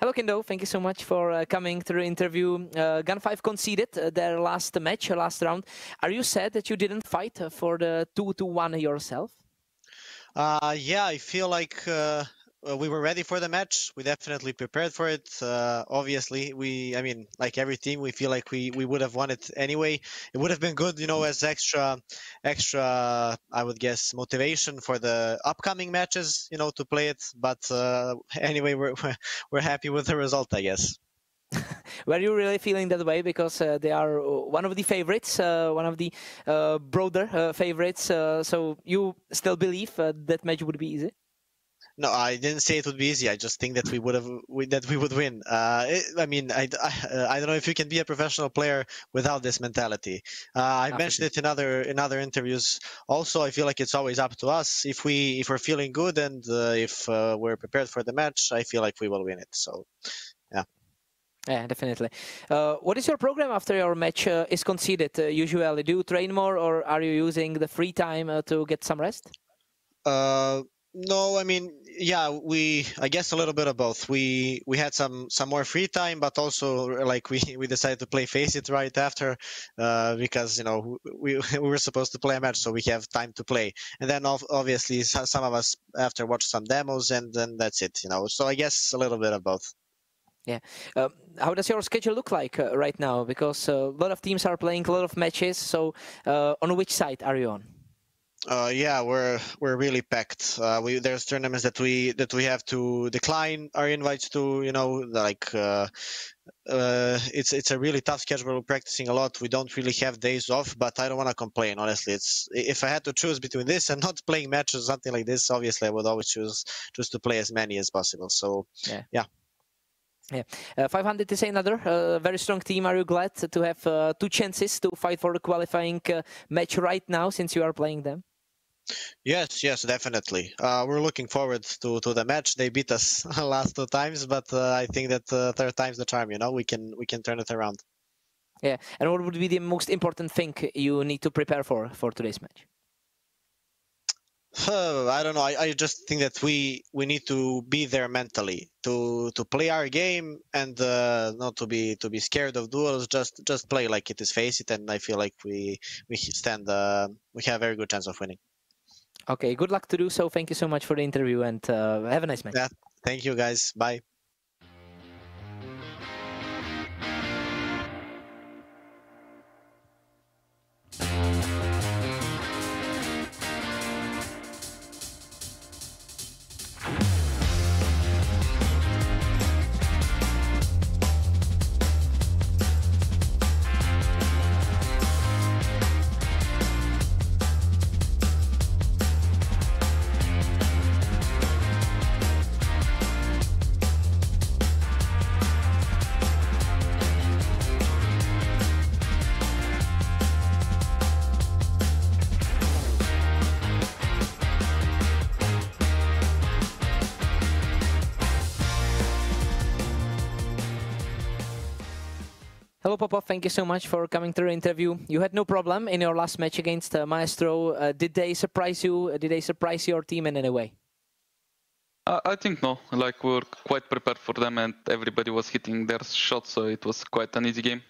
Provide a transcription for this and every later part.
Hello, Kendo. Thank you so much for coming to the interview. Gun 5 conceded their last match, last round. Are you sad that you didn't fight for the 2-1 yourself? Yeah, I feel like we were ready for the match. We definitely prepared for it. Obviously, I mean, like every team, we feel like we would have won it anyway. It would have been good, you know, as extra, I would guess, motivation for the upcoming matches, you know, to play it. But anyway, we're happy with the result, I guess. Were you really feeling that way? Because they are one of the favorites, one of the broader favorites. So you still believe that match would be easy? No, I didn't say it would be easy. I just think that we would win. I mean, I don't know if you can be a professional player without this mentality. I've mentioned it in other interviews. Also, I feel like it's always up to us. If we're feeling good and if we're prepared for the match, I feel like we will win it. So, yeah. Yeah, definitely. What is your program after your match is conceded? Usually, do you train more, or are you using the free time to get some rest? No, I mean, yeah, I guess a little bit of both. We had some more free time, but also like we decided to play Face It right after, because you know we we were supposed to play a match, so we have time to play. And then obviously some of us after watch some demos, and then that's it, you know. So I guess a little bit of both. Yeah. How does your schedule look like right now? Because a lot of teams are playing a lot of matches. So on which side are you on? Yeah, we're really packed. There's tournaments that we have to decline our invites to. You know, like it's a really tough schedule. We're practicing a lot. We don't really have days off, but I don't want to complain. Honestly, if I had to choose between this and not playing matches, something like this, obviously I would always choose to play as many as possible. So yeah. Yeah, 500 is another very strong team. Are you glad to have 2 chances to fight for the qualifying match right now since you are playing them? Yes, definitely. We're looking forward to the match. They beat us last 2 times, but I think that third time's the charm. You know, we can turn it around. Yeah, and what would be the most important thing you need to prepare for today's match? I don't know. I just think that we need to be there mentally to play our game and not to be scared of duels. Just play like it is, face it, and I feel like we have a very good chance of winning. Okay, good luck to do so. Thank you so much for the interview and have a nice match. Yeah, thank you guys. Bye. Hello, Popov. Thank you so much for coming to the interview. You had no problem in your last match against Maestro. Did they surprise you? Did they surprise your team in any way? I think no. Like, we were quite prepared for them and everybody was hitting their shots, so it was quite an easy game.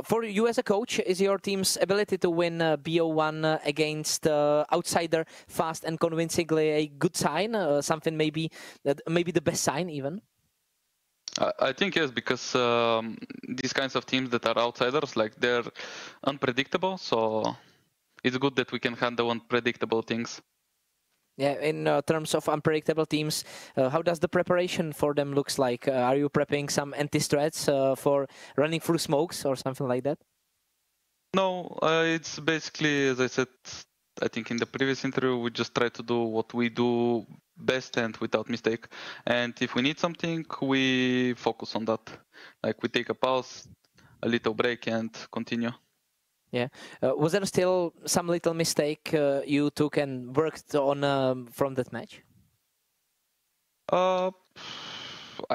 For you as a coach, is your team's ability to win BO1 against outsider fast and convincingly a good sign? Something maybe the best sign even? I think yes, because these kinds of teams that are outsiders, like, they're unpredictable, so it's good that we can handle unpredictable things. Yeah, in terms of unpredictable teams, how does the preparation for them looks like? Are you prepping some anti-strats for running through smokes or something like that? No, it's basically, as I said, I think in the previous interview, we just try to do what we do best and without mistake. And if we need something, we focus on that. Like, we take a pause, a little break, and continue. Yeah. Was there still some little mistake you took and worked on from that match? I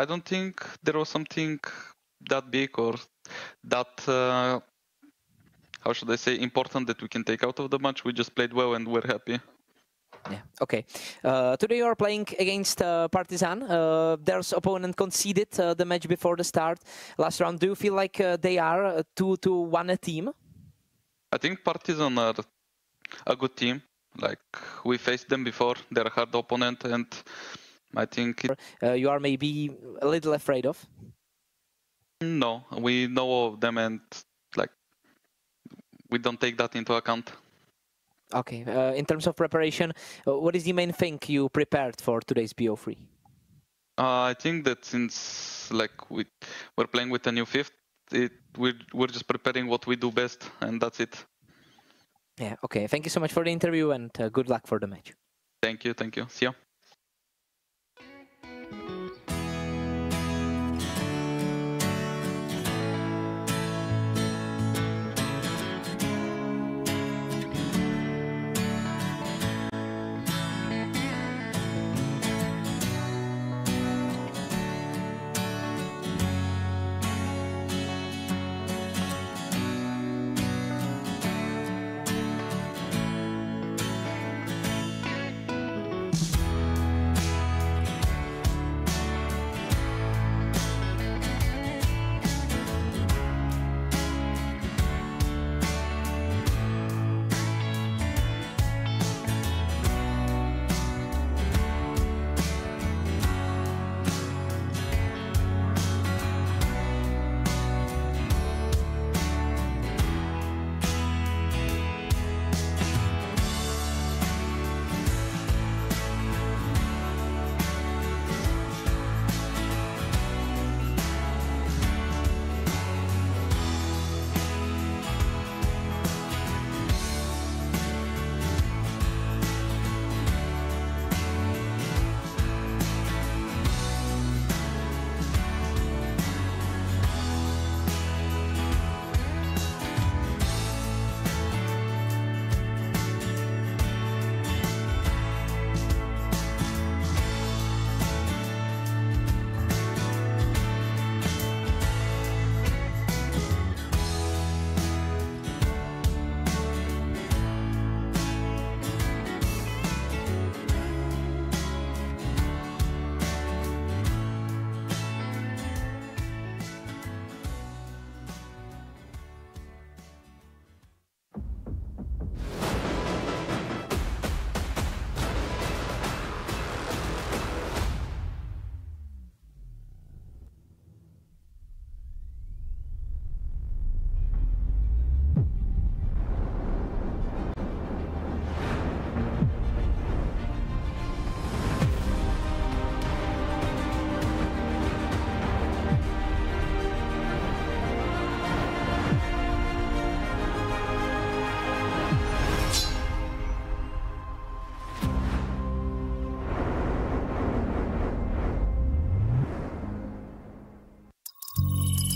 don't think there was something that big or that, how should I say, important that we can take out of the match. We just played well and we're happy. Yeah, okay. Today you are playing against Partizan. Their opponent conceded the match before the start last round. Do you feel like they are 2-1 team? I think Partizan are a good team. Like, we faced them before. They're a hard opponent, and I think you are maybe a little afraid of? No, we know of them, and like, we don't take that into account. Okay. In terms of preparation, what is the main thing you prepared for today's BO3? I think that since like we're playing with a new fifth, we're just preparing what we do best, and that's it. Yeah. Okay. Thank you so much for the interview, and good luck for the match. Thank you. Thank you. See you.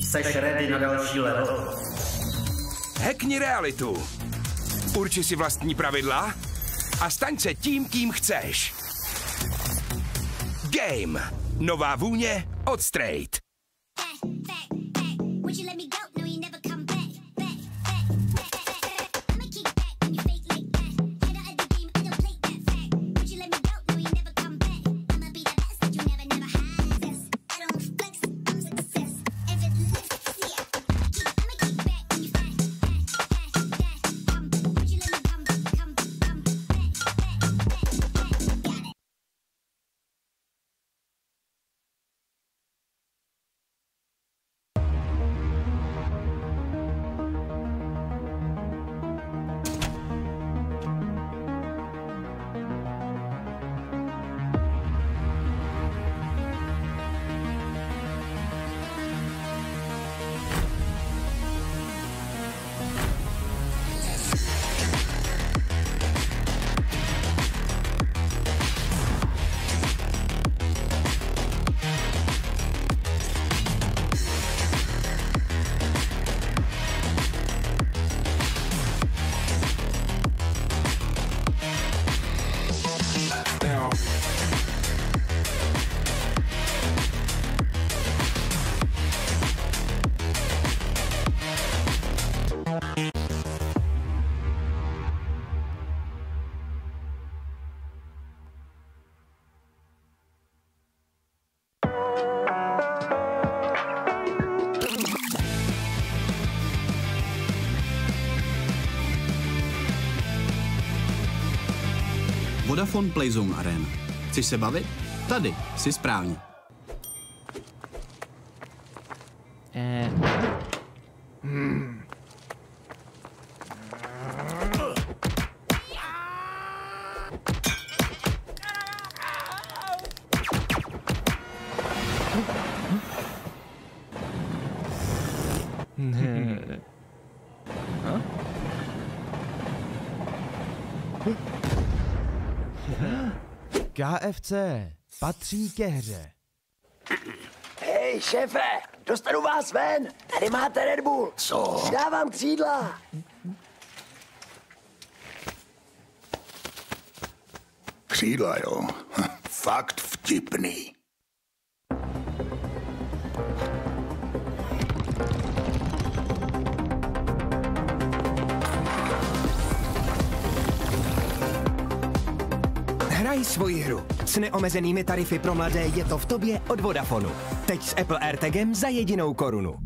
Seš ready na další level? Hackni realitu. Urči si vlastní pravidla a staň se tím, kým chceš. Game. Nová vůně od Straight. Vodafone PLAYzone Arena. Chceš se bavit? Tady jsi správně. KFC patří ke hře. Hej, šéfe, dostanu vás ven. Tady máte Red Bull. Co? Dávám křídla. Křídla, jo. Fakt vtipný. Hraj svoji hru. S neomezenými tarify pro mladé je to v tobě od Vodafonu. Teď s Apple AirTagem za 1 korunu.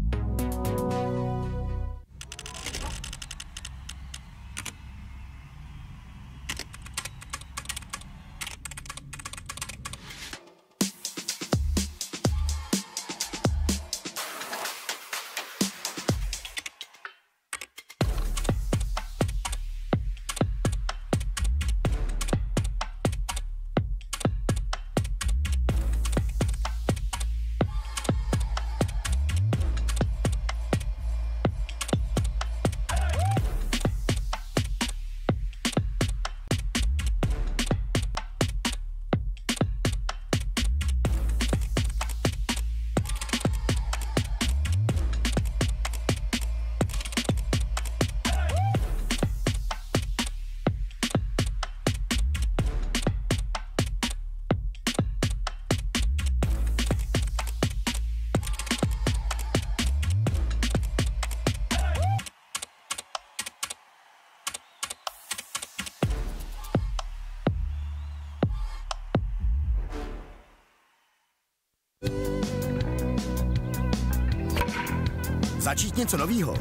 Začít něco novýho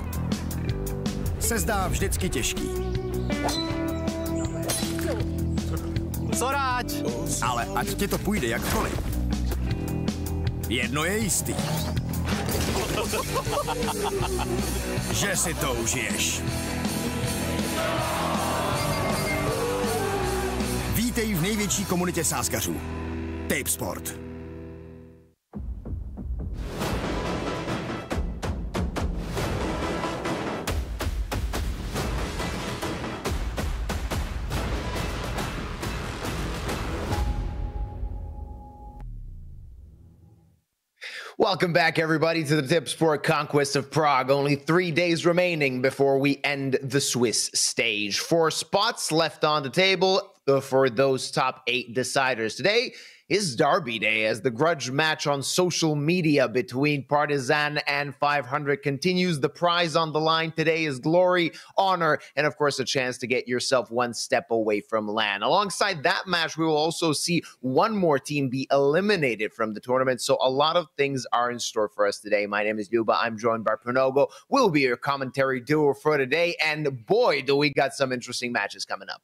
se zdá vždycky těžký. Co rád? Ale ať ti to půjde jakkoliv. Jedno je jistý. Že si to užiješ. Vítej v největší komunitě sázkařů. Tipsport. Welcome back, everybody, to the Tipsport Conquest of Prague. Only 3 days remaining before we end the Swiss stage. 4 spots left on the table for those top 8 deciders. Today is Derby Day, as the grudge match on social media between Partizan and 500 continues. The prize on the line today is glory, honor, and of course a chance to get yourself one step away from LAN. Alongside that match, we will also see one more team be eliminated from the tournament, so a lot of things are in store for us today. My name is Luba. I'm joined by Pronogo. We'll be your commentary duo for today, and boy, do we got some interesting matches coming up.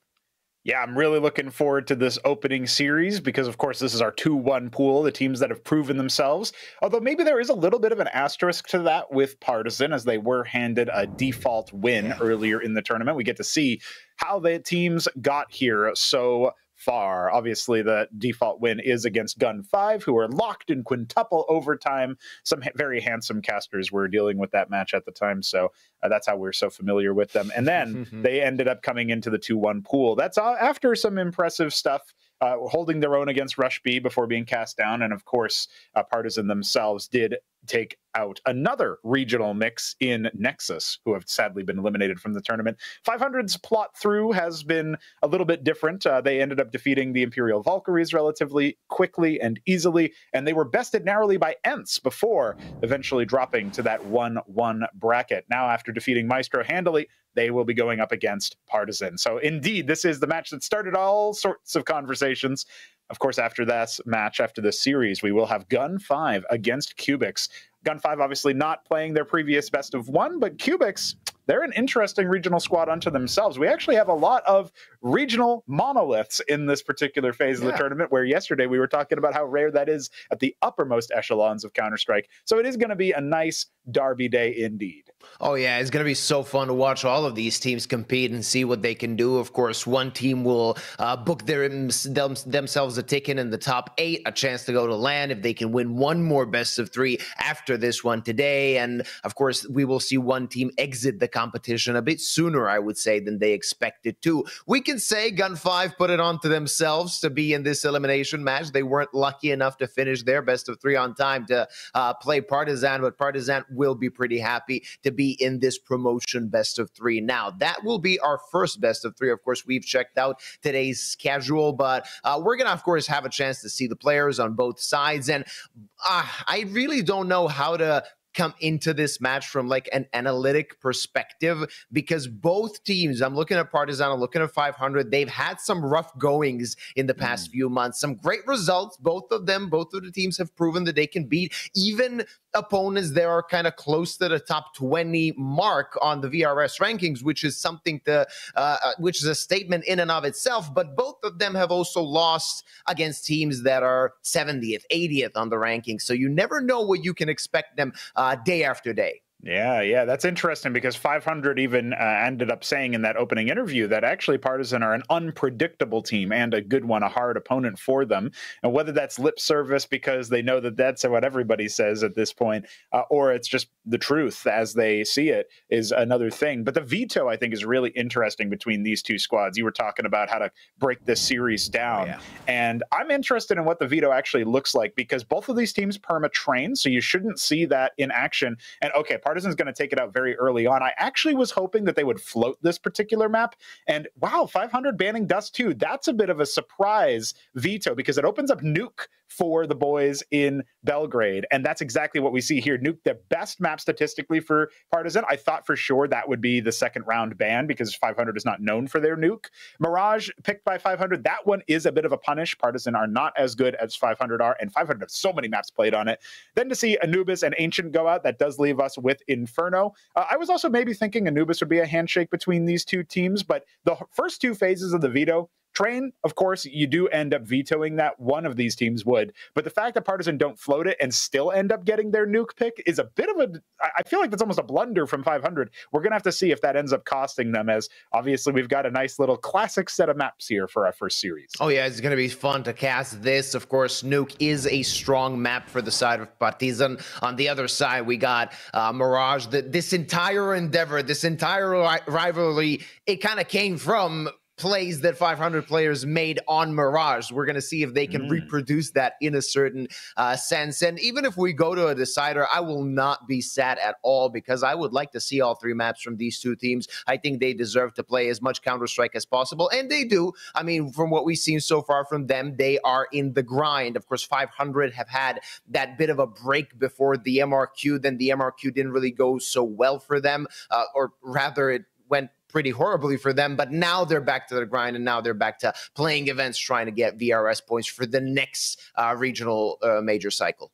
Yeah, I'm really looking forward to this opening series because, of course, this is our 2-1 pool, the teams that have proven themselves. Although maybe there is a little bit of an asterisk to that with Partizan, as they were handed a default win earlier in the tournament. We get to see how the teams got here so far. Obviously, the default win is against Gun 5, who are locked in quintuple overtime. Some very handsome casters were dealing with that match at the time, so that's how we're so familiar with them. And then they ended up coming into the 2-1 pool. That's after some impressive stuff, holding their own against Rush B before being cast down. And of course, Partizan themselves did take out another regional mix in Nexus, who have sadly been eliminated from the tournament. 500's plot through has been a little bit different. They ended up defeating the Imperial Valkyries relatively quickly and easily, and they were bested narrowly by Ents before eventually dropping to that 1-1 bracket. Now, after defeating Maestro handily, they will be going up against Partizan. So indeed, this is the match that started all sorts of conversations. Of course, after this match, after this series, we will have Gun 5 against Kubix. Gun 5 obviously not playing their previous best of 1, but Kubix, they're an interesting regional squad unto themselves. We actually have a lot of regional monoliths in this particular phase of the tournament, where yesterday we were talking about how rare that is at the uppermost echelons of Counter-Strike. So it is going to be a nice derby day indeed. Oh, yeah, it's going to be so fun to watch all of these teams compete and see what they can do. Of course, one team will book themselves a ticket in the top 8, a chance to go to LAN if they can win one more best of 3 after this one today. And, of course, we will see one team exit the competition a bit sooner, I would say, than they expected to. We can say Gun 5 put it onto themselves to be in this elimination match. They weren't lucky enough to finish their best of 3 on time to play Partizan, but Partizan will be pretty happy to be in this promotion best of 3. Now, that will be our first best of 3. Of course, we've checked out today's schedule, but we're going to, of course, have a chance to see the players on both sides. And I really don't know how to come into this match from like an analytic perspective, because both teams, I'm looking at Partizan, I'm looking at 500, they've had some rough goings in the past few months, some great results. Both of the teams have proven that they can beat even opponents that are kind of close to the top 20 mark on the VRS rankings, which is something which is a statement in and of itself. But both of them have also lost against teams that are 70th, 80th on the rankings. So you never know what you can expect them day after day. Yeah, that's interesting, because 500 even ended up saying in that opening interview that actually Partizan are an unpredictable team and a good one, a hard opponent for them. And whether that's lip service because they know that that's what everybody says at this point, or it's just the truth as they see it, is another thing. But the veto, I think, is really interesting between these two squads. You were talking about how to break this series down. And I'm interested in what the veto actually looks like, because both of these teams perma-train, so you shouldn't see that in action. And okay, Partizan's going to take it out very early on. I actually was hoping that they would float this particular map. And wow, 500 banning Dust 2. That's a bit of a surprise veto, because it opens up Nuke for the boys in Belgrade. And that's exactly what we see here. Nuke, the best map statistically for Partizan. I thought for sure that would be the second round ban, because 500 is not known for their Nuke. Mirage picked by 500. That one is a bit of a punish. Partizan are not as good as 500 are, and 500 have so many maps played on it. Then to see Anubis and Ancient go out, that does leave us with Inferno. I was also maybe thinking Anubis would be a handshake between these two teams, but the first two phases of the veto, Train, of course, you do end up vetoing that. One of these teams would. But the fact that Partizan don't float it and still end up getting their Nuke pick is a bit of a... I feel like that's almost a blunder from 500. We're going to have to see if that ends up costing them, as obviously we've got a nice little classic set of maps here for our first series. Oh yeah, it's going to be fun to cast this. Of course, Nuke is a strong map for the side of Partizan. On the other side, we got Mirage. This entire endeavor, this entire rivalry, it kind of came from plays that 500 players made on Mirage. We're going to see if they can reproduce that in a certain sense. And even if we go to a decider, I will not be sad at all, because I would like to see all 3 maps from these two teams. I think they deserve to play as much Counter-Strike as possible, and they do. I mean, from what we've seen so far from them, they are in the grind. Of course, 500 have had that bit of a break before the MRQ. Then the MRQ didn't really go so well for them, or rather it went pretty horribly for them, but now they're back to the grind, and now they're back to playing events, trying to get VRS points for the next regional major cycle.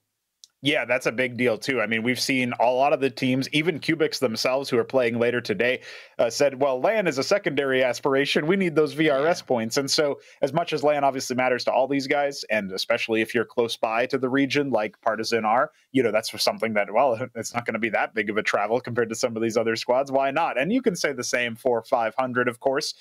Yeah, that's a big deal too. I mean, we've seen a lot of the teams, even Kubix themselves, who are playing later today, said, well, LAN is a secondary aspiration. We need those VRS points. And so as much as LAN obviously matters to all these guys, and especially if you're close by to the region like Partizan are, you know, that's something that, well, it's not going to be that big of a travel compared to some of these other squads. Why not? And you can say the same for 500, of course.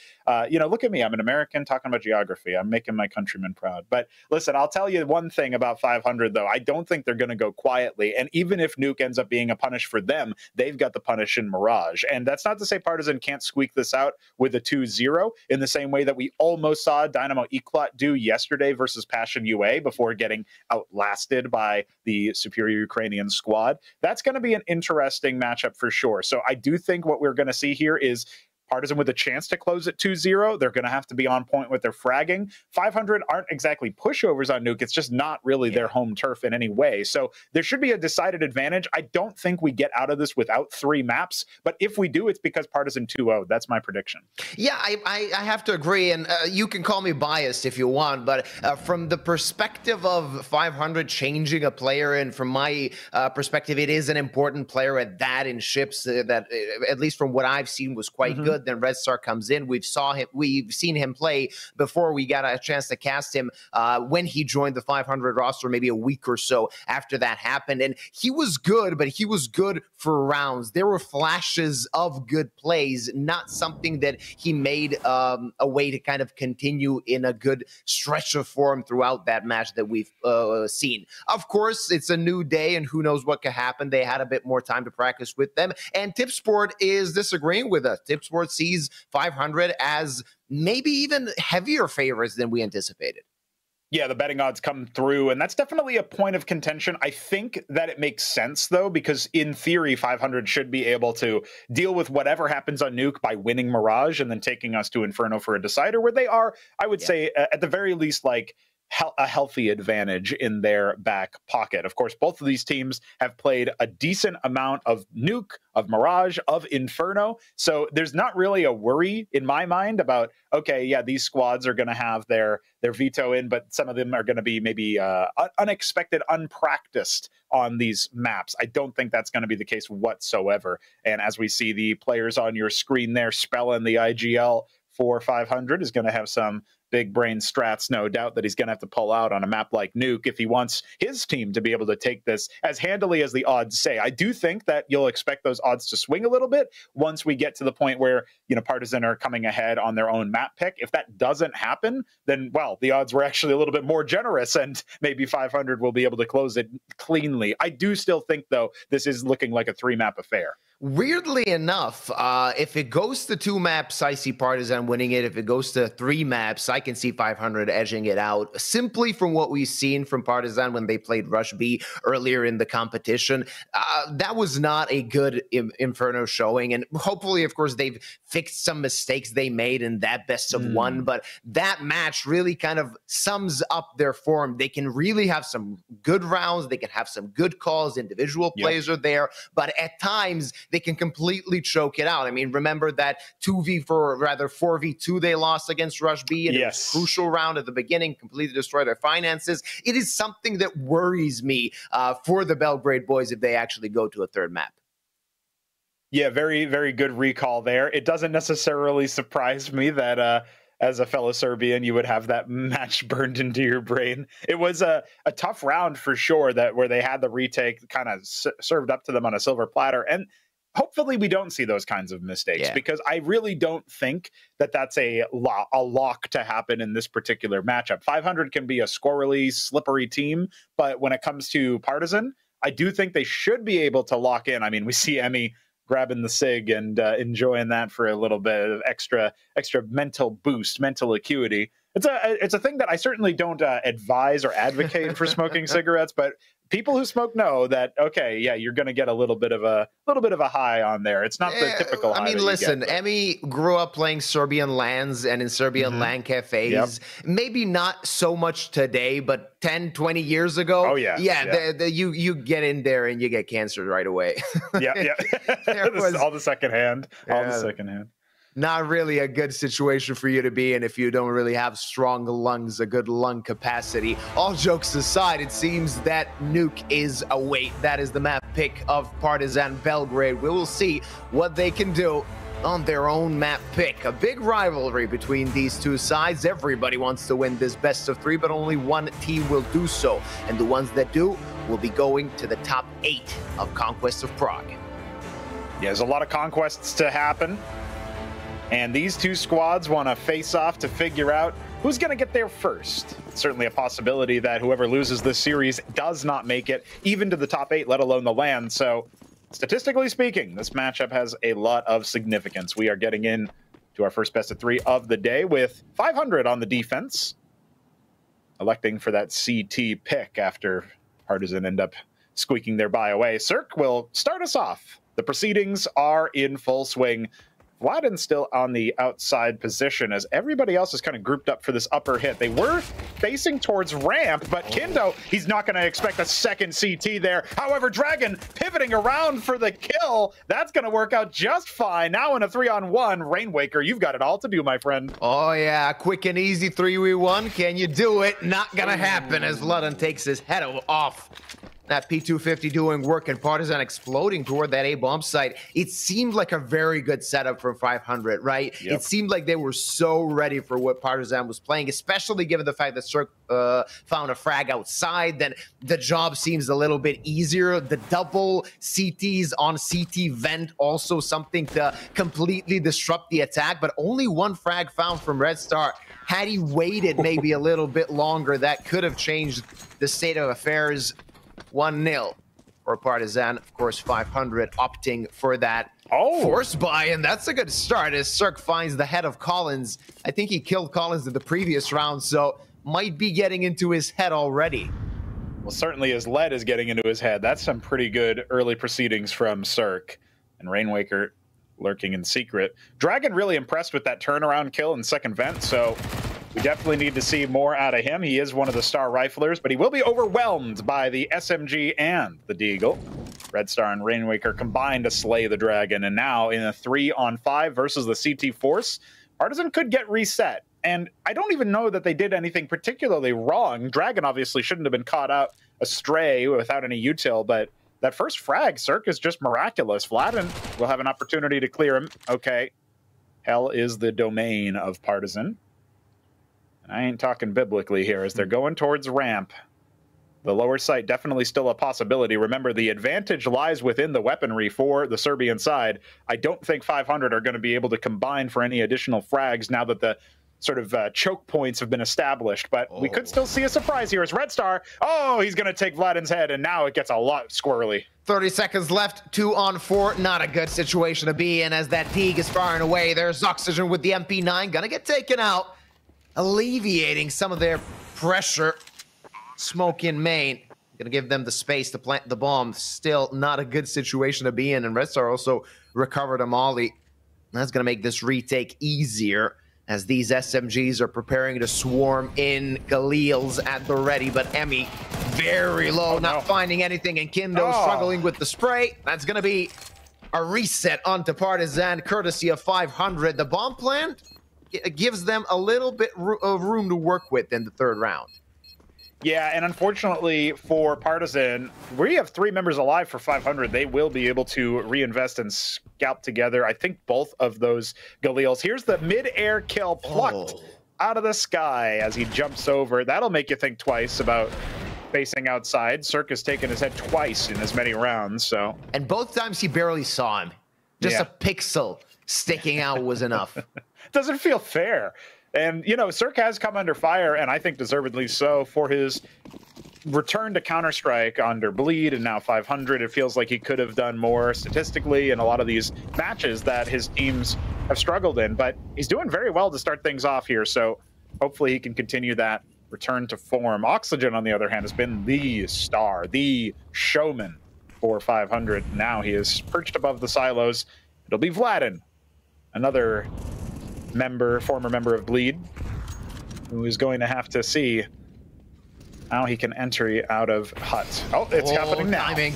You know, look at me. I'm an American talking about geography. I'm making my countrymen proud. But listen, I'll tell you one thing about 500, though. I don't think they're going to go quietly. And even if Nuke ends up being a punish for them, they've got the punish in Mirage. And that's not to say Partizan can't squeak this out with a 2-0 in the same way that we almost saw Dynamo Eclat do yesterday versus Passion UA before getting outlasted by the superior Ukrainian squad. That's going to be an interesting matchup for sure. So I do think what we're going to see here is Partizan with a chance to close at 2-0. They're going to have to be on point with their fragging. 500 aren't exactly pushovers on Nuke. It's just not really their home turf in any way. So there should be a decided advantage. I don't think we get out of this without 3 maps, but if we do, it's because Partizan 2-0. That's my prediction. Yeah, I have to agree, and you can call me biased if you want, but from the perspective of 500 changing a player, and from my perspective, it is an important player at that in ships that, at least from what I've seen, was quite good. Then Red Star comes in. We've seen him play before we got a chance to cast him when he joined the 500 roster, maybe a week or so after that happened, and he was good, but he was good for rounds. There were flashes of good plays, not something that he made a way to kind of continue in a good stretch of form throughout that match that we've seen. Of course, it's a new day, and who knows what could happen. They had a bit more time to practice with them, and Tipsport is disagreeing with us. Tipsport sees 500 as maybe even heavier favorites than we anticipated. Yeah, the betting odds come through, and that's definitely a point of contention. I think that it makes sense, though, because in theory, 500 should be able to deal with whatever happens on Nuke by winning Mirage and then taking us to Inferno for a decider, where they are, I would say, at the very least, like, a healthy advantage in their back pocket. Of course, both of these teams have played a decent amount of Nuke, of Mirage, of Inferno. So there's not really a worry in my mind about, okay, yeah, these squads are going to have their veto in, but some of them are going to be maybe unexpected, unpracticed on these maps. I don't think that's going to be the case whatsoever. And as we see the players on your screen there, spelling the IGL for 500 is going to have some big brain strats, no doubt, that he's going to have to pull out on a map like Nuke if he wants his team to be able to take this as handily as the odds say. I do think that you'll expect those odds to swing a little bit once we get to the point where, you know, Partizan are coming ahead on their own map pick. If that doesn't happen, then, well, the odds were actually a little bit more generous, and maybe 500 will be able to close it cleanly. I do still think, though, this is looking like a 3-map affair. Weirdly enough, if it goes to 2 maps, I see Partizan winning it. If it goes to 3 maps, I can see 500 edging it out, simply from what we've seen from Partizan when they played Rush B earlier in the competition. That was not a good Inferno showing, and hopefully, of course, they've fixed some mistakes they made in that best of one, but that match really kind of sums up their form. They can really have some good rounds, they can have some good calls, individual plays are there, but at times, they can completely choke it out. I mean, remember that 4v2 they lost against Rush B in a crucial round at the beginning, completely destroyed their finances. It is something that worries me for the Belgrade boys if they actually go to a 3rd map. Yeah, very, very good recall there. It doesn't necessarily surprise me that as a fellow Serbian, you would have that match burned into your brain. It was a tough round for sure, that where they had the retake kind of served up to them on a silver platter. And hopefully we don't see those kinds of mistakes, because I really don't think that that's a lock to happen in this particular matchup. 500 can be a squirrely, slippery team, but when it comes to Partizan, I do think they should be able to lock in. I mean, we see Emmy grabbing the SIG and enjoying that for a little bit of extra mental boost, mental acuity. It's a thing that I certainly don't advise or advocate for smoking cigarettes, but people who smoke know that, okay, yeah, you're going to get a little bit of a high on there. It's not the typical high. I mean, listen, Emmy grew up playing Serbian LANs and in Serbian LAN cafes. Maybe not so much today, but 10, 20 years ago. Oh, yeah. You get in there and you get cancer right away. All the secondhand. All the secondhand. Not really a good situation for you to be in if you don't really have strong lungs, a good lung capacity. All jokes aside, it seems that Nuke is a wait. That is the map pick of Partizan Belgrade. We will see what they can do on their own map pick. A big rivalry between these two sides. Everybody wants to win this best of 3, but only one team will do so. And the ones that do will be going to the top 8 of Conquest of Prague. Yeah, there's a lot of conquests to happen. And these two squads want to face off to figure out who's going to get there first. It's certainly a possibility that whoever loses this series does not make it even to the top 8, let alone the LAN. So statistically speaking, this matchup has a lot of significance. We are getting in to our first best of 3 of the day with 500 on the defense, electing for that CT pick after Partizan end up squeaking their bye away. Cirque will start us off. The proceedings are in full swing Vladin's still on the outside position as everybody else is kind of grouped up for this upper hit. They were facing towards ramp, but Kindo, he's not going to expect a second CT there. However, Dragon pivoting around for the kill. That's going to work out just fine. Now in a 3-on-1, Rainwaker, you've got it all to do, my friend. Oh, yeah. Quick and easy 3v1. Can you do it? Not going to happen as Vladin takes his head off. That P250 doing work and Partizan exploding toward that A-bomb site. It seemed like a very good setup from 500, right? Yep. It seemed like they were so ready for what Partizan was playing, especially given the fact that Cirque found a frag outside. Then the job seems a little bit easier. The double CTs on CT vent, also something to completely disrupt the attack, but only one frag found from Red Star. Had he waited maybe a little bit longer, that could have changed the state of affairs. 1-0 for Partizan. Of course, 500 opting for that force buy, and that's a good start as Cirque finds the head of Collins. I think he killed Collins in the previous round, so might be getting into his head already. Well, certainly his lead is getting into his head. That's some pretty good early proceedings from Cirque. And Rainwaker lurking in secret. Dragon really impressed with that turnaround kill in second vent, so we definitely need to see more out of him. He is one of the star riflers, but he will be overwhelmed by the SMG and the Deagle. Red Star and Rainwaker combined to slay the Dragon, and now in a 3-on-5 versus the CT Force, Partizan could get reset. And I don't even know that they did anything particularly wrong. Dragon obviously shouldn't have been caught out astray without any util, but that first frag, Cirque, is just miraculous. Vladin will have an opportunity to clear him. Okay, hell is the domain of Partizan. I ain't talking biblically here as they're going towards ramp. The lower site definitely still a possibility. Remember, the advantage lies within the weaponry for the Serbian side. I don't think 500 are going to be able to combine for any additional frags now that the sort of choke points have been established. But we could still see a surprise here as Red Star, he's going to take Vladin's head, and now it gets a lot squirrely. 30 seconds left, 2-on-4. Not a good situation to be in as that Deeg is firing away. There's Oxygen with the MP9, gonna get taken out, alleviating some of their pressure. Smoke in main, gonna give them the space to plant the bomb. Still not a good situation to be in, and Red Star also recovered a molly. That's gonna make this retake easier as these SMGs are preparing to swarm in. Galil's at the ready, but Emmy very low, not finding anything, and Kindo struggling with the spray. That's gonna be a reset onto Partizan, courtesy of 500. The bomb plant gives them a little bit of room to work with in the third round. Yeah, and unfortunately for Partizan, we have 3 members alive for 500. They will be able to reinvest and scalp together, I think, both of those Galils. Here's the mid-air kill plucked out of the sky as he jumps over. That'll make you think twice about facing outside. Cirque has taken his head twice in as many rounds, so. And both times he barely saw him. Just a pixel sticking out was enough. Doesn't feel fair. And, you know, Cirque has come under fire, and I think deservedly so, for his return to Counter-Strike under Bleed and now 500. It feels like he could have done more statistically in a lot of these matches that his teams have struggled in. But he's doing very well to start things off here, so hopefully he can continue that return to form. Oxygen, on the other hand, has been the star, the showman for 500. Now he is perched above the silos. It'll be Vladin, another former member of Bleed, who is going to have to see how he can enter out of hut. Oh, it's happening now. Timing.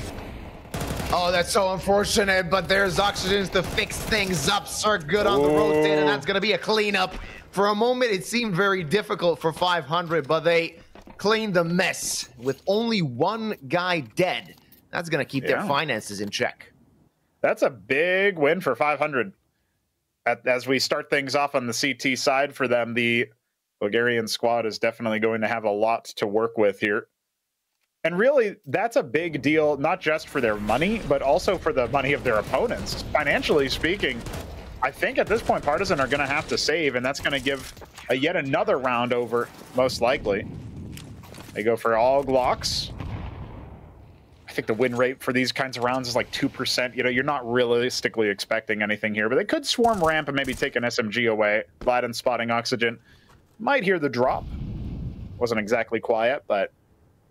Oh, that's so unfortunate, but there's Oxygen to fix things up. Cirque good on the rotate, and that's going to be a cleanup. For a moment, it seemed very difficult for 500, but they cleaned the mess with only one guy dead. That's going to keep their finances in check. That's a big win for 500. As we start things off on the CT side for them, the Bulgarian squad is definitely going to have a lot to work with here. And really, that's a big deal, not just for their money, but also for the money of their opponents. Financially speaking, I think at this point, Partizan are going to have to save, and that's going to give yet another round over, most likely. They go for all Glocks. I think the win rate for these kinds of rounds is like 2%. You know, you're not realistically expecting anything here, but they could swarm ramp and maybe take an SMG away. Vladin spotting Oxygen. Might hear the drop. Wasn't exactly quiet, but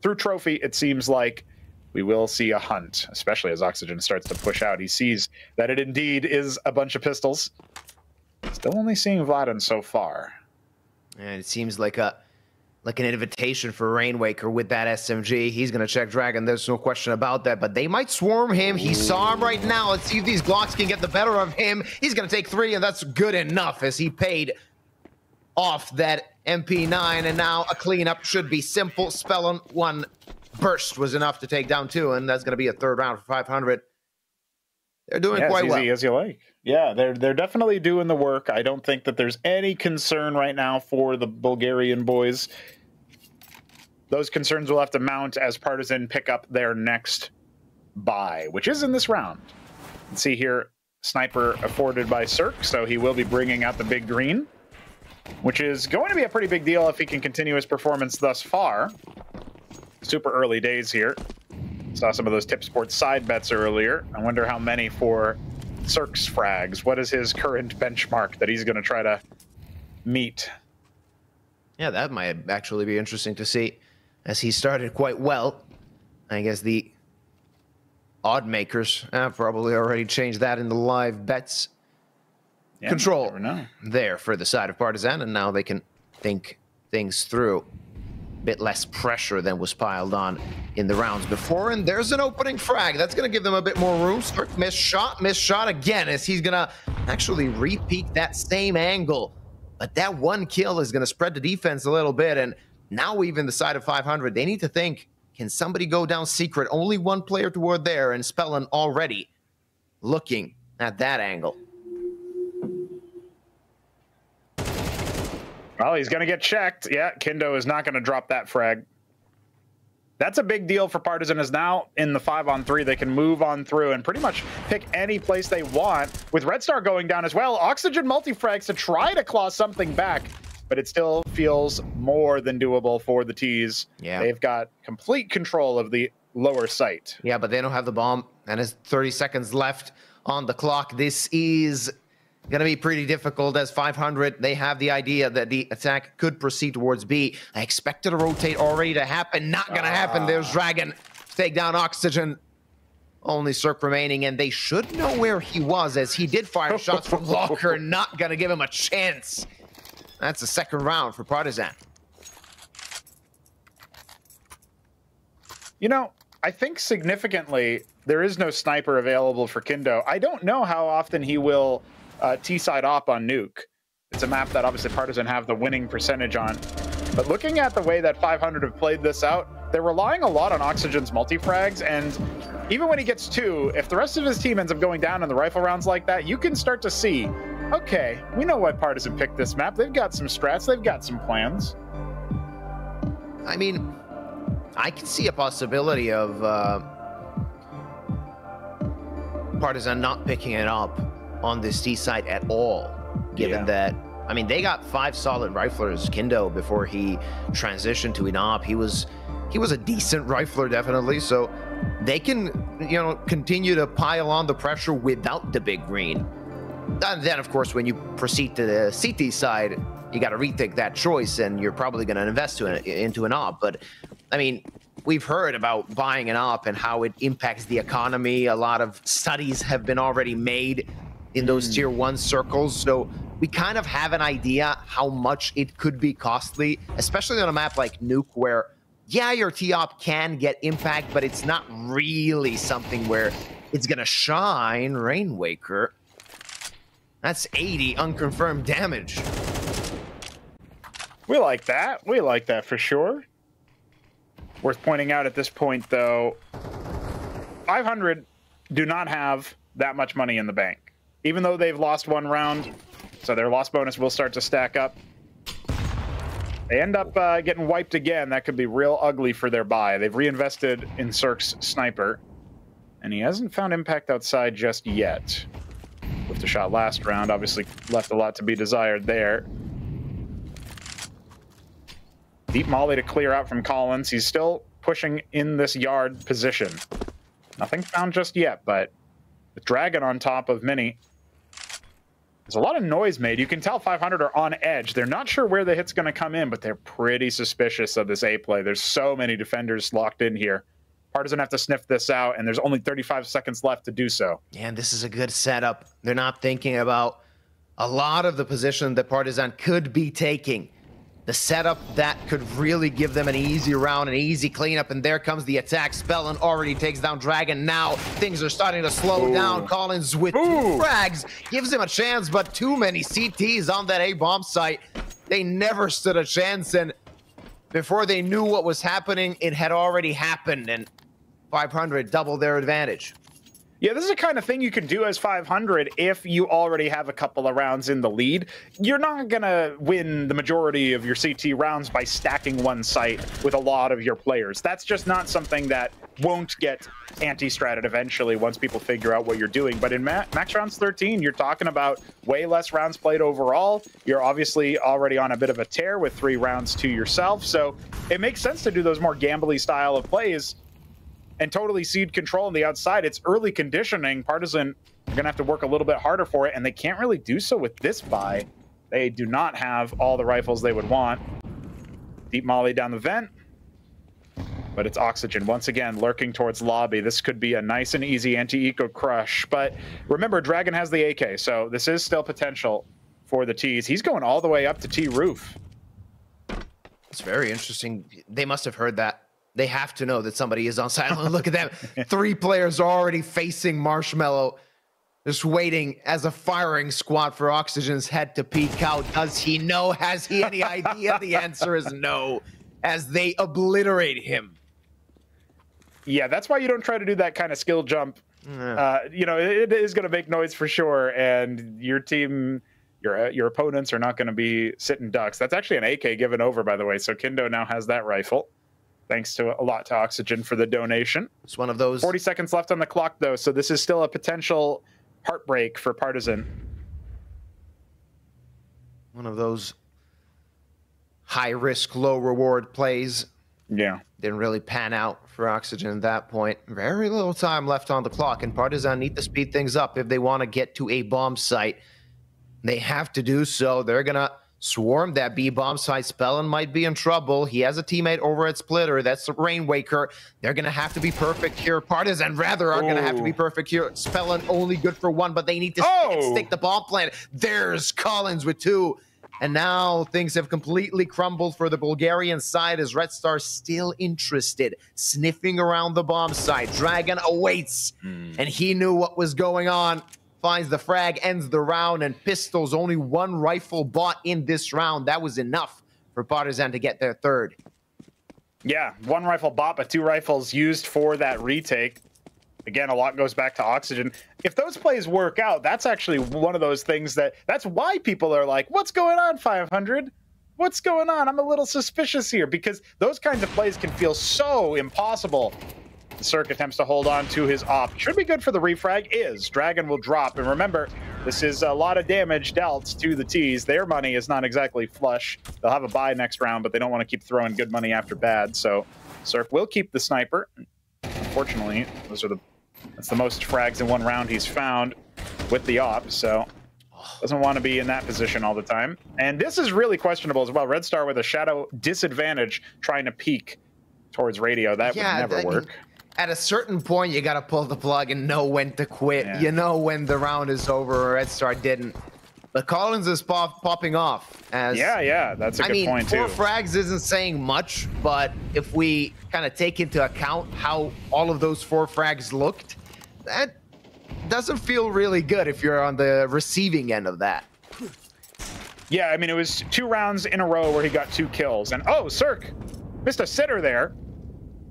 through trophy, it seems like we will see a hunt, especially as Oxygen starts to push out. He sees that it indeed is a bunch of pistols. Still only seeing Vladen so far. And it seems like an invitation for Rainwaker with that SMG. He's going to check Dragon. There's no question about that. But they might swarm him. He saw him right now. Let's see if these Glocks can get the better of him. He's going to take 3, and that's good enough as he paid off that MP9. And now a cleanup should be simple. Spellon 1 burst was enough to take down 2, and that's going to be a 3rd round for 500. They're doing quite well. Easy as you like. Yeah, they're definitely doing the work. I don't think that there's any concern right now for the Bulgarian boys. Those concerns will have to mount as Partizan pick up their next buy, which is in this round. Let's see here, sniper afforded by Cirque, so he will be bringing out the big green, which is going to be a pretty big deal if he can continue his performance thus far. Super early days here. Saw some of those Tipsport side bets earlier. I wonder how many for Cirque's frags. What is his current benchmark that he's going to try to meet? Yeah, that might actually be interesting to see, as he started quite well. I guess the odd makers probably already changed that in the live bets. Yeah, control there for the side of Partizan, and now they can think things through. Bit less pressure than was piled on in the rounds before, and there's an opening frag. That's going to give them a bit more room. Cirque missed shot again, as he's going to actually repeat that same angle. But that 1 kill is going to spread the defense a little bit, and now even the side of 500, they need to think, can somebody go down secret? Only 1 player toward there, and Spellon already looking at that angle. Well, he's going to get checked. Yeah, Kindo is not going to drop that frag. That's a big deal for Partizan, as now in the 5-on-3, they can move on through and pretty much pick any place they want. With Red Star going down as well, Oxygen multi-frags to try to claw something back, but it still feels more than doable for the T's. Yeah. They've got complete control of the lower site. Yeah, but they don't have the bomb, and there's 30 seconds left on the clock. This is going to be pretty difficult, as 500, they have the idea that the attack could proceed towards B. I expected a rotate already to happen. Not going to happen. There's Dragon. Take down Oxygen. Only Cirque remaining, and they should know where he was, as he did fire shots from Locker. Not going to give him a chance. That's the 2nd round for Partizan. You know, I think significantly, there is no sniper available for Kindo. I don't know how often he will T-side op on Nuke. It's a map that obviously Partizan have the winning percentage on. But looking at the way that 500 have played this out, they're relying a lot on Oxygen's multi-frags, and even when he gets 2, if the rest of his team ends up going down in the rifle rounds like that, you can start to see, okay, we know why Partizan picked this map. They've got some strats, they've got some plans. I mean, I can see a possibility of Partizan not picking it up on this T side at all, given that, I mean, they got 5 solid riflers. Kindo, before he transitioned to an op, he was a decent rifler, definitely, so they can, you know, continue to pile on the pressure without the big green. And then, of course, when you proceed to the CT side, you got to rethink that choice, and you're probably going to invest into an op. But, I mean, we've heard about buying an op and how it impacts the economy. A lot of studies have been already made in those tier 1 circles, so we kind of have an idea how much it could be costly, especially on a map like Nuke, where, yeah, your T-op can get impact, but it's not really something where it's gonna shine. Rainwaker, that's 80 unconfirmed damage. We like that. We like that for sure. Worth pointing out at this point, though, 500 do not have that much money in the bank. Even though they've lost 1 round, so their loss bonus will start to stack up. They end up getting wiped again. That could be real ugly for their buy. They've reinvested in Cirque's sniper, and he hasn't found impact outside just yet. With the shot last round, obviously left a lot to be desired there. Deep molly to clear out from Collins. He's still pushing in this yard position. Nothing found just yet, but with Dragon on top of Mini, there's a lot of noise made. You can tell 500 are on edge. They're not sure where the hit's going to come in, but they're pretty suspicious of this A play. There's so many defenders locked in here. Partizan have to sniff this out, and there's only 35 seconds left to do so. And this is a good setup. They're not thinking about a lot of the position that Partizan could be taking. The setup that could really give them an easy round, an easy cleanup, and there comes the attack. Spellin already takes down Dragon. Now things are starting to slow down. Collins with 2 frags gives him a chance, but too many CTs on that A-bomb site. They never stood a chance, and before they knew what was happening, it had already happened, and 500 doubled their advantage. Yeah, this is the kind of thing you can do as 500 if you already have a couple of rounds in the lead. You're not going to win the majority of your CT rounds by stacking one site with a lot of your players. That's just not something that won't get anti-stratted eventually once people figure out what you're doing. But in max rounds 13, you're talking about way less rounds played overall. You're obviously already on a bit of a tear with 3 rounds to yourself. So it makes sense to do those more gambly style of plays and totally cede control on the outside. It's early conditioning. Partizan are going to have to work a little bit harder for it, and they can't really do so with this buy. They do not have all the rifles they would want. Deep molly down the vent, but it's Oxygen once again lurking towards lobby. This could be a nice and easy anti-eco crush, but remember, Dragon has the AK, so this is still potential for the T's. He's going all the way up to T roof. It's very interesting. They must have heard that. They have to know that somebody is on silent. Look at them. 3 players already facing Marshmallow, just waiting as a firing squad for Oxygen's head to peek out. Does he know? Has he any idea? The answer is no, as they obliterate him. Yeah, that's why you don't try to do that kind of skill jump. You know, it is going to make noise for sure, and your team, your opponents are not going to be sitting ducks. That's actually an AK given over, by the way, so Kindo now has that rifle. Thanks to a lot to Oxygen for the donation. It's one of those. 40 seconds left on the clock, though, so this is still a potential heartbreak for Partizan. One of those high-risk, low-reward plays. Yeah. Didn't really pan out for Oxygen at that point. Very little time left on the clock, and Partizan need to speed things up if they want to get to a bomb site. They have to do so. They're going to swarm that B-bomb site. Spellin might be in trouble. He has a teammate over at Splitter. That's the Rainwaker. They're going to have to be perfect here. Partizan, rather, are going to have to be perfect here. Spellin only good for 1, but they need to stick the bomb plant. There's Collins with 2. And now things have completely crumbled for the Bulgarian side as Red Star still interested, sniffing around the bomb site. Dragon awaits, and he knew what was going on. Finds the frag, ends the round, and Pistols only 1 rifle bought in this round. That was enough for Partizan to get their 3rd. Yeah, 1 rifle bought, but 2 rifles used for that retake. Again, a lot goes back to Oxygen. If those plays work out, that's actually one of those things that's why people are like, what's going on, 500? What's going on? I'm a little suspicious here, because those kinds of plays can feel so impossible. The Cirque attempts to hold on to his op. Should be good for the refrag. Dragon will drop. And remember, this is a lot of damage dealt to the T's. Their money is not exactly flush. They'll have a buy next round, but they don't want to keep throwing good money after bad. So Cirque will keep the sniper. Unfortunately, that's the most frags in 1 round he's found with the op. So doesn't want to be in that position all the time. And this is really questionable as well. Red Star with a shadow disadvantage trying to peek towards radio. That would never work. At a certain point, you got to pull the plug and know when to quit. Yeah. You know when the round is over. Red Star didn't. But Collins is popping off. Yeah, that's a good point, too. 4 frags isn't saying much, but if we kind of take into account how all of those 4 frags looked, that doesn't feel really good if you're on the receiving end of that. Yeah, I mean, it was 2 rounds in a row where he got 2 kills. And, Cirque missed a sitter there.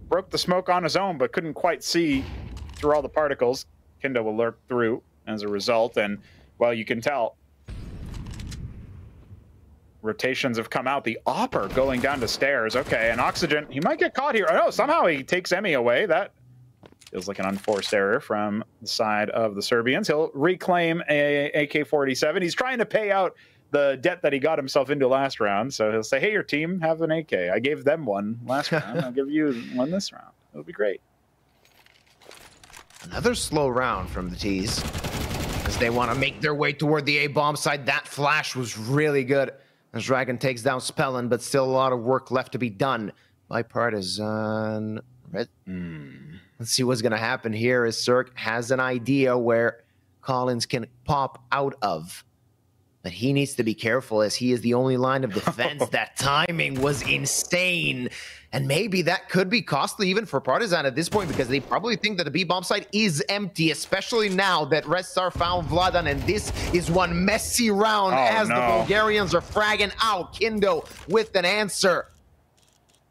Broke the smoke on his own, but couldn't quite see through all the particles. Kindo will lurk through as a result, and, well, you can tell. Rotations have come out. The Opper going down the stairs. Okay, and Oxygen, he might get caught here. Oh, no, somehow he takes Emmy away. That feels like an unforced error from the side of the Serbians. He'll reclaim a AK-47. He's trying to pay out the debt that he got himself into last round. So he'll say, hey, your team, have an AK. I gave them 1 last round. I'll give you 1 this round. It'll be great. Another slow round from the T's as they want to make their way toward the A-bomb side. That flash was really good as Dragon takes down Spellin, but still a lot of work left to be done by Partizan. Let's see what's going to happen here as Cirque has an idea where Collins can pop out of. But he needs to be careful as he is the only line of defense. That timing was insane. And maybe that could be costly even for Partizan at this point, because they probably think that the B-bomb site is empty, especially now that Red Star found Vladan. And this is one messy round as the Bulgarians are fragging out. Kindo with an answer.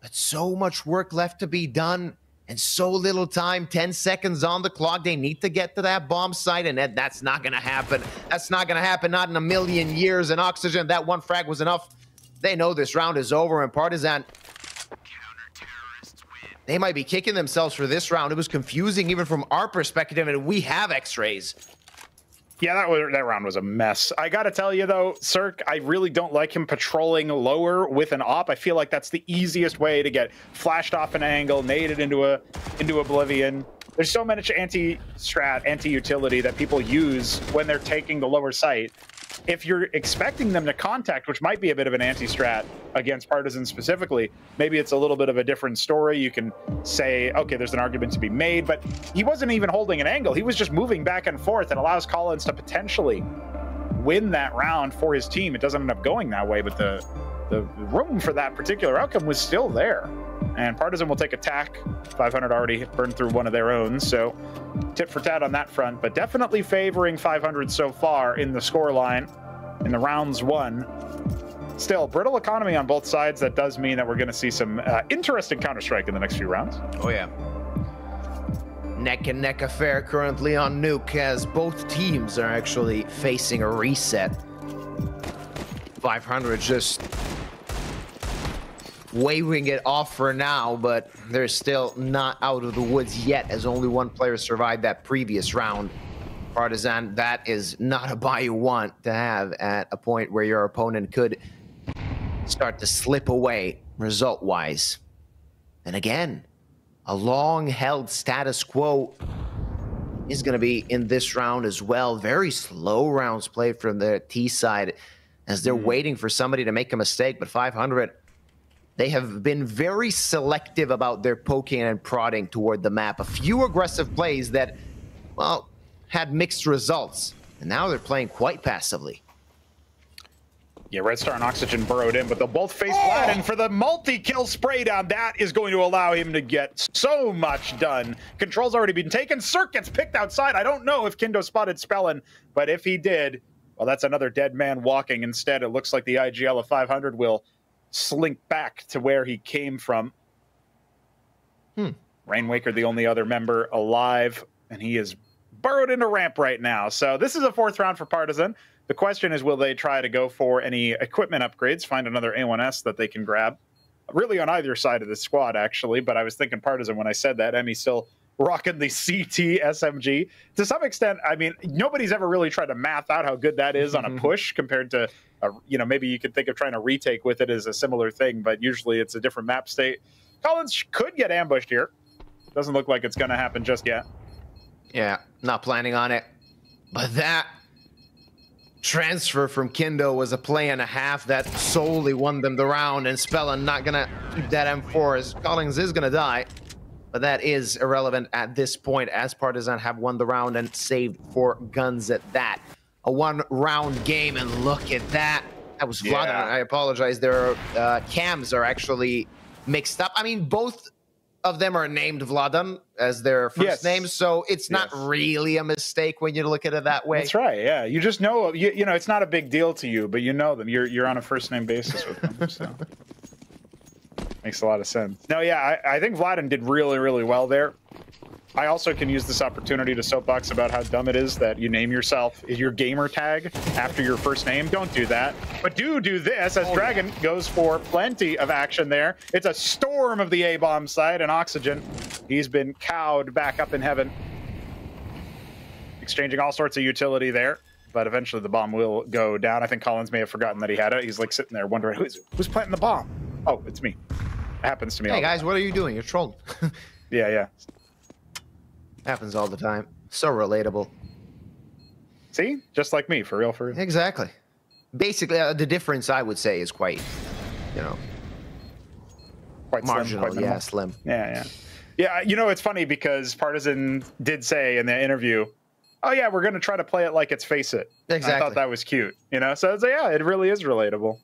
But so much work left to be done and so little time. 10 seconds on the clock. They need to get to that bomb site, and that's not going to happen. That's not going to happen, not in a million years. And Oxygen, that one frag was enough. They know this round is over, and Partizan, they might be kicking themselves for this round. It was confusing even from our perspective, and we have X-rays. Yeah, that round was a mess. I gotta tell you though, Cirque, I really don't like him patrolling lower with an op. I feel like that's the easiest way to get flashed off an angle, naded into oblivion. There's so much anti-strat, anti-utility that people use when they're taking the lower site. If you're expecting them to contact, which might be a bit of an anti-strat against Partizan specifically, maybe it's a little bit of a different story. You can say, okay, there's an argument to be made, but he wasn't even holding an angle. He was just moving back and forth and allows Collins to potentially win that round for his team. It doesn't end up going that way, but the room for that particular outcome was still there. And Partizan will take attack. 500 already burned through one of their own, so tit for tat on that front, but definitely favoring 500 so far in the scoreline in the rounds won. Still, brittle economy on both sides. That does mean that we're going to see some interesting Counter-Strike in the next few rounds. Oh, yeah. Neck and neck affair currently on Nuke, as both teams are actually facing a reset. 500 just waving it off for now, but they're still not out of the woods yet, as only one player survived that previous round. Partizan, that is not a buy you want to have at a point where your opponent could start to slip away result-wise. And again, a long-held status quo is going to be in this round as well. Very slow rounds played from the T side as they're waiting for somebody to make a mistake, but 500, they have been very selective about their poking and prodding toward the map. A few aggressive plays that, well, had mixed results. And now they're playing quite passively. Yeah, Red Star and Oxygen burrowed in, but they'll both face Vladan for the multi-kill spray down. That is going to allow him to get so much done. Control's already been taken. Cirque gets picked outside. I don't know if Kindo spotted Spellin, but if he did, well, that's another dead man walking. Instead, it looks like the IGL of 500 will slink back to where he came from. Rainwaker, the only other member alive, and he is burrowed into ramp right now. So this is a fourth round for Partizan. The question is, will they try to go for any equipment upgrades, find another A1S that they can grab? Really on either side of the squad, actually, but I was thinking Partizan when I said that. Emmy's still rocking the CT SMG. To some extent, I mean, nobody's ever really tried to math out how good that is on a push compared to, you know, maybe you could think of trying to retake with it as a similar thing, but usually it's a different map state. Collins could get ambushed here. Doesn't look like it's going to happen just yet. Yeah, not planning on it. But that transfer from Kindo was a play and a half that solely won them the round, and Spellin not going to keep that M4 as Collins is going to die. But that is irrelevant at this point, as Partizan have won the round and saved 4 guns at that. A one-round game, and look at that. That was Vladan. Yeah. I apologize. Their cams are actually mixed up. I mean, both of them are named Vladan as their first name, so it's not really a mistake when you look at it that way. That's right, yeah. You just know, you know, it's not a big deal to you, but you know them. You're on a first-name basis with them, so. Makes a lot of sense. No, yeah, I think Vladan did really, really well there. I also can use this opportunity to soapbox about how dumb it is that you name yourself your gamer tag after your first name. Don't do that. But do this as Dragon goes for plenty of action there. It's a storm of the A-bomb side, and Oxygen, he's been cowed back up in heaven. Exchanging all sorts of utility there, but eventually the bomb will go down. I think Collins may have forgotten that he had it. He's like sitting there wondering, who's planting the bomb? Oh, it's me. It happens to me all the time. Hey guys, what are you doing? You're trolling. Yeah. Happens all the time. So relatable. See? Just like me, for real, for real. Exactly. Basically, the difference, I would say, is quite, you know, quite marginal. Slim, quite slim. Yeah. You know, it's funny because Partizan did say in the interview, oh yeah, we're going to try to play it like it's Face It. Exactly. I thought that was cute, you know? So it's yeah, it really is relatable.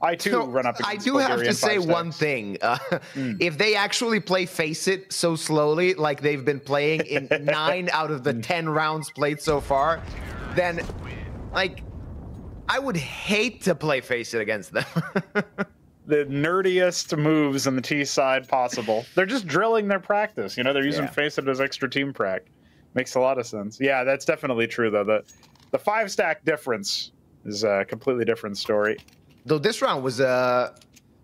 I too run up against I do have to say 5 one thing. If they actually play Face It so slowly, like they've been playing in 9 out of the 10 rounds played so far, then, like, I would hate to play Face It against them. The nerdiest moves on the T side possible. They're just drilling their practice. You know, they're using Face It as extra team prac. Makes a lot of sense. Yeah, that's definitely true, though. The 5-stack difference is a completely different story. Though this round was a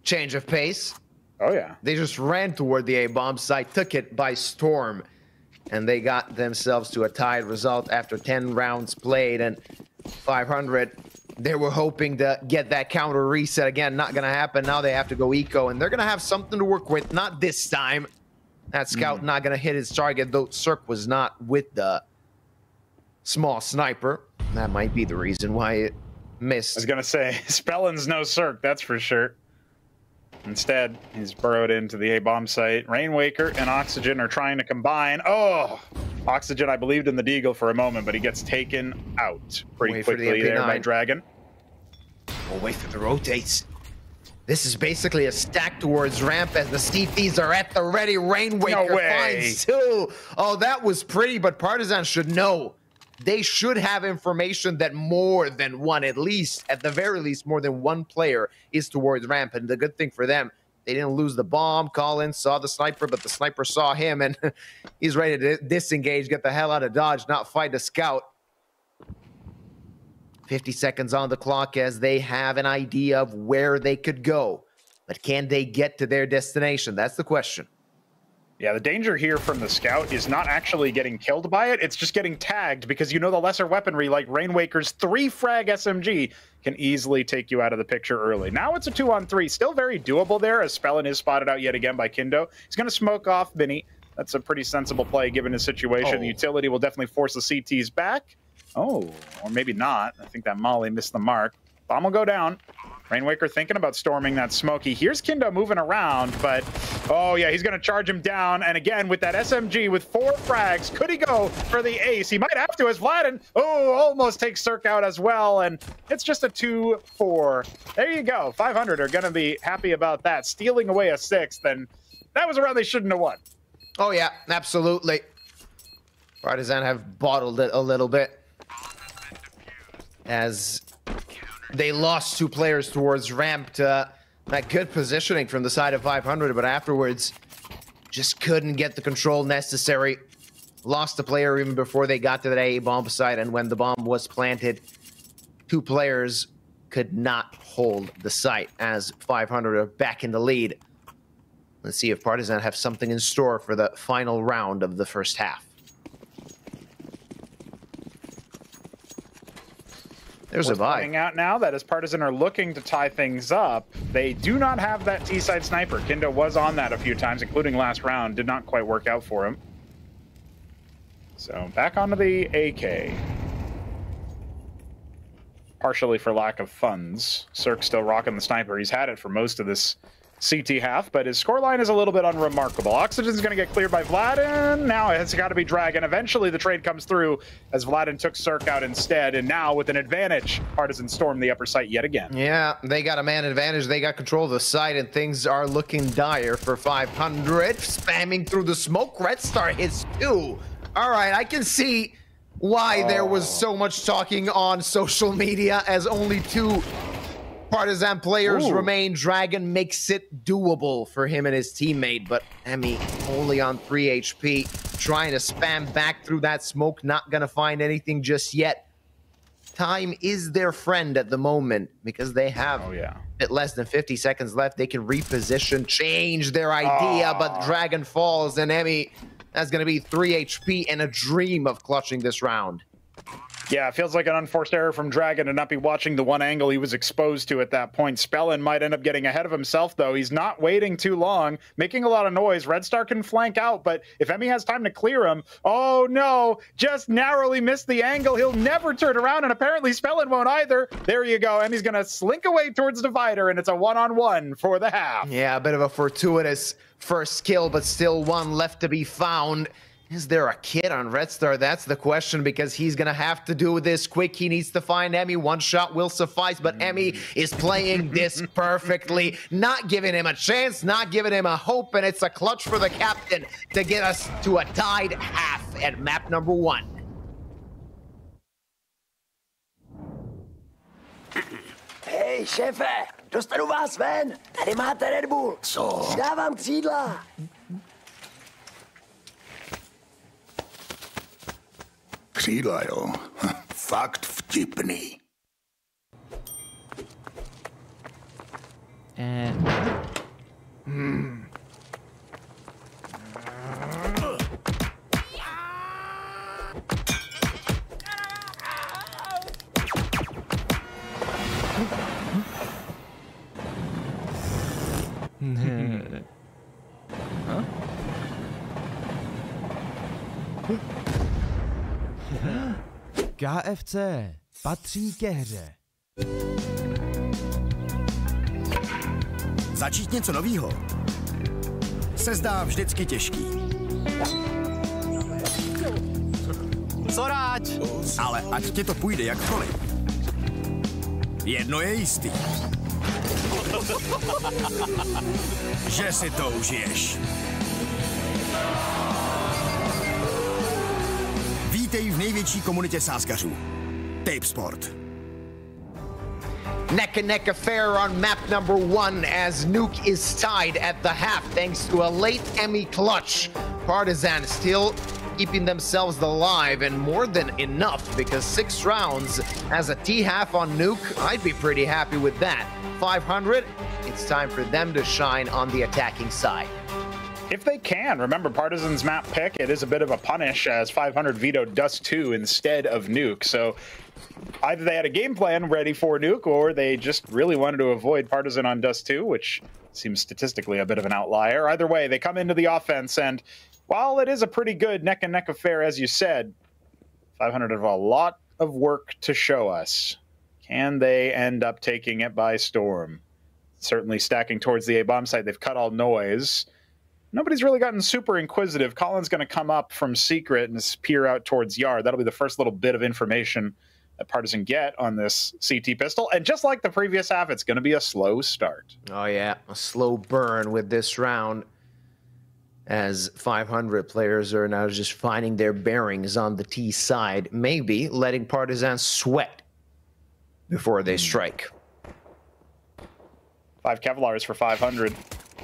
change of pace. Oh, yeah. They just ran toward the A-bomb site, took it by storm, and they got themselves to a tied result after 10 rounds played. And 500, they were hoping to get that counter reset again. Not going to happen. Now they have to go eco, and they're going to have something to work with. Not this time. That scout not going to hit his target, though Cirque was not with the small sniper. That might be the reason why it missed. I was going to say, Spellin's no Cirque, that's for sure. Instead, he's burrowed into the A-bomb site. Rainwaker and Oxygen are trying to combine. Oh! Oxygen, I believed in the Deagle for a moment, but he gets taken out pretty quickly there by Dragon. We'll wait for the rotates. This is basically a stack towards ramp as the CTs are at the ready. Rainwaker finds 2. Oh, that was pretty, but Partizan should know. They should have information that more than one, at the very least, more than one player is towards ramp. And the good thing for them, they didn't lose the bomb. Collins saw the sniper, but the sniper saw him, and he's ready to disengage, get the hell out of Dodge, not fight a scout. 50 seconds on the clock as they have an idea of where they could go. But can they get to their destination? That's the question. Yeah, the danger here from the scout is not actually getting killed by it. It's just getting tagged because you know the lesser weaponry like Rainwaker's 3-frag SMG can easily take you out of the picture early. Now it's a 2-on-3. Still very doable there as Spellin is spotted out yet again by Kindo. He's going to smoke off Vinny. That's a pretty sensible play given his situation. The utility will definitely force the CTs back. Oh, or maybe not. I think that Molly missed the mark. Bomb will go down. Rainwaker thinking about storming that smoky. Here's Kindo moving around, but oh yeah, he's going to charge him down. And again, with that SMG with 4 frags, could he go for the ace? He might have to as Vladin, almost takes Cirque out as well. And it's just a 2-4. There you go. 500 are going to be happy about that. Stealing away a 6th, and that was a round they shouldn't have won. Oh yeah, absolutely. Partizan have bottled it a little bit as they lost 2 players towards ramp to that good positioning from the side of 500, but afterwards just couldn't get the control necessary. Lost the player even before they got to that A-bomb site, and when the bomb was planted, 2 players could not hold the site as 500 are back in the lead. Let's see if Partizan have something in store for the final round of the first half. There's a buy. Coming out now that as Partizan are looking to tie things up, they do not have that T-side sniper. Kindo was on that a few times, including last round. Did not quite work out for him. So back onto the AK. Partially for lack of funds. Cirque still rocking the sniper. He's had it for most of this CT half, but his scoreline is a little bit unremarkable. Oxygen's going to get cleared by Vladin. Now it's got to be Dragon. Eventually the trade comes through as Vladin took Cirque out instead, and now with an advantage, Partizan stormed the upper site yet again. Yeah, they got a man advantage. They got control of the site, and things are looking dire for 500. Spamming through the smoke. Red Star hits 2. All right, I can see why there was so much talking on social media as only 2 Partizan players remain. Dragon makes it doable for him and his teammate, but Emmy only on 3 HP, trying to spam back through that smoke, not gonna find anything just yet. Time is their friend at the moment because they have a bit less than 50 seconds left. They can reposition, change their idea, but Dragon falls, and Emmy, that's gonna be 3 HP and a dream of clutching this round. Yeah, it feels like an unforced error from Dragon to not be watching the one angle he was exposed to at that point. Spellin might end up getting ahead of himself, though. He's not waiting too long, making a lot of noise. Red Star can flank out, but if Emmy has time to clear him, oh no, just narrowly missed the angle. He'll never turn around, and apparently Spellin won't either. There you go. Emmy's going to slink away towards Divider, and it's a 1-on-1 for the half. Yeah, a bit of a fortuitous first kill, but still one left to be found. Is there a kid on Red Star? That's the question, because he's going to have to do this quick. He needs to find Emmy. One shot will suffice, but Emmy is playing this perfectly, not giving him a chance, not giving him a hope, and it's a clutch for the captain to get us to a tied half at map number 1. Hej, šéfe, dostanu vás ven. Tady máte Red Bull. Co? Dávám křídla. Křídla, jo. Fakt vtipný. KFC patří ke hře. Začít něco novýho se zdá vždycky těžký. Soráč! Ale ať ti to půjde jakkoliv, jedno je jistý. Že si to užiješ. Vítej v největší komunitě sázkařů. Tipsport. Neck and neck affair on map number 1 as Nuke is tied at the half thanks to a late Emmy clutch. Partizan still keeping themselves alive, and more than enough, because 6 rounds as a T-half on Nuke, I'd be pretty happy with that. 500, it's time for them to shine on the attacking side. If they can. Remember, Partizan's map pick, it is a bit of a punish as 500 vetoed Dust 2 instead of Nuke. So either they had a game plan ready for Nuke, or they just really wanted to avoid Partizan on Dust 2, which seems statistically a bit of an outlier. Either way, they come into the offense, and while it is a pretty good neck-and-neck affair, as you said, 500 have a lot of work to show us. Can they end up taking it by storm? Certainly stacking towards the A-bomb site. They've cut all noise. Nobody's really gotten super inquisitive. Colin's going to come up from secret and peer out towards Yard. That'll be the first little bit of information that Partizan get on this CT pistol. And just like the previous half, it's going to be a slow start. Oh, yeah. A slow burn with this round, as 500 players are now just finding their bearings on the T side, maybe letting Partizan sweat before they strike. 5 Kevlars for 500.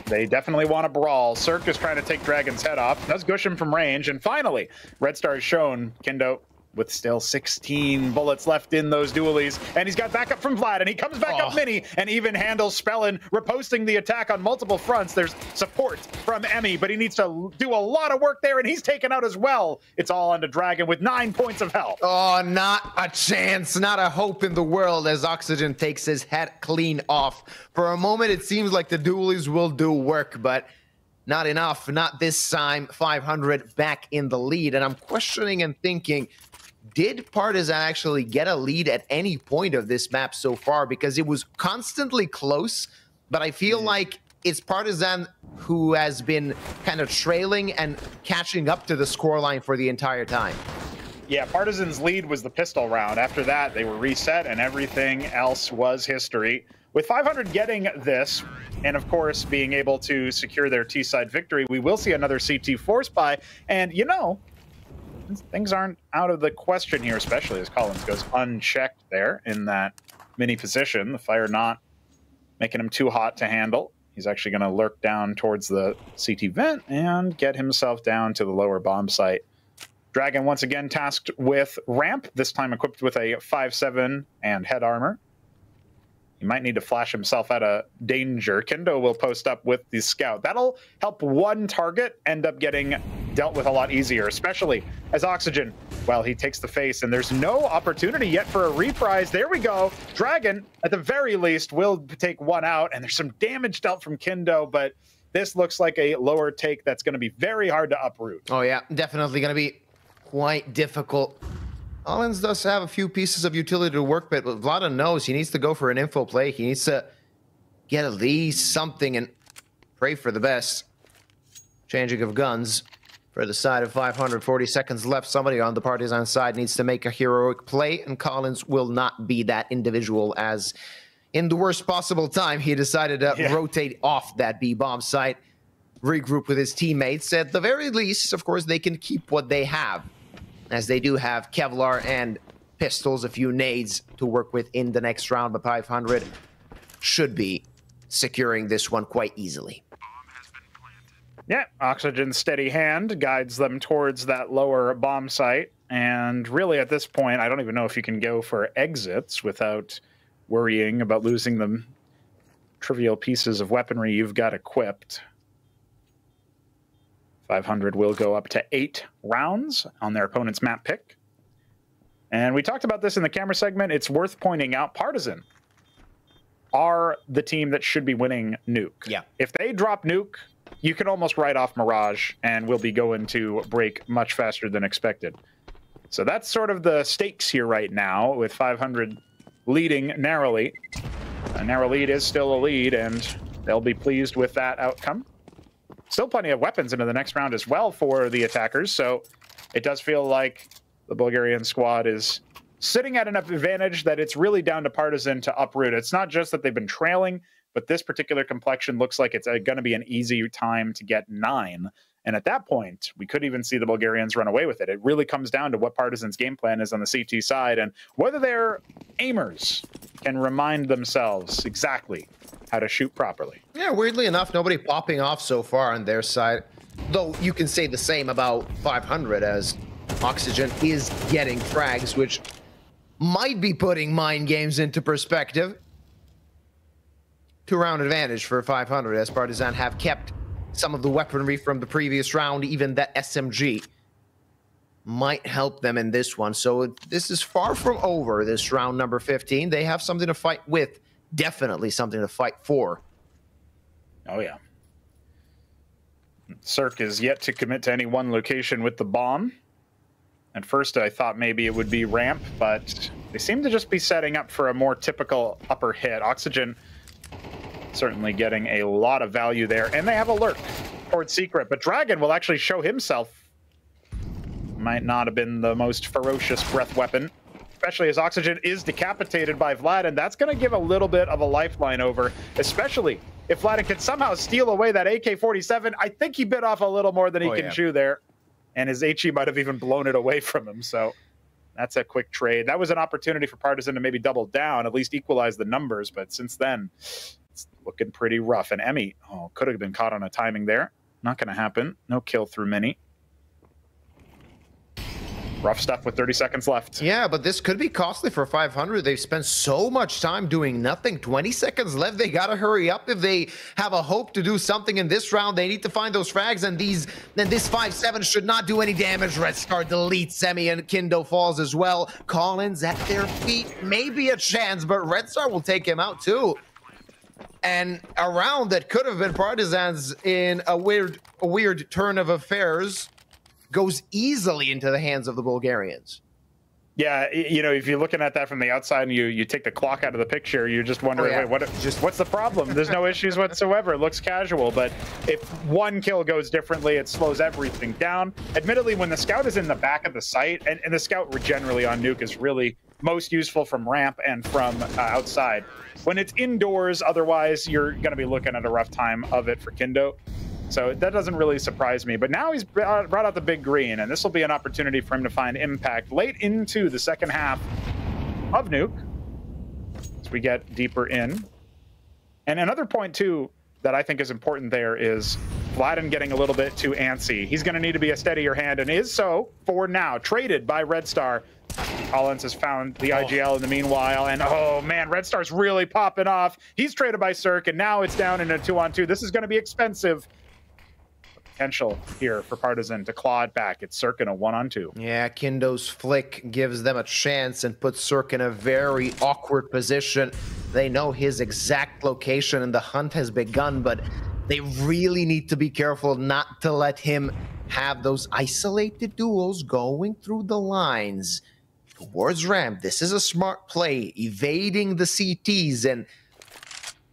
They definitely want to brawl. Cirque is trying to take Dragon's head off. Does gush him from range. And finally, Red Star is shown. Kendo with still 16 bullets left in those dualies. And he's got backup from Vlad, and he comes back up mini and even handles Spellin, riposting the attack on multiple fronts. There's support from Emmy, but he needs to do a lot of work there, and he's taken out as well. It's all onto Dragon with 9 points of health. Oh, not a chance, not a hope in the world as Oxygen takes his head clean off. For a moment, it seems like the dualies will do work, but not enough. Not this time. 500 back in the lead, and I'm questioning and thinking, did Partizan actually get a lead at any point of this map so far? Because it was constantly close, but I feel like it's Partizan who has been kind of trailing and catching up to the scoreline for the entire time. Yeah, Partizan's lead was the pistol round. After that, they were reset, and everything else was history. With 500 getting this, and of course being able to secure their T-side victory, we will see another CT force buy, and you know, things aren't out of the question here, especially as Collins goes unchecked there in that mini position. The fire not making him too hot to handle. He's actually going to lurk down towards the CT vent and get himself down to the lower bomb site. Dragon once again tasked with ramp, this time equipped with a 5.7 and head armor. He might need to flash himself out of danger. Kendo will post up with the scout. That'll help one target end up getting dealt with a lot easier, especially as Oxygen, well, he takes the face, and there's no opportunity yet for a reprise. There we go. Dragon, at the very least, will take one out, and there's some damage dealt from Kendo, but this looks like a lower take that's going to be very hard to uproot. Oh, yeah, definitely going to be quite difficult. Collins does have a few pieces of utility to work, but Vlada knows he needs to go for an info play. He needs to get at least something and pray for the best. Changing of guns For the side of 540 seconds left, somebody on the Partizan side needs to make a heroic play, and Collins will not be that individual, as in the worst possible time, he decided to rotate off that B-bomb site, regroup with his teammates. At the very least, of course, they can keep what they have, as they do have Kevlar and pistols, a few nades to work with in the next round, but 500 should be securing this one quite easily. Yeah, Oxygen's steady hand guides them towards that lower bomb site. And really at this point, I don't even know if you can go for exits without worrying about losing the trivial pieces of weaponry you've got equipped. 500 will go up to 8 rounds on their opponent's map pick. And we talked about this in the camera segment. It's worth pointing out Partizan are the team that should be winning Nuke. Yeah. If they drop Nuke, you can almost write off Mirage, and we'll be going to break much faster than expected. So that's sort of the stakes here right now, with 500 leading narrowly. A narrow lead is still a lead, and they'll be pleased with that outcome. Still plenty of weapons into the next round as well for the attackers, so it does feel like the Bulgarian squad is sitting at enough advantage that it's really down to Partizan to uproot. It's not just that they've been trailing, but this particular complexion looks like it's going to be an easy time to get 9. And at that point, we could even see the Bulgarians run away with it. It really comes down to what Partizan's game plan is on the CT side and whether their aimers can remind themselves exactly how to shoot properly. Yeah, weirdly enough, nobody popping off so far on their side. Though you can say the same about 500, as Oxygen is getting frags, which might be putting mind games into perspective. 2-round advantage for 500, as Partizan have kept some of the weaponry from the previous round. Even that SMG might help them in this one. So this is far from over, this round number 15. They have something to fight with. Definitely something to fight for. Oh, yeah. Cirque is yet to commit to any one location with the bomb. At first, I thought maybe it would be ramp, but they seem to just be setting up for a more typical upper hit. Oxygen certainly getting a lot of value there, and they have a lurk towards Secret, but Dragon will actually show himself. Might not have been the most ferocious breath weapon, especially as Oxygen is decapitated by Vlad, and that's going to give a little bit of a lifeline over, especially if Vlad can somehow steal away that AK-47. I think he bit off a little more than he can chew there, and his HE might have even blown it away from him, so that's a quick trade. That was an opportunity for Partizan to maybe double down, at least equalize the numbers, but since then, it's looking pretty rough. And Emmy, could have been caught on a timing there. Not going to happen. No kill through Mini. Rough stuff with 30 seconds left. Yeah, but this could be costly for 500. They've spent so much time doing nothing. 20 seconds left. They got to hurry up if they have a hope to do something in this round. They need to find those frags, and this 5-7 should not do any damage. Red Star deletes Semi, and Kindo falls as well. Collins at their feet. Maybe a chance, but Red Star will take him out too. And a round that could have been Partizan's in a weird turn of affairs goes easily into the hands of the Bulgarians. Yeah, you know, if you're looking at that from the outside and you take the clock out of the picture, you're just wondering, wait, what's the problem? There's no issues whatsoever. It looks casual, but if one kill goes differently, it slows everything down. Admittedly, when the scout is in the back of the site, and the scout generally on Nuke is really most useful from ramp and from outside. When it's indoors, otherwise, you're going to be looking at a rough time of it for Kindo. So that doesn't really surprise me. But now he's brought out the big green, and this will be an opportunity for him to find impact late into the second half of Nuke as we get deeper in. And another point, too, that I think is important there is Vladin getting a little bit too antsy. He's going to need to be a steadier hand, and is so for now. Traded by Red Star. Collins has found the IGL in the meanwhile, and oh man, Red Star's really popping off. He's traded by Cirque, and now it's down in a 2-on-2. This is going to be expensive. Potential here for Partizan to claw it back. It's Cirque in a 1-on-2. Yeah, Kindo's flick gives them a chance and puts Cirque in a very awkward position. They know his exact location and the hunt has begun, but they really need to be careful not to let him have those isolated duels going through the lines towards ramp. This is a smart play, evading the CTs and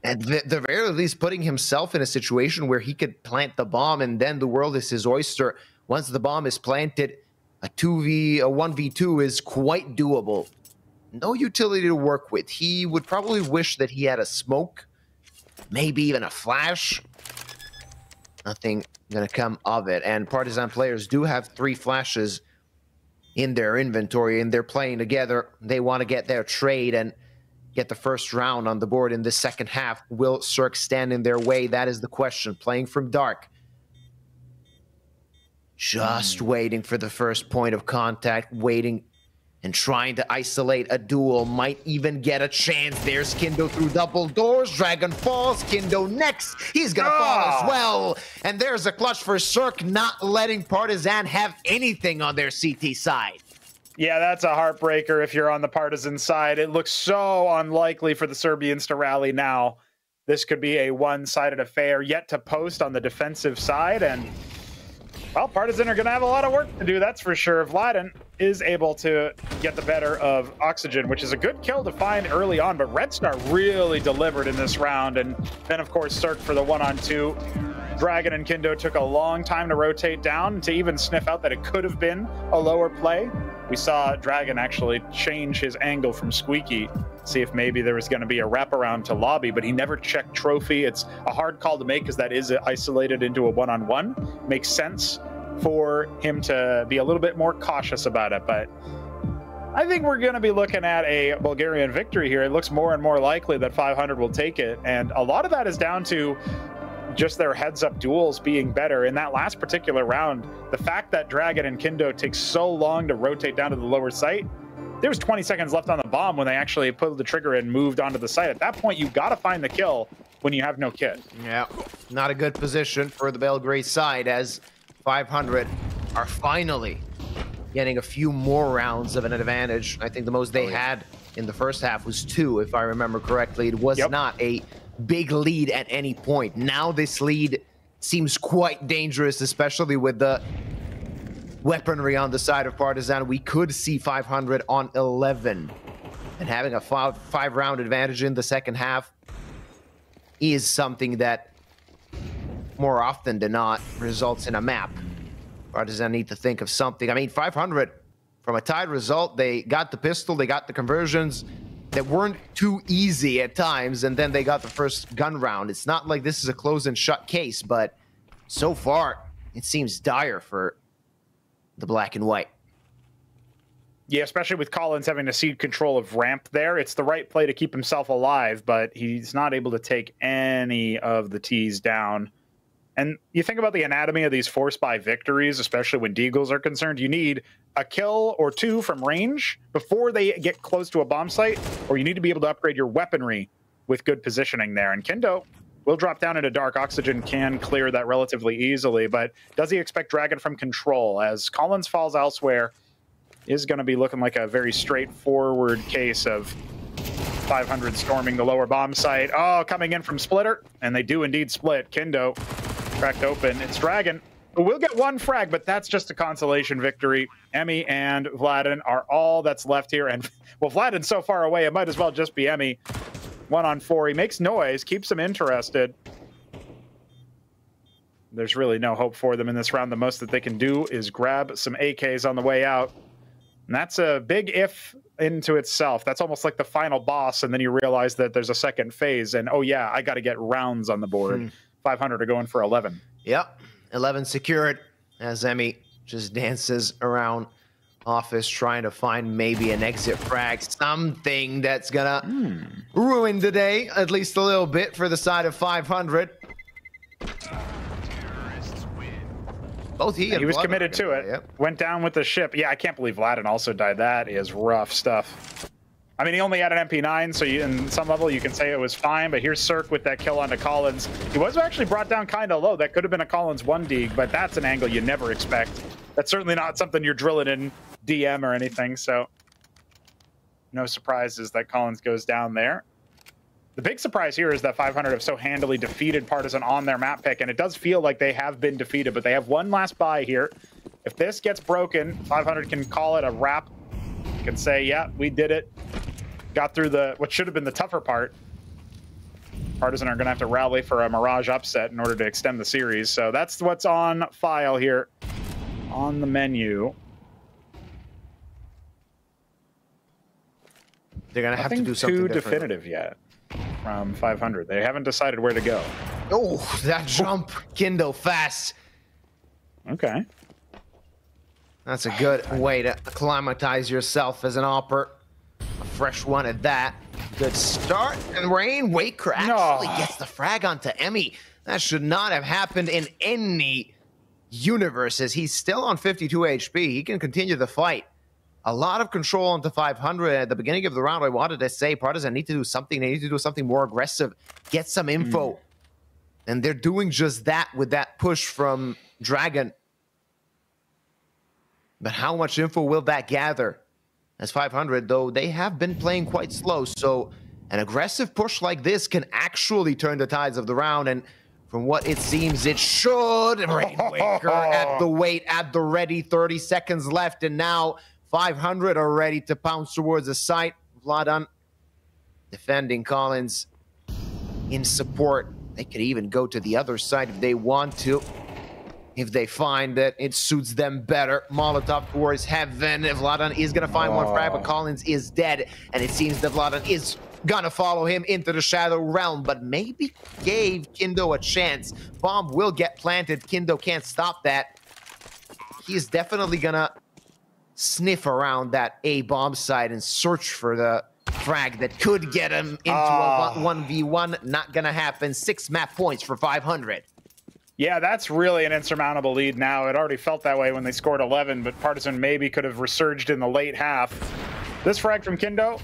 at the very least putting himself in a situation where he could plant the bomb and then the world is his oyster. once the bomb is planted, a 1v2 is quite doable. No utility to work with. He would probably wish that he had a smoke, maybe even a flash. Nothing gonna come of it. And Partizan players do have 3 flashes in their inventory, and they're playing together. They want to get their trade and get the first round on the board in the second half. Will Cirque stand in their way? That is the question. Playing from dark. Just waiting for the first point of contact, waiting and trying to isolate a duel. Might even get a chance. There's Kindo through double doors. Dragon falls. Kindo next. He's going to fall as well. And there's a clutch for Cirque, not letting Partizan have anything on their CT side. Yeah, that's a heartbreaker if you're on the Partizan side. It looks so unlikely for the Serbians to rally now. This could be a one-sided affair yet to post on the defensive side. And, well, Partizan are going to have a lot of work to do, that's for sure. Vladen is able to get the better of Oxygen, which is a good kill to find early on. But Red Star really delivered in this round. And then, of course, Cirque for the 1-on-2. Dragon and Kindo took a long time to rotate down to even sniff out that it could have been a lower play. We saw Dragon actually change his angle from Squeaky, see if maybe there was going to be a wraparound to lobby, but he never checked trophy. It's a hard call to make because that is isolated into a one-on-one. Makes sense for him to be a little bit more cautious about it, but I think we're going to be looking at a Bulgarian victory here. It looks more and more likely that 500 will take it, and a lot of that is down to just their heads-up duels being better. In that last particular round, the fact that Dragon and Kindo take so long to rotate down to the lower site, there was 20 seconds left on the bomb when they actually pulled the trigger and moved onto the site. At that point, you got to find the kill when you have no kit. Yeah, not a good position for the Belgrade side as 500 are finally getting a few more rounds of an advantage. I think the most they had in the first half was 2, if I remember correctly. It was not a big lead at any point. Now this lead seems quite dangerous, especially with the weaponry on the side of Partizan. We could see 500 on 11. And having a 5-round advantage in the second half is something that more often than not results in a map. Partizan need to think of something. I mean, 500 from a tied result, they got the pistol, they got the conversions that weren't too easy at times, and then they got the first gun round. It's not like this is a close and shut case, but so far it seems dire for the black and white. Yeah, especially with Collins having to cede control of ramp there. It's the right play to keep himself alive, but he's not able to take any of the T's down. And you think about the anatomy of these force buy victories, especially when Deagles are concerned, you need a kill or 2 from range before they get close to a bomb site, or you need to be able to upgrade your weaponry with good positioning there. And Kindo will drop down into dark. Oxygen can clear that relatively easily, but does he expect Dragon from control? As Collins falls elsewhere, is going to be looking like a very straightforward case of 500 storming the lower bomb site. Oh, coming in from Splitter, and they do indeed split. Kindo cracked open. It's Dragon. We'll get 1 frag, but that's just a consolation victory. Emmy and Vladen are all that's left here. And, well, Vladen's so far away, it might as well just be Emmy. 1-on-4. He makes noise, keeps them interested. There's really no hope for them in this round. The most that they can do is grab some AKs on the way out. And that's a big if into itself. That's almost like the final boss, and then you realize that there's a second phase, and, oh, yeah, I got to get rounds on the board. 500 are going for 11. Yep. 11 secured as Emmy just dances around office trying to find maybe an exit frag, something that's gonna ruin the day at least a little bit for the side of 500. Both he was committed to it. Yep. Went down with the ship. Yeah, I can't believe Vladen also died. That is rough stuff. I mean, he only had an MP9, so in some level you can say it was fine, but here's Cirque with that kill onto Collins. He was actually brought down kind of low. That could have been a Collins 1 dig, but that's an angle you never expect. That's certainly not something you're drilling in DM or anything, so no surprises that Collins goes down there. The big surprise here is that 500 have so handily defeated Partizan on their map pick, and it does feel like they have been defeated, but they have one last buy here. If this gets broken, 500 can call it a wrap. Can say, yeah, we did it. Got through what should have been the tougher part. Partizan are going to have to rally for a Mirage upset in order to extend the series. So that's what's on file here. on the menu. They're going to have to do something too different. definitive yet from 500. They haven't decided where to go. Oh, that jump. Kindo fast. Okay. That's a good way to acclimatize yourself as an opper. A fresh one at that. Good start. And Rainwaker actually gets the frag onto Emmy. That should not have happened in any universes. He's still on 52 HP. He can continue the fight. A lot of control onto 500. At the beginning of the round, I wanted to say Partizan need to do something. They need to do something more aggressive. Get some info. And they're doing just that with that push from Dragon. But how much info will that gather? As 500, though, they have been playing quite slow. So an aggressive push like this can actually turn the tides of the round. And from what it seems, it should. Rainwaker at the wait, at the ready, 30 seconds left. And now 500 are ready to pounce towards the site. Vladan defending Collins in support. They could even go to the other side if they want to. If they find that it suits them better. Molotov towards heaven. Vladan is going to find one frag, but Collins is dead. And it seems that Vladan is going to follow him into the Shadow Realm, but maybe gave Kindo a chance. Bomb will get planted. Kindo can't stop that. He's definitely going to sniff around that A-bomb side and search for the frag that could get him into a 1v1. Not going to happen. 6 map points for 500. Yeah, that's really an insurmountable lead now. It already felt that way when they scored 11, but Partizan maybe could have resurged in the late half. This frag from Kindo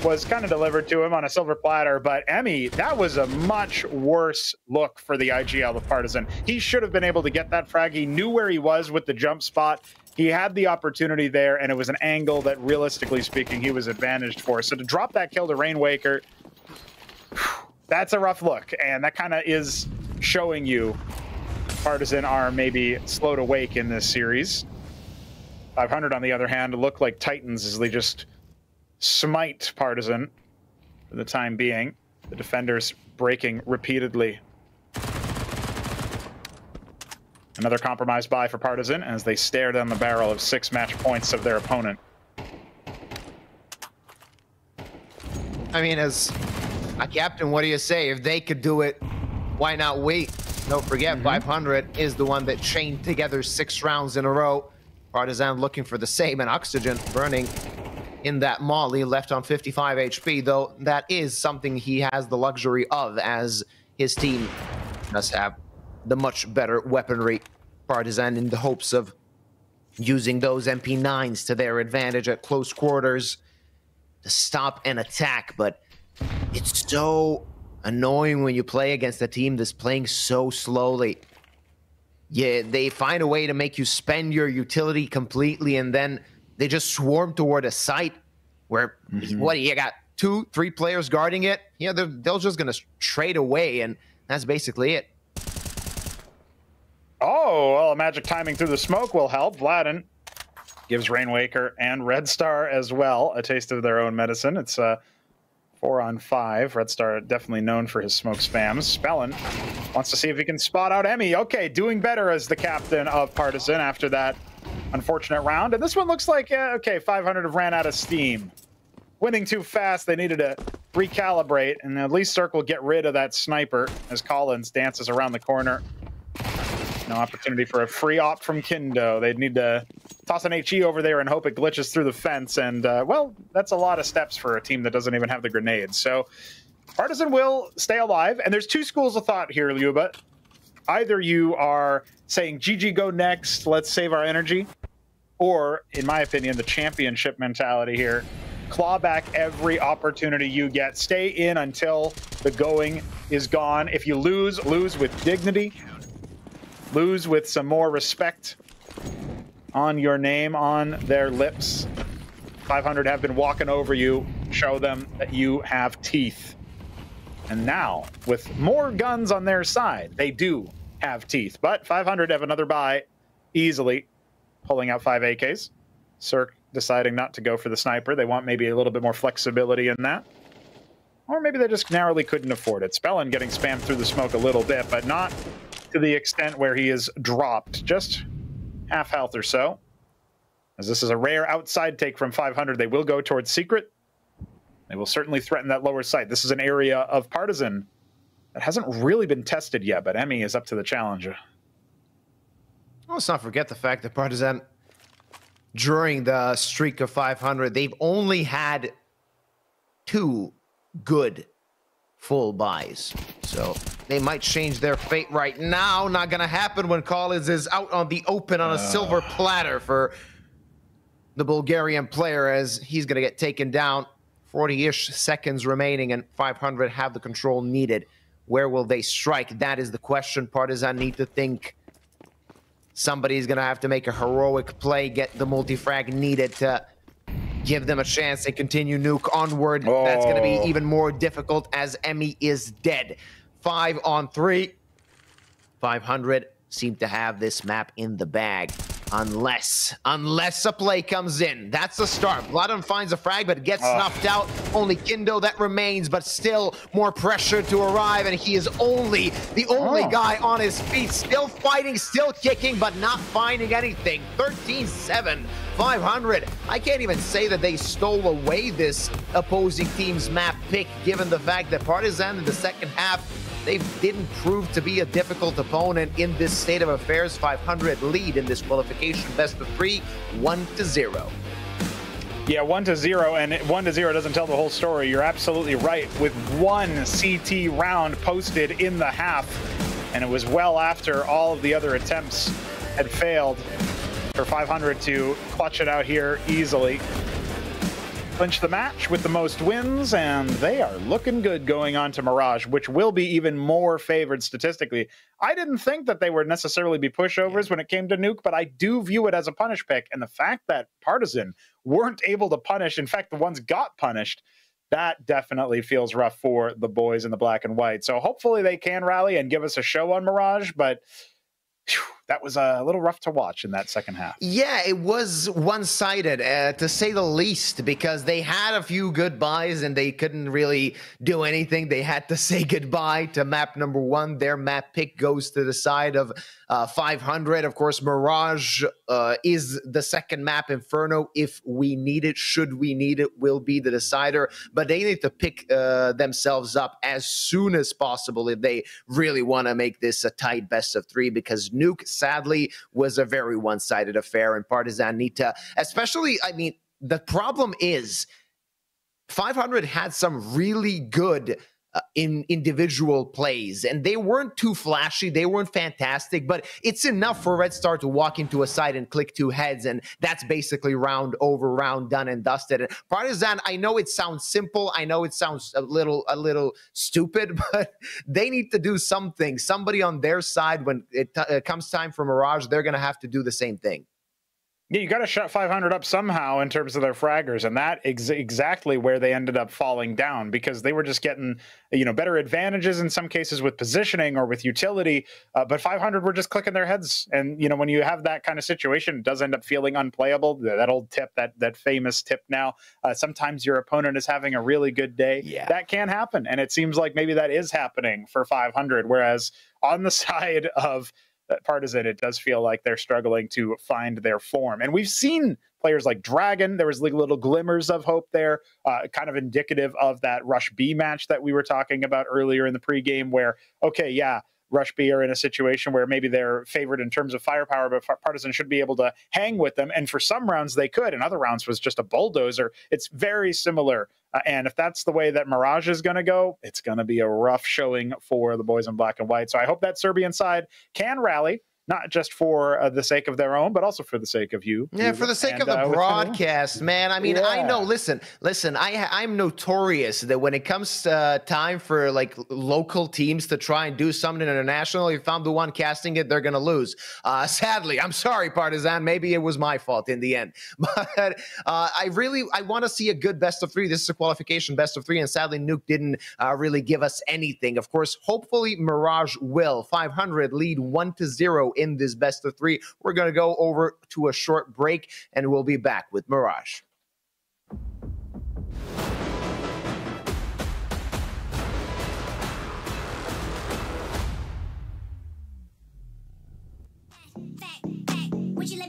was kind of delivered to him on a silver platter, but Emmy, that was a much worse look for the IGL of Partizan. He should have been able to get that frag. He knew where he was with the jump spot. He had the opportunity there, and it was an angle that, realistically speaking, he was advantaged for. So to drop that kill to Rainwaker, that's a rough look, and that kind of is showing you Partizan are maybe slow to wake in this series. 500, on the other hand, look like Titans as they just smite Partizan for the time being. The defenders breaking repeatedly. Another compromised buy for Partizan as they stare down the barrel of 6 match points of their opponent. I mean, as a captain, what do you say? If they could do it, why not wait? Don't forget, 500 is the one that chained together 6 rounds in a row. Partizan looking for the same, and Oxygen burning in that molly, left on 55 HP, though that is something he has the luxury of, as his team does have the much better weaponry. Partizan in the hopes of using those MP9s to their advantage at close quarters to stop an attack, but it's so annoying when you play against a team that's playing so slowly. Yeah, they find a way to make you spend your utility completely, and then they just swarm toward a site where, what, you got 2-3 players guarding it? Yeah, they're just going to trade away, and that's basically it. Oh, well, magic timing through the smoke will help. Vladan gives Rainwaker and Red Star as well a taste of their own medicine. It's 4 on 5. Red Star definitely known for his smoke spams. Spellin wants to see if he can spot out Emmy. Okay, doing better as the captain of Partizan after that unfortunate round. And this one looks like, okay, 500 have ran out of steam. Winning too fast, they needed to recalibrate, and at least Circle get rid of that sniper as Collins dances around the corner. No opportunity for a free op from Kindo. They'd need to toss an HE over there and hope it glitches through the fence. And, well, that's a lot of steps for a team that doesn't even have the grenades. So Partizan will stay alive. And there's 2 schools of thought here, Luba. Either you are saying, GG, go next, let's save our energy. Or, in my opinion, the championship mentality here. Claw back every opportunity you get. Stay in until the going is gone. If you lose, lose with dignity. Lose with some more respect on your name, on their lips. 500 have been walking over you. Show them that you have teeth. And now, with more guns on their side, they do have teeth. But 500 have another buy easily, pulling out 5 AKs. Cirque deciding not to go for the sniper. They want maybe a little bit more flexibility in that. Or maybe they just narrowly couldn't afford it. Spellin getting spammed through the smoke a little bit, but not to the extent where he is dropped. Just half health or so. As this is a rare outside take from 500, they will go towards secret. They will certainly threaten that lower site. This is an area of Partizan that hasn't really been tested yet, but Emmy is up to the challenge. Let's not forget the fact that Partizan, during the streak of 500, they've only had 2 good full buys. So they might change their fate right now. Not going to happen when Collins is out on the open on a silver platter for the Bulgarian player, as he's going to get taken down. 40-ish seconds remaining, and 500 have the control needed. Where will they strike? That is the question. Partizan need to think. Somebody's going to have to make a heroic play, get the multi-frag needed to give them a chance and continue nuke onward. That's going to be even more difficult as Emmy is dead. 5 on 3. 500 seem to have this map in the bag. Unless a play comes in. That's the start. Vladon finds a frag, but gets snuffed out. Only Kindo that remains, but still more pressure to arrive, and he is the only guy on his feet. Still fighting, still kicking, but not finding anything. 13-7, 500. I can't even say that they stole away this opposing team's map pick, given the fact that Partizan in the second half, they didn't prove to be a difficult opponent in this state of affairs. 500 lead in this qualification best of 3, 1-0. Yeah, 1-0, and 1-0 doesn't tell the whole story. You're absolutely right. With 1 CT round posted in the half, and it was well after all of the other attempts had failed for 500 to clutch it out here easily. Clinch the match with the most wins, and they are looking good going on to Mirage, which will be even more favored statistically. I didn't think that they would necessarily be pushovers when it came to Nuke, but I do view it as a punish pick, and the fact that Partizan weren't able to punish, in fact, the ones got punished, that definitely feels rough for the boys in the black and white. So hopefully they can rally and give us a show on Mirage, but that was a little rough to watch in that second half. Yeah, it was one-sided, to say the least, because they had a few good buys and they couldn't really do anything. They had to say goodbye to map number 1. Their map pick goes to the side of 500. Of course, Mirage is the second map. Inferno, if we need it, should we need it, will be the decider. But they need to pick themselves up as soon as possible if they really want to make this a tight best of 3, because Nuke, sadly, was a very one-sided affair, and Partizan need to, especially, I mean, the problem is 500 had some really good in individual plays, and they weren't too flashy, they weren't fantastic, but it's enough for Red Star to walk into a side and click 2 heads, and that's basically round over round, done and dusted. And Partizan, I know it sounds simple, I know it sounds a little stupid, but they need to do something. Somebody on their side, when it comes time for Mirage, they're going to have to do the same thing. Yeah, you got to shut 500 up somehow in terms of their fraggers, and that is exactly where they ended up falling down, because they were just getting, better advantages in some cases with positioning or with utility, but 500 were just clicking their heads. And, when you have that kind of situation, it does end up feeling unplayable. That old tip, that famous tip now, sometimes your opponent is having a really good day. Yeah. That can happen, and it seems like maybe that is happening for 500, whereas on the side of Partizan, it does feel like they're struggling to find their form. And we've seen players like Dragon, there was little glimmers of hope there, kind of indicative of that Rush B match that we were talking about earlier in the pregame, where, okay, yeah, Rush B are in a situation where maybe they're favored in terms of firepower, but Partizan should be able to hang with them. And for some rounds they could, and other rounds was just a bulldozer. It's very similar. And if that's the way that Mirage is going to go, it's going to be a rough showing for the boys in black and white. So I hope that Serbian side can rally, not just for the sake of their own, but also for the sake of you. Yeah, for the sake of the broadcast, man. I mean, I know, listen, I'm notorious that when it comes to time for local teams to try and do something international, if I'm the one casting it, they're going to lose. Sadly, I'm sorry, Partizan. Maybe it was my fault in the end. But I want to see a good best of 3. This is a qualification best of 3, and sadly, Nuke didn't really give us anything. Of course, hopefully Mirage will. 500 lead 1-0 in this best of 3. We're going to go over to a short break, and we'll be back with Mirage. Would you let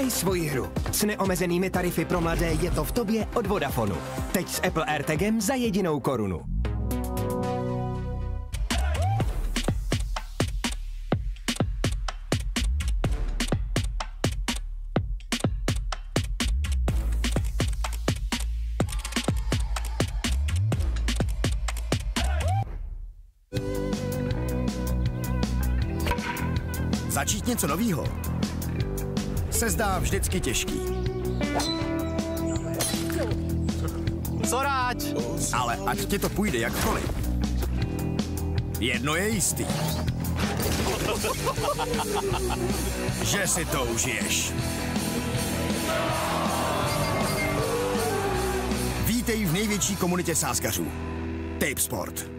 Hraj svoji hru. S neomezenými tarify pro mladé je to v tobě od Vodafonu. Teď s Apple AirTagem za 1 korunu. Začít něco novýho se zdá vždycky těžký. Soráč! Ale ať ti to půjde jakkoliv, jedno je jistý. Že si to užiješ. Vítej v největší komunitě sázkařů. Tipsport.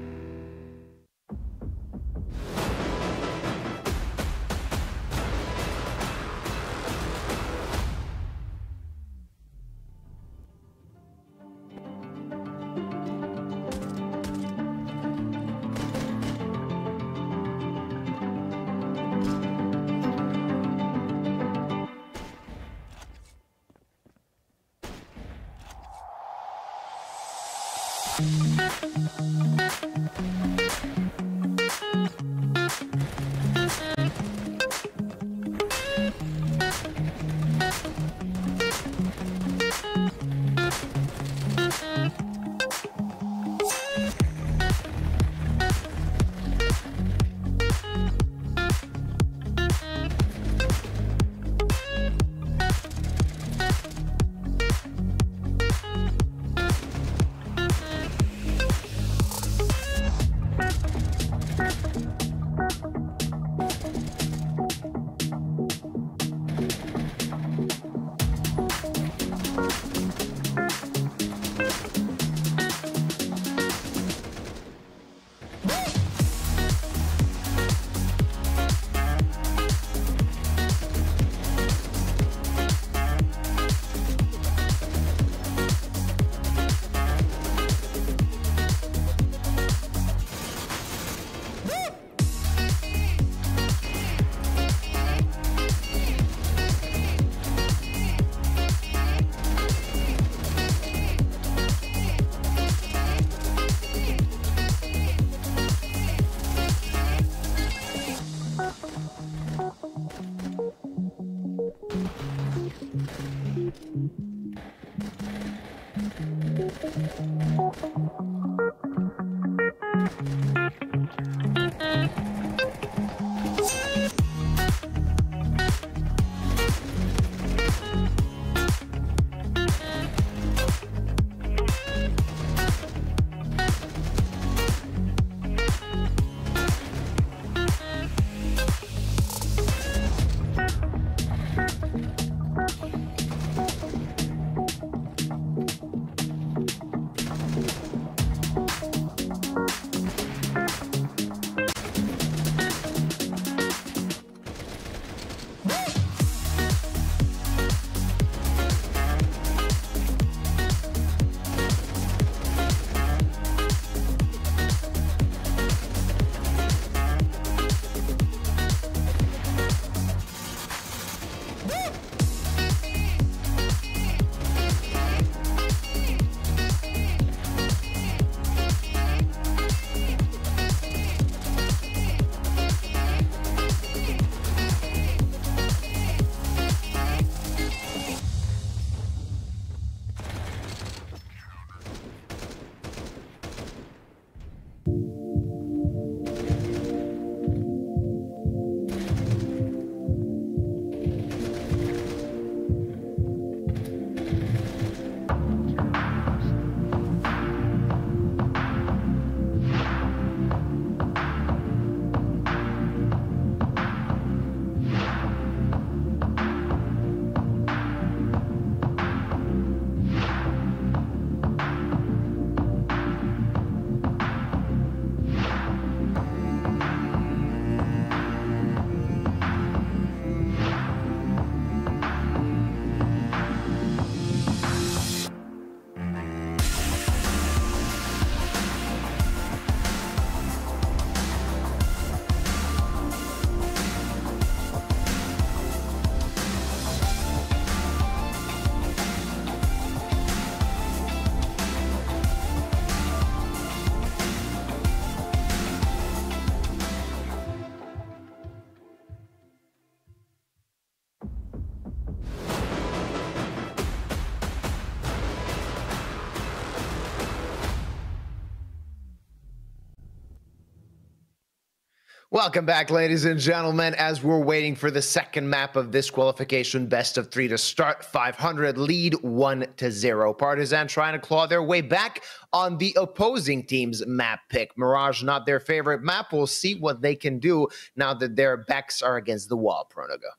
Welcome back, ladies and gentlemen, as we're waiting for the second map of this qualification best of 3 to start. 500 lead 1-0. Partizan trying to claw their way back on the opposing team's map pick. Mirage, not their favorite map. We'll see what they can do now that their backs are against the wall, Pronoga.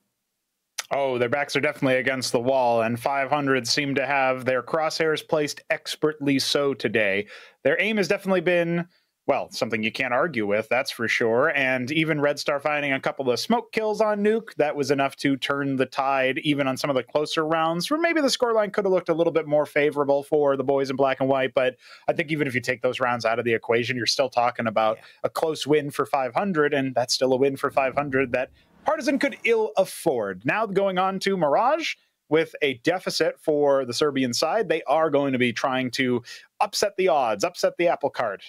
Oh, their backs are definitely against the wall, and 500 seem to have their crosshairs placed expertly so today. Their aim has definitely been, well, something you can't argue with, that's for sure. And even Red Star finding a couple of smoke kills on Nuke, that was enough to turn the tide, even on some of the closer rounds, where maybe the scoreline could have looked a little bit more favorable for the boys in black and white. But I think even if you take those rounds out of the equation, you're still talking about a close win for 500, and that's still a win for 500 that Partizan could ill afford. Now going on to Mirage, with a deficit for the Serbian side, they are going to be trying to upset the odds, upset the apple cart.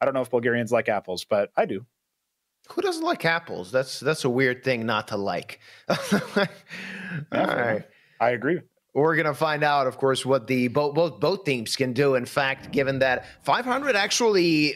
I don't know if Bulgarians like apples, but I do. Who doesn't like apples? That's a weird thing not to like. All right. I agree. We're going to find out, of course, what the both teams can do. In fact, given that 500 actually,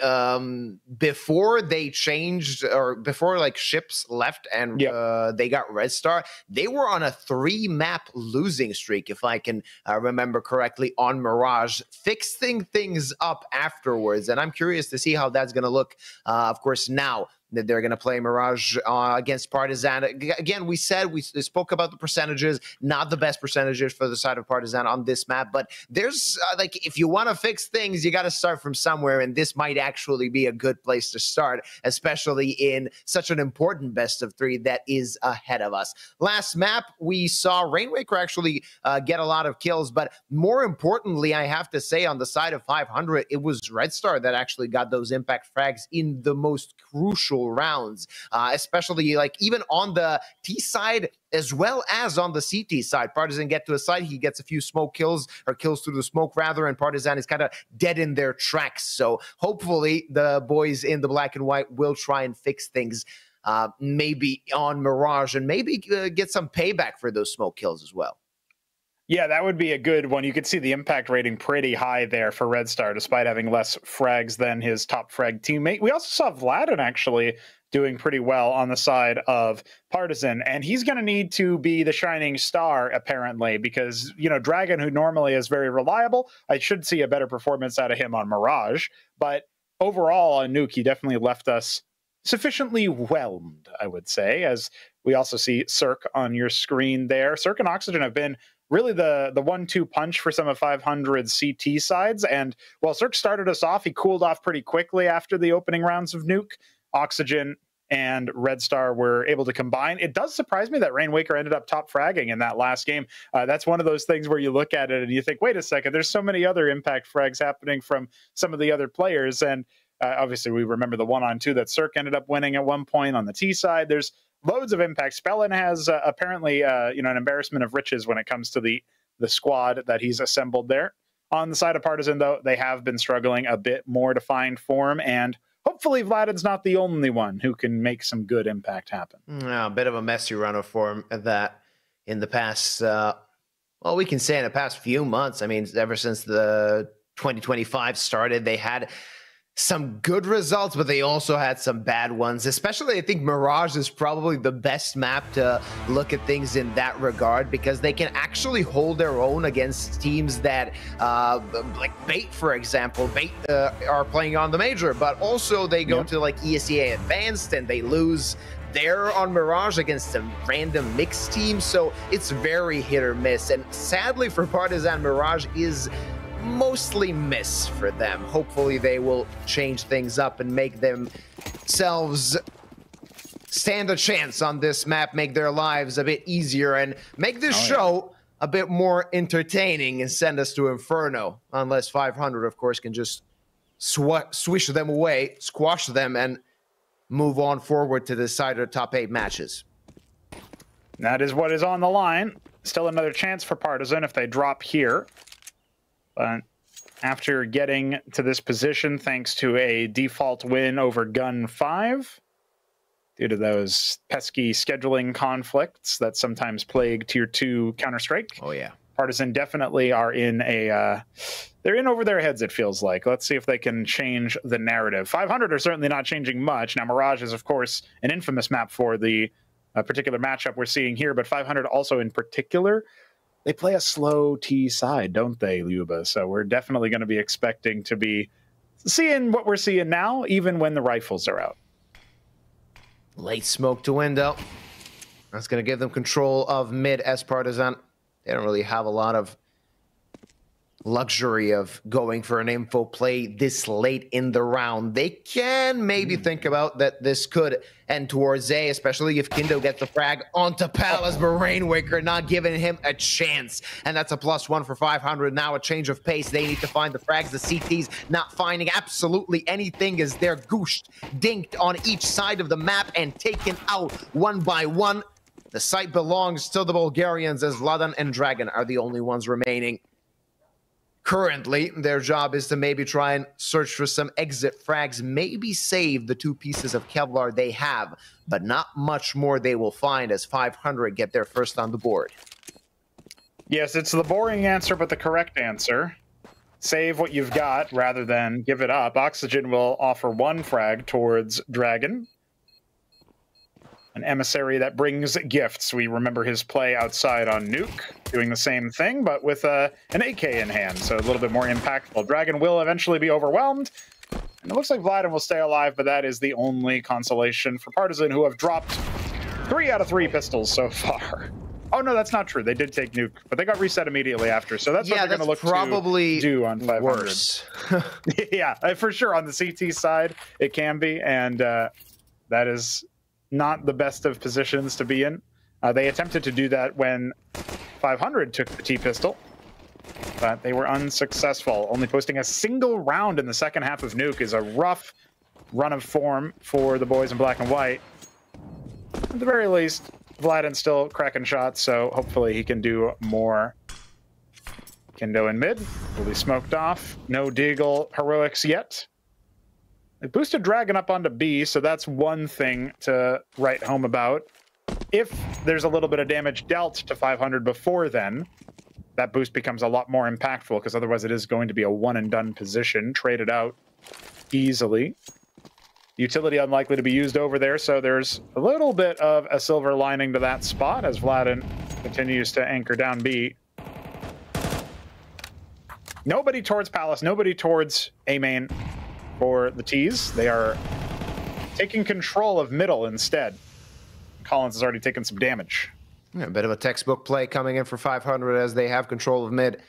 before they changed, or before like ships left and they got Red Star, they were on a 3-map losing streak, if I can remember correctly, on Mirage, fixing things up afterwards. And I'm curious to see how that's going to look, of course, now that they're going to play Mirage against Partizan. Again, we spoke about the percentages, not the best percentages for the side of Partizan on this map, but there's, like, if you want to fix things, you got to start from somewhere, and this might actually be a good place to start, especially in such an important best of 3 that is ahead of us. Last map, we saw Rainwaker actually get a lot of kills, but more importantly, I have to say, on the side of 500, it was Red Star that actually got those impact frags in the most crucial rounds, especially like even on the T side as well as on the CT side. Partizan get to a side, he gets a few smoke kills, or kills through the smoke rather, and Partizan is kind of dead in their tracks. So hopefully the boys in the black and white will try and fix things, maybe on Mirage, and maybe get some payback for those smoke kills as well. Yeah, that would be a good one. You could see the impact rating pretty high there for Red Star, despite having less frags than his top frag teammate. We also saw Vladin actually doing pretty well on the side of Partizan, and he's going to need to be the shining star, apparently, because, you know, Dragon, who normally is very reliable, I should see a better performance out of him on Mirage. But overall, on Nuke, he definitely left us sufficiently whelmed, I would say, as we also see Cirque on your screen there. Cirque and Oxygen have been really the 1-2 punch for some of 500's CT sides. And while Cirque started us off, he cooled off pretty quickly after the opening rounds of Nuke. Oxygen and Red Star were able to combine. It does surprise me that Rainwaker ended up top fragging in that last game. That's one of those things where you look at it and you think, wait a second, there's so many other impact frags happening from some of the other players. And obviously we remember the 1-on-2 that Cirque ended up winning at one point on the T side. There's loads of impact. Spellin has apparently an embarrassment of riches when it comes to the squad that he's assembled there. On the side of Partizan, though, they have been struggling a bit more to find form, and hopefully Vladin's not the only one who can make some good impact happen. A bit of a messy run of form that in the past, well, we can say in the past few months, I mean, ever since the 2025 started, they had some good results, but they also had some bad ones. Especially, I think Mirage is probably the best map to look at things in that regard, because they can actually hold their own against teams that, like Bait, for example. Bait are playing on the major, but also they go to like ESEA Advanced and they lose there on Mirage against some random mixed teams. So it's very hit or miss. And sadly for Partizan, Mirage is mostly miss for them. Hopefully they will change things up and make themselves stand a chance on this map, make their lives a bit easier, and make this show a bit more entertaining and send us to Inferno. Unless 500, of course, can just swish them away, squash them, and move on forward to the side of the top 8 matches. That is what is on the line. Still another chance for Partizan if they drop here. But after getting to this position, thanks to a default win over Gun 5, due to those pesky scheduling conflicts that sometimes plague Tier 2 Counter-Strike. Oh, yeah. Partizan definitely are in a... they're in over their heads, it feels like. Let's see if they can change the narrative. 500 are certainly not changing much. Now, Mirage is, of course, an infamous map for the particular matchup we're seeing here, but 500 also in particular, they play a slow T side, don't they, Luba? So we're definitely going to be expecting to be seeing what we're seeing now, even when the rifles are out. Late smoke to window. That's going to give them control of mid as Partizan. They don't really have a lot of luxury of going for an info play this late in the round. They can maybe think about that this could end towards A, especially if Kindo gets the frag onto Palace, but Rainwaker not giving him a chance. And that's a +1 for 500. Now a change of pace. They need to find the frags. The CTs not finding absolutely anything as they're gooshed, dinked on each side of the map and taken out one by one. The site belongs to the Bulgarians as Vladan and Dragon are the only ones remaining. Currently, their job is to maybe try and search for some exit frags, maybe save the 2 pieces of Kevlar they have, but not much more they will find as 500 get their first on the board. Yes, it's the boring answer, but the correct answer. Save what you've got rather than give it up. Oxygen will offer 1 frag towards Dragon. An emissary that brings gifts. We remember his play outside on Nuke, doing the same thing, but with an AK in hand, so a little bit more impactful. Dragon will eventually be overwhelmed, and it looks like Vladan will stay alive, but that is the only consolation for Partizan, who have dropped 3 out of 3 pistols so far. Oh, no, that's not true. They did take Nuke, but they got reset immediately after, so that's what they're going to look probably to do on 500. Worse. Yeah, for sure. On the CT side, it can be, and that is not the best of positions to be in. They attempted to do that when 500 took the T-pistol, but they were unsuccessful. Only posting a single round in the second half of Nuke is a rough run of form for the boys in black and white. At the very least, Vladan's still cracking shots, so hopefully he can do more. Kindo in mid will be smoked off. No Deagle heroics yet. They boosted Dragon up onto B, so that's one thing to write home about. If there's a little bit of damage dealt to 500 before then, that boost becomes a lot more impactful, because otherwise it is going to be a one-and-done position, traded out easily. Utility unlikely to be used over there, so there's a little bit of a silver lining to that spot as Vladan continues to anchor down B. Nobody towards Palace, nobody towards A main. For the T's, they are taking control of middle instead. Collins has already taken some damage. Yeah, a bit of a textbook play coming in for 500 as they have control of mid.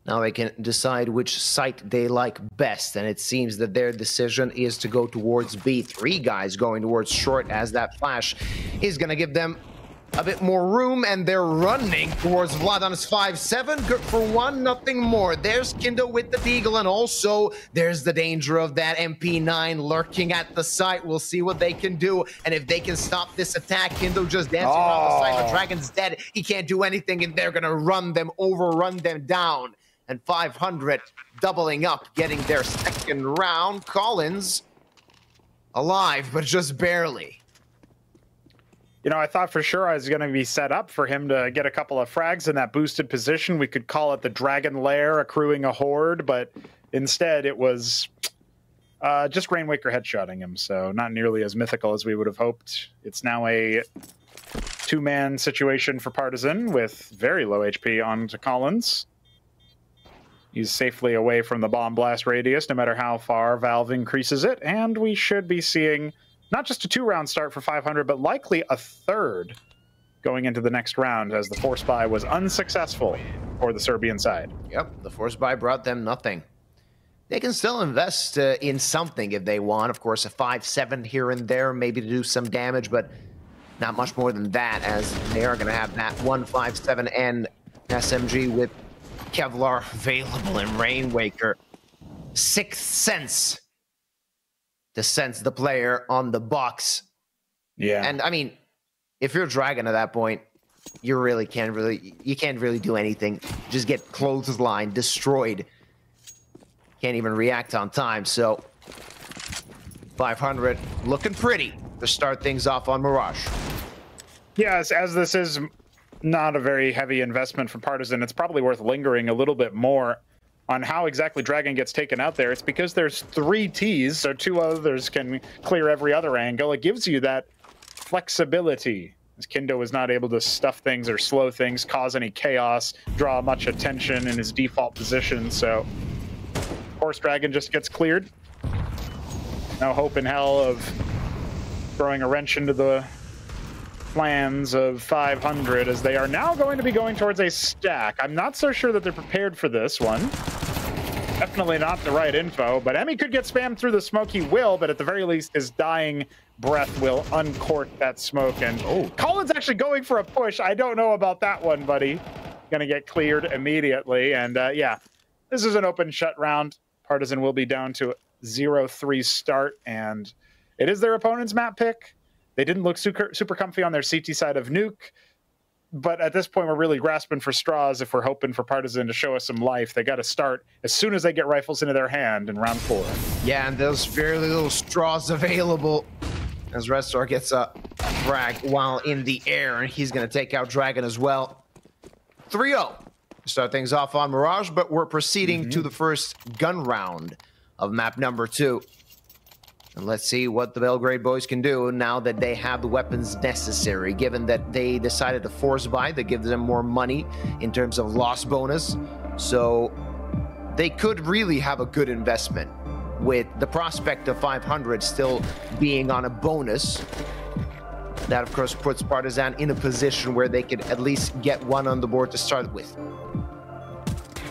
Now they can decide which site they like best, and it seems that their decision is to go towards B. 3 guys going towards short as that flash is going to give them a bit more room, and they're running towards Vladan's 5-7. Good for 1, nothing more. There's Kindo with the Deagle, and also there's the danger of that MP9 lurking at the site. We'll see what they can do, and if they can stop this attack. Kindo just dancing around the site. The Dragon's dead. He can't do anything, and they're going to run them over, run them down. And 500 doubling up, getting their second round. Collins alive, but just barely. You know, I thought for sure I was going to be set up for him to get a couple of frags in that boosted position. We could call it the Dragon Lair accruing a horde, but instead it was just Rainwaker headshotting him, so not nearly as mythical as we would have hoped. It's now a 2-man situation for Partizan with very low HP onto Collins. He's safely away from the bomb blast radius, no matter how far Valve increases it, and we should be seeing not just a 2-round start for 500, but likely a 3rd going into the next round, as the force buy was unsuccessful for the Serbian side. Yep, the force buy brought them nothing. They can still invest in something if they want. Of course, a 5-7 here and there, maybe to do some damage, but not much more than that, as they are going to have that 157N SMG with Kevlar available in Rainwaker. 6th sense to sense the player on the box. Yeah. And I mean, if you're Dragon at that point, you really can't really do anything. Just get clothesline destroyed. Can't even react on time. So 500 looking pretty to start things off on Mirage. Yes, as this is not a very heavy investment for Partizan. It's probably worth lingering a little bit more on how exactly Dragon gets taken out there. It's because there's 3 Ts, so 2 others can clear every other angle. It gives you that flexibility, as Kindo is not able to stuff things or slow things, cause any chaos, draw much attention in his default position. So, of course, Dragon just gets cleared. No hope in hell of throwing a wrench into the plans of 500, as they are now going to be going towards a stack. I'm not so sure that they're prepared for this one. Definitely not the right info, but Emmy could get spammed through the smoke. He will, but at the very least, his dying breath will uncork that smoke. And Colin's actually going for a push. I don't know about that one, buddy. Gonna get cleared immediately. And yeah, this is an open shut round. Partizan will be down to 0-3 start, and it is their opponent's map pick. They didn't look super comfy on their CT side of Nuke, but at this point, we're really grasping for straws if we're hoping for Partizan to show us some life. They got to start as soon as they get rifles into their hand in round 4. Yeah, and there's very little straws available as Red Star gets a frag while in the air, and he's going to take out Dragon as well. 3-0. Start things off on Mirage, but we're proceeding to the first gun round of map number 2. And let's see what the Belgrade boys can do now that they have the weapons necessary, given that they decided to force buy. That gives them more money in terms of loss bonus. So they could really have a good investment with the prospect of 500 still being on a bonus. That, of course, puts Partizan in a position where they could at least get one on the board to start with.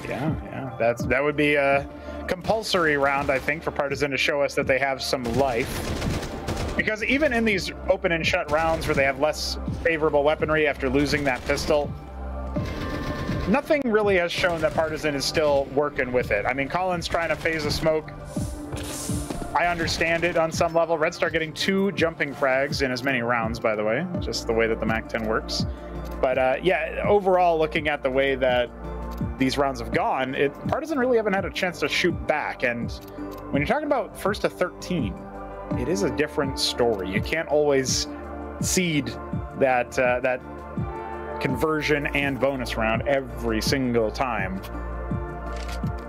Yeah. That would be a compulsory round, I think, for Partizan to show us that they have some life. Because even in these open and shut rounds where they have less favorable weaponry after losing that pistol, nothing really has shown that Partizan is still working with it. I mean, Colin's trying to phase a smoke. I understand it on some level. Red Star getting 2 jumping frags in as many rounds, by the way, just the way that the MAC-10 works. But yeah, overall, looking at the way that these rounds have gone, Partizan really haven't had a chance to shoot back. And when you're talking about 1st to 13, it is a different story. You can't always seed that that conversion and bonus round every single time.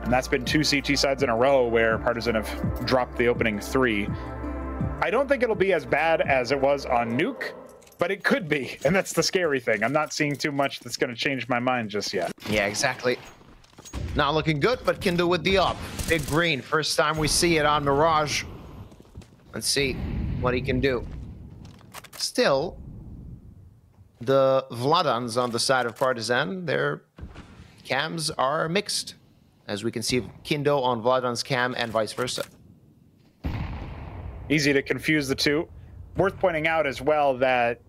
And that's been 2 CT sides in a row where Partizan have dropped the opening 3. I don't think it'll be as bad as it was on Nuke, but it could be, and that's the scary thing. I'm not seeing too much that's going to change my mind just yet. Yeah, exactly. Not looking good, but Kindo with the up. Big green, first time we see it on Mirage. Let's see what he can do. Still, the Vladans on the side of Partizan, their cams are mixed. As we can see, Kindo on Vladan's cam and vice versa. Easy to confuse the two. Worth pointing out as well that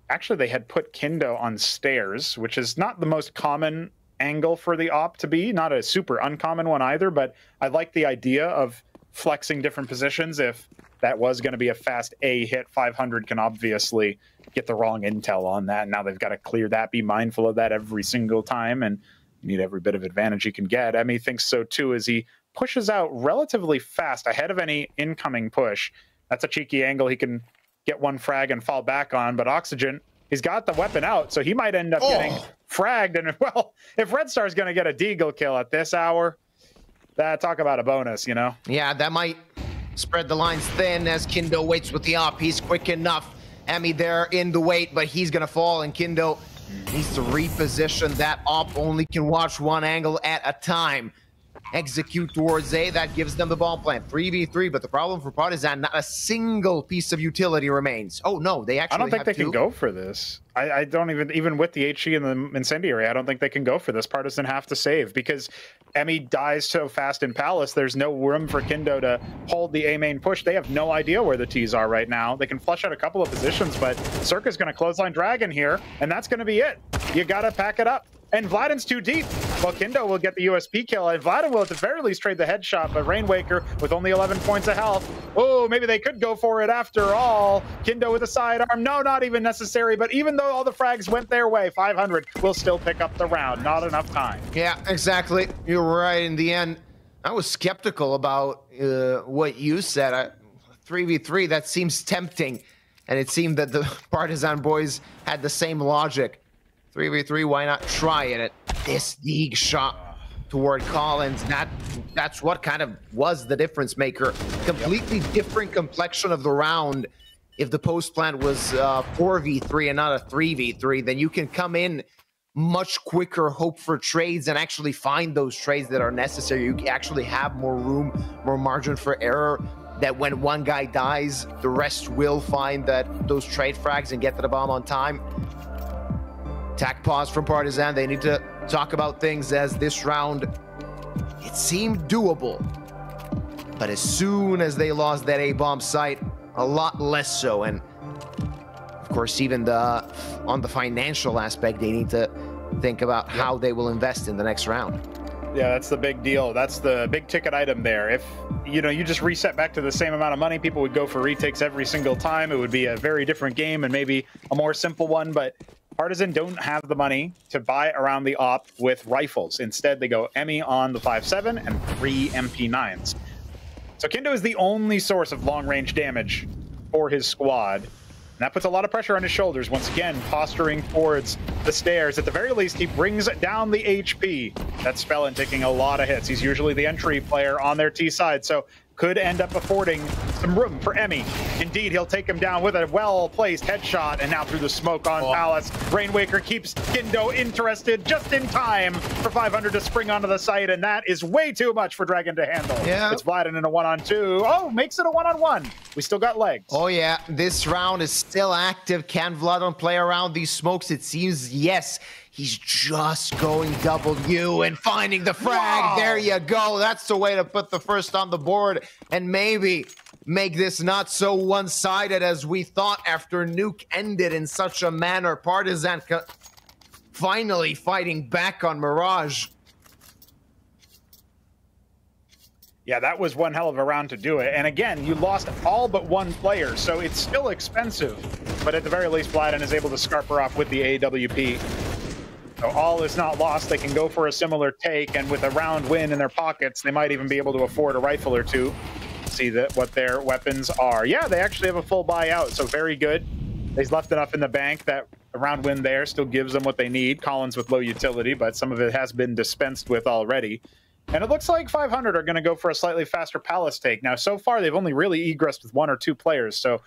actually they had put Kindo on stairs, which is not the most common angle for the op to be, not a super uncommon one either, but I like the idea of flexing different positions. If that was going to be a fast A hit, 500 can obviously get the wrong intel on that. Now they've got to clear that, be mindful of that every single time, and need every bit of advantage he can get. Emmy thinks so too, as he pushes out relatively fast ahead of any incoming push. That's a cheeky angle he can get one frag and fall back on, but Oxygen, he's got the weapon out, so he might end up getting fragged. And well, if Red Star's going to get a deagle kill at this hour, talk about a bonus, you know? Yeah, that might spread the lines thin as Kindo waits with the op. He's quick enough. Emmy there in the wait, but he's going to fall, and Kindo needs to reposition that op. Only can watch one angle at a time. Execute towards A, that gives them the ball plan. 3v3, but the problem for Partizan, not a single piece of utility remains. Oh no, they actually I don't think they can go for this. I don't even with the HE and the incendiary, I don't think they can go for this. Partizan have to save because Emmy dies so fast in Palace. There's no room for Kindo to hold the A main push. They have no idea where the T's are right now. They can flush out a couple of positions, but Circa's going to clothesline Dragon here, and that's going to be it. You got to pack it up. And Vladin's too deep. Well, Kindo will get the USP kill, and Vladin will at the very least trade the headshot, but Rainwaker with only 11 points of health. Oh, maybe they could go for it after all. Kindo with a sidearm. No, not even necessary, but even though all the frags went their way, 500 will still pick up the round. Not enough time. Yeah, exactly. You're right in the end. I was skeptical about what you said. 3v3, that seems tempting. And it seemed that the Partizan boys had the same logic. 3v3, why not try it? This league shot toward Collins, that's what kind of was the difference maker. Completely different complexion of the round. If the post plant was 4v3 and not a 3v3, then you can come in much quicker, hope for trades, and actually find those trades that are necessary. You actually have more room, more margin for error, that when one guy dies, the rest will find those trade frags and get to the bomb on time. Attack pause from Partizan. They need to talk about things, as this round, it seemed doable. But as soon as they lost that A-bomb site, a lot less so. And of course, even on the financial aspect, they need to think about how they will invest in the next round. Yeah, that's the big deal. That's the big ticket item there. If you just reset back to the same amount of money, people would go for retakes every single time. It would be a very different game and maybe a more simple one. But Partizan don't have the money to buy around the op with rifles. Instead, they go EMI on the 5.7 and 3 MP9s. So Kindo is the only source of long-range damage for his squad. And that puts a lot of pressure on his shoulders. Once again, posturing towards the stairs. At the very least, he brings down the HP. That's Spellin taking a lot of hits. He's usually the entry player on their T side, so could end up affording some room for EMI. Indeed, he'll take him down with a well-placed headshot, and now through the smoke on Palace. Rainwaker keeps Kindo interested just in time for 500 to spring onto the site, and that is way too much for Dragon to handle. Yeah. It's Vladen in a 1-on-2. Oh, makes it a 1-on-1. We still got legs. Oh yeah, this round is still active. Can Vladen play around these smokes? It seems yes. He's just going W and finding the frag. Wow. There you go. That's the way to put the first on the board and maybe make this not so one-sided as we thought after Nuke ended in such a manner. Partizan finally fighting back on Mirage. Yeah, that was one hell of a round to do it. And again, you lost all but one player, so it's still expensive. But at the very least, Vladen is able to scarp her off with the AWP. So all is not lost. They can go for a similar take, and with a round win in their pockets, they might even be able to afford a rifle or two. See what their weapons are. Yeah, they actually have a full buyout, so very good. They've left enough in the bank that a round win there still gives them what they need. Collins with low utility, but some of it has been dispensed with already. And it looks like 500 are going to go for a slightly faster Palace take. Now, so far, they've only really egressed with 1 or 2 players, so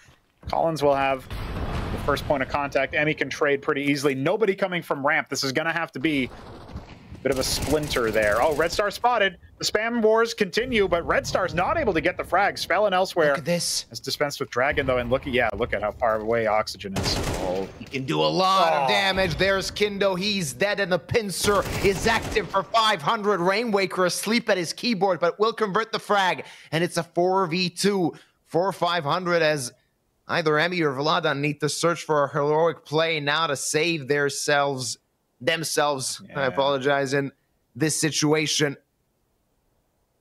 Collins will have the first point of contact. EMI can trade pretty easily. Nobody coming from ramp. This is going to have to be a bit of a splinter there. Oh, Red Star spotted. The spam wars continue, but Red Star's not able to get the frag. Spellin elsewhere. Look at this. It's dispensed with Dragon, though, and look at how far away Oxygen is. Oh, he can do a lot of damage. There's Kindo. He's dead, and the pincer is active for 500. Rainwaker asleep at his keyboard, but will convert the frag, and it's a 4v2 for 500 as either EMI or Vladen need to search for a heroic play now to save themselves. Yeah. I apologize. In this situation,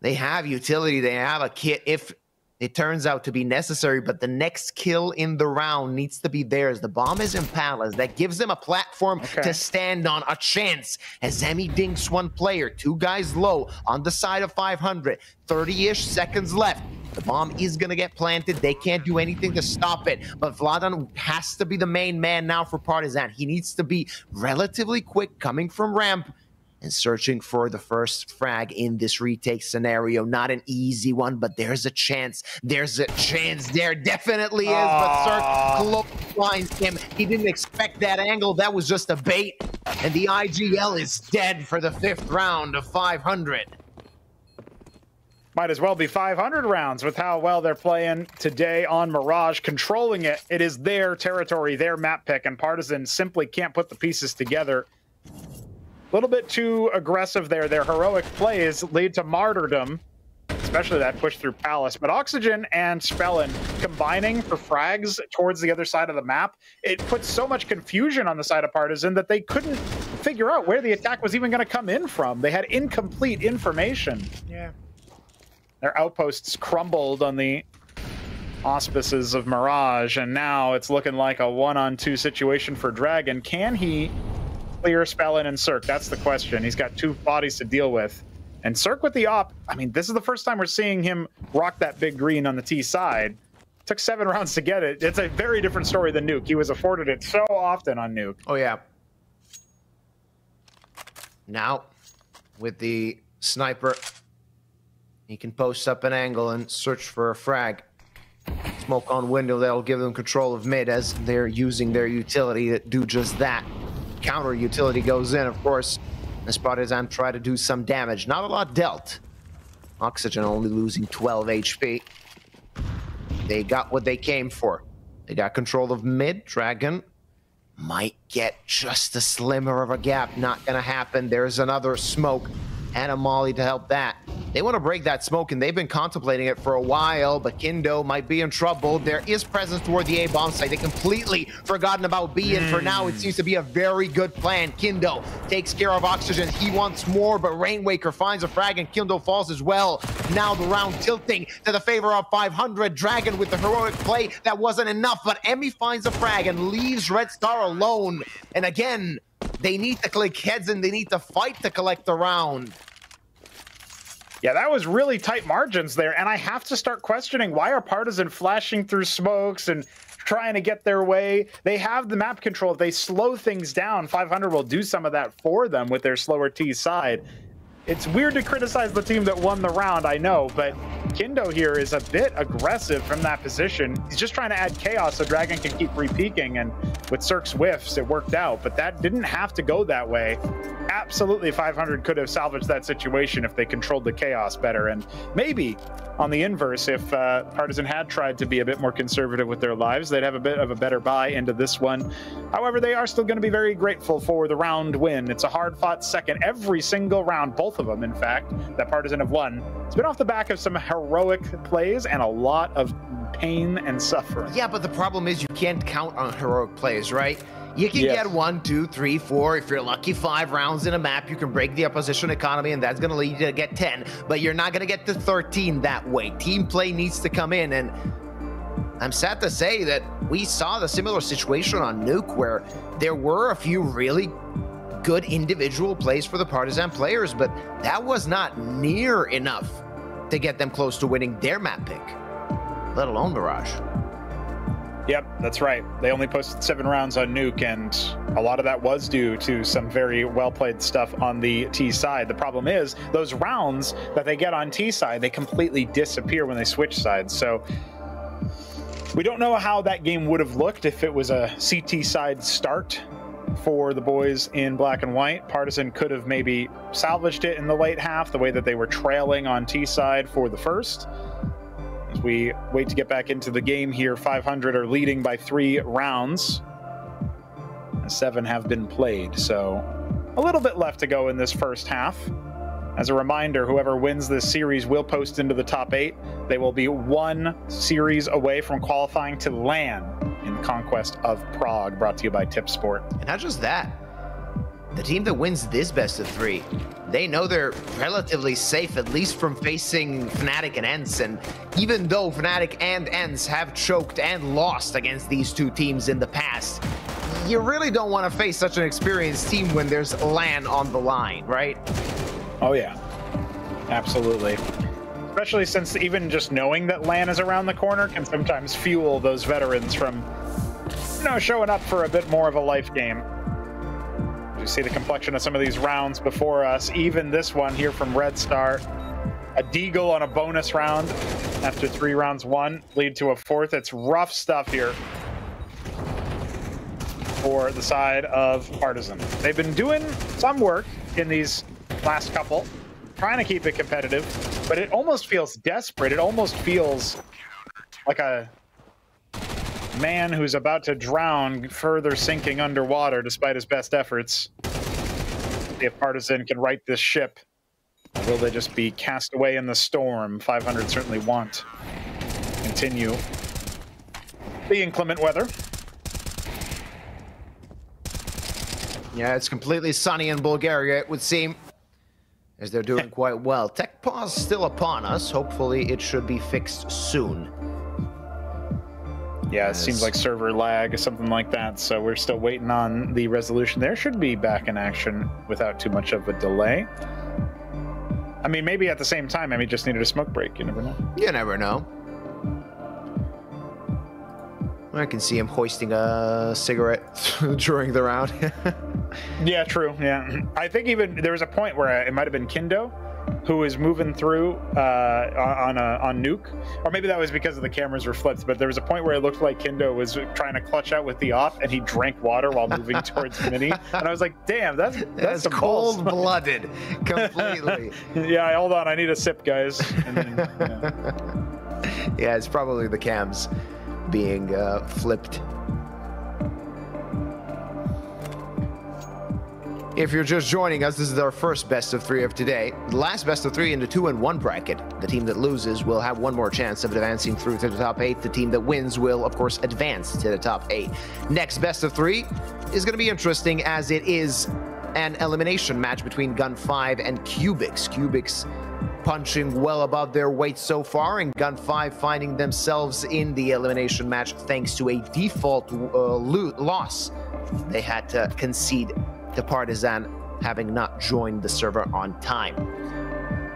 they have utility. They have a kit if it turns out to be necessary, but the next kill in the round needs to be theirs. The bomb is in Palace. That gives them a platform to stand on, a chance. As EMI dinks one player, 2 guys low on the side of 500, 30-ish seconds left. The bomb is going to get planted. They can't do anything to stop it. But Vladen has to be the main man now for Partizan. He needs to be relatively quick coming from ramp and searching for the first frag in this retake scenario. Not an easy one, but there's a chance. There's a chance. There definitely is. But Cirque clotheslines him. He didn't expect that angle. That was just a bait. And the IGL is dead for the 5th round of 500. Might as well be 500 rounds with how well they're playing today on Mirage, controlling it. It is their territory, their map pick, and Partizan simply can't put the pieces together. A little bit too aggressive there. Their heroic plays lead to martyrdom, especially that push through Palace. But Oxygen and Spellin combining for frags towards the other side of the map, it puts so much confusion on the side of Partizan that they couldn't figure out where the attack was even going to come in from. They had incomplete information. Yeah. Their outposts crumbled on the auspices of Mirage, and now it's looking like a 1-on-2 situation for Dragon. Can he clear Spellin and Cirque? That's the question. He's got 2 bodies to deal with. And Cirque with the op, I mean, this is the first time we're seeing him rock that big green on the T side. Took 7 rounds to get it. It's a very different story than Nuke. He was afforded it so often on Nuke. Oh, yeah. Now, with the sniper, he can post up an angle and search for a frag. Smoke on window, that'll give them control of mid as they're using their utility to do just that. Counter utility goes in, of course, as Partizan try to do some damage. Not a lot dealt. Oxygen only losing 12 HP. They got what they came for. They got control of mid. Dragon might get just a slimmer of a gap. Not gonna happen. There's another smoke and a molly to help that. They want to break that smoke, and they've been contemplating it for a while, but Kindo might be in trouble. There is presence toward the A-bomb site. They completely forgotten about B, and for now, it seems to be a very good plan. Kindo takes care of Oxygen. He wants more, but Rainwaker finds a frag, and Kindo falls as well. Now the round tilting to the favor of 500. Dragon with the heroic play. That wasn't enough, but Emmy finds a frag and leaves Red Star alone. And again, they need to click heads, and they need to fight to collect the round. Yeah, that was really tight margins there, and I have to start questioning, why are Partizan flashing through smokes and trying to get their way? They have the map control. If they slow things down, 500 will do some of that for them with their slower T side. It's weird to criticize the team that won the round, I know, but Kindo here is a bit aggressive from that position. He's just trying to add chaos so Dragon can keep re-peeking, and with Cirque's whiffs, it worked out, but that didn't have to go that way. Absolutely, 500 could have salvaged that situation if they controlled the chaos better, and maybe on the inverse, if Partizan had tried to be a bit more conservative with their lives, they'd have a bit of a better buy into this one. However, they are still going to be very grateful for the round win. It's a hard-fought second every single round, both of them, in fact, that Partizan have won. It's been off the back of some heroic plays and a lot of pain and suffering. Yeah, but the problem is you can't count on heroic plays, right? You can get 1, 2, 3, 4. If you're lucky, 5 rounds in a map, you can break the opposition economy, and that's going to lead you to get 10. But you're not going to get to 13 that way. Team play needs to come in, and I'm sad to say that we saw the similar situation on Nuke, where there were a few really good individual plays for the Partizan players, but that was not near enough to get them close to winning their map pick, let alone Mirage. Yep, that's right. They only posted 7 rounds on Nuke, and a lot of that was due to some very well-played stuff on the T side. The problem is, those rounds that they get on T side, they completely disappear when they switch sides. So we don't know how that game would have looked if it was a CT side start for the boys in black and white. Partizan could have maybe salvaged it in the late half, the way that they were trailing on T side for the first. As we wait to get back into the game here, 500 are leading by 3 rounds. 7 have been played, so a little bit left to go in this first half. As a reminder, whoever wins this series will post into the top 8. They will be 1 series away from qualifying to LAN in Conquest of Prague, brought to you by Tipsport. And not just that, the team that wins this best of 3, they know they're relatively safe, at least from facing Fnatic and ENGE. And even though Fnatic and ENGE have choked and lost against these 2 teams in the past, you really don't want to face such an experienced team when there's LAN on the line, right? Oh yeah, absolutely. Especially since even just knowing that LAN is around the corner can sometimes fuel those veterans from, showing up for a bit more of a life game. You see the complexion of some of these rounds before us. Even this one here from Red Star, a deagle on a bonus round after 3 rounds won, lead to a 4th. It's rough stuff here for the side of Partizan. They've been doing some work in these last couple, trying to keep it competitive, but it almost feels desperate. It almost feels like a man who's about to drown, further sinking underwater despite his best efforts. If Partizan can right this ship, will they just be cast away in the storm? 500 certainly want to continue the inclement weather. Yeah, it's completely sunny in Bulgaria, it would seem, as they're doing quite well. Tech pause still upon us. Hopefully it should be fixed soon. Yeah, it seems like server lag or something like that, so we're still waiting on the resolution there. Should be back in action without too much of a delay. I mean, maybe at the same time, just needed a smoke break. You never know. You never know. I can see him hoisting a cigarette during the round. Yeah, true. Yeah, I think even there was a point where it might have been Kindo who was moving through on nuke, or maybe that was because of the cameras were flipped. But there was a point where it looked like Kindo was trying to clutch out with the op, and he drank water while moving towards Mini. And I was like, "Damn, that's cold-blooded, completely." Yeah, hold on, I need a sip, guys. And then, yeah, it's probably the cams being flipped. If you're just joining us, this is our first best of 3 of today. The last best of 3 in the 2-1 bracket. The team that loses will have one more chance of advancing through to the top 8. The team that wins will, of course, advance to the top 8. Next best of 3 is going to be interesting, as it is an elimination match between Gun 5 and Kubix. Kubix punching well above their weight so far, and Gun 5 finding themselves in the elimination match thanks to a default loss they had to concede to Partizan, having not joined the server on time.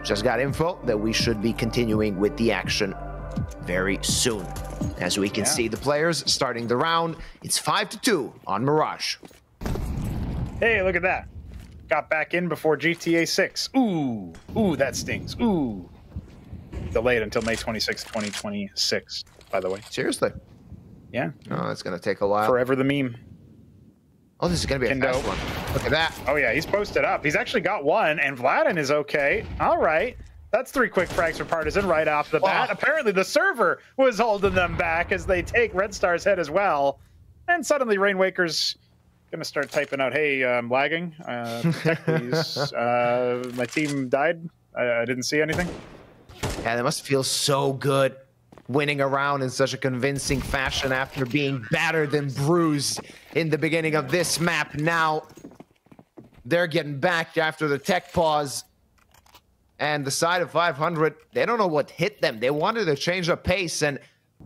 Just got info that we should be continuing with the action very soon. As we can see the players starting the round, it's 5-2 on Mirage. Hey, look at that. Got back in before GTA 6. Ooh, that stings. Ooh. Delayed until May 26, 2026, by the way. Seriously? Yeah. Oh, it's going to take a while. Forever the meme. Oh, this is going to be a fast one. Look at that. Oh, yeah, he's posted up. He's actually got one, and Vladin is okay. All right. That's 3 quick frags for Partizan right off the bat. Apparently, the server was holding them back as they take Red Star's head as well. And suddenly, Rainwaker's going to start typing out, hey, I'm lagging. Protect these. My team died. I didn't see anything. Yeah, that must feel so good, winning a round in such a convincing fashion after being battered and bruised in the beginning of this map. Now they're getting back after the tech pause, and the side of 500, they don't know what hit them. They wanted to change up pace, and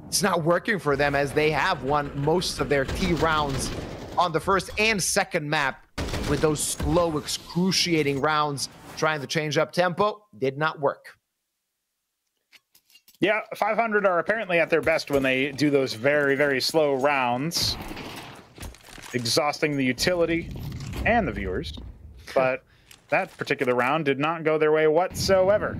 it's not working for them, as they have won most of their key rounds on the first and second map with those slow, excruciating rounds. Trying to change up tempo did not work. Yeah, 500 are apparently at their best when they do those very, very slow rounds, exhausting the utility and the viewers. But that particular round did not go their way whatsoever.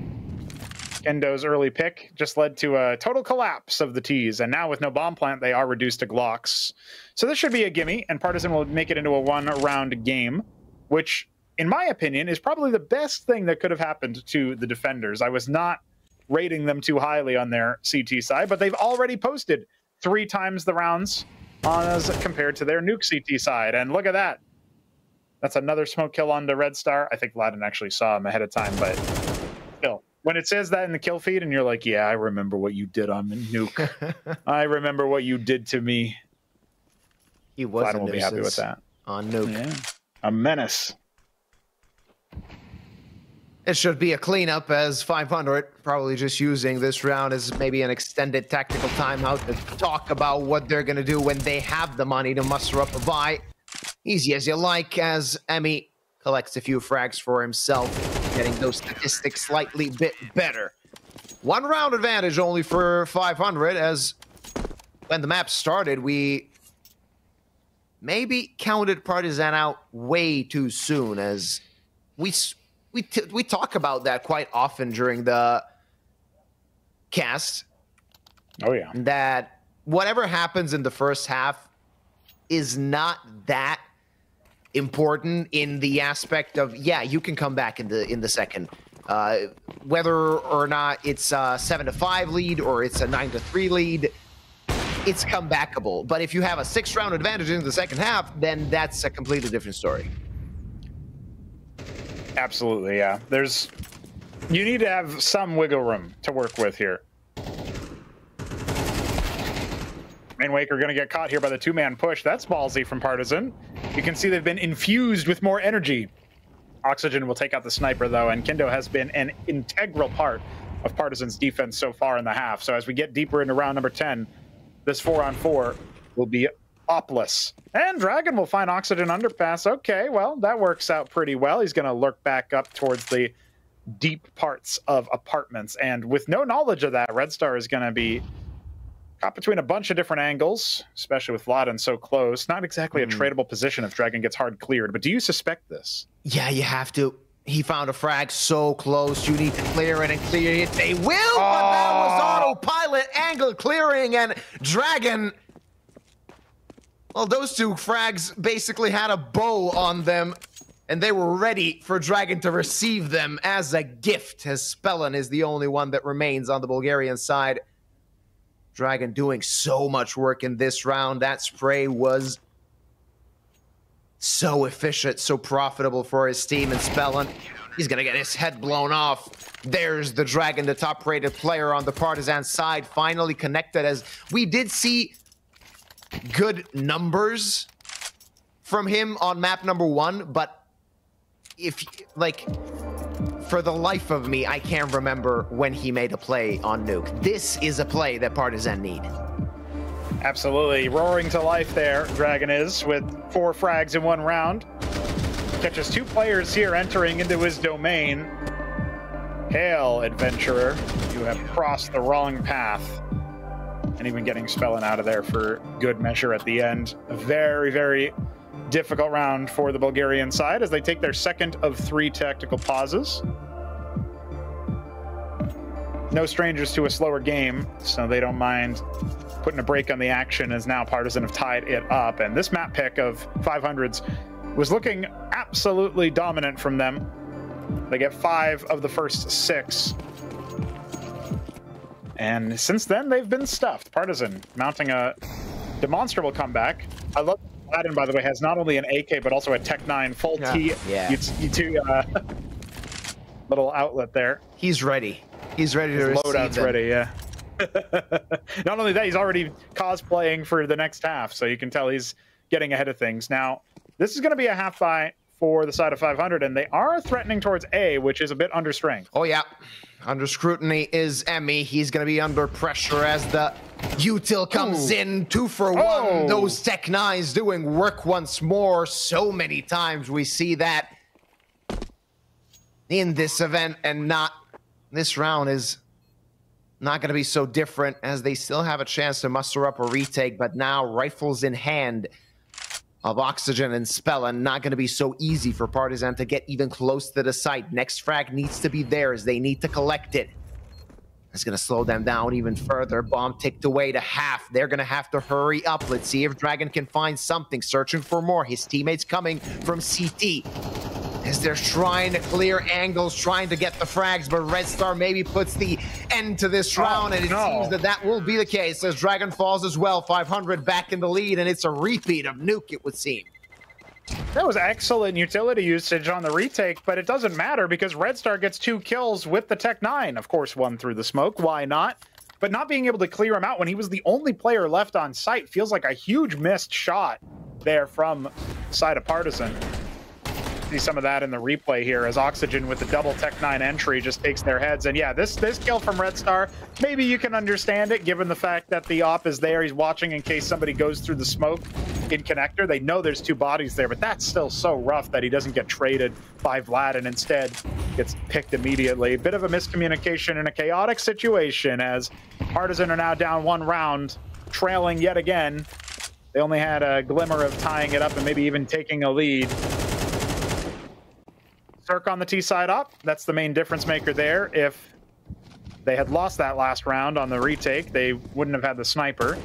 Kendo's early pick just led to a total collapse of the T's, and now with no bomb plant, they are reduced to Glocks. So this should be a gimme, and Partizan will make it into a one-round game, which, in my opinion, is probably the best thing that could have happened to the defenders. I was not rating them too highly on their CT side, but they've already posted 3 times the rounds as compared to their nuke CT side. And look at that. That's another smoke kill onto Red Star. I think Vladin actually saw him ahead of time, but still. When it says that in the kill feed and you're like, yeah, I remember what you did on nuke. I remember what you did to me. He was Vladin will be happy with that. On nuke. Yeah. A menace. It should be a cleanup, as 500 probably just using this round as maybe an extended tactical timeout to talk about what they're going to do when they have the money to muster up a buy. Easy as you like, as Emmy collects a few frags for himself, getting those statistics slightly bit better. 1 round advantage only for 500, as when the map started, we maybe counted Partizan out way too soon, as we talk about that quite often during the cast. Oh, yeah. That whatever happens in the first half is not that important in the aspect of, yeah, you can come back in the second. Whether or not it's a 7-5 lead or it's a 9-3 lead, it's comebackable. But if you have a 6-round advantage in the second half, then that's a completely different story. Absolutely, yeah. You need to have some wiggle room to work with here. Rainwaker going to get caught here by the 2-man push. That's ballsy from Partizan. You can see they've been infused with more energy. Oxygen will take out the sniper, though, and Kindo has been an integral part of Partizan's defense so far in the half. So as we get deeper into round number 10, this 4-on-4 will be opless. And Dragon will find Oxygen underpass. Okay, well, that works out pretty well. He's going to lurk back up towards the deep parts of apartments. And with no knowledge of that, Red Star is going to be Caught between a bunch of different angles, especially with Vladen so close. Not exactly a tradable position if Dragon gets hard cleared, but do you suspect this? Yeah, you have to. He found a frag so close. You need to clear it and clear it. They will, but that was autopilot angle clearing, and Dragon... Well, those two frags basically had a bow on them, and they were ready for Dragon to receive them as a gift, as Spellin is the only one that remains on the Bulgarian side. Dragon doing so much work in this round. That spray was so efficient, so profitable for his team, and Spellin, he's gonna get his head blown off. There's the Dragon, the top-rated player on the Partizan side, finally connected, as we did see good numbers from him on map number 1, but if, like, for the life of me, I can't remember when he made a play on Nuke. This is a play that Partizan need. Absolutely. Roaring to life there, Dragon is, with 4 frags in 1 round. Catches 2 players here entering into his domain. Hail, adventurer. You have crossed the wrong path. And even getting Spellin out of there for good measure at the end. A very, very difficult round for the Bulgarian side as they take their second of 3 tactical pauses. No strangers to a slower game, so they don't mind putting a break on the action, as now Partizan have tied it up. And this map pick of 500s was looking absolutely dominant from them. They get 5 of the first 6. And since then, they've been stuffed. Partizan mounting a demonstrable comeback. I love that Vladen, by the way, has not only an AK, but also a Tech 9 full T2 little outlet there. He's ready. He's ready to receive loadout's them. ready, yeah. Not only that, he's already cosplaying for the next half, so you can tell he's getting ahead of things. Now, this is going to be a half buy for the side of 500, and they are threatening towards A, which is a bit under strength. Oh, yeah. Under scrutiny is Emmy. He's going to be under pressure as the util comes in. 2 for 1. Those Tech 9s doing work once more. So many times we see that in this event, and not this round is not going to be so different, as they still have a chance to muster up a retake, but now rifles in hand of Oxygen and Spellin, not going to be so easy for Partizan to get even close to the site. Next frag needs to be theirs. They need to collect it. It's going to slow them down even further. Bomb ticked away to half. They're going to have to hurry up. Let's see if Dragon can find something. Searching for more. His teammates coming from CT. As they're trying to clear angles, trying to get the frags, but Red Star maybe puts the end to this round, and it seems that that will be the case as Dragon falls as well. 500 back in the lead, and it's a repeat of Nuke, it would seem. That was excellent utility usage on the retake, but it doesn't matter because Red Star gets 2 kills with the Tech 9. Of course, 1 through the smoke. Why not? But not being able to clear him out when he was the only player left on site feels like a huge missed shot there from side of Partizan. See some of that in the replay here as Oxygen with the double Tech 9 entry just takes their heads. And yeah, this kill from Red Star, maybe you can understand it given the fact that the op is there. He's watching in case somebody goes through the smoke in connector. They know there's 2 bodies there, but that's still so rough that he doesn't get traded by Vlad and instead gets picked immediately. A bit of a miscommunication in a chaotic situation as Partizan are now down 1 round, trailing yet again. They only had a glimmer of tying it up and maybe even taking a lead. Circ on the T side up. That's the main difference maker there. If they had lost that last round on the retake, they wouldn't have had the sniper.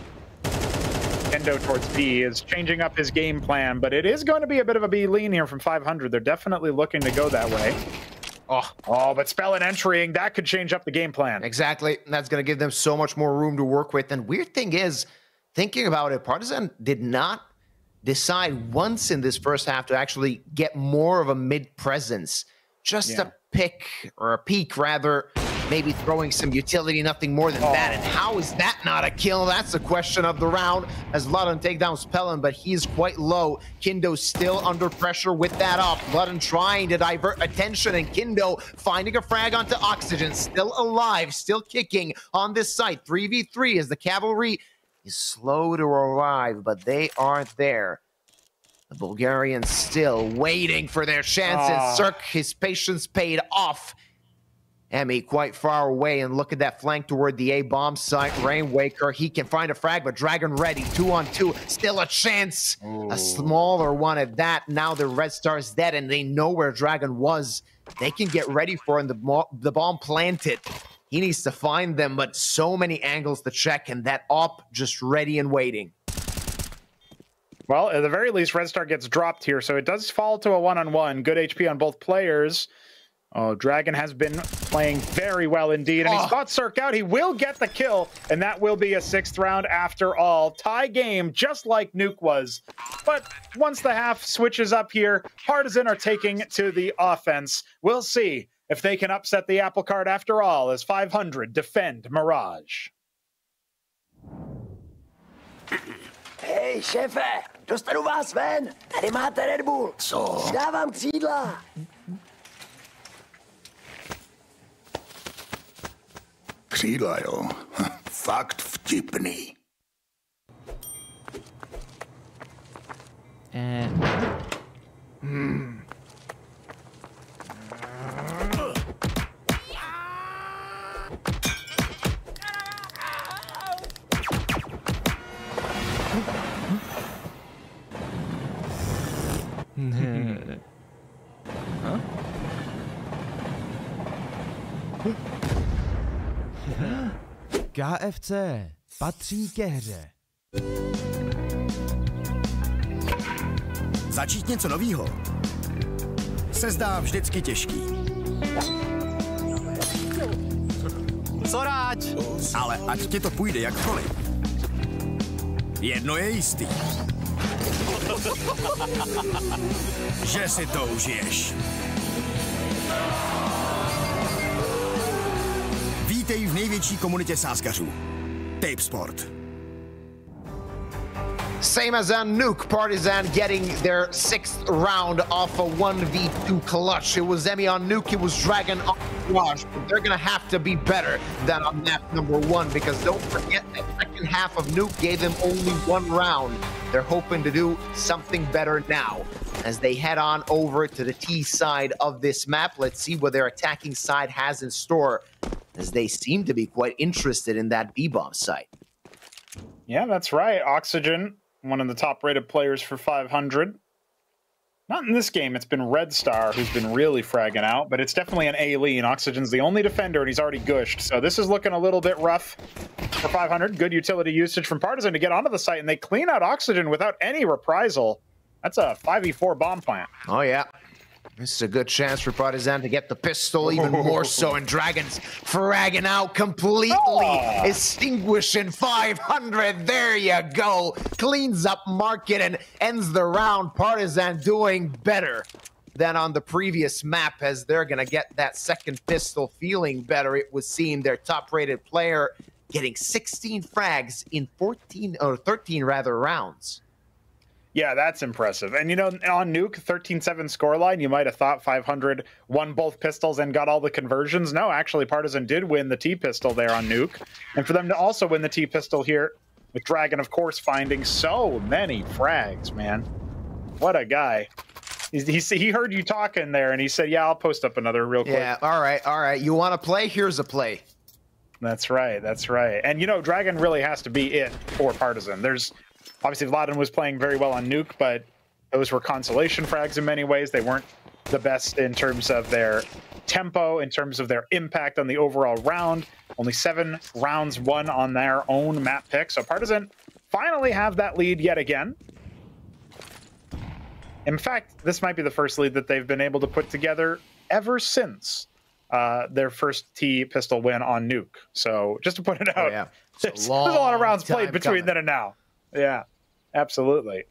Kendo towards B is changing up his game plan, but it is going to be a bit of a B lean here from 500. They're definitely looking to go that way. But Spellin entering, that could change up the game plan. Exactly. That's going to give them so much more room to work with. And weird thing is, thinking about it, Partizan did not decide once in this first half to actually get more of a mid presence. Just a pick, or a peek rather, maybe throwing some utility, nothing more than that. And how is that not a kill? That's the question of the round, as Ludden take down Spellin, but he's quite low. Kindo still under pressure with that up. Ludden trying to divert attention, and Kindo finding a frag onto Oxygen, still alive, still kicking on this site. 3v3 as the cavalry is slow to arrive, but they aren't there. The Bulgarians still waiting for their chances. Circ, his patience paid off. Emmy quite far away, and look at that flank toward the A-bomb site. Rainwaker, he can find a frag, but Dragon ready. 2-on-2, still a chance. Ooh. A smaller one at that. Now the Red Star's dead, and they know where Dragon was. They can get ready for him. The bomb planted. He needs to find them, but so many angles to check, and that op just ready and waiting. Well, at the very least, Red Star gets dropped here, so it does fall to a one-on-one. Good HP on both players. Oh, Dragon has been playing very well indeed, and he spots Cirque out. He will get the kill, and that will be a 6th round after all. Tie game, just like Nuke was. But once the half switches up here, Partizan are taking to the offense. We'll see if they can upset the apple cart after all, as 500 defend Mirage. Hej, šéfe, dostanu vás ven. Tady máte Red Bull. Co? Dávám křídla. Křídla, jo. Fakt vtipný. KFC patří ke hře. Začít něco novýho se zdá vždycky těžký. Soráč! Ale ať ti to půjde jakkoliv, jedno je jistý. Že si to užiješ. Vítej v největší komunitě sázkařů. Tipsport. Same as on Nuke, Partizan getting their 6th round off a 1v2 clutch. It was Emmy on Nuke, it was Dragon on Rush, but they're gonna have to be better than on map number 1, because don't forget that second half of Nuke gave them only 1 round. They're hoping to do something better now as they head on over to the T side of this map. Let's see what their attacking side has in store, as they seem to be quite interested in that B-bomb site. Yeah, that's right. Oxygen, one of the top-rated players for 500. Not in this game. It's been Red Star who's been really fragging out, but it's definitely an A-lean. Oxygen's the only defender, and he's already gushed. So this is looking a little bit rough for 500. Good utility usage from Partizan to get onto the site, and they clean out Oxygen without any reprisal. That's a 5v4 bomb plant. Oh, yeah. This is a good chance for Partizan to get the pistol, even more so, and Dragon's fragging out completely, extinguishing 500. There you go. Cleans up market and ends the round. Partizan doing better than on the previous map, as they're going to get that second pistol feeling better. It would seem their top-rated player getting 16 frags in 13 rounds. Yeah, that's impressive. And, you know, on Nuke, 13-7 scoreline, you might have thought 500 won both pistols and got all the conversions. No, actually, Partizan did win the T-pistol there on Nuke. And for them to also win the T-pistol here, with Dragon, of course, finding so many frags, man. What a guy. He heard you talking there, and he said, yeah, I'll post up another real quick. Yeah, all right. You want to play? Here's a play. That's right, that's right. And, you know, Dragon really has to be it for Partizan. There's... Obviously, Vladen was playing very well on Nuke, but those were consolation frags in many ways. They weren't the best in terms of their tempo, in terms of their impact on the overall round. Only 7 rounds won on their own map pick. So Partizan finally have that lead yet again. In fact, this might be the first lead that they've been able to put together ever since their first T-pistol win on Nuke. So just to put it out, yeah. there's a lot of rounds played between then and now. Yeah, absolutely.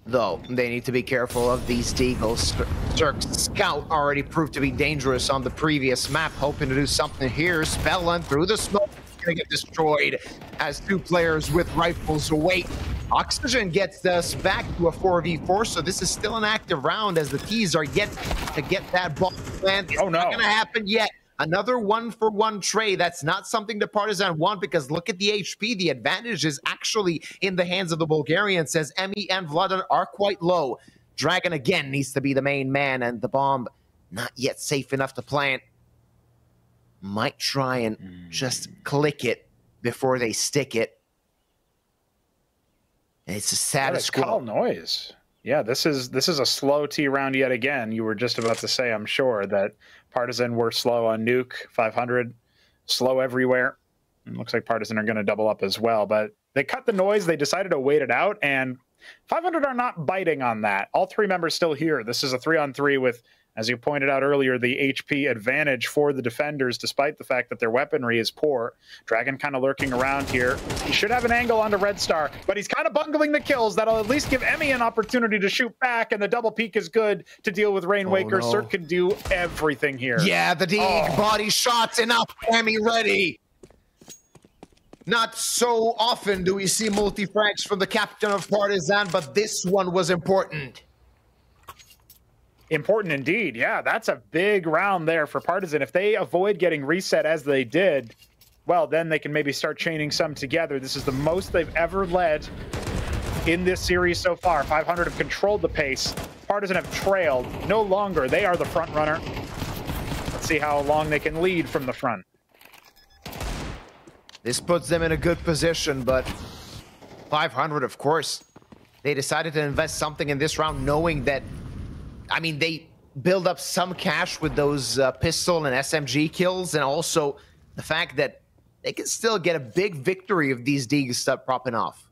Though, they need to be careful of these Deagles. Cirque's Scout already proved to be dangerous on the previous map, hoping to do something here. Spellun through the smoke, gonna get destroyed as 2 players with rifles await. Oxygen gets us back to a 4v4, so this is still an active round as the T's are yet to get that ball plant. It's not gonna happen yet. Another 1-for-1 trade. That's not something the Partizan want, because look at the HP. The advantage is actually in the hands of the Bulgarians, as Emmy and Vladen are quite low. Dragon again needs to be the main man, and the bomb not yet safe enough to plant. Might try and just click it before they stick it. And it's a status quo. Call noise. Yeah, this is a slow T round yet again. You were just about to say, I'm sure, that Partizan were slow on Nuke, 500, slow everywhere. It looks like Partizan are going to double up as well, but they cut the noise. They decided to wait it out, and 500 are not biting on that. All three members still here. This is a 3-on-3 with, as you pointed out earlier, the HP advantage for the defenders, despite the fact that their weaponry is poor. Dragon kind of lurking around here. He should have an angle onto Red Star, but he's kind of bungling the kills. That'll at least give Emmy an opportunity to shoot back, and the double peek is good to deal with Rainwaker. No. Cirque can do everything here. Yeah, the Deeg body shots enough. Emmy ready. Not so often do we see multi-frags from the captain of Partizan, but this one was important. Important indeed. Yeah, that's a big round there for Partizan. If they avoid getting reset as they did, well, then they can maybe start chaining some together. This is the most they've ever led in this series so far. 500 have controlled the pace. Partizan have trailed. No longer. They are the front runner. Let's see how long they can lead from the front. This puts them in a good position, but 500, of course, they decided to invest something in this round knowing that, I mean, they build up some cash with those pistol and SMG kills, and also the fact that they can still get a big victory if these Deegs start popping off.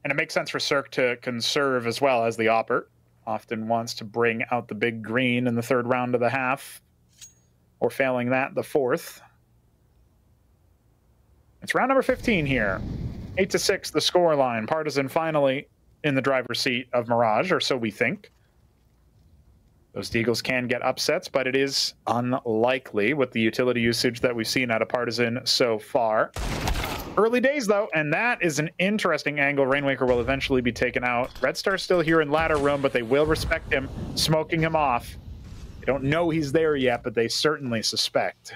And it makes sense for Cirque to conserve as well, as the Oppert often wants to bring out the big green in the third round of the half, or failing that, the fourth. It's round number 15 here. 8-6, the scoreline. Partizan finally in the driver's seat of Mirage, or so we think. Those Deagles can get upsets, but it is unlikely with the utility usage that we've seen out of Partizan so far. Early days, though, and that is an interesting angle. Rainwaker will eventually be taken out. Red Star's still here in ladder room, but they will respect him, smoking him off. They don't know he's there yet, but they certainly suspect.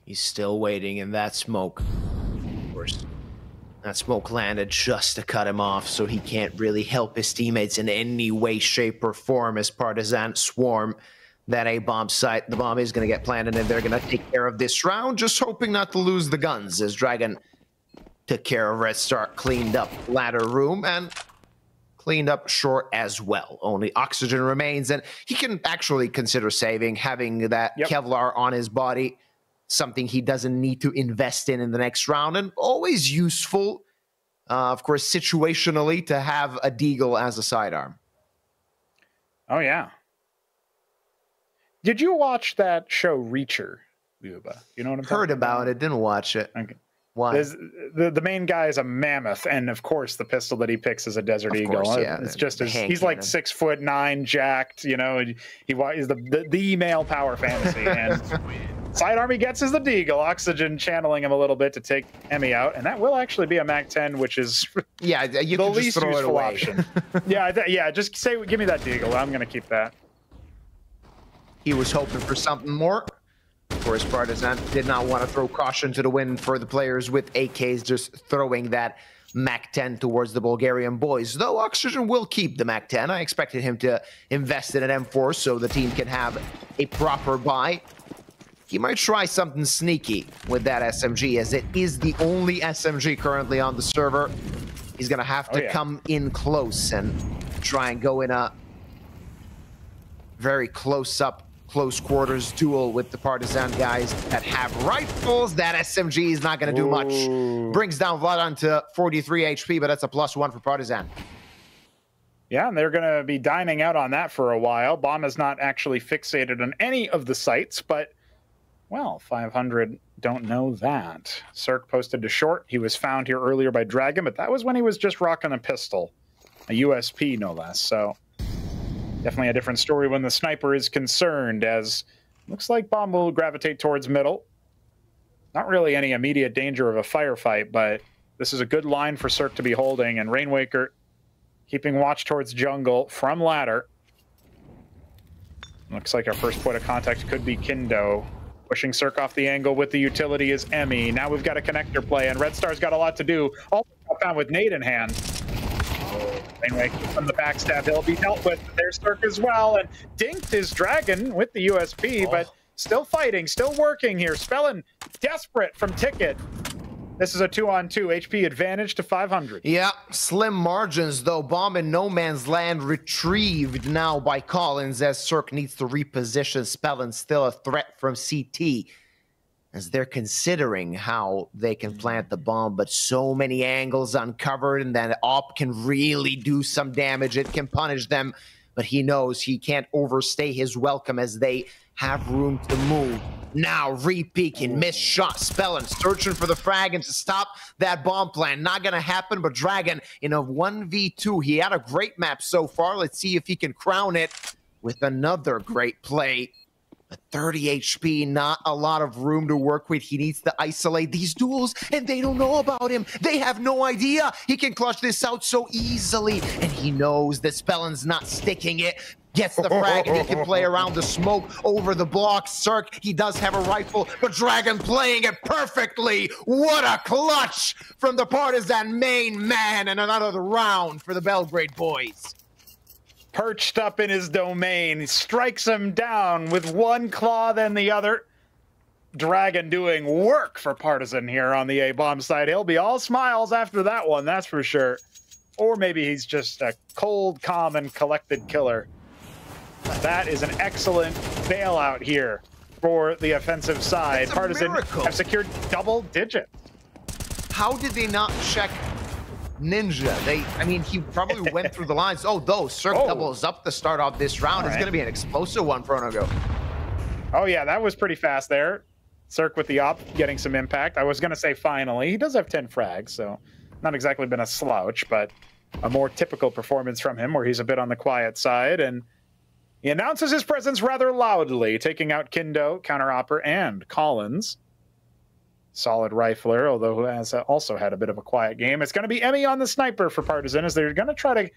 He's still waiting in that smoke. Of course, that smoke landed just to cut him off, so he can't really help his teammates in any way, shape, or form as Partizan swarm that A-bomb site. The bomb is going to get planted, and they're going to take care of this round, just hoping not to lose the guns, as Dragon took care of Red Star, cleaned up ladder room, and cleaned up short as well. Only oxygen remains, and he can actually consider saving, having that Kevlar on his body. Something he doesn't need to invest in the next round, and always useful, of course, situationally, to have a Deagle as a sidearm. Oh, yeah. Did you watch that show Reacher, Luba? You know what I'm talking about? Heard about it, didn't watch it. Okay. Why? The main guy is a mammoth, and of course the pistol that he picks is a Desert Eagle. Course, yeah, it's just he's like 6'9", jacked, you know. He's the male power fantasy, and sidearm he gets is the Deagle. Oxygen channeling him a little bit to take Emmy out, and that will actually be a MAC-10, which is you the least throw useful it away. option. yeah, just say, give me that Deagle. I'm gonna keep that. He was hoping for something more. Of course, Partizan did not want to throw caution to the wind for the players with AKs, just throwing that MAC-10 towards the Bulgarian boys. Though Oxygen will keep the MAC-10. I expected him to invest in an M4 so the team can have a proper buy. He might try something sneaky with that SMG, as it is the only SMG currently on the server. He's going to have to come in close and try and go in a very close-up, close quarters duel with the Partizan guys that have rifles. That SMG is not going to do much. Brings down Vladan to 43 HP, but that's a +1 for Partizan. Yeah, and they're going to be dining out on that for a while. Bomb is not actually fixated on any of the sites, but, well, 500 don't know that. Cirque posted to short. He was found here earlier by Dragon, but that was when he was just rocking a pistol. A USP, no less, so definitely a different story when the sniper is concerned, as looks like Bomb will gravitate towards middle. Not really any immediate danger of a firefight, but this is a good line for Cirque to be holding, and Rainwaker keeping watch towards jungle from ladder. Looks like our first point of contact could be Kindo. Pushing Cirque off the angle with the utility is Emmy. Now we've got a connector play, and Red Star's got a lot to do. All found with nade in hand. Anyway, from the backstab, he'll be dealt with. There's Cirque as well, and dinked his dragon with the USP, but still fighting, still working here. Spellin desperate from Ticket. This is a 2-on-2 HP advantage to 500. Yeah, slim margins though. Bomb in no man's land retrieved now by Collins as Cirque needs to reposition. Spellin still a threat from CT as they're considering how they can plant the bomb, but so many angles uncovered, and then Op can really do some damage. It can punish them, but he knows he can't overstay his welcome as they have room to move. Now re-peeking, missed shot. Spellin searching for the frag and to stop that bomb plan. Not gonna happen, but Dragon in a 1v2. He had a great map so far. Let's see if he can crown it with another great play. But 30 HP, not a lot of room to work with. He needs to isolate these duels, and they don't know about him. They have no idea. He can clutch this out so easily, and he knows that Spellin's not sticking it. Gets the frag, and he can play around the smoke over the block. Cirque, he does have a rifle, but Dragon playing it perfectly. What a clutch from the Partizan main man, and another round for the Belgrade boys. Perched up in his domain, he strikes him down with one claw, then the other. Dragon doing work for Partizan here on the A-bomb side. He'll be all smiles after that one, that's for sure. Or maybe he's just a cold, calm, and collected killer. That is an excellent bailout here for the offensive side. Partizan have secured double digit. How did they not check Ninja? I mean, he probably went through the lines. Oh, though, Cirque doubles up to start off this round. It's going to be an explosive one for Onogo. Oh, yeah, that was pretty fast there. Cirque with the op getting some impact. I was going to say finally. He does have 10 frags, so not exactly been a slouch, but a more typical performance from him where he's a bit on the quiet side. And he announces his presence rather loudly, taking out Kindo, counter-opper, and Collins. Solid rifler, although who has also had a bit of a quiet game. It's going to be Emmy on the sniper for Partizan as they're going to try to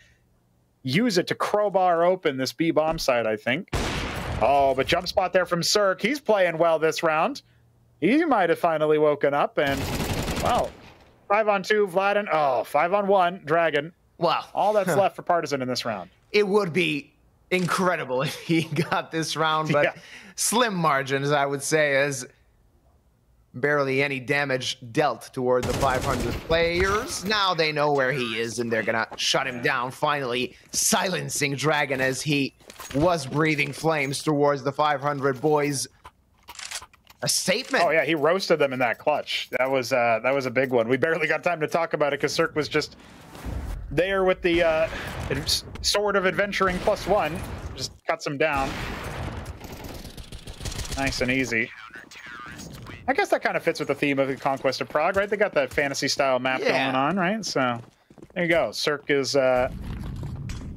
use it to crowbar open this B-bomb side, I think. Oh, but jump spot there from Cirque. He's playing well this round. He might have finally woken up, and, well, 5-on-2, Vladin. Oh, 5-on-1, Dragon. Wow. All that's left for Partizan in this round. It would be incredible if he got this round, but slim margins, I would say, as barely any damage dealt toward the 500 players. Now they know where he is, and they're gonna shut him down, finally silencing Dragon as he was breathing flames towards the 500 boys. A statement. Oh yeah, he roasted them in that clutch. That was a big one. We barely got time to talk about it because Cirque was just there with the sword of adventuring +1. Just cuts him down. Nice and easy. I guess that kind of fits with the theme of the Conquest of Prague, right? They got that fantasy-style map going on, right? So there you go. Cirque is a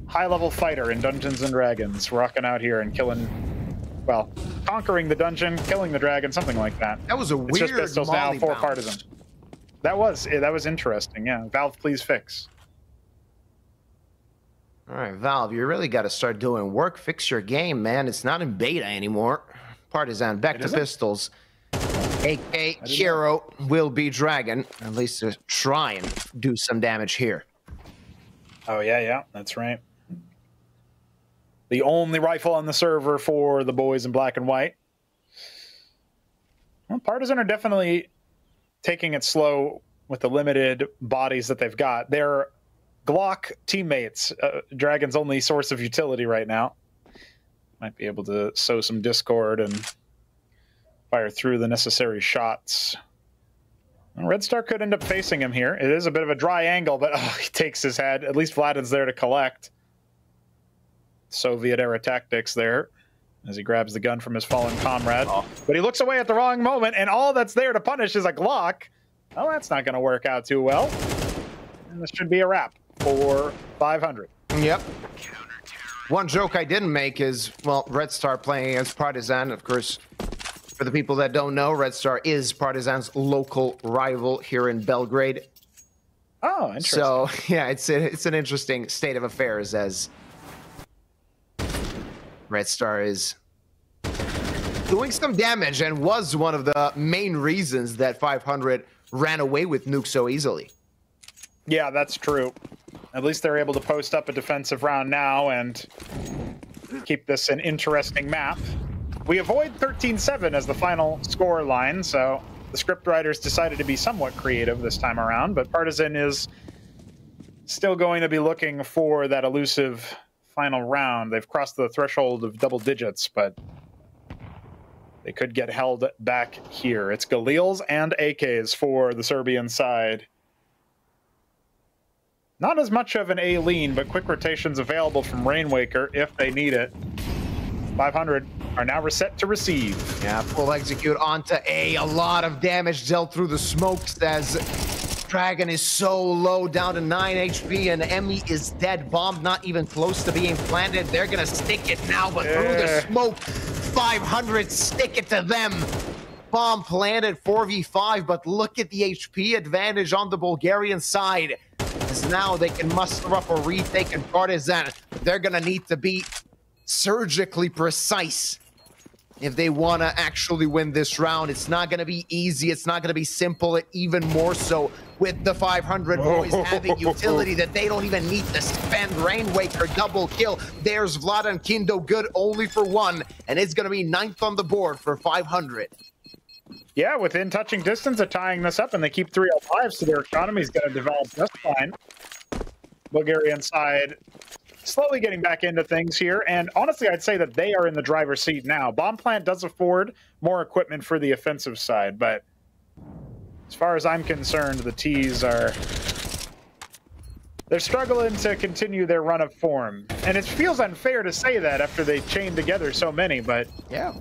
high-level fighter in Dungeons & Dragons, rocking out here and killing, well, conquering the dungeon, killing the dragon, something like that. That was a weird just pistols now for Partizan. That was interesting, yeah. Valve, please fix. All right, Valve, you really got to start doing work. Fix your game, man. It's not in beta anymore. Partizan, back to pistols. AK Hero will be Dragon. At least to try and do some damage here. Oh, yeah, that's right. The only rifle on the server for the boys in black and white. Well, Partizan are definitely taking it slow with the limited bodies that they've got. They're Glock teammates, Dragon's only source of utility right now. Might be able to sow some discord and fire through the necessary shots. Well, Red Star could end up facing him here. It is a bit of a dry angle, but he takes his head. At least Vladin's there to collect. Soviet-era tactics there as he grabs the gun from his fallen comrade. But he looks away at the wrong moment, and all that's there to punish is a Glock. Well, that's not going to work out too well. And this should be a wrap for 500. Yep. One joke I didn't make is, well, Red Star playing against Partizan. Of course, for the people that don't know, Red Star is Partizan's local rival here in Belgrade. Oh, interesting. So, yeah, it's an interesting state of affairs as Red Star is doing some damage and was one of the main reasons that 500 ran away with Nuke so easily. Yeah, that's true. at least they're able to post up a defensive round now and keep this an interesting map. We avoid 13-7 as the final score line, so the script writers decided to be somewhat creative this time around, but Partizan is still going to be looking for that elusive final round. They've crossed the threshold of double digits, but they could get held back here. It's Galils and AKs for the Serbian side. Not as much of an A lean, but quick rotations available from Rainwaker if they need it. 500 are now reset to receive. Yeah, full execute onto A. A lot of damage dealt through the smokes as Dragon is so low, down to 9 HP, and Emmy is dead. Bomb not even close to being planted. They're gonna stick it now, but through the smoke, 500 stick it to them. Bomb planted 4v5, but look at the HP advantage on the Bulgarian side. As now they can muster up a retake in Partizan. They're gonna need to be surgically precise if they want to actually win this round. It's not going to be easy. It's not going to be simple, even more so with the 500 boys having utility that they don't even need to spend. Rainwaker double kill. There's Vlad and Kindo good only for one, and it's going to be 9th on the board for 500. Yeah, within touching distance of tying this up, and they keep 3 alive, so their economy is going to develop just fine. Bulgarian side slowly getting back into things here, and honestly, I'd say that they are in the driver's seat now. Bomb plant does afford more equipment for the offensive side, but as far as I'm concerned, the T's are... they're struggling to continue their run of form. And it feels unfair to say that after they chained together so many, but... yeah.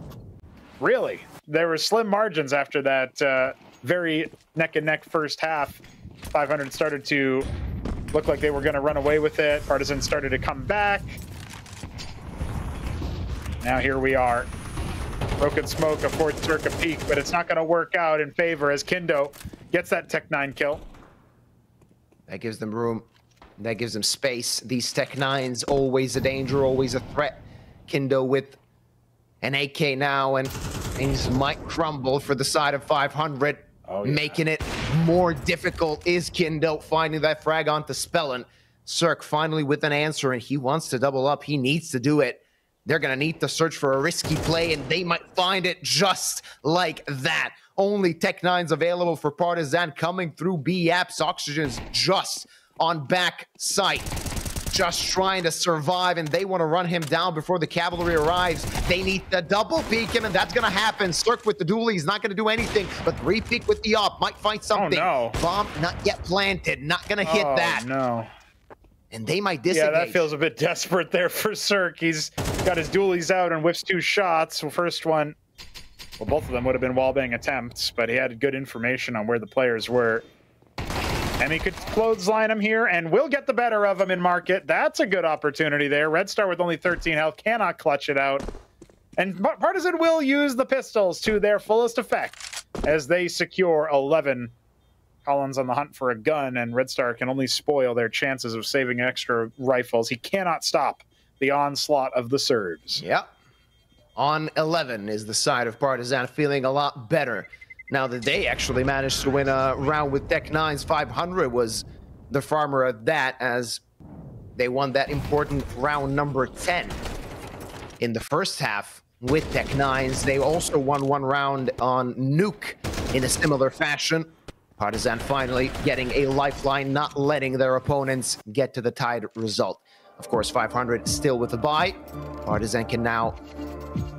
Really, there were slim margins after that very neck-and-neck first half. 500 started to look like they were going to run away with it. Partizan started to come back. Now here we are. Broken smoke, a fourth circa peak, but it's not going to work out in favor as Kindo gets that Tech 9 kill. That gives them room. That gives them space. These Tech 9s, always a danger, always a threat. Kindo with an AK now, and things might crumble for the side of 500. Oh, yeah. Making it more difficult is Kindo finding that frag onto Spellin. Cirque finally with an answer, and he wants to double up. He needs to do it. They're going to need to search for a risky play, and they might find it just like that. Only Tech 9s available for Partizan coming through B apps. Oxygen's just on back sight. Just trying to survive, and they want to run him down before the cavalry arrives. They need the double peek him, and that's going to happen. Cirque with the dually is not going to do anything, but 3-peek with the op might find something. Oh, no. Bomb not yet planted, not going to hit that. No. And they might disengage. Yeah, that feels a bit desperate there for Cirque. He's got his dualies out and whiffs 2 shots. The first one, well, both of them would have been wallbang attempts, but he had good information on where the players were. And he could clothesline him here and will get the better of him in market. That's a good opportunity there. Red Star with only 13 health cannot clutch it out. And Partizan will use the pistols to their fullest effect as they secure 11. Collins on the hunt for a gun, and Red Star can only spoil their chances of saving extra rifles. He cannot stop the onslaught of the Serbs. Yep. On 11 is the side of Partizan, feeling a lot better. Now that they actually managed to win a round with Tech 9's 500 was the farmer of that, as they won that important round number 10. In the first half with Tech 9's, they also won one round on Nuke in a similar fashion. Partizan finally getting a lifeline, not letting their opponents get to the tied result. Of course, 500 still with a bye. Partizan can now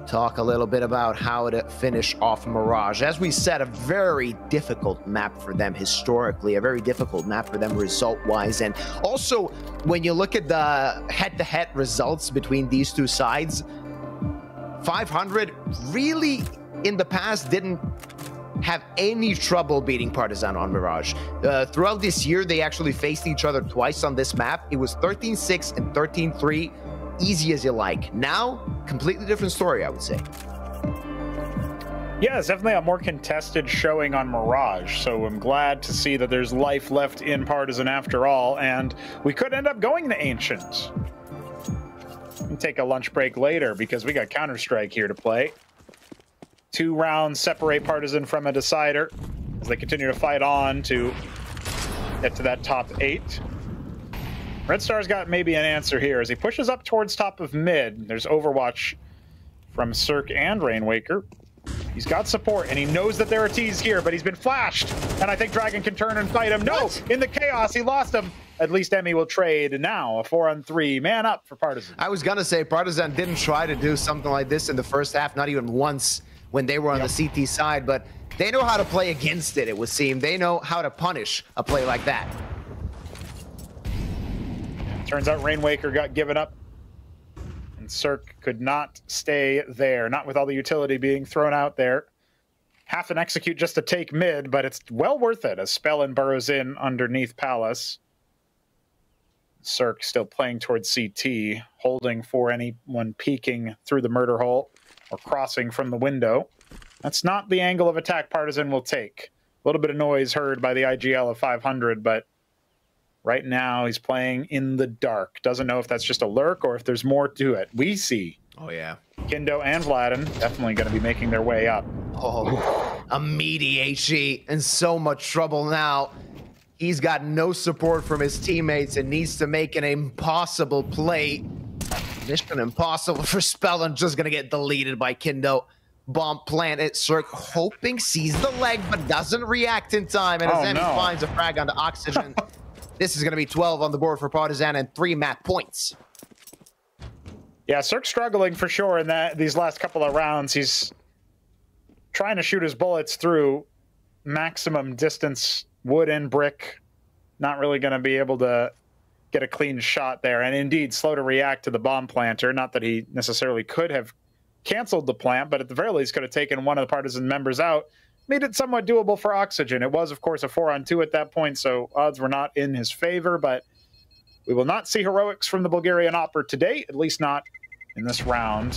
talk a little bit about how to finish off Mirage. As we said, a very difficult map for them historically, a very difficult map for them result-wise. And also, when you look at the head-to-head results between these two sides, 500 really, in the past, didn't have any trouble beating Partizan on Mirage. Throughout this year, they actually faced each other twice on this map. It was 13-6 and 13-3. Easy as you like. Now, completely different story, I would say. Yeah, it's definitely a more contested showing on Mirage, so I'm glad to see that there's life left in Partizan after all, and we could end up going to Ancient. We'll take a lunch break later because we got Counter-Strike here to play. 2 rounds separate Partizan from a decider as they continue to fight on to get to that top 8. Red Star's got maybe an answer here as he pushes up towards top of mid. There's Overwatch from Cirque and Rainwaker. He's got support, and he knows that there are T's here, but he's been flashed. And I think Dragon can turn and fight him. No, in the chaos, he lost him. At least Emmy will trade. And now a 4-on-3 man up for Partizan. I was going to say Partizan didn't try to do something like this in the first half, not even once when they were on the CT side, but they know how to play against it, it would seem. They know how to punish a play like that. Turns out Rainwaker got given up. Cirque could not stay there, not with all the utility being thrown out there. Half an execute just to take mid, but it's well worth it as Spellin burrows in underneath Palace. Cirque still playing towards CT, holding for anyone peeking through the murder hole or crossing from the window. That's not the angle of attack Partizan will take. A little bit of noise heard by the IGL of 500, but right now, he's playing in the dark. Doesn't know if that's just a lurk or if there's more to it. We see. Oh, yeah. Kindo and Vladden definitely going to be making their way up. Oh, a meaty HE in so much trouble now. He's got no support from his teammates and needs to make an impossible play. Mission impossible for Spellin, just going to get deleted by Kindo. Bomb planted. Cirque hoping, sees the leg, but doesn't react in time. And as Emmy finds a frag onto Oxygen, this is going to be 12 on the board for Partizan and 3 map points. Yeah, Cirque struggling for sure in these last couple of rounds. He's trying to shoot his bullets through maximum distance, wood and brick. Not really going to be able to get a clean shot there. And indeed, slow to react to the bomb planter. Not that he necessarily could have canceled the plant, but at the very least could have taken one of the Partizan members out. Made it somewhat doable for Oxygen. It was, of course, a 4-on-2 at that point, so odds were not in his favor, but we will not see heroics from the Bulgarian Opera today, at least not in this round.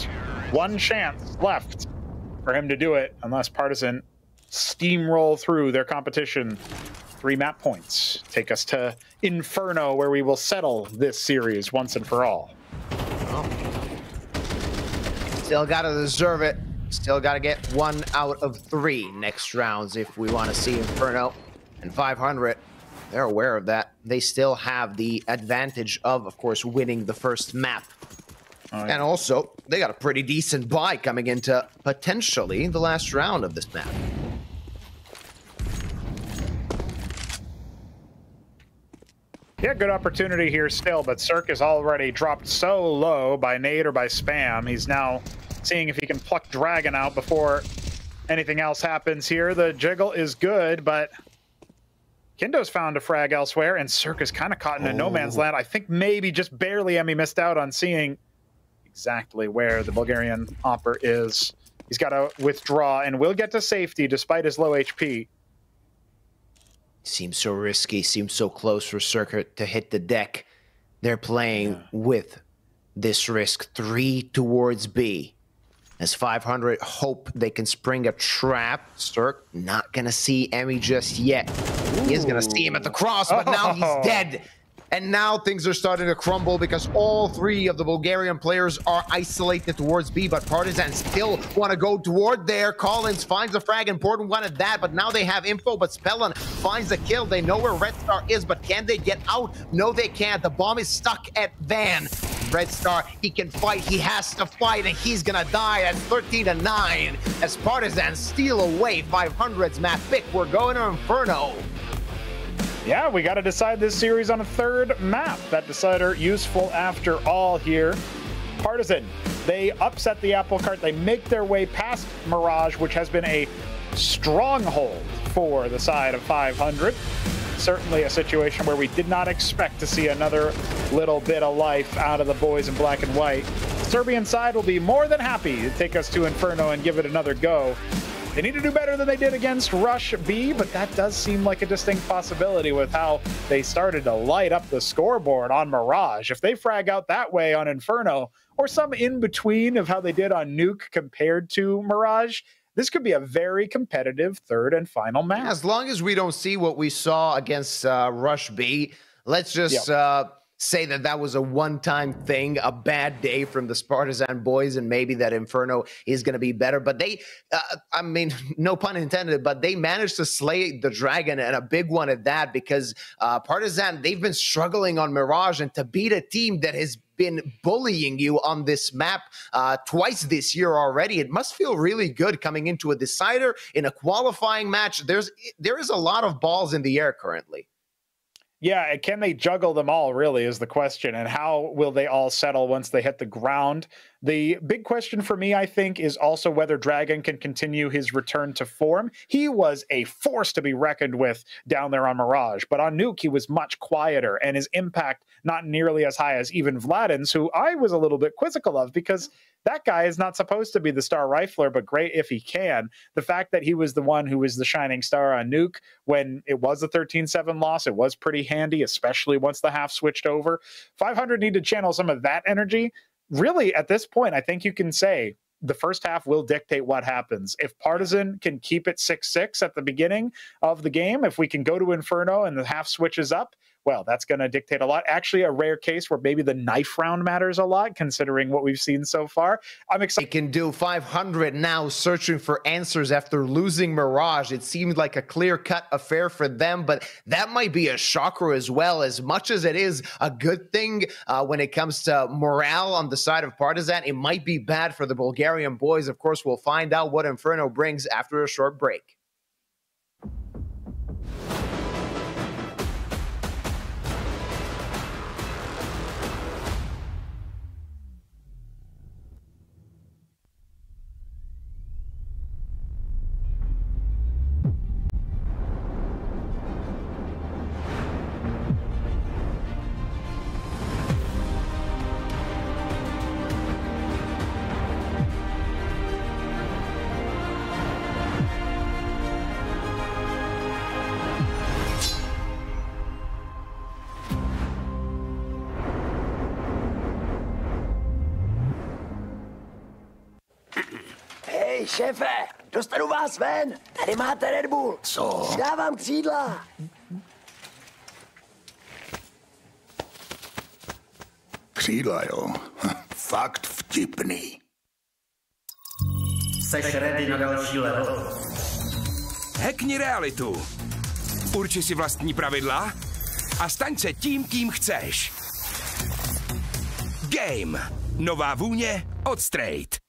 One chance left for him to do it, unless Partizan steamroll through their competition. 3 map points take us to Inferno, where we will settle this series once and for all. Still got to deserve it. Still got to get 1 out of 3 next rounds if we want to see Inferno. And 500, they're aware of that. They still have the advantage of course, winning the first map. Oh, yeah. And also, they got a pretty decent buy coming into potentially the last round of this map. Yeah, good opportunity here still, but Cirque is already dropped so low by nade or by spam. He's now seeing if he can pluck Dragon out before anything else happens here. The jiggle is good, but Kindo's found a frag elsewhere, and Cirque is kind of caught in a no man's land. I think maybe just barely Emmy missed out on seeing exactly where the Bulgarian Opera is. He's got to withdraw and will get to safety despite his low HP. Seems so risky, seems so close for Cirque to hit the deck. They're playing with this risk. 3 towards B. As 500 hope they can spring a trap. Cirque not gonna see Emmy just yet. He is gonna see him at the cross, but now he's dead. And now things are starting to crumble because all 3 of the Bulgarian players are isolated towards B, but Partizan still want to go toward there. Collins finds a frag, important one at that, but now they have info, but Spellin finds a kill. They know where Red Star is, but can they get out? No, they can't. The bomb is stuck at Van. Red Star, he can fight, he has to fight, and he's gonna die at 13-9 as Partizan steal away 500's map pick. We're going to Inferno. Yeah, we got to decide this series on a 3rd map. That decider useful after all here. Partizan, they upset the apple cart. They make their way past Mirage, which has been a stronghold for the side of 500. Certainly a situation where we did not expect to see another little bit of life out of the boys in black and white. The Serbian side will be more than happy to take us to Inferno and give it another go. They need to do better than they did against Rush B, but that does seem like a distinct possibility with how they started to light up the scoreboard on Mirage. If they frag out that way on Inferno, or some in-between of how they did on Nuke compared to Mirage, this could be a very competitive 3rd and final match. As long as we don't see what we saw against Rush B, let's just say that that was a one-time thing, a bad day from the Partizan boys, and maybe that Inferno is going to be better. But they, I mean, no pun intended, but they managed to slay the dragon, and a big one at that, because Partizan, they've been struggling on Mirage, and to beat a team that has been bullying you on this map twice this year already, it must feel really good coming into a decider in a qualifying match. There is a lot of balls in the air currently. Yeah, can they juggle them all, really, is the question. And how will they all settle once they hit the ground? The big question for me, I think, is also whether Dragon can continue his return to form. He was a force to be reckoned with down there on Mirage, but on Nuke, he was much quieter, and his impact not nearly as high as even Vladin's, who I was a little bit quizzical of, because that guy is not supposed to be the star rifler, but great if he can. The fact that he was the one who was the shining star on Nuke when it was a 13-7 loss, it was pretty handy, especially once the half switched over. 500 need to channel some of that energy. Really, at this point, I think you can say the first half will dictate what happens. If Partizan can keep it 6-6 at the beginning of the game, if we can go to Inferno and the half switches up, well, that's going to dictate a lot. Actually, a rare case where maybe the knife round matters a lot, considering what we've seen so far. I'm excited. They can do 500 now, searching for answers after losing Mirage. It seemed like a clear-cut affair for them, but that might be a shocker as well, as much as it is a good thing when it comes to morale on the side of Partizan. It might be bad for the Bulgarian boys. Of course, we'll find out what Inferno brings after a short break. Hej, šéfe, dostanu vás ven. Tady máte Red Bull. Co? Dávám křídla. Křídla, jo. Fakt vtipný. Seš ready na další level? Hackni realitu. Urči si vlastní pravidla a staň se tím, kým chceš. Game. Nová vůně od Straight.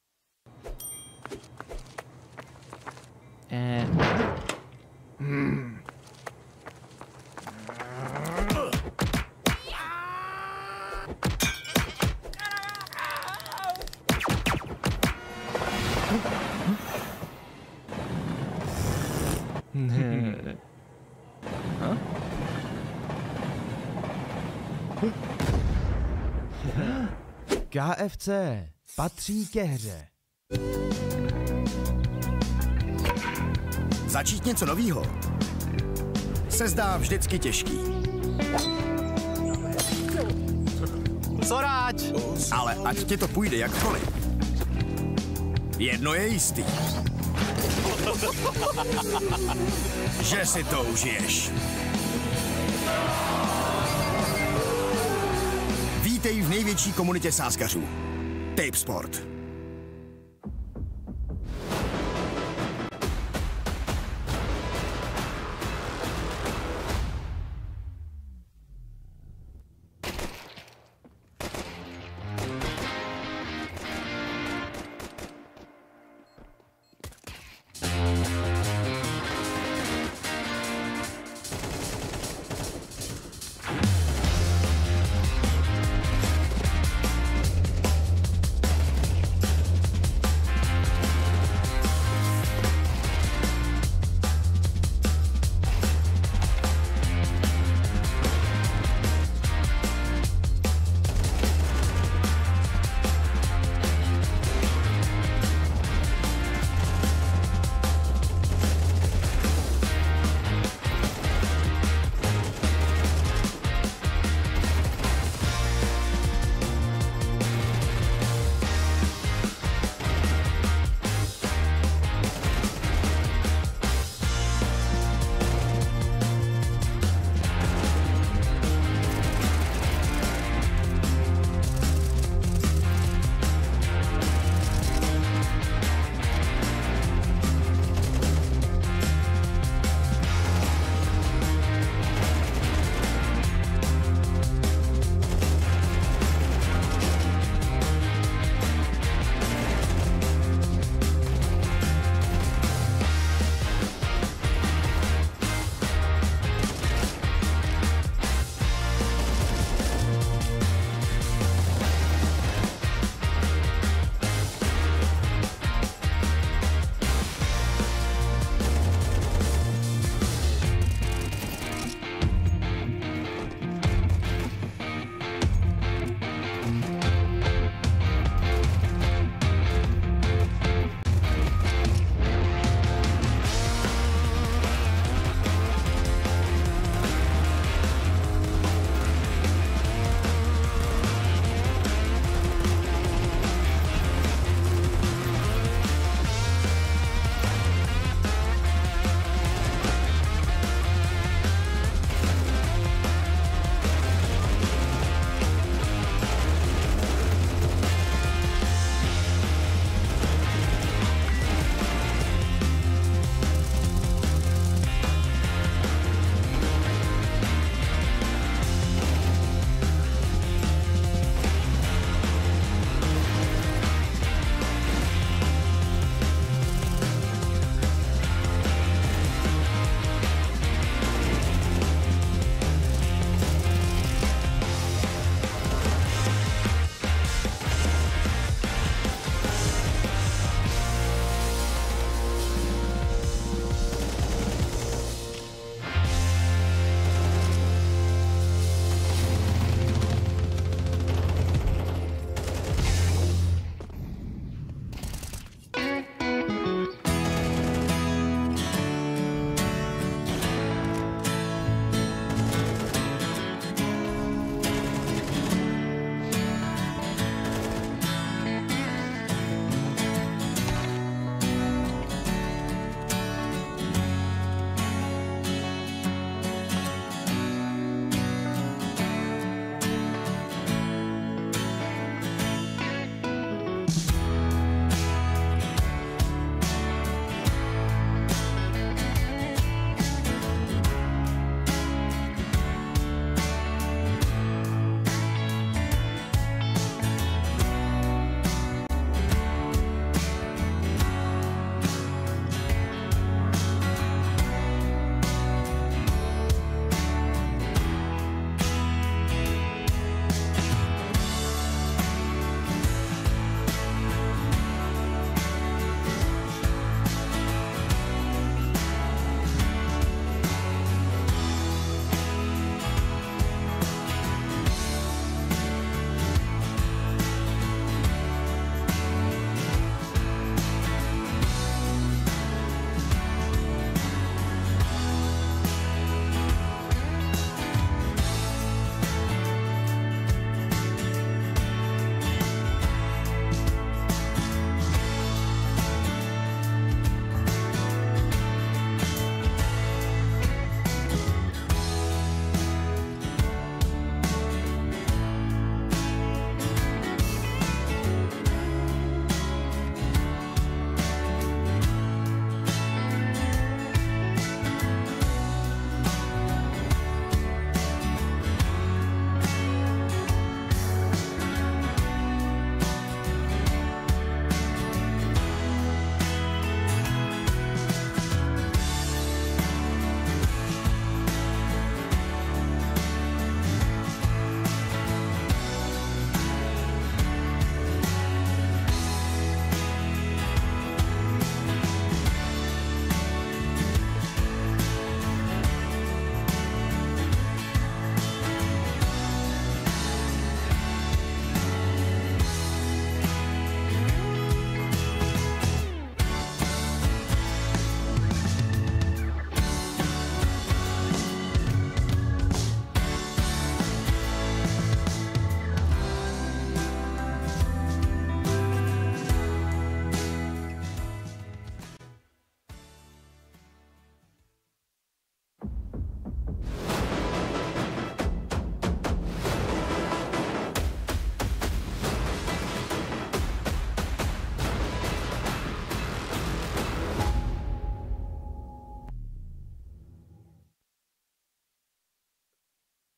KFC patří ke hře. Začít něco novýho se zdá vždycky těžký. Soráč! Ale ať ti to půjde jakkoliv, jedno je jistý. Že si to užiješ. Vítej v největší komunitě sázkařů. Tipsport.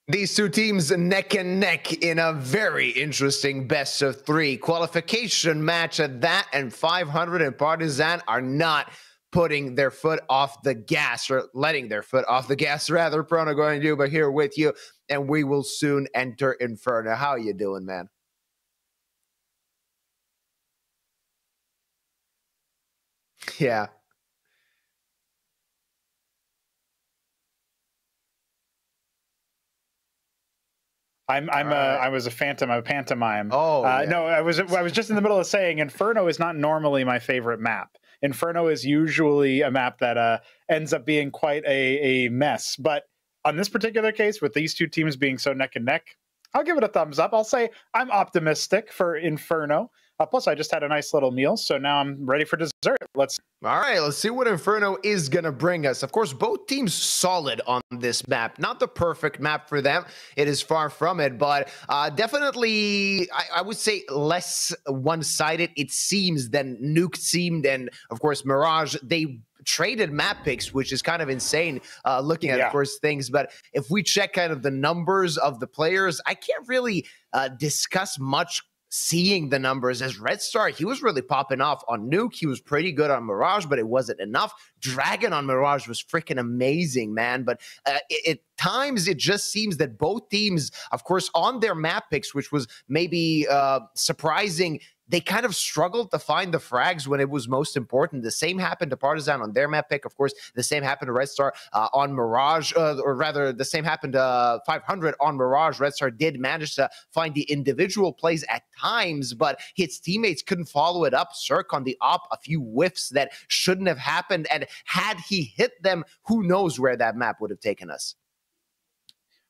These two teams neck and neck in a very interesting best of three qualification match at that, and 500 and Partizan are not putting their foot off the gas, or letting their foot off the gas rather. Prono going to do, but here with you, and we will soon enter Inferno. How you doing, man? Yeah. I was a phantom, a pantomime. Oh, yeah. No, I was just in the middle of saying Inferno is not normally my favorite map. Inferno is usually a map that ends up being quite a mess. But on this particular case, with these two teams being so neck and neck, I'll give it a thumbs up. I'll say I'm optimistic for Inferno. Plus, I just had a nice little meal, so now I'm ready for dessert. All right, let's see what Inferno is going to bring us. Of course, both teams solid on this map. Not the perfect map for them. It is far from it, but definitely, I would say, less one-sided, it seems, than Nuke seemed. And, of course, Mirage, they traded map picks, which is kind of insane looking at, of course, things. But if we check kind of the numbers of the players, I can't really discuss much seeing the numbers. As Red Star, he was really popping off on Nuke. He was pretty good on Mirage, but it wasn't enough. Dragon on Mirage was freaking amazing, man. But at times, it just seems that both teams, of course, on their map picks, which was maybe surprising, they kind of struggled to find the frags when it was most important. The same happened to Partizan on their map pick. Of course, the same happened to Red Star on Mirage, or rather, the same happened to 500 on Mirage. Red Star did manage to find the individual plays at times, but his teammates couldn't follow it up. Cirque on the op, a few whiffs that shouldn't have happened, and had he hit them, who knows where that map would have taken us.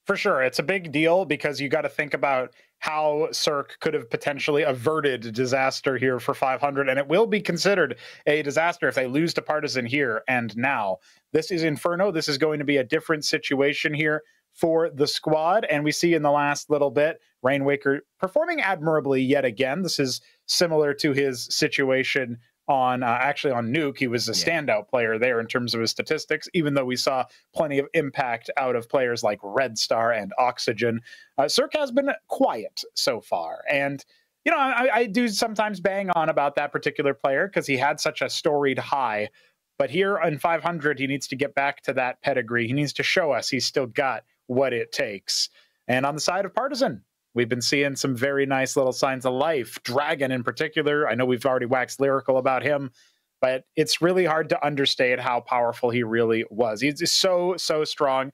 For sure. It's a big deal because you got to think about how Cirque could have potentially averted disaster here for 500, and it will be considered a disaster if they lose to Partizan here and now. This is Inferno. This is going to be a different situation here for the squad, and we see in the last little bit, Rainwaker performing admirably yet again. This is similar to his situation on actually on Nuke. He was a standout player there in terms of his statistics, even though we saw plenty of impact out of players like Red Star and Oxygen. Cirque has been quiet so far. And, you know, I do sometimes bang on about that particular player because he had such a storied high. But here on 500, he needs to get back to that pedigree. He needs to show us he's still got what it takes. And on the side of Partizan, we've been seeing some very nice little signs of life. Dragon in particular, I know we've already waxed lyrical about him, but it's really hard to understate how powerful he really was. He's so strong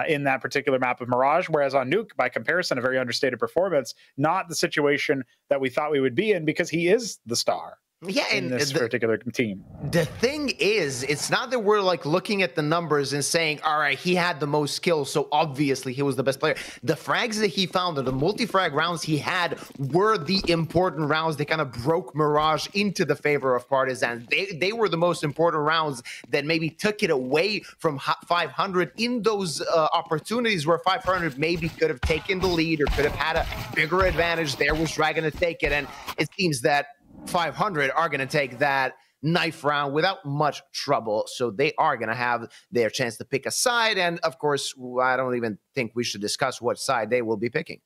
in that particular map of Mirage, whereas on Nuke, by comparison, a very understated performance, not the situation that we thought we would be in because he is the star. Yeah, in this particular team. The thing is, it's not that we're like looking at the numbers and saying, all right, he had the most skills, so obviously he was the best player. The frags that he found, or the multi-frag rounds he had, were the important rounds. They kind of broke Mirage into the favor of Partizan. They were the most important rounds that maybe took it away from 500 in those opportunities where 500 maybe could have taken the lead or could have had a bigger advantage. There was Dragon to take it, and it seems that 500 are going to take that knife round without much trouble. So they are going to have their chance to pick a side. And of course, I don't even think we should discuss what side they will be picking.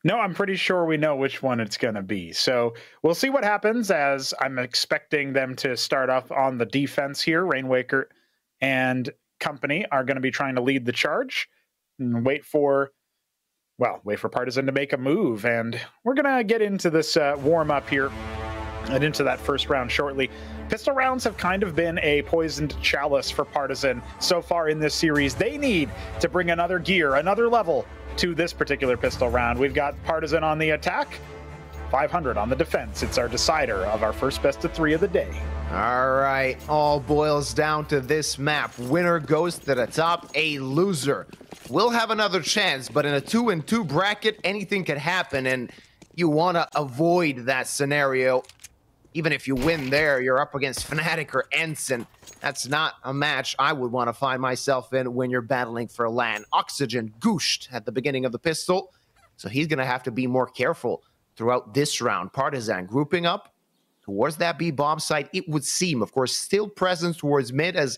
No, I'm pretty sure we know which one it's going to be. So we'll see what happens, as I'm expecting them to start off on the defense here. Rainwaker and company are going to be trying to lead the charge and wait for Partizan to make a move. And we're going to get into this warm-up here and into that first round shortly. Pistol rounds have kind of been a poisoned chalice for Partizan so far in this series. They need to bring another gear, another level to this particular pistol round. We've got Partizan on the attack, 500 on the defense. It's our decider of our first best of three of the day. All right, all boils down to this map. Winner goes to the top, a loser will have another chance, but in a 2-2 bracket, anything could happen, and you want to avoid that scenario. Even if you win there, you're up against Fnatic or Ensign. That's not a match I would want to find myself in when you're battling for LAN. Oxygen gooshed at the beginning of the pistol, so he's going to have to be more careful throughout this round. Partizan grouping up towards that B bomb site, it would seem. Of course, still present towards mid, as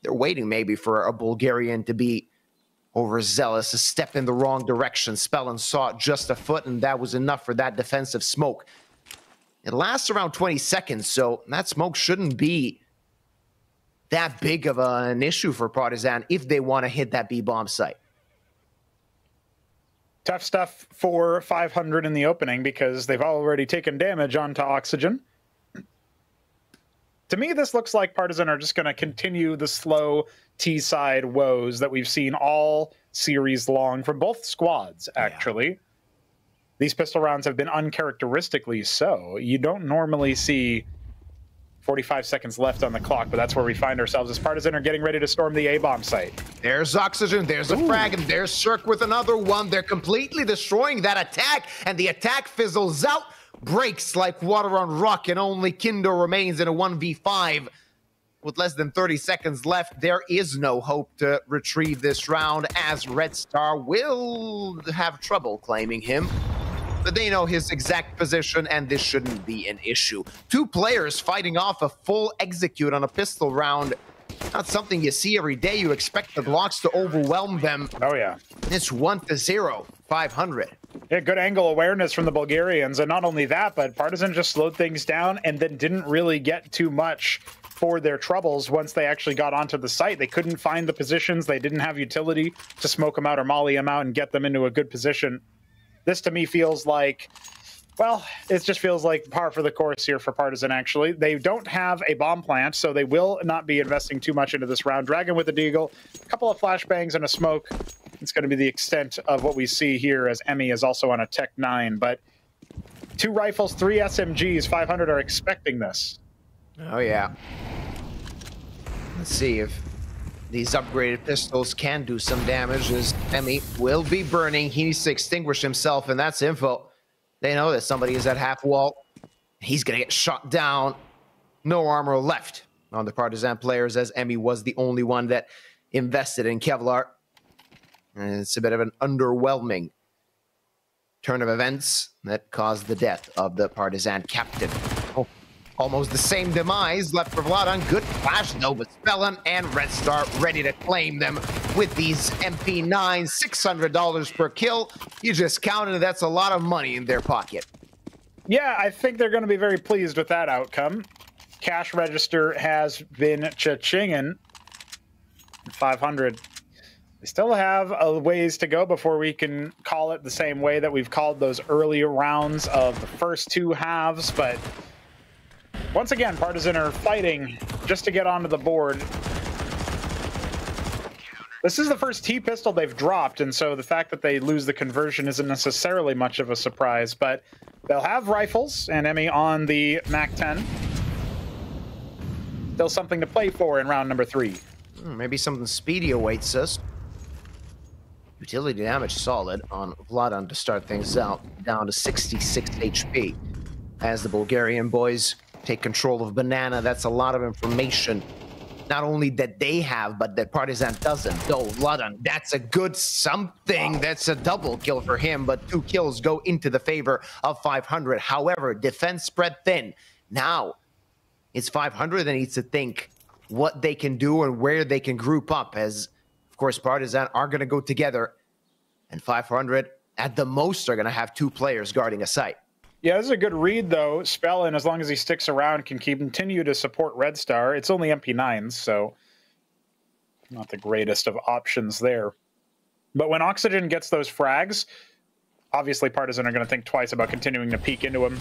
they're waiting maybe for a Bulgarian to be overzealous, a step in the wrong direction. Spellin saw just a foot, and that was enough for that defensive smoke. It lasts around 20 seconds, so that smoke shouldn't be that big of an issue for Partizan if they want to hit that B-bomb site. Tough stuff for 500 in the opening because they've already taken damage onto Oxygen. To me, this looks like Partizan are just going to continue the slow T-side woes that we've seen all series long from both squads, actually. Yeah. These pistol rounds have been uncharacteristically so. You don't normally see 45 seconds left on the clock, but that's where we find ourselves as Partizan are getting ready to storm the A-bomb site. There's Oxygen, there's a frag, and there's Cirque with another one. They're completely destroying that attack, and the attack fizzles out. Breaks like water on rock, and only Kindo remains in a 1v5. With less than 30 seconds left, there is no hope to retrieve this round, as Red Star will have trouble claiming him. But they know his exact position, and this shouldn't be an issue. Two players fighting off a full execute on a pistol round. Not something you see every day. You expect the Glocks to overwhelm them. Oh, yeah. It's 1-0, 500. Yeah, good angle awareness from the Bulgarians. And not only that, but Partizan just slowed things down and then didn't really get too much for their troubles once they actually got onto the site. They couldn't find the positions. They didn't have utility to smoke them out or molly them out and get them into a good position. This, to me, feels like... Well, it just feels like par for the course here for Partizan, actually. They don't have a bomb plant, so they will not be investing too much into this round. Dragon with a deagle, a couple of flashbangs and a smoke. It's going to be the extent of what we see here, as Emmy is also on a Tech 9. But 2 rifles, 3 SMGs, 500 are expecting this. Oh, yeah. Let's see if these upgraded pistols can do some damage, as Emmy will be burning. He needs to extinguish himself, and that's info. They know that somebody is at half wall. He's going to get shot down. No armor left on the Partizan players, as Emmy was the only one that invested in Kevlar. And it's a bit of an underwhelming turn of events that caused the death of the Partizan captain. Oh, almost the same demise left for Vladan. Good flash, though, but Spellin and Red Star ready to claim them with these MP9s. $600 per kill. You just counted it. That's a lot of money in their pocket. Yeah, I think they're going to be very pleased with that outcome. Cash register has been cha-chinging. 500. They still have a ways to go before we can call it the same way that we've called those early rounds of the first 2 halves, but once again, Partizan are fighting just to get onto the board. This is the first T-pistol they've dropped, and so the fact that they lose the conversion isn't necessarily much of a surprise, but they'll have rifles and Emmy on the MAC-10. Still something to play for in round number 3. Maybe something speedy awaits us. Utility damage solid on Vladan to start things out, down to 66 HP. As the Bulgarian boys take control of Banana, that's a lot of information. Not only that they have, but that Partizan doesn't. Though Vladan, that's a good something. That's a double kill for him, but 2 kills go into the favor of 500. However, defense spread thin. Now, it's 500 that needs to think what they can do and where they can group up, as of course Partizan are going to go together, and 500 at the most are going to have 2 players guarding a site. Yeah, this is a good read, though. Spellin, as long as he sticks around, can continue to support Red Star. It's only MP9s, so not the greatest of options there. But when Oxygen gets those frags, obviously Partizan are going to think twice about continuing to peek into him.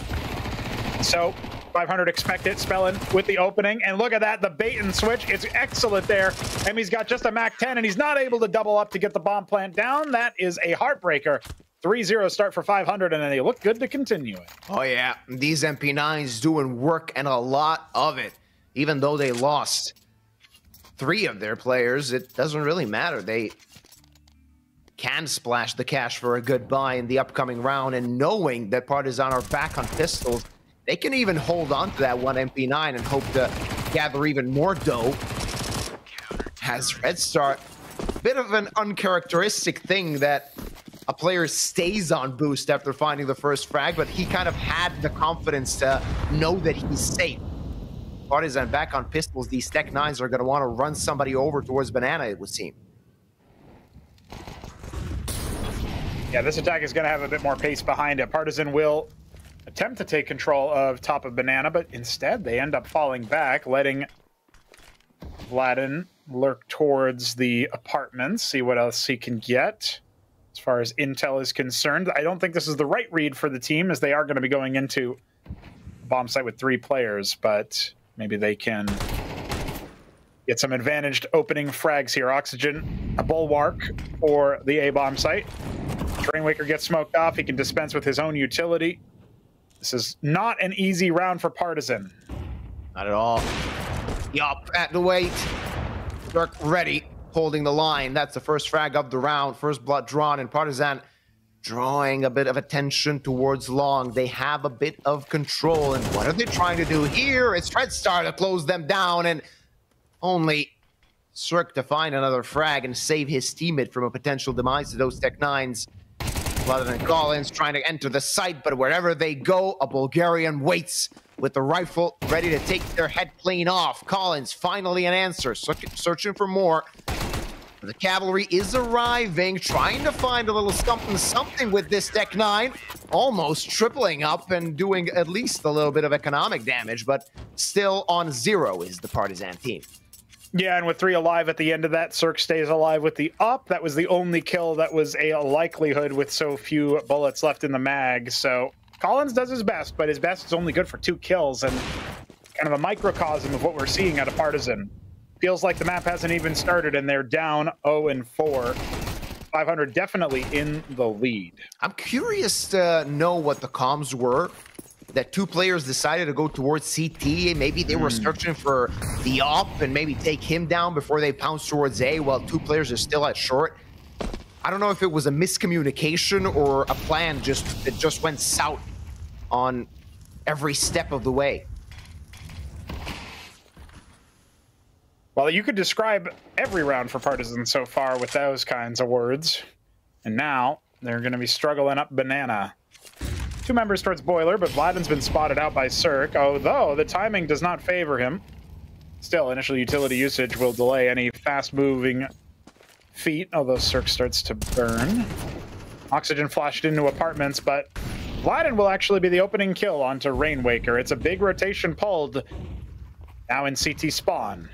So 500 expect it. Spellin with the opening, and look at that, the bait and switch. It's excellent there. Emmy's got just a MAC-10, and he's not able to double up to get the bomb plant down. That is a heartbreaker. 3-0 start for 500, and then they look good to continue it. Oh, yeah. These MP9s doing work, and a lot of it. Even though they lost 3 of their players, it doesn't really matter. They can splash the cash for a good buy in the upcoming round, and knowing that Partizan are back on pistols, they can even hold on to that 1 MP9 and hope to gather even more dough. Has Red Star, bit of an uncharacteristic thing that a player stays on boost after finding the first frag, but he kind of had the confidence to know that he's safe. Partizan back on pistols. These Tech 9s are going to want to run somebody over towards Banana, it would seem. Yeah, this attack is going to have a bit more pace behind it. Partizan will attempt to take control of top of Banana, but instead they end up falling back, letting Vladin lurk towards the apartments, see what else he can get. As far as intel is concerned, I don't think this is the right read for the team, as they are going to be going into bomb site with 3 players, but maybe they can get some advantaged opening frags here. Oxygen, a bulwark for the A bomb site. Trainwaker gets smoked off. He can dispense with his own utility. This is not an easy round for Partizan. Not at all. Yup, at the wait. Dirk ready, holding the line. That's the first frag of the round. First blood drawn, and Partizan drawing a bit of attention towards long. They have a bit of control, and what are they trying to do here? It's Red Star to close them down, and only Cirque to find another frag and save his teammate from a potential demise to those Tech 9s. Rather than Collins trying to enter the site, but wherever they go, a Bulgarian waits with the rifle, ready to take their head clean off. Collins, finally an answer, searching for more. The cavalry is arriving, trying to find a little something with this Tech 9, almost tripling up and doing at least a little bit of economic damage, but still on 0 is the Partizan team. Yeah, and with 3 alive at the end of that, Cirque stays alive with the up. That was the only kill that was a likelihood with so few bullets left in the mag. So Collins does his best, but his best is only good for 2 kills, and kind of a microcosm of what we're seeing out of Partizan. Feels like the map hasn't even started, and they're down 0-4. 500 definitely in the lead. I'm curious to know what the comms were. That 2 players decided to go towards CT. Maybe they were searching for the op and maybe take him down before they pounce towards A, while 2 players are still at short. I don't know if it was a miscommunication or a plan that just went south on every step of the way. Well, you could describe every round for Partizan so far with those kinds of words. And now they're going to be struggling up Banana. 2 members towards Boiler, but Vladin's been spotted out by Cirque, although the timing does not favor him. Still, initial utility usage will delay any fast-moving feet, although Cirque starts to burn. Oxygen flashed into apartments, but Vladin will actually be the opening kill onto Rainwaker. It's a big rotation pulled. Now in CT spawn.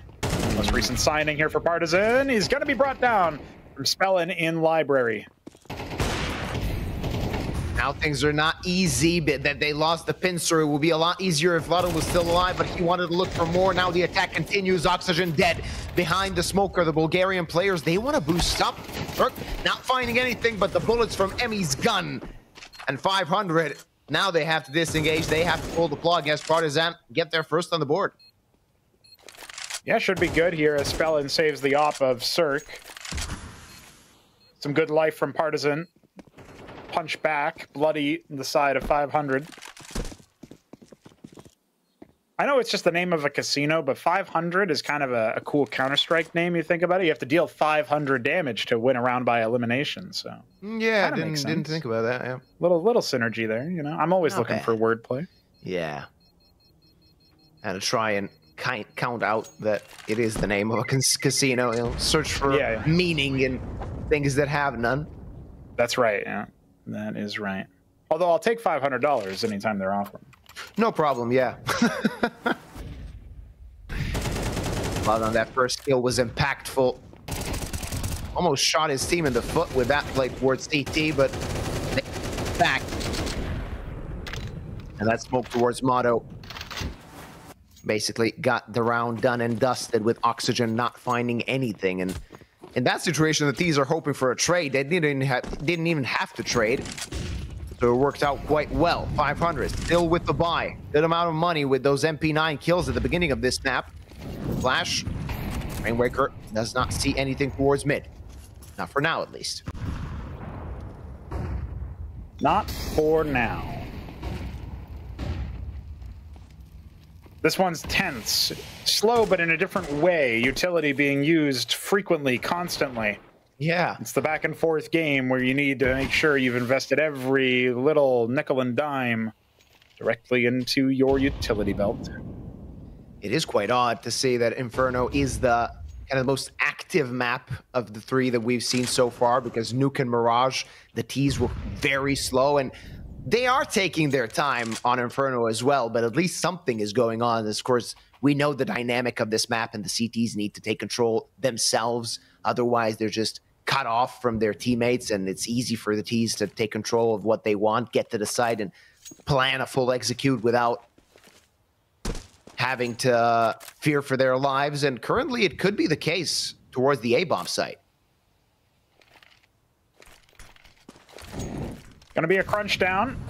Most recent signing here for Partizan. He's going to be brought down from Spellin in Library. Now things are not easy, but that they lost the pincer. It would be a lot easier if Vladin was still alive, but he wanted to look for more. Now the attack continues. Oxygen dead behind the smoker. The Bulgarian players, they want to boost up. Cirque not finding anything but the bullets from Emmy's gun. And 500, now they have to disengage. They have to pull the plug against Partizan, get there first on the board. Yeah, should be good here as Spellin saves the op of Cirque. Some good life from Partizan. Punch back, bloody the side of 500. I know it's just the name of a casino, but 500 is kind of a cool Counter-Strike name. You think about it, you have to deal 500 damage to win a round by elimination. So yeah, didn't think about that. Yeah, little synergy there. You know, I'm always looking for wordplay. Yeah, and to try and count out that it is the name of a casino. You know, search for meaning in things that have none. That's right. Yeah. That is right. Although I'll take $500 anytime they're offering. No problem, yeah. Well, on that first kill was impactful. Almost shot his team in the foot with that play towards CT, but they back. And that smoke towards Motto. Basically got the round done and dusted with Oxygen not finding anything. And in that situation, the Thieves are hoping for a trade. They didn't even have to trade. So it worked out quite well. 500, still with the buy. Good amount of money with those MP9 kills at the beginning of this snap. Flash. Rainwaker does not see anything towards mid. Not for now, at least. Not for now. This one's tense. Slow, but in a different way. Utility being used frequently, constantly. Yeah. It's the back and forth game where you need to make sure you've invested every little nickel and dime directly into your utility belt. It is quite odd to see that Inferno is the kind of the most active map of the three that we've seen so far, because Nuke and Mirage, the Ts were very slow, and they are taking their time on Inferno as well, but at least something is going on. Of course, we know the dynamic of this map, and the CTs need to take control themselves. Otherwise, they're just cut off from their teammates, and it's easy for the Ts to take control of what they want, get to the site, and plan a full execute without having to fear for their lives. And currently, it could be the case towards the A-bomb site. Gonna be a crunch down.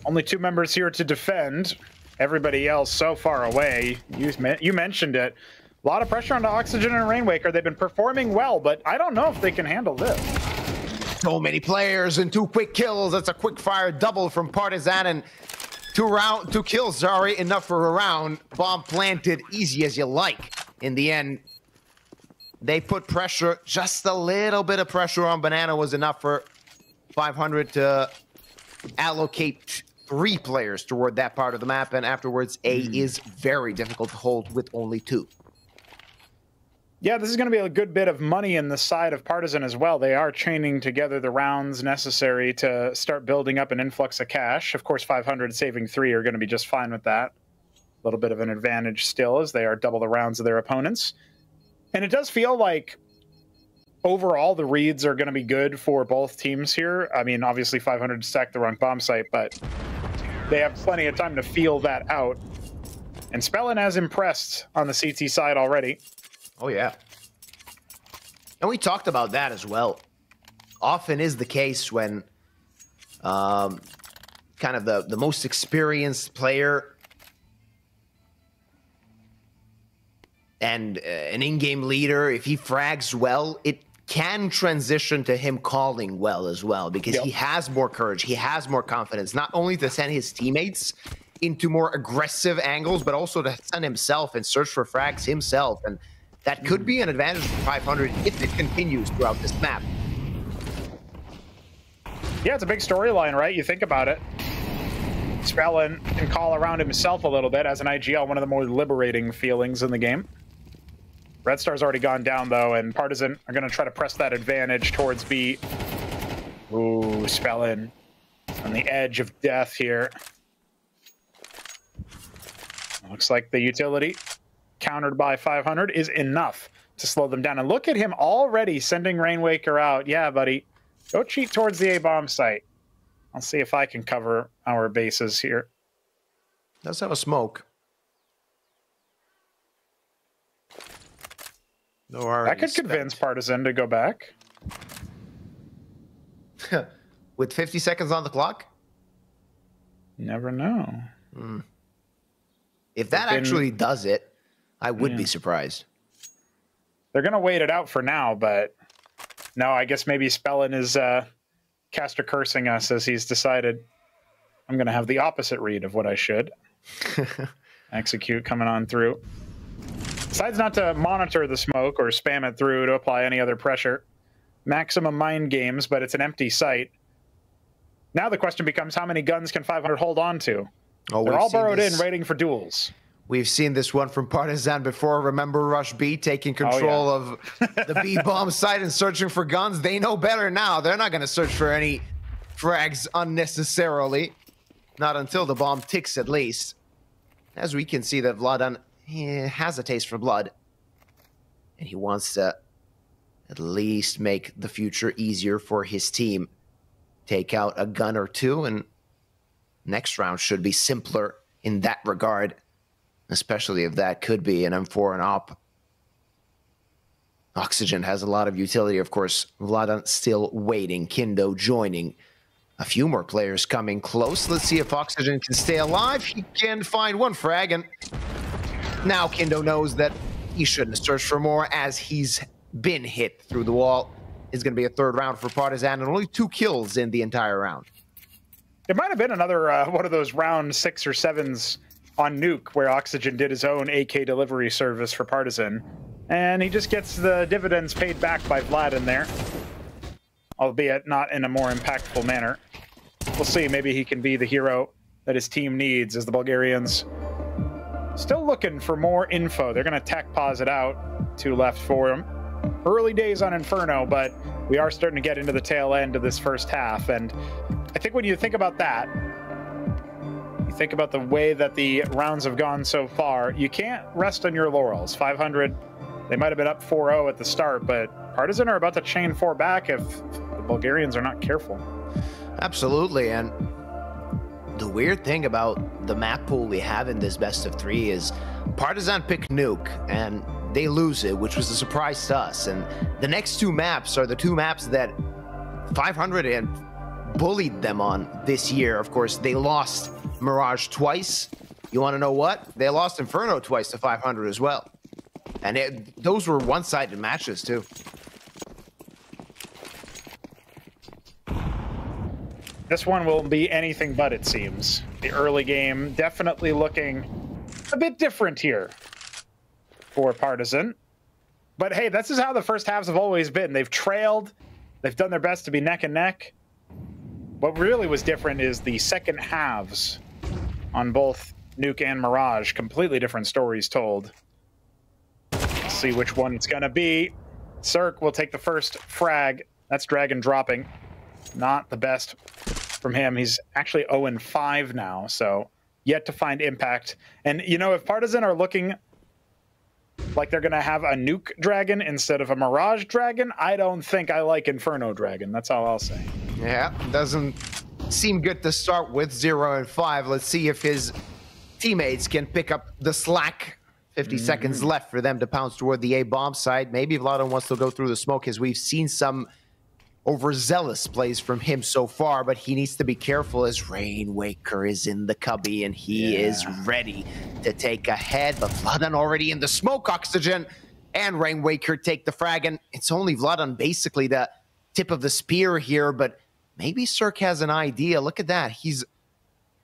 Only 2 members here to defend. Everybody else so far away. You mentioned it. A lot of pressure onto Oxygen and Rainwaker. They've been performing well, but I don't know if they can handle this. So many players and 2 quick kills. That's a quick fire double from Partizan, and 2 kills, sorry, enough for a round. Bomb planted, easy as you like. In the end, they put pressure, just a little bit of pressure on Banana was enough for 500 to allocate 3 players toward that part of the map, and afterwards, A is very difficult to hold with only 2. Yeah, this is going to be a good bit of money in the side of Partizan as well. They are chaining together the rounds necessary to start building up an influx of cash. Of course, 500 saving 3 are going to be just fine with that. A little bit of an advantage still, as they are double the rounds of their opponents. And it does feel like overall the reads are going to be good for both teams here. I mean, obviously 500 stacked the wrong bomb site, but they have plenty of time to feel that out. And Spellin has impressed on the CT side already. Oh, yeah. And we talked about that as well. Often is the case when kind of the most experienced player and an in-game leader, if he frags well, it can transition to him calling well as well, because he has more courage, he has more confidence, not only to send his teammates into more aggressive angles, but also to send himself and search for frags himself. And that could be an advantage for 500 if it continues throughout this map. Yeah, it's a big storyline, right? You think about it. Spellin can call around himself a little bit as an IGL, one of the more liberating feelings in the game. Red Star's already gone down, though, and Partizan are going to try to press that advantage towards B. Ooh, Spellin on the edge of death here. Looks like the utility countered by 500 is enough to slow them down. And look at him already sending Rainwaker out. Yeah, buddy. Go cheat towards the A-bomb site. I'll see if I can cover our bases here. Does have a smoke. No, I could convince Partizan to go back. With 50 seconds on the clock? Never know. If that actually does it, I would be surprised. They're going to wait it out for now, but no, I guess maybe Spellin is caster cursing us as he's decided I'm going to have the opposite read of what I should. Execute coming on through. Decides not to monitor the smoke or spam it through to apply any other pressure. Maximum mind games, but it's an empty site. Now the question becomes, how many guns can 500 hold on to? Oh, they're all burrowed in, waiting for duels. We've seen this one from Partizan before. Remember Rush B taking control of the B-bomb site and searching for guns? They know better now. They're not going to search for any frags unnecessarily. Not until the bomb ticks, at least. As we can see that Vladan has a taste for blood. And he wants to at least make the future easier for his team. Take out a gun or 2, and next round should be simpler in that regard. Especially if that could be an M4 and op. Oxygen has a lot of utility, of course. Vladan still waiting. Kindo joining. A few more players coming close. Let's see if Oxygen can stay alive. He can find 1 frag, and now Kindo knows that he shouldn't search for more as he's been hit through the wall. It's going to be a 3rd round for Partizan, and only 2 kills in the entire round. It might have been another one of those round 6 or 7s on Nuke, where Oxygen did his own AK delivery service for Partizan. And he just gets the dividends paid back by Vlad in there. Albeit not in a more impactful manner. We'll see, maybe he can be the hero that his team needs as the Bulgarians still looking for more info. They're going to tech pause it out. 2 left for him. Early days on Inferno, but we are starting to get into the tail end of this first half. And I think when you think about that, you think about the way that the rounds have gone so far, you can't rest on your laurels. 500, they might have been up 4-0 at the start, but Partizan are about to chain 4 back if the Bulgarians are not careful. Absolutely, and the weird thing about the map pool we have in this best of 3 is Partizan pick Nuke, and they lose it, which was a surprise to us. And the next 2 maps are the 2 maps that 500 and bullied them on this year. Of course, they lost Mirage twice. You want to know what? They lost Inferno twice to 500 as well. And those were one-sided matches, too. This one will be anything but, it seems. The early game definitely looking a bit different here for Partizan. But hey, this is how the first halves have always been. They've trailed. They've done their best to be neck and neck. What really was different is the second halves on both Nuke and Mirage. Completely different stories told. Let's see which one it's going to be. Cirque will take the first frag. That's Dragon dropping. Not the best from him. He's actually 0-5 now, so yet to find impact. And, you know, if Partizan are looking like they're going to have a Nuke Dragon instead of a Mirage Dragon, I don't think I like Inferno Dragon. That's all I'll say. Yeah, doesn't seem good to start with 0-5. Let's see if his teammates can pick up the slack. 50 seconds left for them to pounce toward the A-bomb side. Maybe Vlado wants to go through the smoke, as we've seen some overzealous plays from him so far, but he needs to be careful as Rainwaker is in the cubby and he is ready to take a head. But Vladan already in the smoke, Oxygen and Rainwaker take the frag, and it's only Vladan basically the tip of the spear here, but maybe Cirque has an idea. Look at that. He's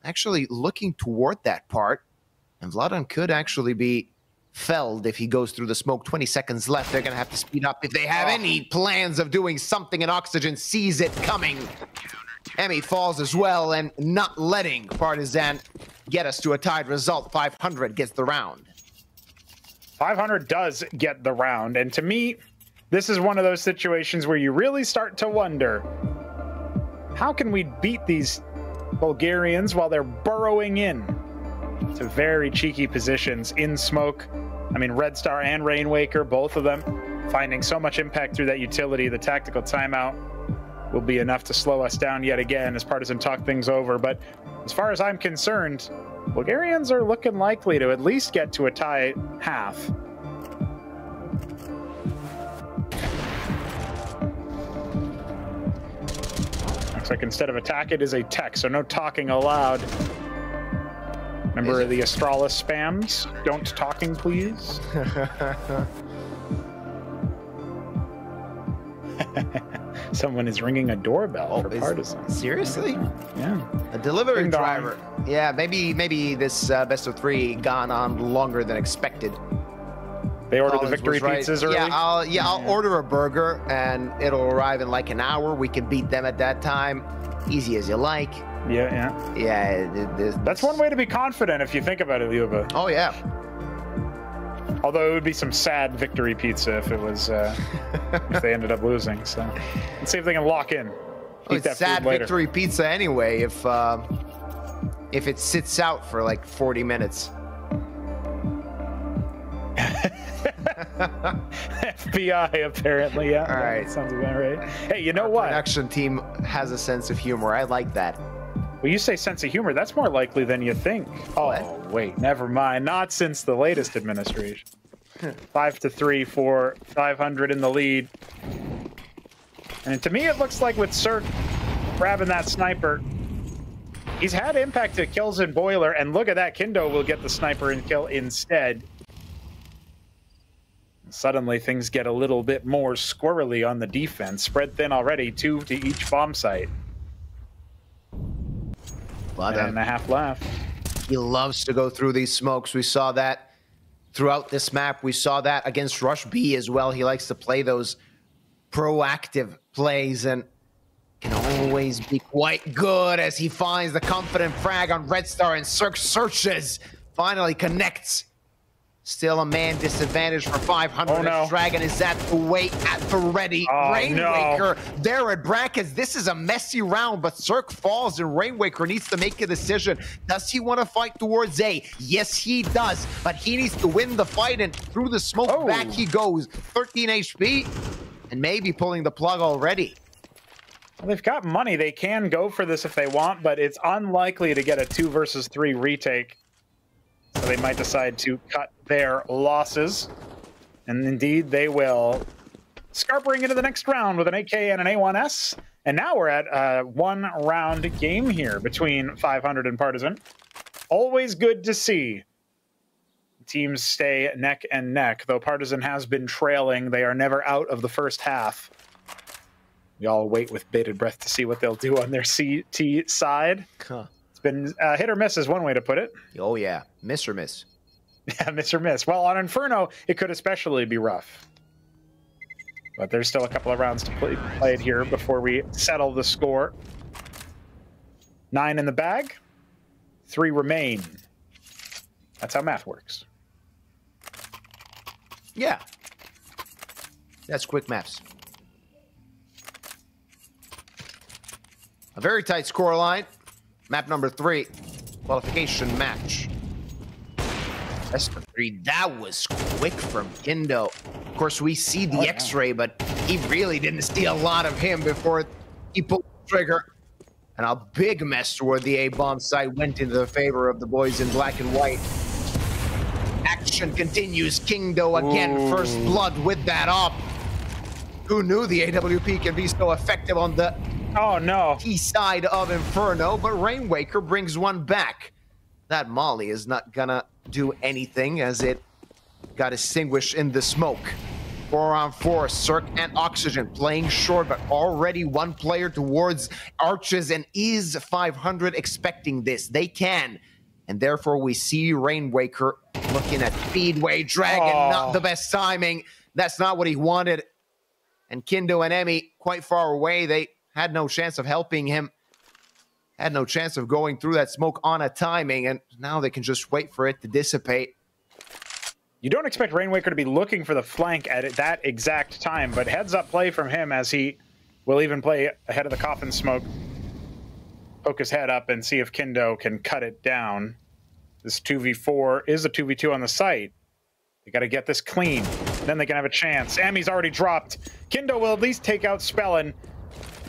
actually looking toward that part, and Vladan could actually be felled if he goes through the smoke. 20 seconds left. They're going to have to speed up if they have any plans of doing something, and Oxygen sees it coming. Emmy falls as well, and not letting Partizan get us to a tied result. 500 gets the round. 500 does get the round, and to me, this is one of those situations where you really start to wonder, how can we beat these Bulgarians while they're burrowing in to very cheeky positions in smoke? I mean, Red Star and Rainwaker, both of them finding so much impact through that utility. The tactical timeout will be enough to slow us down yet again as Partizan talk things over. But as far as I'm concerned, Bulgarians are looking likely to at least get to a tie half. Looks like instead of attack, it is a text, so no talking aloud. Remember the Astralis spams? Don't talking, please. Someone is ringing a doorbell for Partizan. Seriously? Yeah. A delivery driver. Yeah, maybe this best of 3 gone on longer than expected. They ordered the victory pizzas early? Yeah, I'll order a burger, and it'll arrive in like an hour. We can beat them at that time. Easy as you like. Yeah. That's one way to be confident if you think about it, Lyuba. Oh, yeah. Although it would be some sad victory pizza if it was, if they ended up losing. So let's see if they can lock in. It's sad victory pizza anyway if it sits out for like 40 minutes. FBI, apparently, yeah. All right. That sounds about right. Hey, you know what? Production team has a sense of humor. I like that. Well, you say sense of humor. That's more likely than you think. Oh, wait, never mind. Not since the latest administration. 5-3 for 500 in the lead. And to me, it looks like with Cirque grabbing that sniper, he's had impact to kills in Boiler, and look at that. Kindo will get the sniper and kill instead. Suddenly, things get a little bit more squirrely on the defense. Spread thin already, 2 to each bomb site. 1.5 left. He loves to go through these smokes. We saw that throughout this map. We saw that against Rush B as well. He likes to play those proactive plays and can always be quite good as he finds the confident frag on Red Star, and Cirque searches, finally connects. Still a man disadvantage for 500. Oh, no. Dragon is at the weight at the ready. Rainwaker there at brackets. This is a messy round, but Cirque falls and Rainwaker needs to make a decision. Does he want to fight towards A? Yes, he does, but he needs to win the fight, and through the smoke back he goes. 13 HP and maybe pulling the plug already. Well, they've got money. They can go for this if they want, but it's unlikely to get a 2 versus 3 retake. So they might decide to cut their losses. And indeed, they will. Scarpering into the next round with an AK and an A1S. And now we're at a 1-round game here between 500 and Partizan. Always good to see. Teams stay neck and neck. Though Partizan has been trailing, they are never out of the first half. We all wait with bated breath to see what they'll do on their CT side. Huh. Been hit or miss is one way to put it. Oh yeah, miss or miss. Yeah, miss or miss. Well, on Inferno, it could especially be rough. But there's still a couple of rounds to play it here before we settle the score. 9 in the bag, 3 remain. That's how math works. Yeah. That's quick maths. A very tight score line. Map number 3, qualification match. Best of 3. That was quick from Kindo. Of course, we see the X-ray, but he really didn't see a lot of him before he pulled the trigger. And a big mess toward the A-bomb side went into the favor of the boys in black and white. Action continues. Kindo again, first blood with that op. Who knew the AWP can be so effective on the east side of Inferno, but Rainwaker brings one back. That molly is not gonna do anything as it got extinguished in the smoke. 4-on-4, Cirque and Oxygen playing short, but already one player towards Arches, and is 500 expecting this? They can, and therefore we see Rainwaker looking at Speedway Dragon, not the best timing. That's not what he wanted. And Kindo and Emmy quite far away. They had no chance of helping him. Had no chance of going through that smoke on a timing, and now they can just wait for it to dissipate. You don't expect Rainwaker to be looking for the flank at that exact time, but heads-up play from him as he will even play ahead of the coffin smoke. Poke his head up and see if Kindo can cut it down. This 2v4 is a 2v2 on the site. They got to get this clean. Then they can have a chance. Emmy's already dropped. Kindo will at least take out Spellin.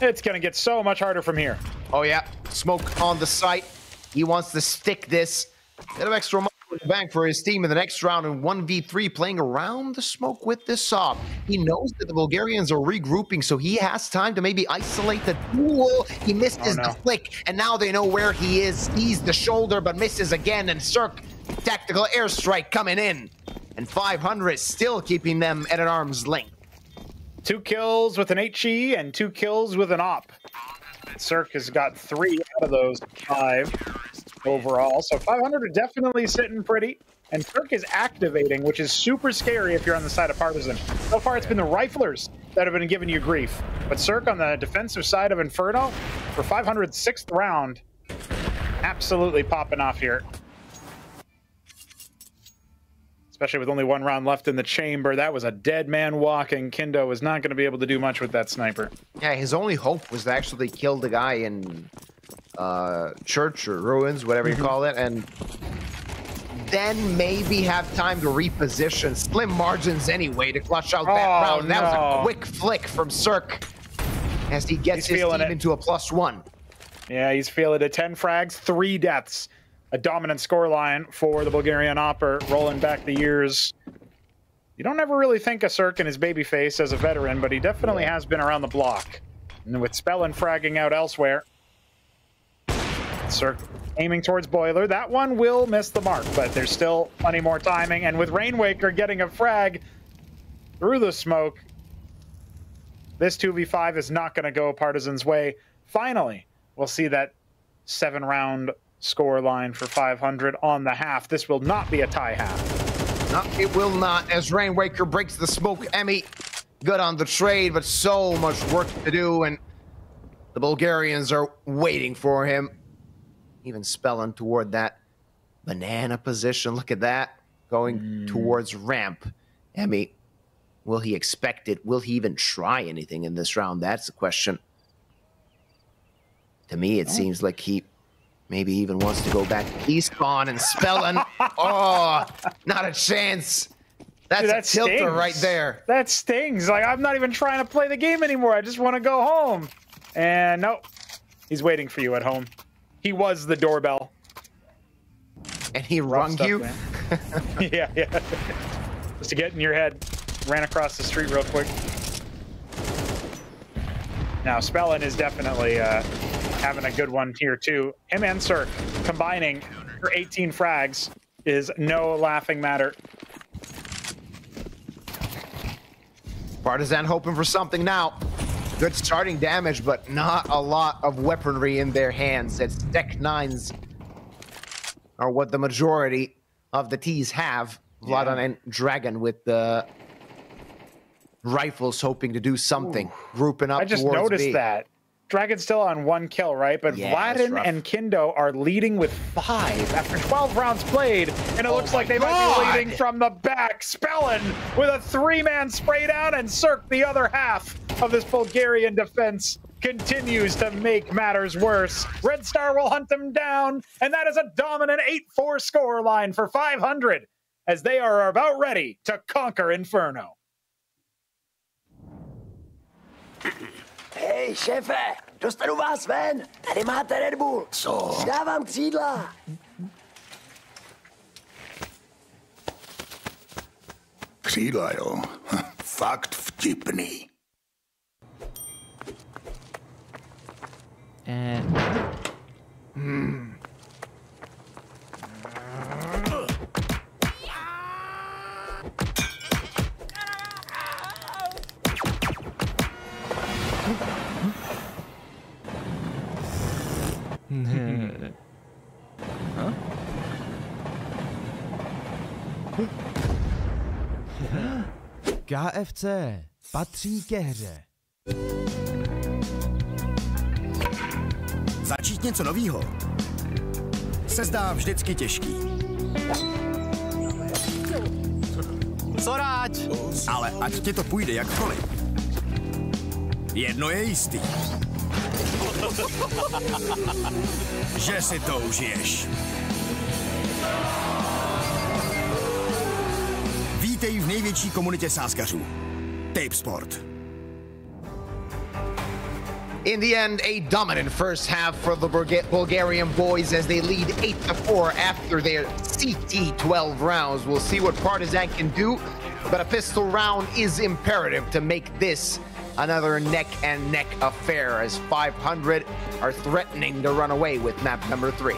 It's going to get so much harder from here. Oh, yeah. Smoke on the site. He wants to stick this. Bit of extra money in the bank for his team in the next round in 1v3, playing around the smoke with this op. He knows that the Bulgarians are regrouping, so he has time to maybe isolate the duel. He missed his flick, and now they know where he is. He's the shoulder, but misses again, and Cirque, tactical airstrike coming in. And 500 still keeping them at an arm's length. 2 kills with an HE and 2 kills with an op. Cirque has got 3 out of those 5 overall. So 500 are definitely sitting pretty. And Cirque is activating, which is super scary if you're on the side of Partizan. So far, it's been the riflers that have been giving you grief. But Cirque on the defensive side of Inferno, for 500's 6th round, absolutely popping off here. Especially with only 1 round left in the chamber. That was a dead man walking. Kindo was not going to be able to do much with that sniper. Yeah, his only hope was to actually kill the guy in church or ruins, whatever you call it, and then maybe have time to reposition. Slim margins anyway to clutch out that round. That was a quick flick from Cirque as he gets his team into a +1. Yeah, he's feeling it. 10 frags, 3 deaths. A dominant scoreline for the Bulgarian Opper, rolling back the years. You don't ever really think of Cirque and his babyface as a veteran, but he definitely has been around the block. And with Spellin fragging out elsewhere, Cirque aiming towards Boiler. That one will miss the mark, but there's still plenty more timing. And with Rainwaker getting a frag through the smoke, this 2v5 is not going to go Partizan's way. Finally, we'll see that 7-round score line for 500 on the half. This will not be a tie half. No, it will not, as Rainwaker breaks the smoke. Emmy, good on the trade, but so much work to do, and the Bulgarians are waiting for him. Even Spellin toward that banana position. Look at that. going towards ramp. Emmy, will he expect it? Will he even try anything in this round? That's the question. To me, it seems like he maybe even wants to go back to Despawn and Spellin. Oh, not a chance. That's Dude, a tilter right there. That stings. Like, I'm not even trying to play the game anymore. I just want to go home. And nope, he's waiting for you at home. He was the doorbell. And he rung you? Yeah. Just to get in your head. Ran across the street real quick. Now, Spellin is definitely having a good one here, too. Him and Cirque combining for 18 frags is no laughing matter. Partizan hoping for something now. Good starting damage, but not a lot of weaponry in their hands. It's Deck 9s are what the majority of the T's have. Vladan and Dragon with the rifles hoping to do something. Grouping up. I just towards noticed B. that. Dragon's still on 1 kill, right? But Vladan and Kindo are leading with 5 after 12 rounds played, and it looks like they might be leading from the back. Spellin with a 3-man spray down, and Cirque, the other half of this Bulgarian defense, continues to make matters worse. Red Star will hunt them down, and that is a dominant 8-4 score line for 500 as they are about ready to conquer Inferno. Hej, šéfe, dostanu vás ven. Tady máte Red Bull. Co? Dávám křídla. Křídla, jo. Fakt vtipný. KFC patří ke hře. Začít něco novýho se zdá vždycky těžký. Co rád? Ale ať ti to půjde jakkoliv, jedno je jistý. Že si to užiješ. Vítej v největší komunitě sázkařů. Tipsport. In the end, a dominant first half for the Bulgarian boys as they lead 8-4 after their CT 12 rounds. We'll see what Partizan can do, but a pistol round is imperative to make this another neck-and-neck affair as 500 are threatening to run away with map number 3.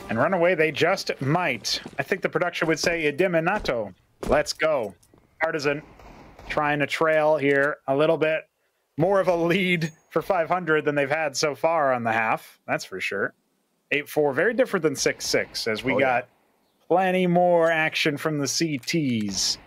And run away they just might. I think the production would say Ediminato. Let's go. Partizan trying to trail here a little bit. More of a lead for 500 than they've had so far on the half. That's for sure. 8-4, very different than 6-6 as we got plenty more action from the CTs.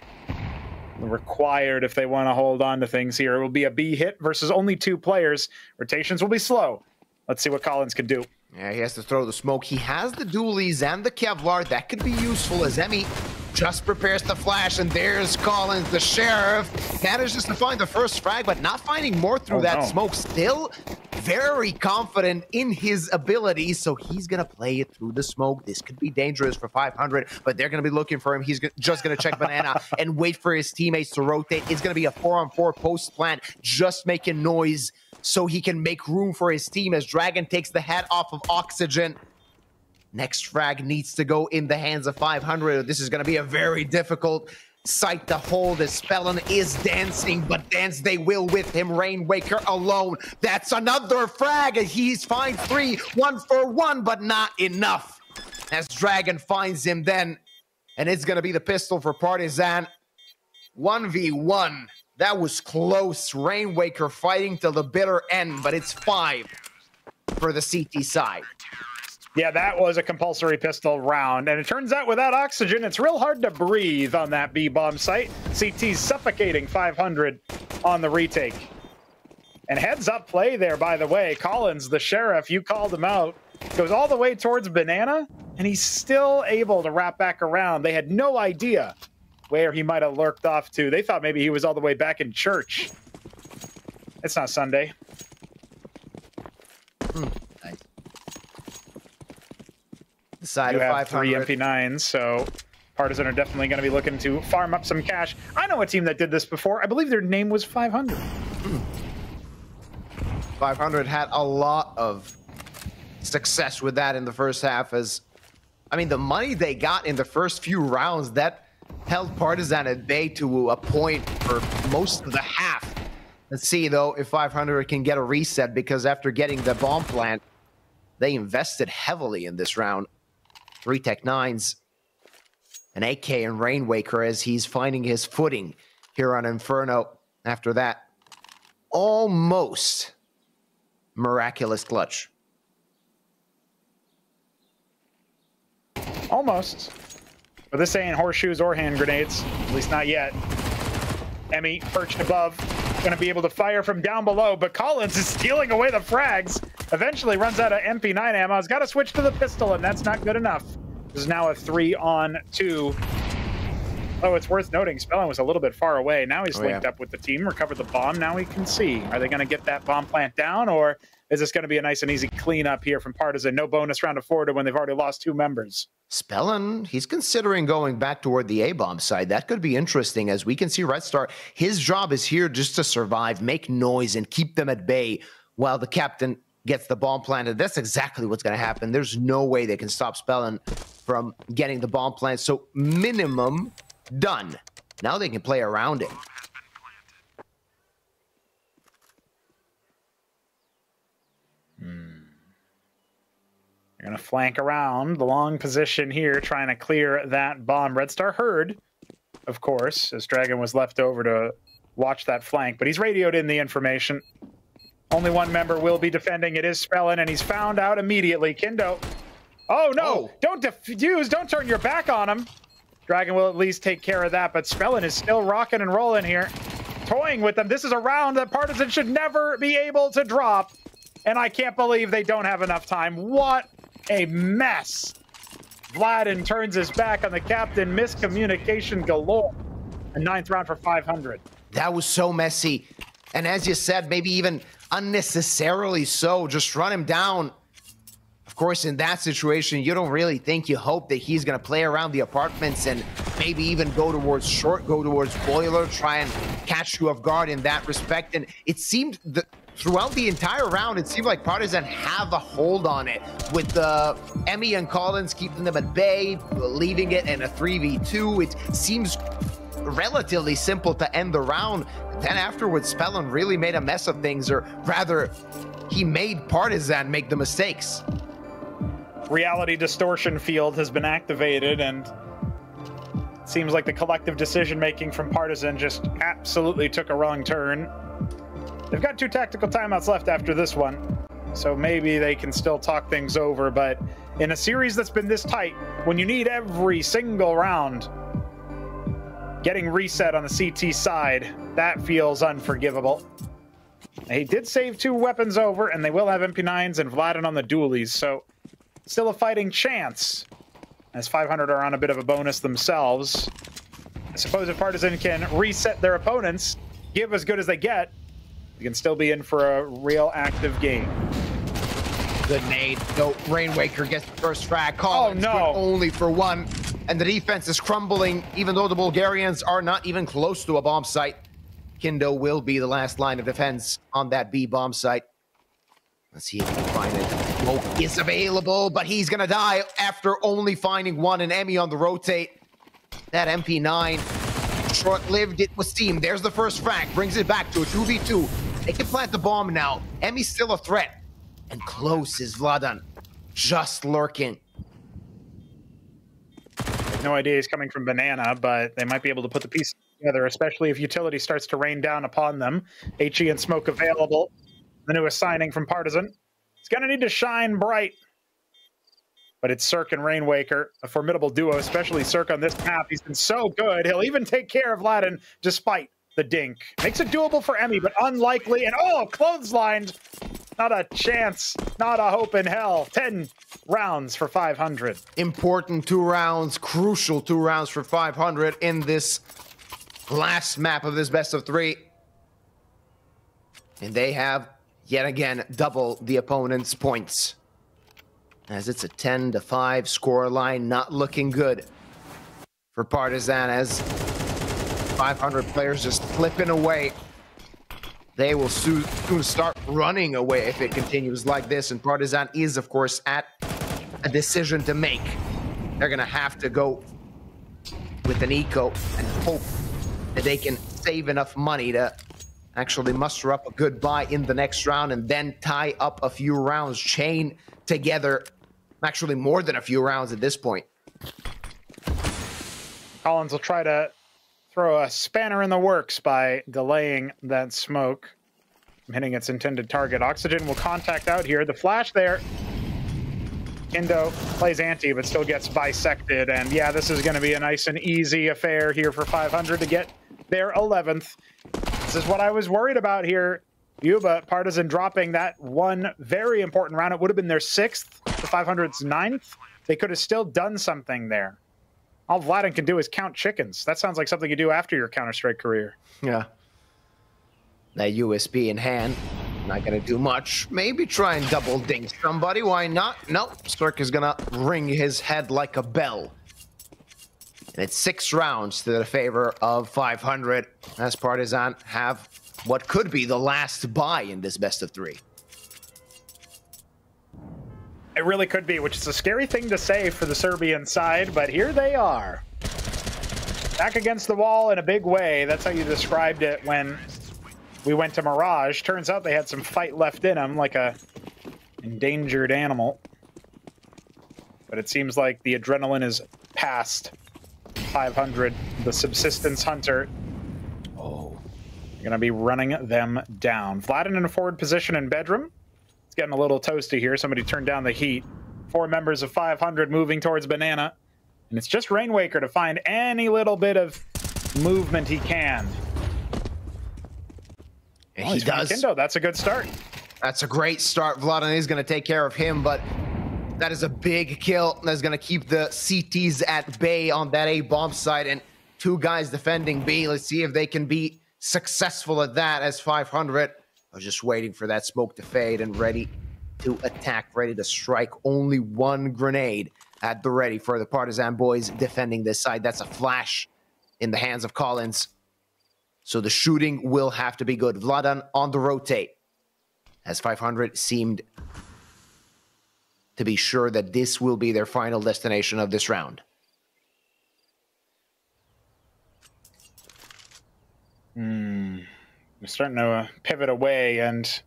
Required if they want to hold on to things here. It will be a B hit versus only 2 players. Rotations will be slow. Let's see what Collins can do. Yeah, he has to throw the smoke. He has the dualies and the Kevlar. That could be useful as Emmy just prepares the flash, and there's Collins, the sheriff. Manages to find the first frag, but not finding more through that smoke. Still very confident in his ability, so he's going to play it through the smoke. This could be dangerous for 500, but they're going to be looking for him. He's just going to check Banana and wait for his teammates to rotate. It's going to be a 4-on-4 post plan, just making noise so he can make room for his team as Dragon takes the head off of Oxygen. Next frag needs to go in the hands of 500. This is going to be a very difficult site to hold as Spellin is dancing, but dance they will with him. Rainwaker alone. That's another frag. He's finds 3, 1 for 1, but not enough. As Dragon finds him then, and it's going to be the pistol for Partizan. 1v1. That was close. Rainwaker fighting till the bitter end, but it's 5 for the CT side. Yeah, that was a compulsory pistol round. And it turns out without Oxygen, it's real hard to breathe on that B-bomb site. CT's suffocating 500 on the retake. And heads up play there, by the way. Collins, the sheriff, you called him out. Goes all the way towards Banana and he's still able to wrap back around. They had no idea where he might have lurked off to. They thought maybe he was all the way back in church. It's not Sunday. Nice. The side you of have 3 MP9s, so Partizan are definitely going to be looking to farm up some cash. I know a team that did this before. I believe their name was 500. 500 had a lot of success with that in the first half, as I mean, the money they got in the first few rounds, that held Partizan at bay to a point for most of the half. Let's see, though, if 500 can get a reset, because after getting the bomb plant, they invested heavily in this round. 3 Tech 9s, an AK and Rainwaker as he's finding his footing here on Inferno. After that, almost miraculous clutch. Almost. But this ain't horseshoes or hand grenades, at least not yet. Emmy perched above, going to be able to fire from down below, but Collins is stealing away the frags. Eventually runs out of MP9 ammo. He's got to switch to the pistol, and that's not good enough. This is now a 3-on-2. Oh, it's worth noting, Spellin was a little bit far away. Now he's linked up with the team, recovered the bomb. Now we can see. Are they going to get that bomb plant down, or is this going to be a nice and easy cleanup here from Partizan? No bonus round of forward when they've already lost 2 members. Spellin, he's considering going back toward the A-bomb side. That could be interesting, as we can see Red Star, his job is here just to survive, make noise, and keep them at bay while the captain gets the bomb planted. That's exactly what's going to happen. There's no way they can stop Spellin from getting the bomb plant. So minimum done. Now they can play around it. They're going to flank around the long position here, trying to clear that bomb. Red Star heard, of course, as Dragon was left over to watch that flank, but he's radioed in the information. Only 1 member will be defending. It is Spellin, and he's found out immediately. Kindo. Oh, no. Don't defuse. Don't turn your back on him. Dragon will at least take care of that, but Spellin is still rocking and rolling here, toying with them. This is a round that Partizan should never be able to drop, and I can't believe they don't have enough time. What a mess. Vladin turns his back on the captain. Miscommunication galore. A 9th round for 500. That was so messy. And as you said, maybe even unnecessarily so. Just run him down. Of course, in that situation, you don't really think, you hope that he's going to play around the apartments and maybe even go towards short, go towards boiler, try and catch you off guard in that respect. And it seemed that throughout the entire round, it seemed like Partizan have a hold on it, with Emmy and Collins keeping them at bay, leaving it in a 3v2. It seems relatively simple to end the round. Then afterwards, Spellin really made a mess of things, or rather, he made Partizan make the mistakes. Reality distortion field has been activated, and it seems like the collective decision-making from Partizan just absolutely took a wrong turn. They've got 2 tactical timeouts left after this one, so maybe they can still talk things over, but in a series that's been this tight, when you need every single round, getting reset on the CT side, that feels unforgivable. They did save 2 weapons over, and they will have MP9s and Vladin on the dualies, so still a fighting chance, as 500 are on a bit of a bonus themselves. I suppose if Partizan can reset their opponents, give as good as they get, you can still be in for a real active game. Good nade. No, Rainwaker gets the first frag. Collins only for 1. And the defense is crumbling, even though the Bulgarians are not even close to a bomb site. Kindo will be the last line of defense on that B bomb site. Let's see if he can find it. Smoke is available, but he's going to die after only finding 1. And Emmy on the rotate. That MP9, short-lived, it was team. There's the first frag. Brings it back to a 2v2. They can plant the bomb now. Emmy's still a threat. And close is Vladan. Just lurking. No idea he's coming from Banana, but they might be able to put the pieces together, especially if utility starts to rain down upon them. HE and Smoke available. The newest signing from Partizan. He's going to need to shine bright. But it's Cirque and Rainwaker, a formidable duo, especially Cirque on this map. He's been so good. He'll even take care of Vladin despite the dink. Makes it doable for Emmy, but unlikely. And clotheslined. Not a chance. Not a hope in hell. 10 rounds for 500. Important 2 rounds, crucial 2 rounds for 500 in this last map of this best of 3. And they have, yet again, double the opponent's points. As it's a 10-5 score line, not looking good for Partizan as 500 players just flipping away. They will soon start running away if it continues like this, and Partizan is, of course, at a decision to make. They're gonna have to go with an eco and hope that they can save enough money to actually muster up a good buy in the next round and then tie up a few rounds, chain together, actually more than a few rounds at this point. Collins will try to throw a spanner in the works by delaying that smoke from hitting its intended target. Oxygen will contact out here. The flash there. Indo plays anti, but still gets bisected. And yeah, this is going to be a nice and easy affair here for 500 to get their 11th. This is what I was worried about here. Yuba, Partizan dropping that one very important round. It would have been their 6th, the 500's 9th. They could have still done something there. All Vladin can do is count chickens. That sounds like something you do after your Counter-Strike career. Yeah. That USB in hand, not gonna do much. Maybe try and double ding somebody. Why not? Nope. Cirque is gonna ring his head like a bell. And it's 6 rounds to the favor of 500 as Partizan have what could be the last buy in this best of 3. It really could be, which is a scary thing to say for the Serbian side, but here they are. Back against the wall in a big way. That's how you described it when we went to Mirage. Turns out they had some fight left in them, like a endangered animal. But it seems like the adrenaline is past 500. The subsistence hunter. Oh. Going to be running them down. Vladin in a forward position in bedroom. It's getting a little toasty here. Somebody turned down the heat. 4 members of 500 moving towards Banana. And it's just Rainwaker to find any little bit of movement he can. And he does. Kindo. That's a good start. That's a great start. Vladin is going to take care of him, but that is a big kill. That's going to keep the CTs at bay on that A bomb site, and 2 guys defending B. Let's see if they can be successful at that as 500 are just waiting for that smoke to fade and ready to attack, ready to strike. Only 1 grenade at the ready for the Partizan boys defending this side. That's a flash in the hands of Collins. So the shooting will have to be good. Vladan on the rotate as 500 seemed to be sure that this will be their final destination of this round. We're starting to pivot away, and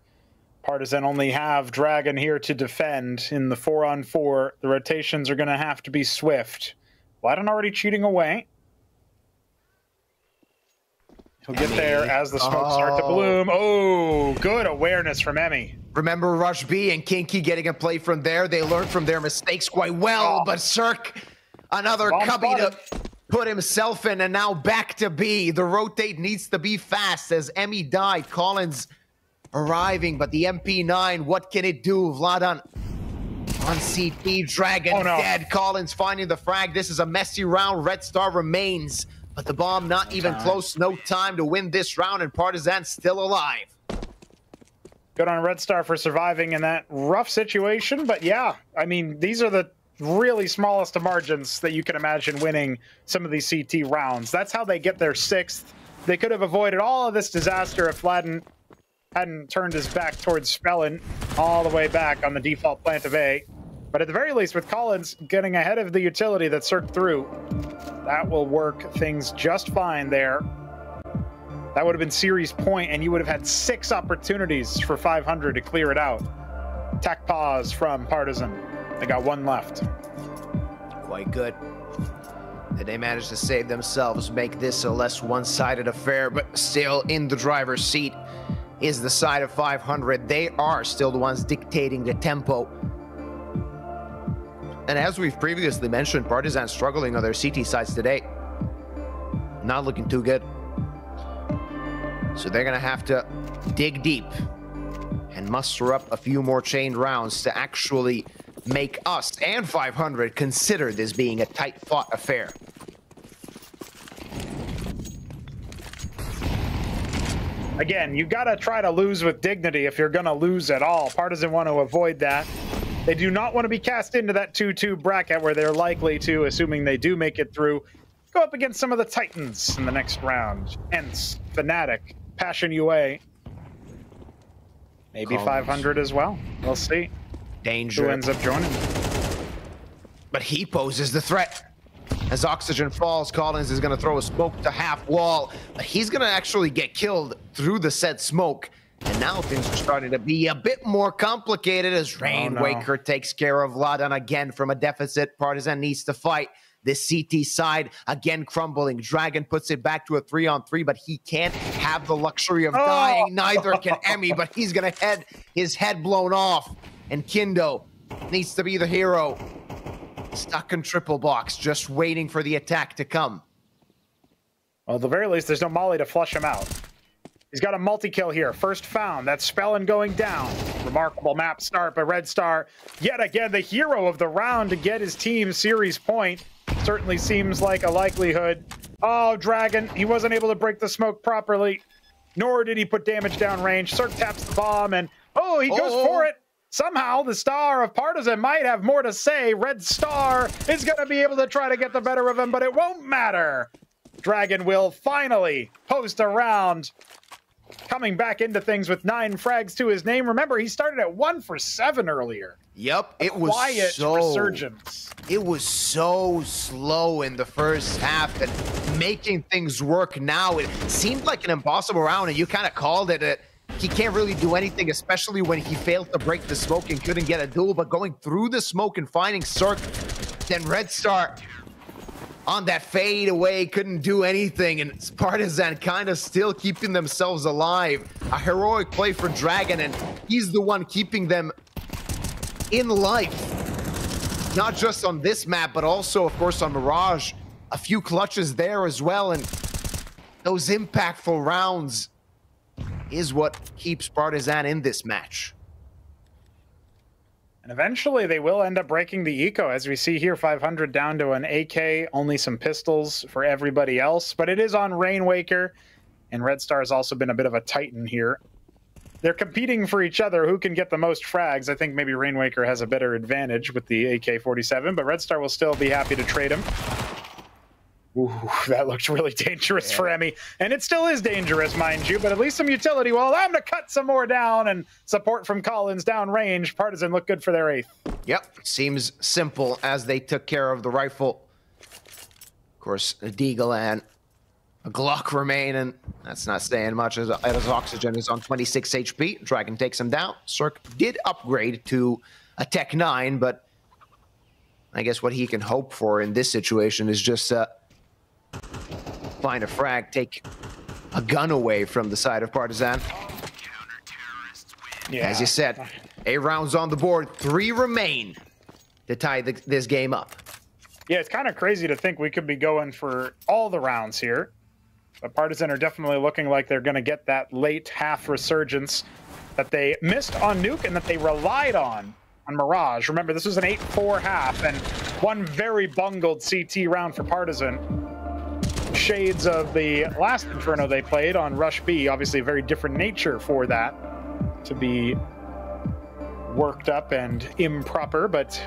Partizan only have Dragon here to defend in the 4-on-4. The rotations are going to have to be swift. Vladin already cheating away. He'll get there as the smokes start to bloom. Oh, good awareness from Emmy. Remember Rush B and Kinky getting a play from there. They learned from their mistakes quite well, but Cirque, another cubby to put himself in, and now back to B. The rotate needs to be fast as Emmy died. Collins arriving, but the MP9, what can it do? Vladan on CT, Dragon dead. Collins finding the frag. This is a messy round. Red Star remains, but the bomb not even close. No time to win this round, and Partizan still alive. Good on Red Star for surviving in that rough situation, but yeah, I mean, these are the really smallest of margins that you can imagine winning some of these CT rounds. That's how they get their 6th. They could have avoided all of this disaster if Vladin hadn't turned his back towards Spellin all the way back on the default plant of A. But at the very least, with Collins getting ahead of the utility that Cirque threw, that will work things just fine there. That would have been series point, and you would have had 6 opportunities for 500 to clear it out. Tech pause from Partizan. They got 1 left. Quite good. And they managed to save themselves, make this a less one-sided affair, but still in the driver's seat is the side of 500. They are still the ones dictating the tempo. And as we've previously mentioned, Partizan struggling on their CT sides today. Not looking too good. So they're going to have to dig deep and muster up a few more chained rounds to actually make us and 500 consider this being a tight-fought affair. Again, you gotta try to lose with dignity if you're gonna lose at all. Partizan want to avoid that. They do not want to be cast into that 2-2 bracket where they're likely to, assuming they do make it through, go up against some of the Titans in the next round. Hence, Fnatic, Passion UA. Maybe 500 as well. We'll see. Danger. Who ends up joining? But he poses the threat. As oxygen falls, Collins is going to throw a smoke to half wall, but he's going to actually get killed through the said smoke. And now things are starting to be a bit more complicated as Rainwaker takes care of Ladan again from a deficit. Partizan needs to fight. This CT side again crumbling. Dragon puts it back to a 3-on-3, but he can't have the luxury of dying. Neither can Emmy, but he's going to have his head blown off. And Kindo needs to be the hero. Stuck in triple box, just waiting for the attack to come. Well, at the very least, there's no Molly to flush him out. He's got a multi-kill here. First found. That's Spellin going down. Remarkable map start by Red Star. Yet again, the hero of the round to get his team series point. Certainly seems like a likelihood. Oh, Dragon. He wasn't able to break the smoke properly. Nor did he put damage downrange. Cirque taps the bomb and, oh, he goes for it. Somehow, the star of Partizan might have more to say. Red Star is going to be able to try to get the better of him, but it won't matter. Dragon will finally post a round, coming back into things with 9 frags to his name. Remember, he started at 1 for 7 earlier. Yep, it was quiet resurgence. It was so slow in the first half, and making things work now, it seemed like an impossible round, and you kind of called it. He can't really do anything, especially when he failed to break the smoke and couldn't get a duel, but going through the smoke and finding Cirque, then Red Star on that fade away couldn't do anything, and Partizan kind of still keeping themselves alive. A heroic play for Dragon, and he's the one keeping them in life. Not just on this map, but also, of course, on Mirage. A few clutches there as well, and those impactful rounds is what keeps Partizan in this match. And eventually they will end up breaking the eco, as we see here, 500 down to an AK, only some pistols for everybody else. But it is on Rainwaker, and Red Star has also been a bit of a titan here. They're competing for each other, who can get the most frags. I think maybe Rainwaker has a better advantage with the AK-47, but Red Star will still be happy to trade him. Ooh, that looks really dangerous for Emmy. And it still is dangerous, mind you, but at least some utility will allow him to cut some more down, and support from Collins down range. Partizan look good for their 8th. Yep, seems simple as they took care of the rifle. Of course, a Deagle and a Glock remain, and that's not saying much as Oxygen is on 26 HP. Dragon takes him down. Cirque did upgrade to a Tech 9, but I guess what he can hope for in this situation is just find a frag, take a gun away from the side of Partizan. Yeah. As you said, 8 rounds on the board, 3 remain to tie this game up. Yeah, it's kind of crazy to think we could be going for all the rounds here. But Partizan are definitely looking like they're going to get that late half resurgence that they missed on Nuke and that they relied on Mirage. Remember, this was an 8-4 half and one very bungled CT round for Partizan. Shades of the last Inferno they played on Rush B. Obviously a very different nature for that to be worked up and improper, but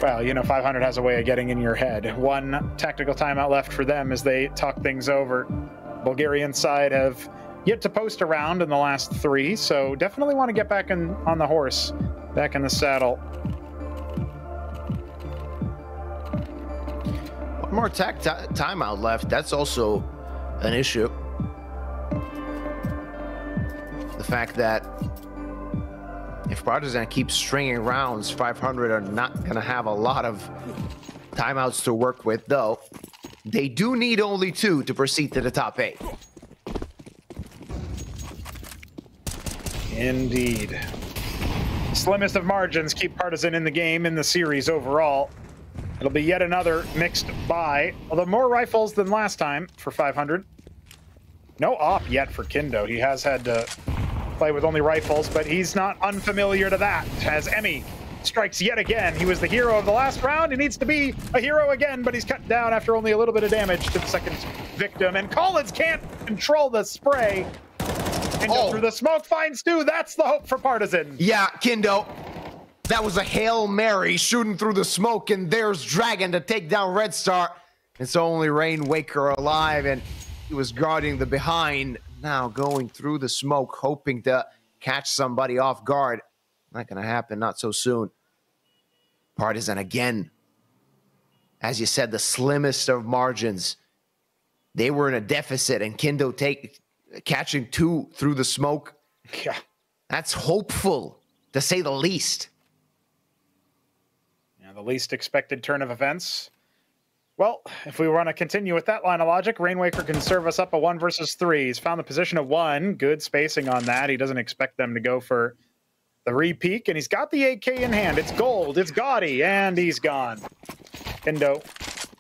well, you know, 500 has a way of getting in your head. 1 tactical timeout left for them as they talk things over. Bulgarian side have yet to post a round in the last 3, so definitely want to get back on the horse, back in the saddle. One more timeout left. That's also an issue. The fact that if Partizan keeps stringing rounds, 500 are not going to have a lot of timeouts to work with, though. They do need only 2 to proceed to the top 8. Indeed. Slimmest of margins keep Partizan in the game, in the series overall. It'll be yet another mixed buy, although more rifles than last time for 500. No op yet for Kindo. He has had to play with only rifles, but he's not unfamiliar to that. As Emmy strikes yet again. He was the hero of the last round. He needs to be a hero again, but he's cut down after only a little bit of damage to the second victim. And Collins can't control the spray. Kindo through the smoke finds two. That's the hope for Partizan. Yeah, Kindo. That was a Hail Mary shooting through the smoke, and there's Dragon to take down Red Star. It's only Rainwaker alive, and he was guarding the behind. Now going through the smoke, hoping to catch somebody off guard. Not going to happen, not so soon. Partizan again. As you said, the slimmest of margins. They were in a deficit, and Kindo catching two through the smoke. Yeah. That's hopeful, to say the least. Yeah, the least expected turn of events. Well, if we want to continue with that line of logic, Rainwaker can serve us up a 1 versus 3. He's found the position of 1. Good spacing on that. He doesn't expect them to go for the re-peek, and he's got the AK in hand. It's gold, it's gaudy, and he's gone. Kindo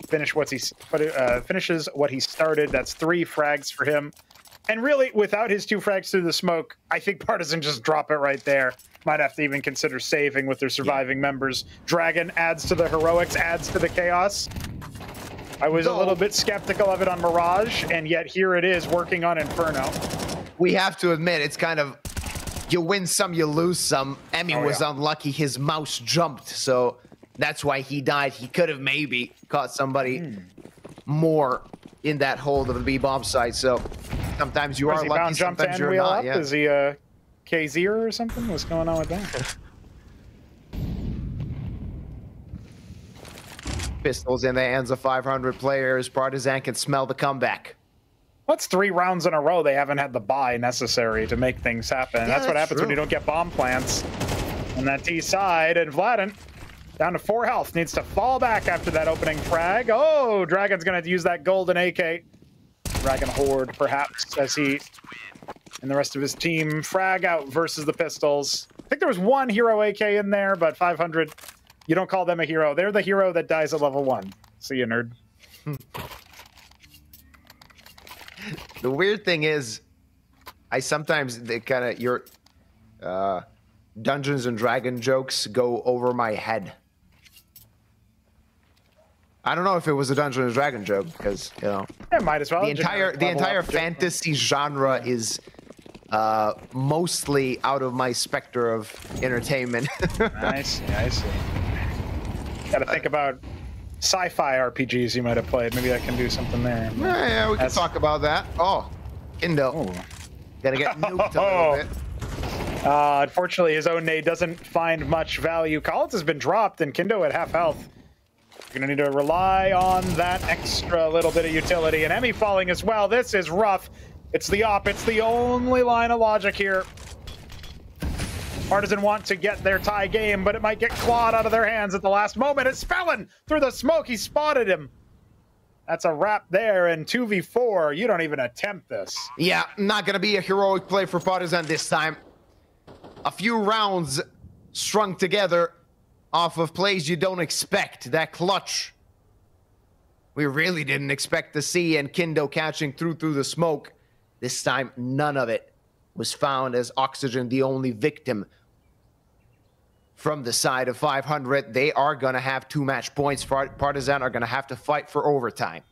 finishes what he started. That's 3 frags for him. And really, without his 2 frags through the smoke, I think Partizan just drop it right there. Might have to even consider saving with their surviving members. Dragon adds to the heroics, adds to the chaos. I was a little bit skeptical of it on Mirage, and yet here it is working on Inferno. We have to admit, it's kind of, you win some, you lose some. Emmy was unlucky. His mouse jumped, so that's why he died. He could have maybe caught somebody more in that hold of the B-bomb site, so sometimes you are lucky, sometimes you're not. Yeah. Is he a KZ or something? What's going on with that? Pistols in the hands of 500 players. Partizan can smell the comeback. What's 3 rounds in a row? They haven't had the buy necessary to make things happen. Yeah, that's what happens when you don't get bomb plants. On that T side, and Vladin down to 4 health. Needs to fall back after that opening frag. Oh, Dragon's going to use that golden AK. Dragon Horde, perhaps, as he and the rest of his team frag out versus the pistols. I think there was 1 hero AK in there, but 500... You don't call them a hero. They're the hero that dies at level 1. See you, nerd. The weird thing is, I sometimes your Dungeons and Dragon jokes go over my head. I don't know if it was a Dungeons and Dragon joke because it might as well. The entire fantasy genre is mostly out of my specter of entertainment. Nice, yeah, I see. Got to think about sci-fi RPGs you might have played. Maybe I can do something there. Yeah, we can talk about that. Oh, Kindo. Gotta get nuked a little bit. Unfortunately, his own nade doesn't find much value. Collins has been dropped, and Kindo at half health. You're going to need to rely on that extra little bit of utility. And Emmy falling as well. This is rough. It's the op. It's the only line of logic here. Partizan want to get their tie game, but it might get clawed out of their hands at the last moment. It's Felon through the smoke. He spotted him. That's a wrap there, and 2v4. You don't even attempt this. Yeah, not going to be a heroic play for Partizan this time. A few rounds strung together off of plays you don't expect. That clutch we really didn't expect to see, and Kindo catching through the smoke. This time, none of it was found, as Oxygen, the only victim from the side of 500. They are going to have 2 match points. Partizan are going to have to fight for overtime.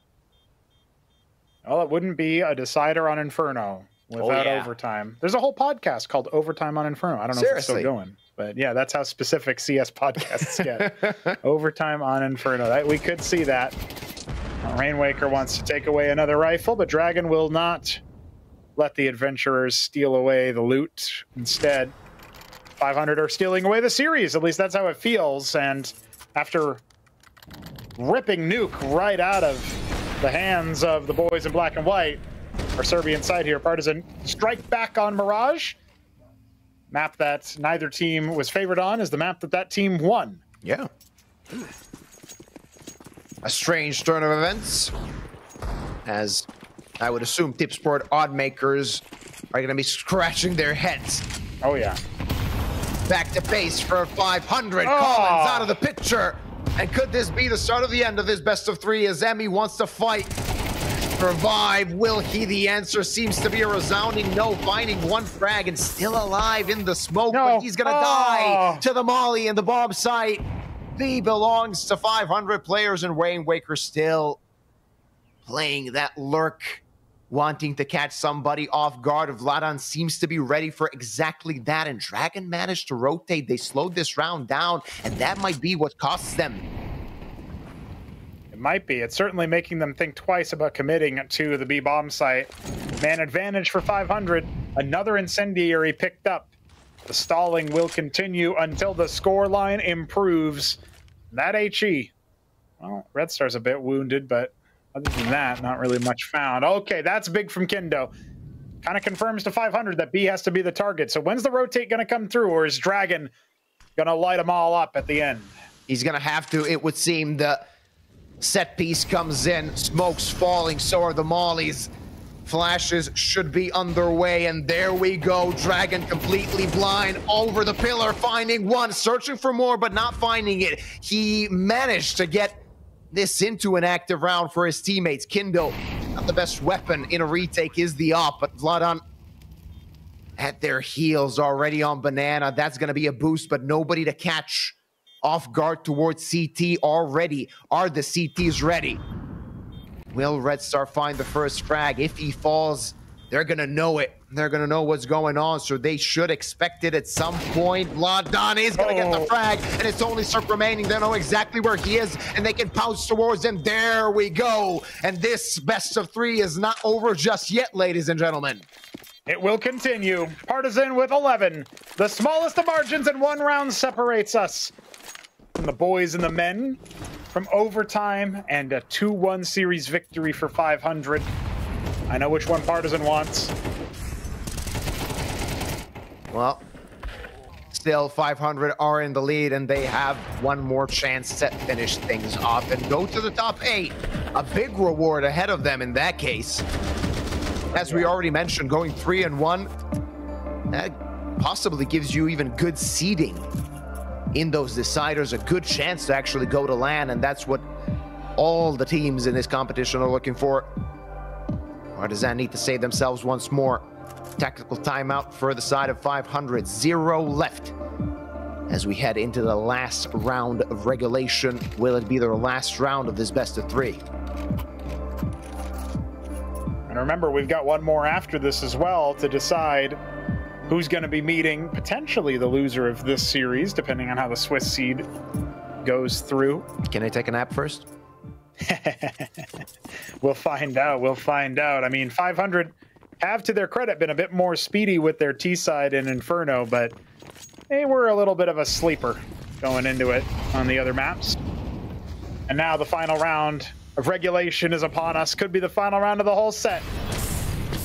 Well, it wouldn't be a decider on Inferno without overtime. There's a whole podcast called Overtime on Inferno. I don't know if it's still going. But yeah, that's how specific CS podcasts get. Overtime on Inferno. We could see that. Rainwaker wants to take away another rifle, but Dragon will not let the adventurers steal away the loot. Instead, 500 are stealing away the series. At least that's how it feels. And after ripping Nuke right out of the hands of the boys in black and white, our Serbian side here, Partizan strike back on Mirage. Map that neither team was favored on is the map that team won. Yeah. A strange turn of events, as I would assume Tipsport odd makers are going to be scratching their heads. Oh, yeah. Back to base for 500. Collins out of the picture. And could this be the start of the end of this best of 3 as Emmy wants to fight survive? Will he? The answer seems to be a resounding no, finding one frag and still alive in the smoke, but he's gonna die to the molly and the bomb site. V belongs to 500 players, and Rain Waker still playing that lurk, wanting to catch somebody off guard. Vladan seems to be ready for exactly that, and Dragon managed to rotate. They slowed this round down, and that might be what costs them. It might be. It's certainly making them think twice about committing to the B bomb site. Man advantage for 500. Another incendiary picked up. The stalling will continue until the scoreline improves. That HE. Well, Red Star's a bit wounded, but other than that, not really much found. Okay, that's big from Kindo. Kind of confirms to 500 that B has to be the target. So when's the rotate going to come through, or is Dragon going to light them all up at the end? He's going to have to, it would seem. The set piece comes in, smoke's falling, so are the mollies. Flashes should be underway, and there we go. Dragon completely blind over the pillar, finding one, searching for more, but not finding it. He managed to get this into an active round for his teammates. Kindo, not the best weapon in a retake is the op, but Vladan at their heels already on Banana. That's going to be a boost, but nobody to catch off guard towards CT already. Are the CTs ready? Will Red Star find the first frag? If he falls, they're going to know it. They're going to know what's going on, so they should expect it at some point. Vladan is going to get the frag, and it's only Cirque remaining. They know exactly where he is, and they can pounce towards him. There we go. And this best of three is not over just yet, ladies and gentlemen. It will continue. Partizan with 11. The smallest of margins in one round separates us from the boys and the men. From overtime and a 2-1 series victory for 500. I know which one Partizan wants. Well, still 500 are in the lead, and they have one more chance to finish things off and go to the top 8. A big reward ahead of them in that case. As we already mentioned, going 3-1, that possibly gives you even good seeding in those deciders, a good chance to actually go to LAN, and that's what all the teams in this competition are looking for. Partizan need to save themselves once more. Tactical timeout for the side of 500. 0 left as we head into the last round of regulation. Will it be their last round of this best of 3? And remember, we've got one more after this as well to decide who's going to be meeting potentially the loser of this series, depending on how the Swiss seed goes through. Can I take a nap first? We'll find out. We'll find out. I mean, 500 have, to their credit, been a bit more speedy with their T-side in Inferno, but they were a little bit of a sleeper going into it on the other maps. And now the final round of regulation is upon us. Could be the final round of the whole set.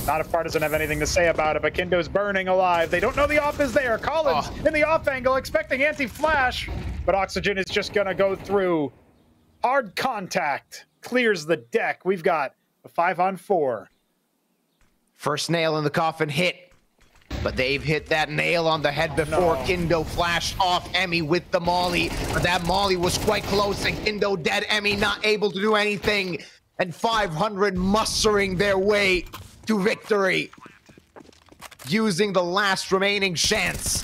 Not if Partizan have anything to say about it, but Kindo's burning alive. They don't know the off is there. Collins in the off angle, expecting anti-flash, but Oxygen is just gonna go through. Hard contact, clears the deck. We've got a 5-on-4. First nail in the coffin hit, but they've hit that nail on the head before. No. Kindo flashed off Emmy with the molly, but that molly was quite close, and Kindo dead. Emmy not able to do anything, and 500 mustering their way to victory, using the last remaining chance,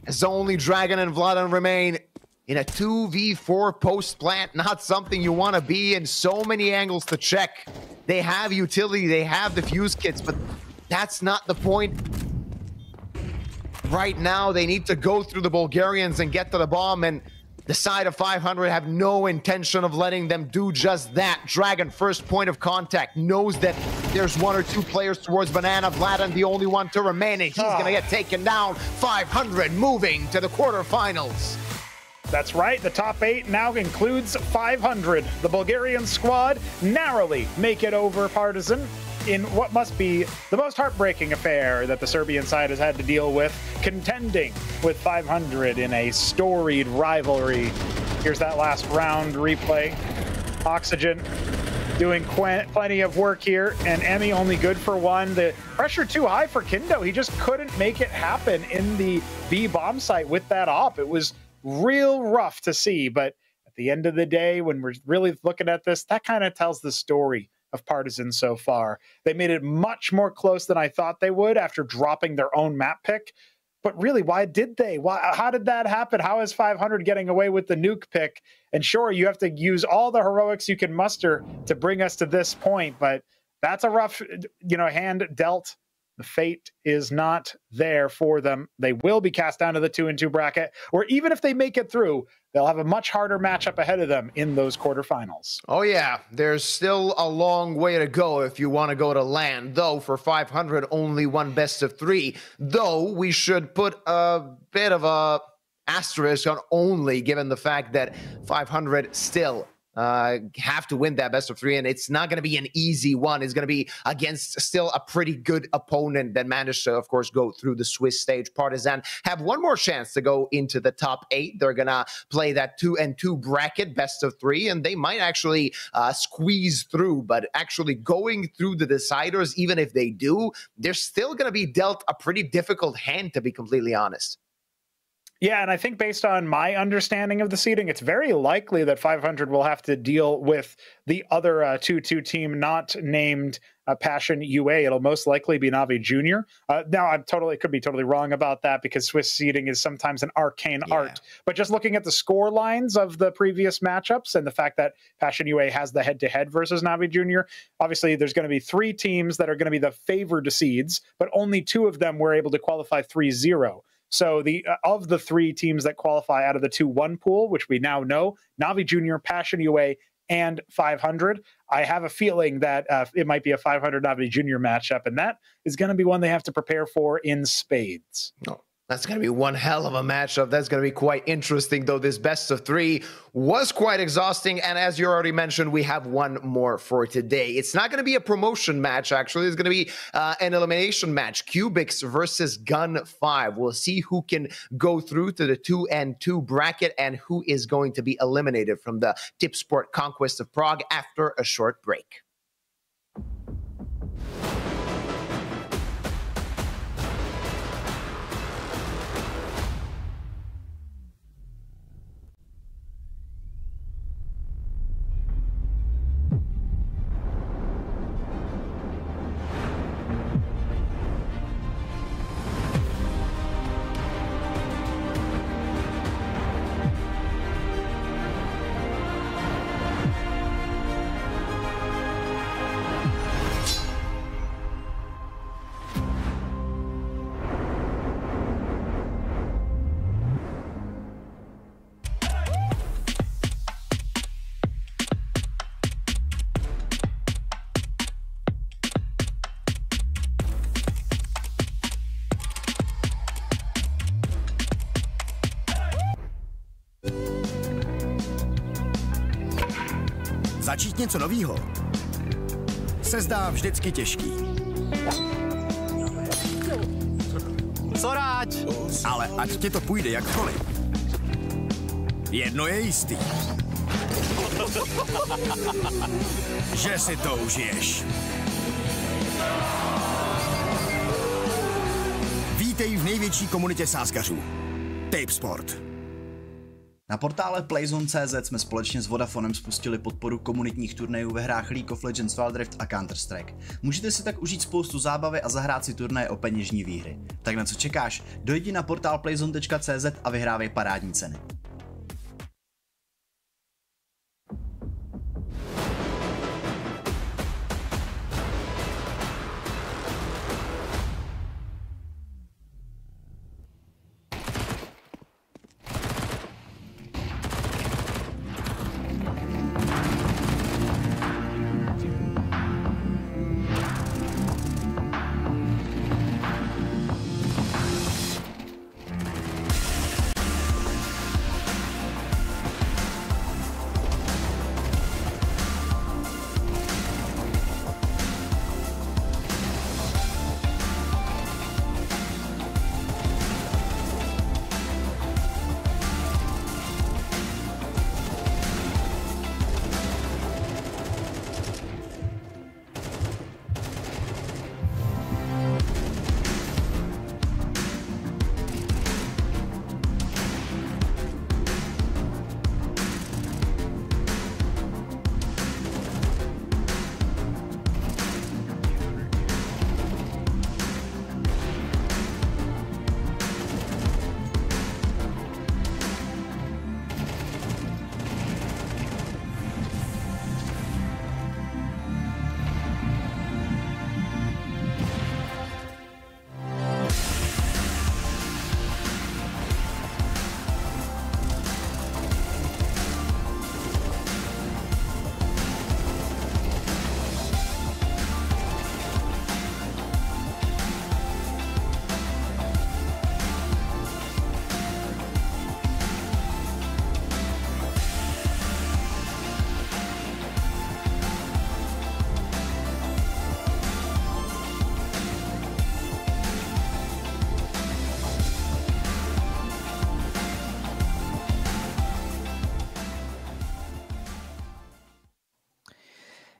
as only Dragon and Vladan remain in a 2v4 post plant. Not something you want to be in. So many angles to check. They have utility, they have the fuse kits, but that's not the point. Right now, they need to go through the Bulgarians and get to the bomb, and the side of 500 have no intention of letting them do just that. Dragon, first point of contact, knows that there's 1 or 2 players towards Banana. Vladan, the only one to remain, and he's going to get taken down. 500 moving to the quarterfinals. That's right, the top 8 now includes 500. The Bulgarian squad narrowly make it over Partizan in what must be the most heartbreaking affair that the Serbian side has had to deal with, contending with 500 in a storied rivalry. Here's that last round replay. Oxygen doing plenty of work here, and Emmy only good for 1. The pressure too high for Kindo. He just couldn't make it happen in the B bomb site with that op. It was real rough to see, but at the end of the day, when we're really looking at this, that kind of tells the story of Partizan so far. They made it much more close than I thought they would after dropping their own map pick. But really, why did they? How did that happen? How is 500 getting away with the nuke pick? And sure, you have to use all the heroics you can muster to bring us to this point, but that's a rough, hand dealt. The fate is not there for them. They will be cast down to the 2-2 bracket, or even if they make it through, they'll have a much harder matchup ahead of them in those quarterfinals. Oh yeah, there's still a long way to go if you want to go to land, though for 500, only one best of 3, though we should put a bit of a asterisk on only, given the fact that 500 still have to win that best of 3, and it's not going to be an easy one. It's going to be against still a pretty good opponent that managed to, of course, go through the Swiss stage. Partizan have one more chance to go into the top 8. They're going to play that 2-2 bracket, best of 3, and they might actually squeeze through, but actually going through the deciders, even if they do, they're still going to be dealt a pretty difficult hand, to be completely honest. Yeah, and I think based on my understanding of the seeding, it's very likely that 500 will have to deal with the other 2-2 team not named Passion UA. It'll most likely be Navi Junior. Now, I could be totally wrong about that because Swiss seeding is sometimes an arcane art. But just looking at the score lines of the previous matchups and the fact that Passion UA has the head-to-head versus Navi Junior, obviously there's going to be 3 teams that are going to be the favored seeds, but only 2 of them were able to qualify 3-0. So of the 3 teams that qualify out of the 2-1 pool, which we now know, Navi Junior, Passion UA, and 500, I have a feeling that it might be a 500 Navi Junior matchup, and that is going to be one they have to prepare for in spades. No. That's going to be one hell of a matchup. That's going to be quite interesting, though this best of 3 was quite exhausting. And as you already mentioned, we have one more for today. It's not going to be a promotion match, actually. It's going to be an elimination match. Kubix versus Gun 5. We'll see who can go through to the 2-2 bracket and who is going to be eliminated from the Tipsport Conquest of Prague after a short break. Začít něco novýho se zdá vždycky těžký. Sorať! Ale ať ti to půjde jakkoliv, jedno je jistý. Že si to užiješ. Vítej v největší komunitě sázkařů. Tipsport. Na portále PLAYzone.cz jsme společně s Vodafonem spustili podporu komunitních turnajů ve hrách League of Legends, Wild Rift a Counter-Strike. Můžete si tak užít spoustu zábavy a zahrát si turnaje o peněžní výhry. Tak na co čekáš? Dojdi na portál PLAYzone.cz a vyhrávej parádní ceny.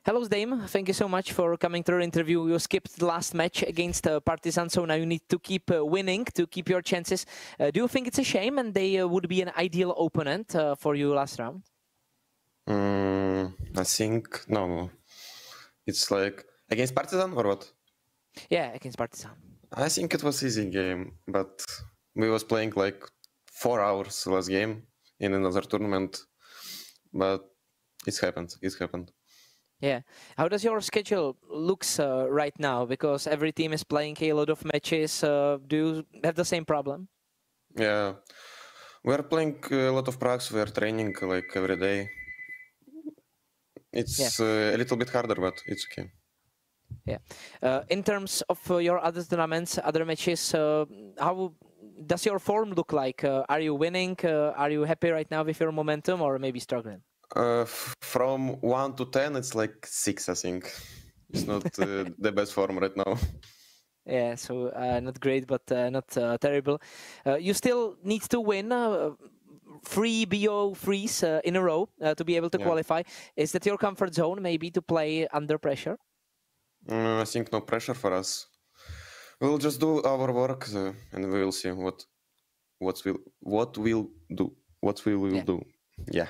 Hello, Dame. Thank you so much for coming to our interview. You skipped the last match against Partizan, so now you need to keep winning to keep your chances. Do you think it's a shame and they would be an ideal opponent for you last round? I think no. It's like against Partizan or what? Yeah, against Partizan. I think it was easy game, but we was playing like 4 hours last game in another tournament. But it's happened. It's happened. Yeah. How does your schedule looks right now? Because every team is playing a lot of matches. Do you have the same problem? Yeah. We are playing a lot of Pragues. We are training like every day. It's a little bit harder, but it's okay. Yeah. In terms of your other tournaments, other matches, how does your form look like? Are you winning? Are you happy right now with your momentum or maybe struggling? From 1 to 10, it's like 6, I think. It's not the best form right now. Yeah, so not great, but not terrible. You still need to win 3 BO3s in a row to be able to qualify. Is that your comfort zone, maybe, to play under pressure? I think no pressure for us. We'll just do our work and we will see what we will do. Yeah.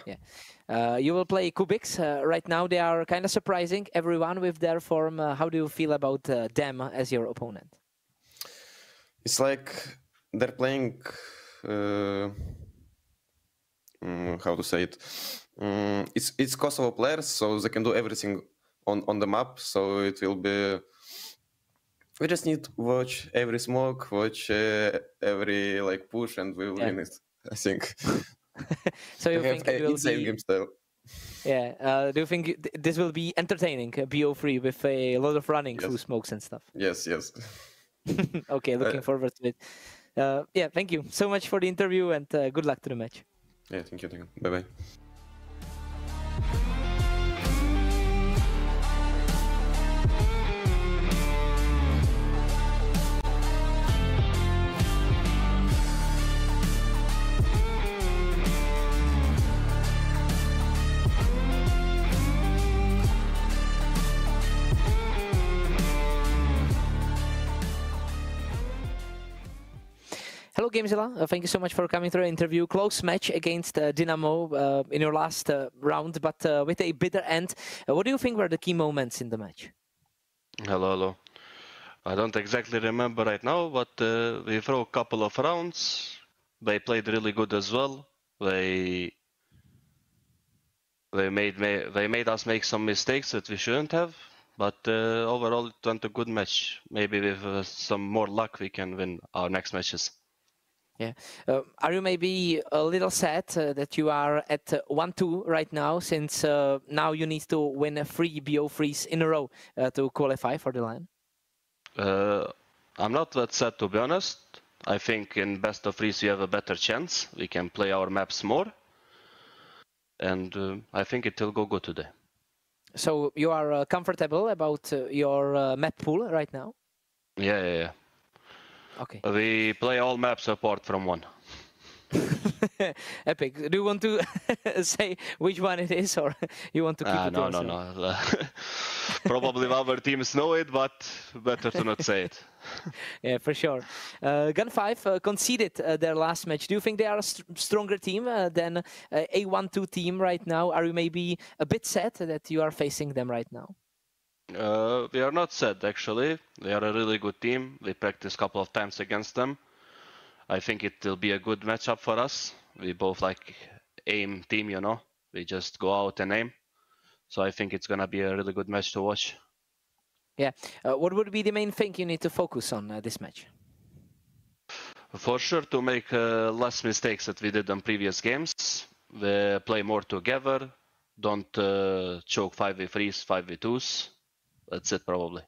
You will play Kubix. Right now they are kind of surprising everyone with their form. How do you feel about them as your opponent? It's like they're playing... how to say it? It's Kosovo players, so they can do everything on the map. So it will be... We just need to watch every smoke, watch every like push, and we will win it, I think. So you think it will insane be... game style. Yeah. Do you think this will be entertaining, BO3, with a lot of running through smokes and stuff? Yes. Okay, looking forward to it. Yeah, thank you so much for the interview and good luck to the match. Yeah, thank you. Bye-bye. Hello, Gamezilla. Thank you so much for coming to the interview. Close match against Dynamo in your last round, but with a bitter end. What do you think were the key moments in the match? Hello. I don't exactly remember right now, but we threw a couple of rounds. They played really good as well. They made us make some mistakes that we shouldn't have. But overall, it went a good match. Maybe with some more luck, we can win our next matches. Yeah. Are you maybe a little sad that you are at 1-2 right now, since now you need to win 3 BO3s in a row to qualify for the line? I'm not that sad, to be honest. I think in best of 3s we have a better chance. We can play our maps more. And I think it will go good today. So you are comfortable about your map pool right now? Yeah. Okay. We play all maps apart from one. Epic. Do you want to say which one it is, or you want to keep it? No. Probably our teams know it, but better to not say it. Yeah, for sure. Gun 5 conceded their last match. Do you think they are a stronger team than a 1-2 team right now? Are you maybe a bit sad that you are facing them right now? We are not sad, actually. They are a really good team. We practiced a couple of times against them. I think it will be a good matchup for us. We both like aim team, you know. We just go out and aim. So I think it's going to be a really good match to watch. Yeah. What would be the main thing you need to focus on this match? For sure to make less mistakes that we did on previous games. We play more together. Don't choke 5v3s, 5v2s. That's it, probably.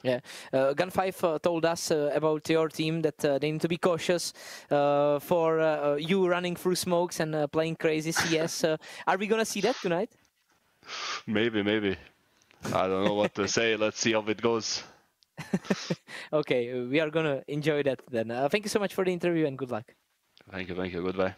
Yeah, Gun 5 told us about your team that they need to be cautious for you running through smokes and playing crazy CS. Are we gonna see that tonight? Maybe. I don't know what to say. Let's see how it goes. Okay, we are gonna enjoy that then. Thank you so much for the interview and good luck. Thank you. Goodbye.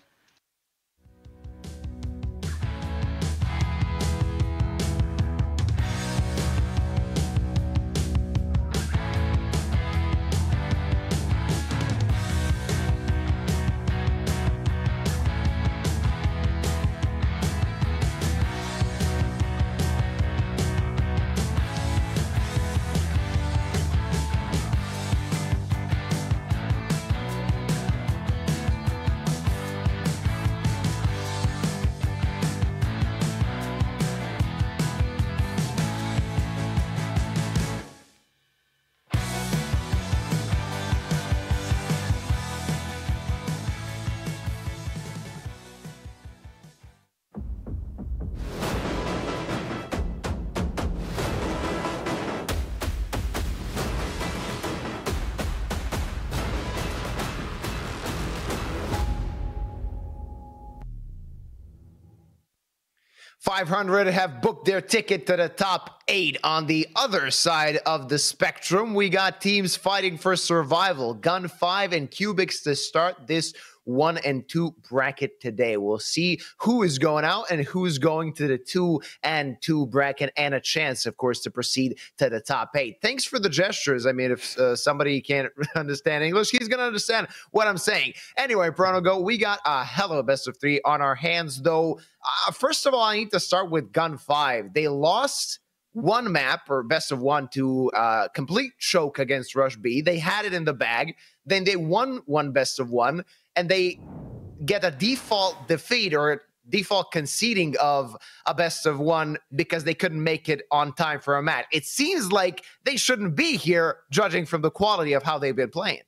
500 have booked their ticket to the top 8. On the other side of the spectrum, we got teams fighting for survival. Gun 5 and Kubix to start this 1 and 2 bracket today. We'll see who is going out and who's going to the 2 and 2 bracket, and a chance, of course, to proceed to the top 8. Thanks for the gestures. I mean, if somebody can't understand English, he's going to understand what I'm saying. Anyway, Pronogo, we got a hell of a best of 3 on our hands, though. First of all, I need to start with Gun 5. They lost one map, or best of 1, to complete choke against Rush B. They had it in the bag. Then they won one best of 1, and they get a default defeat or default conceding of a best of 1 because they couldn't make it on time for a match. It seems like they shouldn't be here, judging from the quality of how they've been playing.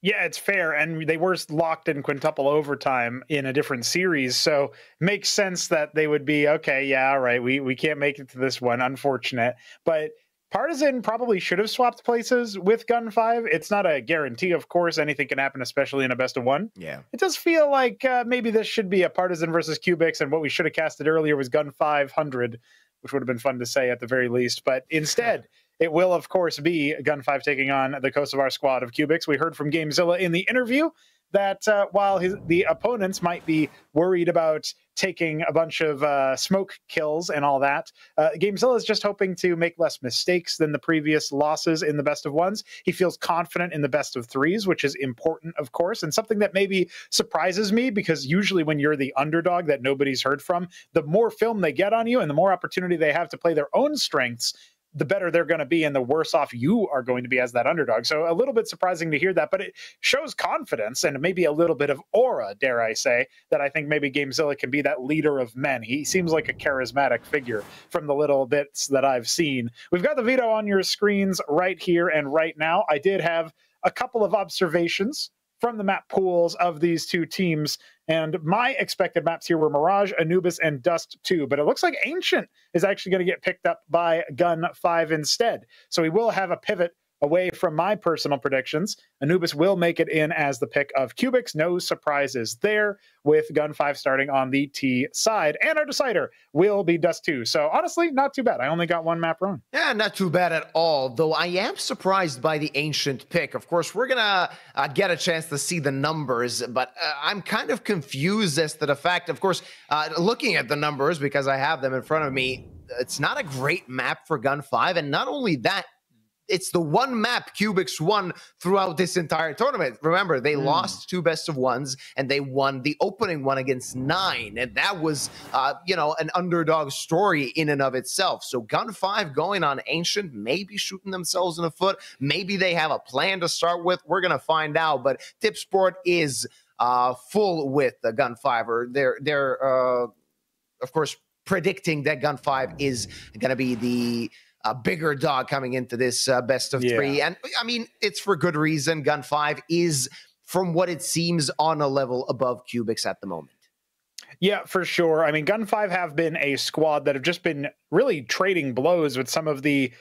Yeah, it's fair. And they were locked in quintuple overtime in a different series. So it makes sense that they would be, okay, yeah, all right, we can't make it to this one. Unfortunate. But Partizan probably should have swapped places with Gun 5. It's not a guarantee, of course. Anything can happen, especially in a best of 1. Yeah. It does feel like maybe this should be a Partizan versus Kubix, and what we should have casted earlier was Gun 500, which would have been fun to say at the very least. But instead, it will, of course, be Gun 5 taking on the Kosovar squad of Kubix. We heard from Gamezilla in the interview that while the opponents might be worried about taking a bunch of smoke kills and all that, Gamezilla is just hoping to make less mistakes than the previous losses in the best of 1s. He feels confident in the best of 3s, which is important, of course, and something that maybe surprises me, because usually when you're the underdog that nobody's heard from, the more film they get on you and the more opportunity they have to play their own strengths, the better they're going to be and the worse off you are going to be as that underdog. So a little bit surprising to hear that, but it shows confidence and maybe a little bit of aura, dare I say, that I think maybe Gamezilla can be that leader of men. He seems like a charismatic figure from the little bits that I've seen. We've got the veto on your screens right here and right now. I did have a couple of observations from the map pools of these two teams, and my expected maps here were Mirage, Anubis, and Dust 2, but it looks like Ancient is actually going to get picked up by Gun 5 instead. So we will have a pivot away from my personal predictions. Anubis will make it in as the pick of Kubix. No surprises there, with Gun 5 starting on the T side. And our decider will be Dust 2. So honestly, not too bad. I only got one map wrong. Yeah, not too bad at all, though I am surprised by the Ancient pick. Of course, we're going to get a chance to see the numbers, but I'm kind of confused as to the fact, of course, looking at the numbers, because I have them in front of me, it's not a great map for Gun 5, and not only that, it's the one map Kubix won throughout this entire tournament. Remember, they lost 2 best of 1s, and they won the opening one against 9. And that was, an underdog story in and of itself. So Gun 5 going on Ancient, maybe shooting themselves in the foot. Maybe they have a plan to start with. We're going to find out. But Tipsport is full with the Gun 5. Or they're of course, predicting that Gun 5 is going to be the bigger dog coming into this best of 3. And I mean, it's for good reason. Gun 5 is, from what it seems, on a level above Kubix at the moment. Yeah, for sure. I mean, Gun 5 have been a squad that have just been really trading blows with some of the,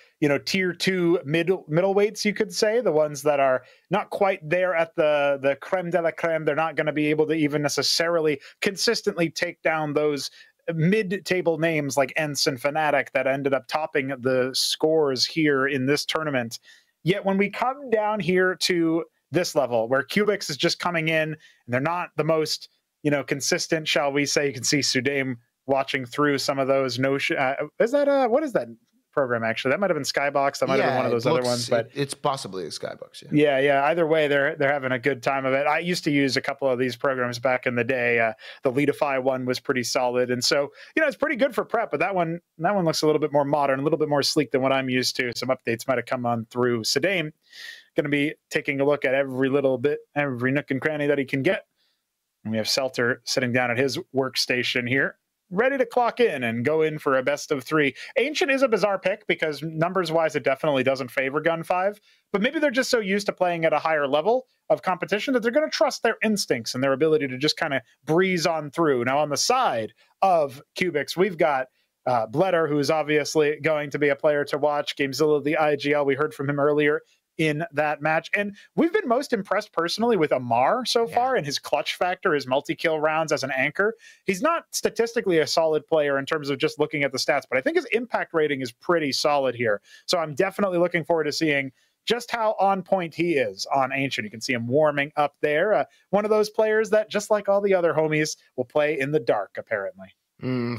tier 2 middleweights, you could say, the ones that are not quite there at the creme de la creme. They're not going to be able to even necessarily consistently take down those mid-table names like Ents and Fnatic that ended up topping the scores here in this tournament. Yet when we come down here to this level, where Kubix is just coming in, and they're not the most, consistent, shall we say. You can see Sudame watching through some of those notion. Is that what is that program actually? That might have been Skybox. That might have been one of those other ones, but it's possibly a Skybox. Yeah. Either way, they're having a good time of it. I used to use a couple of these programs back in the day. The Leadify one was pretty solid, and so it's pretty good for prep. But that one looks a little bit more modern, a little bit more sleek than what I'm used to. Some updates might have come on through. Sudame going to be taking a look at every little bit, every nook and cranny that he can get. And we have Selter sitting down at his workstation here, ready to clock in and go in for a best of 3. Ancient is a bizarre pick because numbers-wise, it definitely doesn't favor Gun 5. But maybe they're just so used to playing at a higher level of competition that they're going to trust their instincts and their ability to just kind of breeze on through. Now, on the side of Kubix, we've got Bledder, who is obviously going to be a player to watch. Gamezilla, the IGL, we heard from him earlier, in that match. And we've been most impressed personally with Amar so far, and his clutch factor, his multi-kill rounds as an anchor. He's not statistically a solid player in terms of just looking at the stats, but I think his impact rating is pretty solid here. So I'm definitely looking forward to seeing just how on point he is on Ancient. You can see him warming up there. One of those players that, just like all the other homies, will play in the dark, apparently.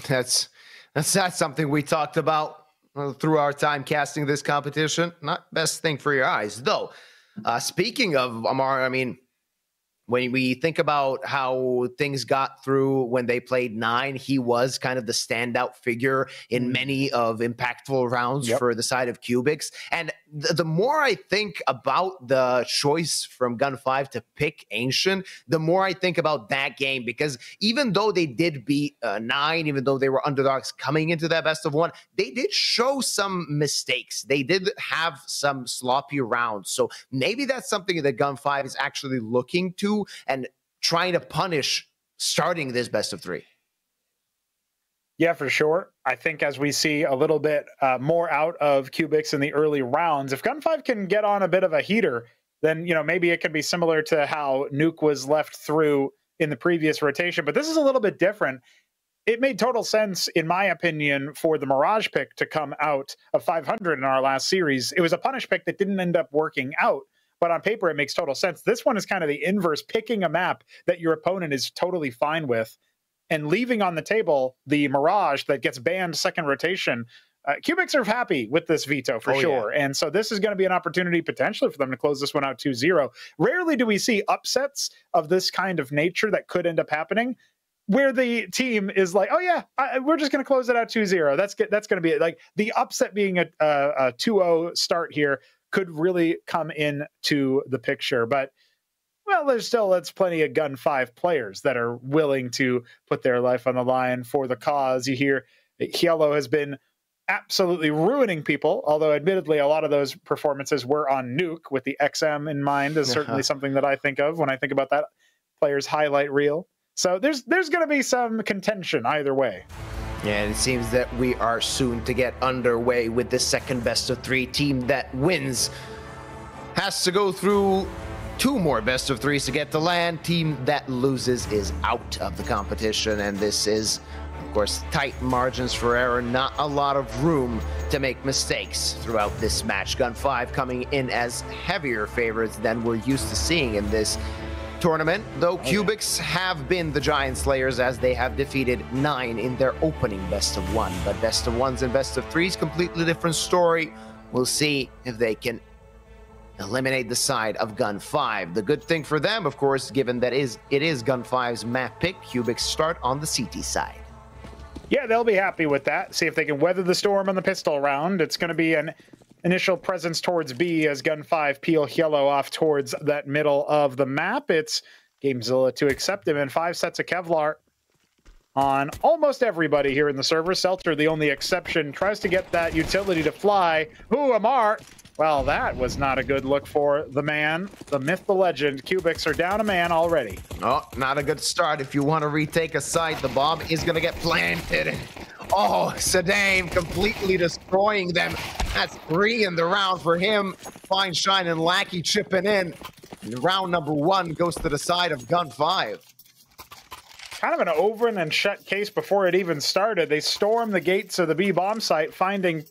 That's not something we talked about through our time casting this competition. Not best thing for your eyes, though. Speaking of Amar, I mean, when we think about how things got through when they played 9, he was kind of the standout figure in many of impactful rounds for the side of Kubix. And the more I think about the choice from Gun 5 to pick Ancient, the more I think about that game, because even though they did beat 9, even though they were underdogs coming into that best of 1, they did show some mistakes. They did have some sloppy rounds. So maybe that's something that Gun 5 is actually looking to and trying to punish starting this best of 3. Yeah, for sure. I think as we see a little bit more out of Kubix in the early rounds, if Gun 5 can get on a bit of a heater, then, you know, maybe it could be similar to how Nuke was left through in the previous rotation. But this is a little bit different. It made total sense, in my opinion, for the Mirage pick to come out of 500 in our last series. It was a punish pick that didn't end up working out, but on paper, it makes total sense. This one is kind of the inverse, picking a map that your opponent is totally fine with and leaving on the table the Mirage that gets banned second rotation. Kubix are happy with this veto for sure. Yeah. And so this is going to be an opportunity potentially for them to close this one out 2-0. Rarely do we see upsets of this kind of nature that could end up happening, where the team is like, oh yeah, we're just going to close it out 2-0. That's going to be it. Like the upset being a 2-0 start here could really come into the picture. But well, that's plenty of Gun 5 players that are willing to put their life on the line for the cause. You hear that Yellow has been absolutely ruining people, although admittedly a lot of those performances were on Nuke, with the XM in mind is certainly something that I think of when I think about that player's highlight reel. So there's going to be some contention either way. Yeah, and it seems that we are soon to get underway with the second best of 3. Team that wins has to go through 2 more best of 3s to get to land. Team that loses is out of the competition, and this is, of course, tight margins for error, not a lot of room to make mistakes throughout this match. Gun 5 coming in as heavier favorites than we're used to seeing in this tournament, though Kubix have been the Giant Slayers as they have defeated 9 in their opening best of 1. But best of 1s and best of 3s, completely different story. We'll see if they can eliminate the side of Gun 5. The good thing for them, of course, given that it is Gun 5's map pick, Kubix start on the CT side. Yeah, they'll be happy with that. See if they can weather the storm on the pistol round. It's going to be an initial presence towards B as Gun 5 peel Yellow off towards that middle of the map. It's Gamezilla to accept him, and 5 sets of Kevlar on almost everybody here in the server. Seltzer, the only exception, tries to get that utility to fly. Ooh, Amar! Well, that was not a good look for the man, the myth, the legend. Kubix are down a man already. Oh, not a good start. If you want to retake a site, the bomb is going to get planted. Oh, Sadame completely destroying them. That's 3 in the round for him. Fine Shine and Lackey chipping in. And round number 1 goes to the side of Gun 5. Kind of an over and shut case before it even started. They storm the gates of the B bomb site, finding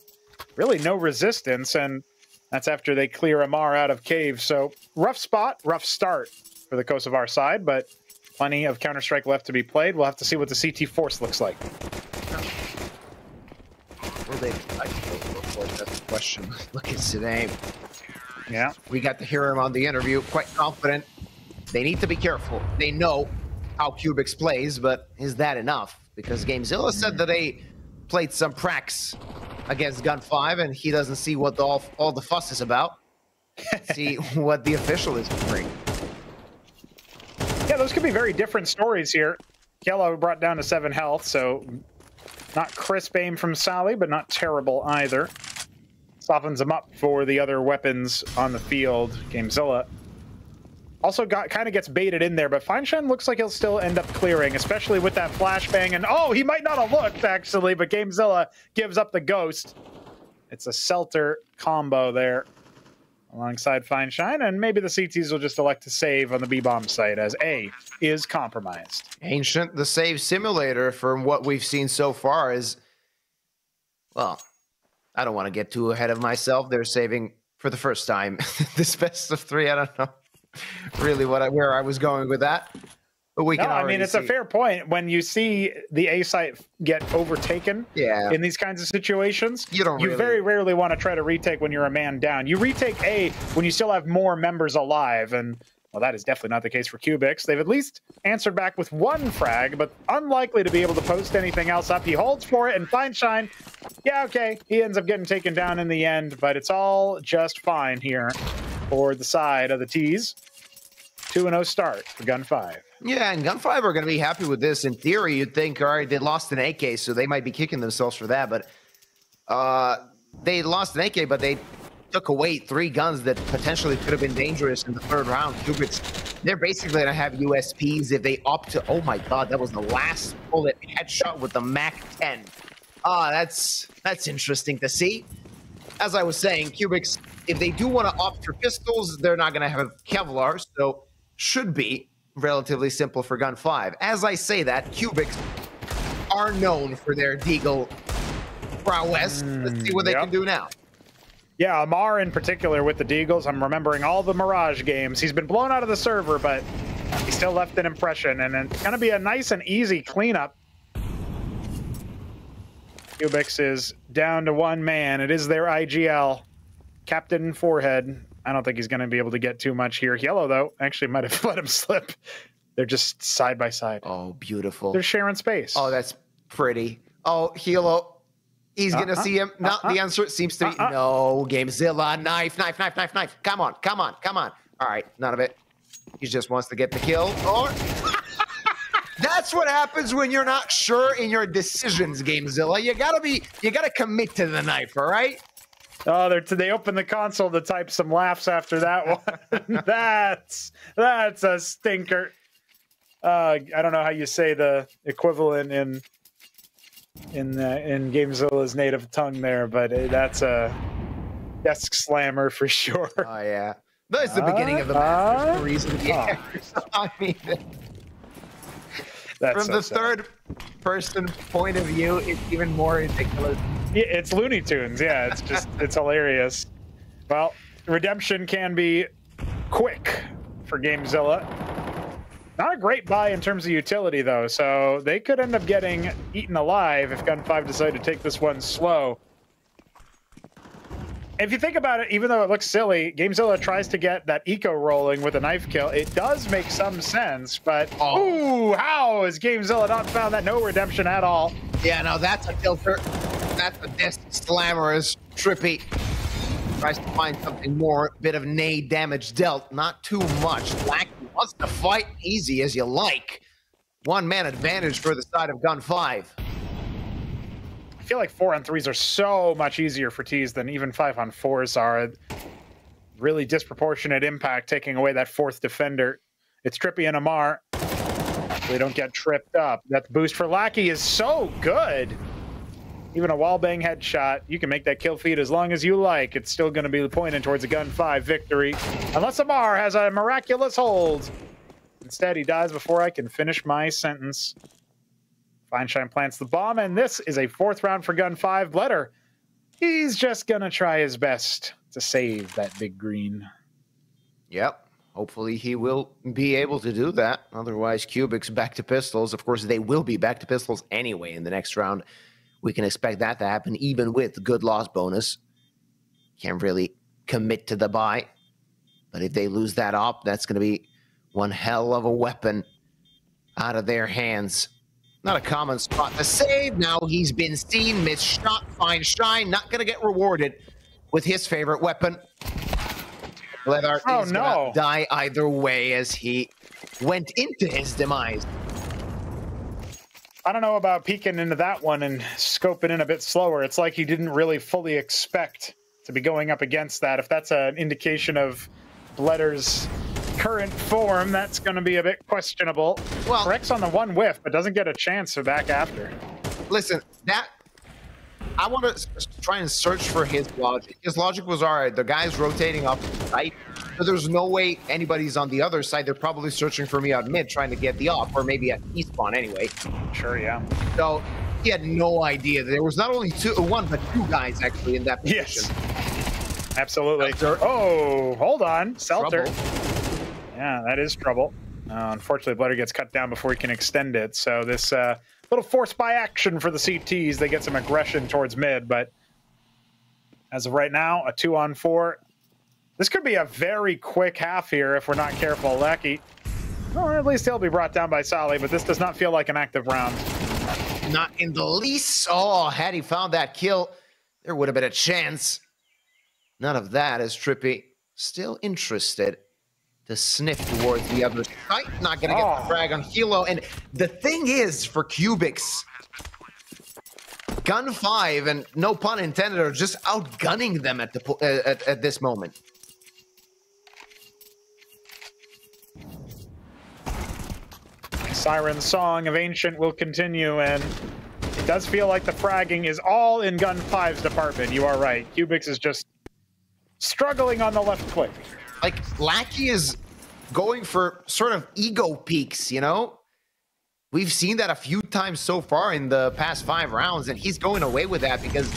really no resistance, and that's after they clear Amar out of cave. So rough spot, rough start for the Kosovar side, but plenty of Counter-Strike left to be played. We'll have to see what the CT Force looks like. Will they fight? That's the question. Look at Sadame. Yeah. We got to hear him on the interview, quite confident. They need to be careful. They know how Kubix plays, but is that enough? Because Gamezilla said that they played some pracs against Gun 5, and he doesn't see what all the fuss is about. See what the official is bringing. Yeah, those could be very different stories here. Yellow brought down to 7 health, so not crisp aim from Sally, but not terrible either. Softens him up for the other weapons on the field. Gamezilla also kind of gets baited in there, but Feinstein looks like he'll still end up clearing, especially with that flashbang. And oh, he might not have looked actually, but Gamezilla gives up the ghost. It's a Seltzer combo there. alongside Fine Shine, and maybe the CTs will just elect to save on the B-bomb site as A is compromised. Ancient, the save simulator, from what we've seen so far, is, well, I don't want to get too ahead of myself. They're saving for the first time this best of 3. I don't know really where I was going with that. But we can I mean, it's a fair point. When you see the A site get overtaken in these kinds of situations, you very rarely want to try to retake when you're a man down. You retake A when you still have more members alive, and well, that is definitely not the case for Kubix. They've at least answered back with 1 frag, but unlikely to be able to post anything else up. He holds for it, and Fine Shine, yeah, okay, he ends up getting taken down in the end, but it's all just fine here for the side of the T's. 2-0 start for Gun 5. Yeah, and Gun 5 are going to be happy with this. In theory, you'd think, all right, they lost an AK, so they might be kicking themselves for that. But they lost an AK, but they took away 3 guns that potentially could have been dangerous in the 3rd round. Kubix, they're basically going to have USPs if they opt to... Oh, my God, that was the last bullet headshot with the MAC-10. That's interesting to see. As I was saying, Kubix, if they do want to opt for pistols, they're not going to have Kevlar, so should be relatively simple for Gun 5. As I say that, Kubix are known for their deagle prowess. Let's see what they can do now. Yeah, Amar in particular with the deagles. I'm remembering all the Mirage games. He's been blown out of the server, but he still left an impression, and it's going to be a nice and easy cleanup. Kubix is down to 1 man. It is their IGL. Captain Forehead. I don't think he's going to be able to get too much here. Yellow, though, actually might have let him slip. They're just side by side. Oh, beautiful. They're sharing space. Oh, that's pretty. Oh, Hilo. He's going to see him. No, the answer seems to be no. Gamezilla. Knife. Come on. All right, none of it. He just wants to get the kill. Or... That's what happens when you're not sure in your decisions, Gamezilla. You gotta commit to the knife, all right? Oh, they opened the console to type some laughs after that one. That's a stinker. I don't know how you say the equivalent in Gamezilla's native tongue there, but that's a desk slammer for sure. Oh yeah, that's the beginning of the master's reason. Yeah, I mean. From the third person point of view, it's even more ridiculous. Yeah, it's Looney Tunes. Yeah, it's hilarious. Well, redemption can be quick for Gamezilla. Not a great buy in terms of utility, though, so they could end up getting eaten alive if Gun 5 decided to take this one slow. If you think about it, even though it looks silly, Gamezilla tries to get that eco rolling with a knife kill. It does make some sense, but ooh, how has Gamezilla not found that? No redemption at all. Yeah, no, that's a tilter. That's a desk slammer is trippy. Tries to find something more, bit of nade damage dealt, not too much. Black wants to fight easy as you like. 1-man advantage for the side of Gun 5. I feel like 4-on-3s are so much easier for T's than even 5-on-4s are. Really disproportionate impact taking away that 4th defender. It's Trippy and Amar. They don't get tripped up. That boost for Lackey is so good. Even a wallbang headshot, you can make that kill feed as long as you like. It's still going to be pointing towards a Gun 5 victory. Unless Amar has a miraculous hold. Instead, he dies before I can finish my sentence. Feinstein plants the bomb, and this is a 4th round for Gun 5. Bledder, he's just going to try his best to save that big green. Yep. Hopefully he will be able to do that. Otherwise, Kubix back to pistols. Of course, they will be back to pistols anyway in the next round. We can expect that to happen even with good loss bonus. Can't really commit to the buy. But if they lose that op, that's going to be one hell of a weapon out of their hands. Not a common spot to save. Now he's been seen, missed shot, fine shine. Not going to get rewarded with his favorite weapon. Bledder is going to die either way as he went into his demise. I don't know about peeking into that one and scoping in a bit slower. It's like he didn't really fully expect to be going up against that. If that's an indication of Bledder's current form, that's going to be a bit questionable. Well, Rex on the one whiff, but doesn't get a chance to back after. Listen, that I want to try and search for his logic. His logic was, all right, the guy's rotating up right, so there's no way anybody's on the other side. They're probably searching for me on mid, trying to get the op, or maybe at E-spawn anyway. Sure, yeah. So he had no idea. There was not only one, but two guys actually in that position. Yes, absolutely. Seltzer. Oh, hold on. Seltzer. Yeah, that is trouble. Unfortunately, Bledder gets cut down before he can extend it. So this little force by action for the CTs. They get some aggression towards mid, but as of right now, a 2-on-4. This could be a very quick half here if we're not careful. Lackey, or at least he'll be brought down by Sally, but this does not feel like an active round. Not in the least. Oh, had he found that kill, there would have been a chance. None of that, as Trippy still interested to sniff towards the other side. Not going to get the frag on Hilo. And the thing is, for Kubix, Gun 5, and no pun intended, are just outgunning them at this moment. Siren's Song of Ancient will continue, and it does feel like the fragging is all in Gun 5's department. You are right. Kubix is just struggling on the left click. Like, Lackey is going for sort of ego peaks, you know? We've seen that a few times so far in the past 5 rounds, and he's going away with that because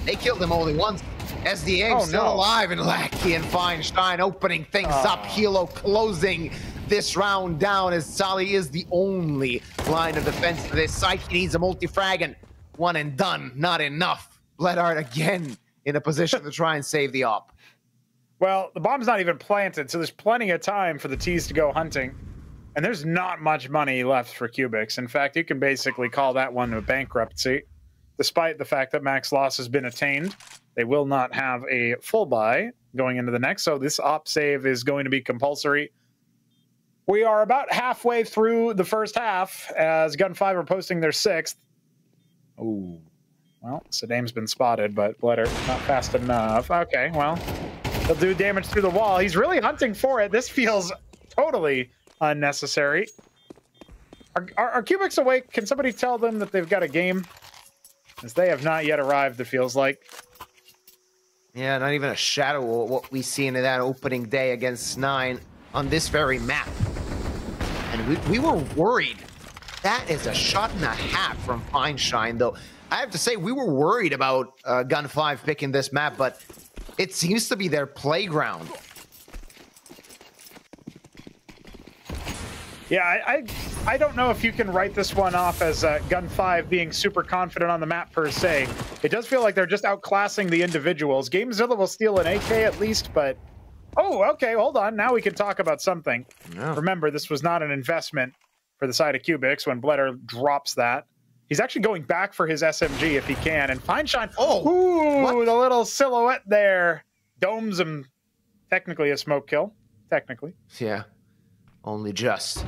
they killed him only once. SDA still alive, and Lackey and Feinstein opening things up. Hilo closing this round down as Sally is the only line of defense for this site. He needs a multi-frag, and one and done, not enough. Bledard again in a position to try and save the op. Well, the bomb's not even planted, so there's plenty of time for the T's to go hunting. And there's not much money left for Kubix. In fact, you can basically call that one a bankruptcy. Despite the fact that max loss has been attained, they will not have a full buy going into the next, so this op save is going to be compulsory. We are about halfway through the first half as Gun 5 are posting their 6th. Ooh. Well, Saddam's been spotted, but Bledder not fast enough. Okay, well, he'll do damage through the wall. He's really hunting for it. This feels totally unnecessary. Are Kubix awake? Can somebody tell them that they've got a game? As they have not yet arrived, it feels like. Yeah, not even a shadow of what we see in that opening day against 9 on this very map. And we were worried. That is a shot and a half from Feinstein, though. I have to say, we were worried about Gun 5 picking this map, but it seems to be their playground. Yeah, I don't know if you can write this one off as Gun 5 being super confident on the map per se. It does feel like they're just outclassing the individuals. GameZilla will steal an AK at least, but... Oh, okay, hold on. Now we can talk about something. No. Remember, this was not an investment for the side of Kubix when Bledder drops that. He's actually going back for his SMG if he can, and Feinstein... Oh! Ooh, what? The little silhouette there domes him. Technically a smoke kill. Technically. Yeah. Only just.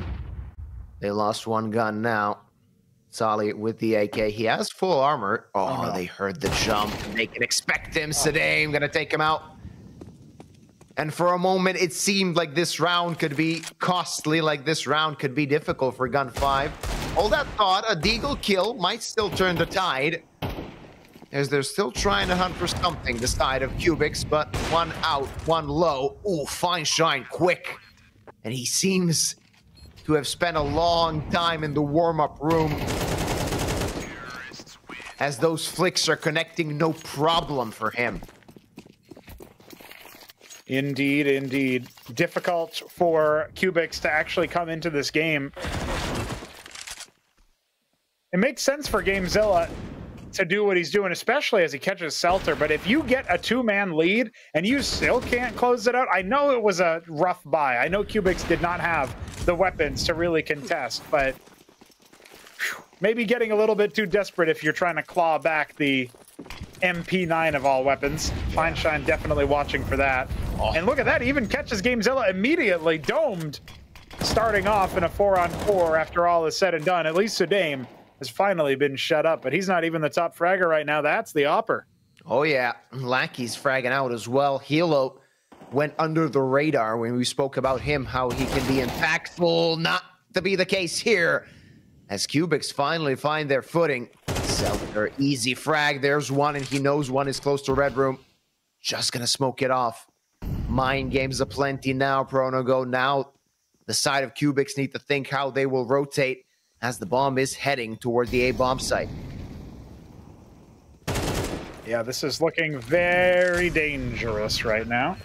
They lost one gun now. Solly with the AK. He has full armor. Oh, no. They heard the jump. They can expect him. Saddam gonna take him out. And for a moment, it seemed like this round could be costly, like this round could be difficult for Gun 5. All that thought, a deagle kill might still turn the tide, as they're still trying to hunt for something, the side of Kubix, but one out, one low. Ooh, Feinstein quick. And he seems to have spent a long time in the warm-up room, as those flicks are connecting no problem for him. Indeed, indeed. Difficult for Kubix to actually come into this game. It makes sense for GameZilla to do what he's doing, especially as he catches Seltzer, but if you get a 2-man lead and you still can't close it out, I know it was a rough buy. I know Kubix did not have the weapons to really contest, but maybe getting a little bit too desperate if you're trying to claw back the MP9 of all weapons. Feinstein definitely watching for that. And look at that, he even catches GameZilla immediately, domed, starting off in a 4-on-4 after all is said and done. At least Saddam has finally been shut up, but he's not even the top fragger right now. That's the opper. Oh yeah, Lackey's fragging out as well. Hilo went under the radar when we spoke about him, how he can be impactful. Not to be the case here, as Kubix finally find their footing. Seltzer, easy frag. There's one, and he knows one is close to red room. Just gonna smoke it off. Mind games aplenty now, Pronogo. Now the side of Kubix need to think how they will rotate as the bomb is heading toward the A-bomb site. Yeah, this is looking very dangerous right now.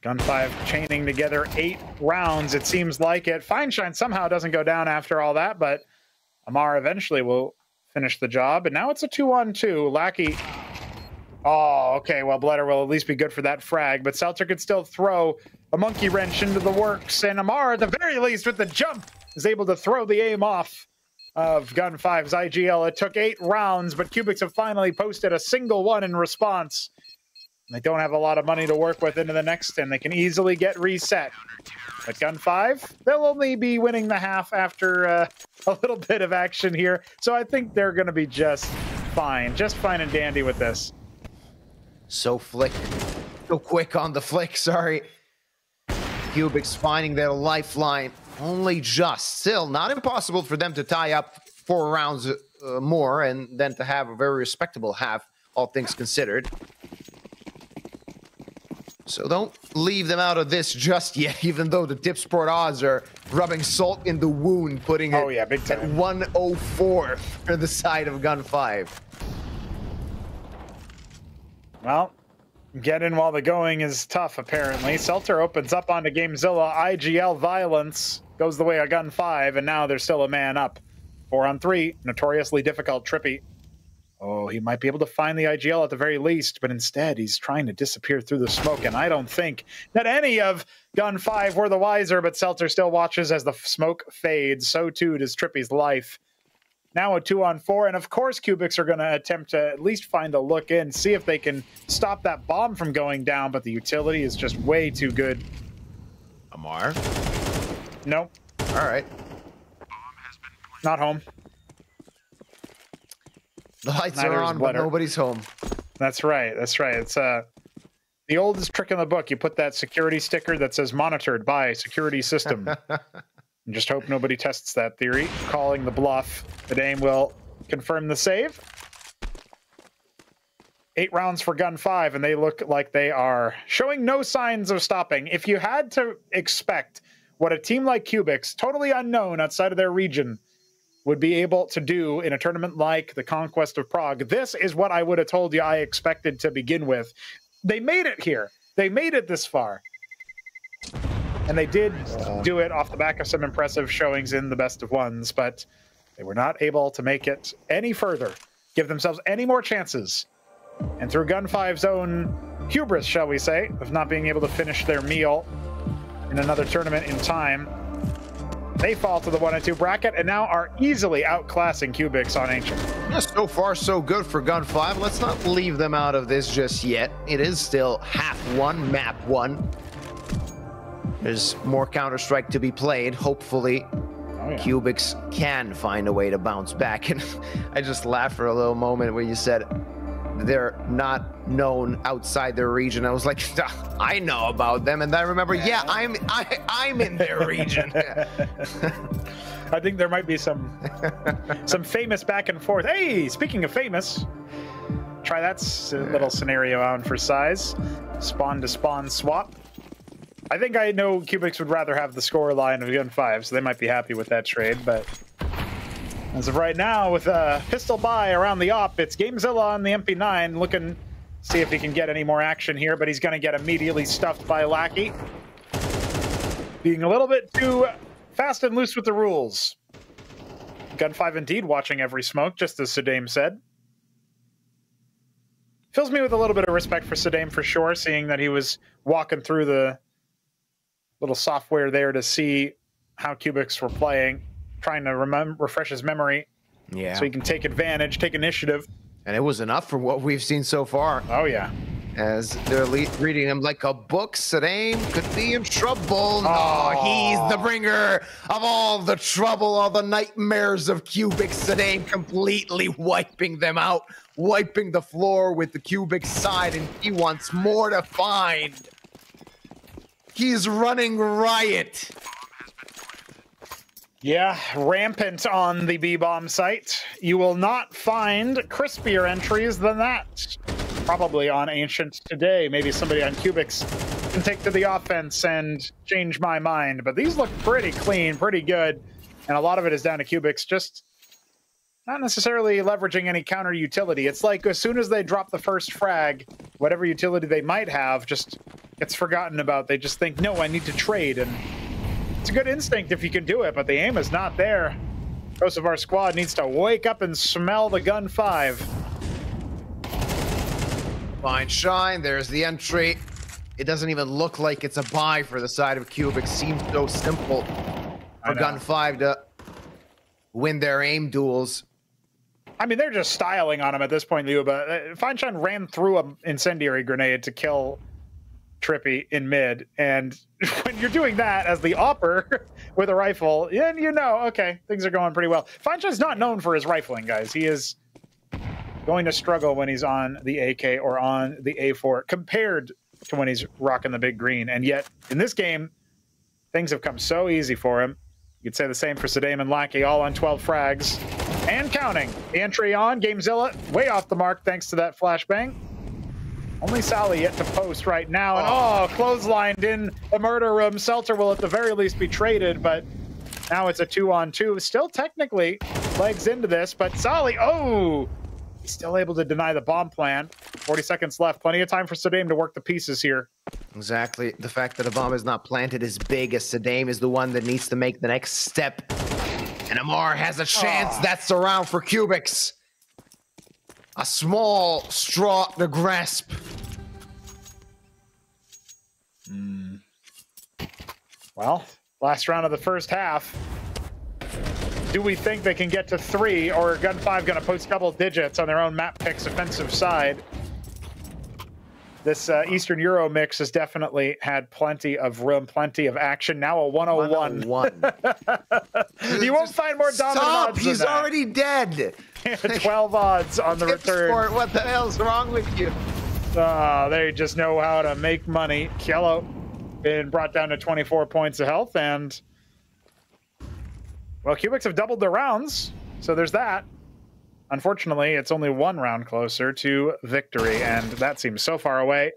Gun 5 chaining together 8 rounds, it seems like it. Feinstein somehow doesn't go down after all that, but Amar eventually will finish the job. And now it's a 2-on-2. Lackey. Oh, okay, well, Bledder will at least be good for that frag, but Seltzer could still throw a monkey wrench into the works, and Amar, at the very least, with the jump, is able to throw the aim off of Gun 5's IGL. It took 8 rounds, but Kubix have finally posted a single one in response. They don't have a lot of money to work with into the next, and they can easily get reset. But Gun 5, they'll only be winning the half after a little bit of action here, so I think they're going to be just fine and dandy with this. So quick on the flick, sorry. Kubix finding their lifeline. Only just. Still, not impossible for them to tie up 4 rounds more and then to have a very respectable half, all things considered. So don't leave them out of this just yet, even though the Tipsport odds are rubbing salt in the wound, putting it big time. at 104 for the side of Gun 5. Well, get in while the going is tough, apparently. Seltzer opens up onto Gamezilla. IGL violence goes the way of Gun 5, and now there's still a man up. 4-on-3, notoriously difficult. Trippy. Oh, he might be able to find the IGL at the very least, but instead he's trying to disappear through the smoke, and I don't think that any of Gun 5 were the wiser, but Seltzer still watches as the smoke fades. So too does Trippy's life. Now a 2-on-4, and of course Kubix are going to attempt to at least find a look in, see if they can stop that bomb from going down, but the utility is just way too good. Amar? Nope. All right. Not home. The lights are on, but nobody's home. That's right. That's right. It's the oldest trick in the book. You put that security sticker that says monitored by security system. And just hope nobody tests that theory. Calling the bluff. The Dame will confirm the save. 8 rounds for Gun 5, and they look like they are showing no signs of stopping. If you had to expect what a team like Kubix, totally unknown outside of their region, would be able to do in a tournament like the Conquest of Prague, this is what I would have told you I expected to begin with. They made it here. They made it this far. And they did do it off the back of some impressive showings in the best of ones, but they were not able to make it any further, give themselves any more chances. And through Gun 5's own hubris, shall we say, of not being able to finish their meal in another tournament in time, they fall to the 1-2 bracket and now are easily outclassing Kubix on Ancient. Yeah, so far, so good for Gun 5. Let's not leave them out of this just yet. It is still half one, map one. There's more Counter-Strike to be played. Hopefully, Kubix can find a way to bounce back. And I just laughed for a little moment when you said they're not known outside their region. I was like, I know about them, and I remember, yeah, I'm in their region. I think there might be some famous back and forth. Hey, speaking of famous, try that little scenario on for size. Spawn to spawn swap. I think I know Kubix would rather have the score line of Gun 5, so they might be happy with that trade, but as of right now, with a pistol buy around the op, it's Gamezilla on the MP9, looking to see if he can get any more action here, but he's going to get immediately stuffed by Lackey. Being a little bit too fast and loose with the rules. Gun 5 indeed watching every smoke, just as Sudame said. Fills me with a little bit of respect for Sudame for sure, seeing that he was walking through the little software there to see how Kubix were playing, trying to refresh his memory, so he can take advantage, take initiative. And it was enough for what we've seen so far. Oh, yeah. As they're reading him like a book, Sudame could be in trouble. No, he's the bringer of all the trouble, all the nightmares of Kubix. Sudame completely wiping them out, wiping the floor with the Kubix side, and he wants more to find. He's running riot. Yeah, rampant on the B-bomb site. You will not find crispier entries than that. Probably on Ancient today. Maybe somebody on Kubix can take to the offense and change my mind. But these look pretty clean, pretty good. And a lot of it is down to Kubix just not necessarily leveraging any counter utility. It's like as soon as they drop the first frag, whatever utility they might have just gets forgotten about. They just think, no, I need to trade. And it's a good instinct if you can do it, but the aim is not there. Most of our squad needs to wake up and smell the gun 5. Fine shine, there's the entry. It doesn't even look like it's a buy for the side of Kubix. Seems so simple for gun 5 to win their aim duels. I mean, they're just styling on him at this point, Leo, but Feinstein ran through an incendiary grenade to kill Trippy in mid, and when you're doing that as the opper with a rifle, then you know, okay, things are going pretty well. Feinstein's not known for his rifling, guys. He is going to struggle when he's on the AK or on the A4 compared to when he's rocking the big green, and yet in this game, things have come so easy for him. You could say the same for Sadame and Lackey, all on 12 frags and counting. The entry on, Gamezilla way off the mark thanks to that flashbang. Only Sally yet to post right now. And clotheslined in the murder room. Seltzer will at the very least be traded, but now it's a 2-on-2. Still technically legs into this, but Sally, he's still able to deny the bomb plan. 40 seconds left. Plenty of time for Sadame to work the pieces here. Exactly. The fact that a bomb is not planted is big, as Sadame is the one that needs to make the next step. And Amar has a chance. That's the round for Kubix. A small straw to grasp. Well, last round of the first half. Do we think they can get to 3, or Gun 5 going to post double digits on their own map picks offensive side? This Eastern Euro mix has definitely had plenty of room, plenty of action. Now a 101. You won't find more dominant odds than He's that. already dead. 12 odds on the return. Tipsport, what the hell's wrong with you? They just know how to make money. Kiello been brought down to 24 points of health, and well, Kubix have doubled their rounds, so there's that. Unfortunately, it's only 1 round closer to victory, and that seems so far away.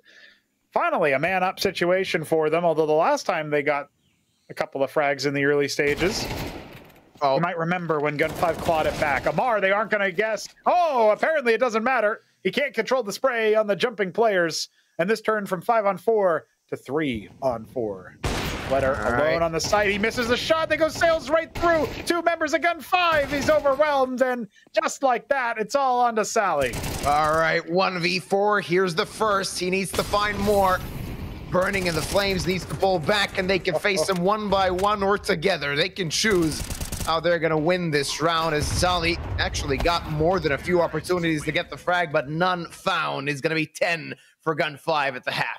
Finally, a man-up situation for them, although the last time they got a couple of frags in the early stages. You might remember when Gun 5 clawed it back. Amar, they aren't going to guess. Apparently it doesn't matter. He can't control the spray on the jumping players, and this turned from 5-on-4 to 3-on-4. Letter alone on the side. He misses the shot. They go sails right through 2 members of Gun 5. He's overwhelmed, and just like that, it's all on to Sally. All right, 1v4. Here's the first. He needs to find more. Burning in the Flames needs to pull back, and they can face him 1 by 1 or together. They can choose how they're going to win this round, as Sally actually got more than a few opportunities to get the frag, but none found. It's going to be 10 for Gun 5 at the half.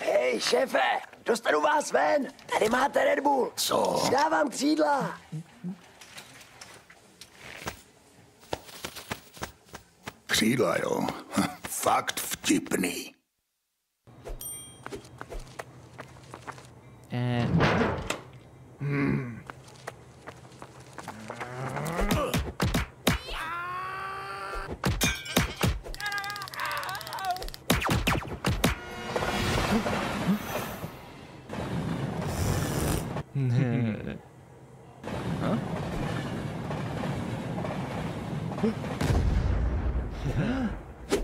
Hej, šéfe, dostanu vás ven. Tady máte Red Bull. Co? Dávám křídla. Křídla, jo. Fakt vtipný.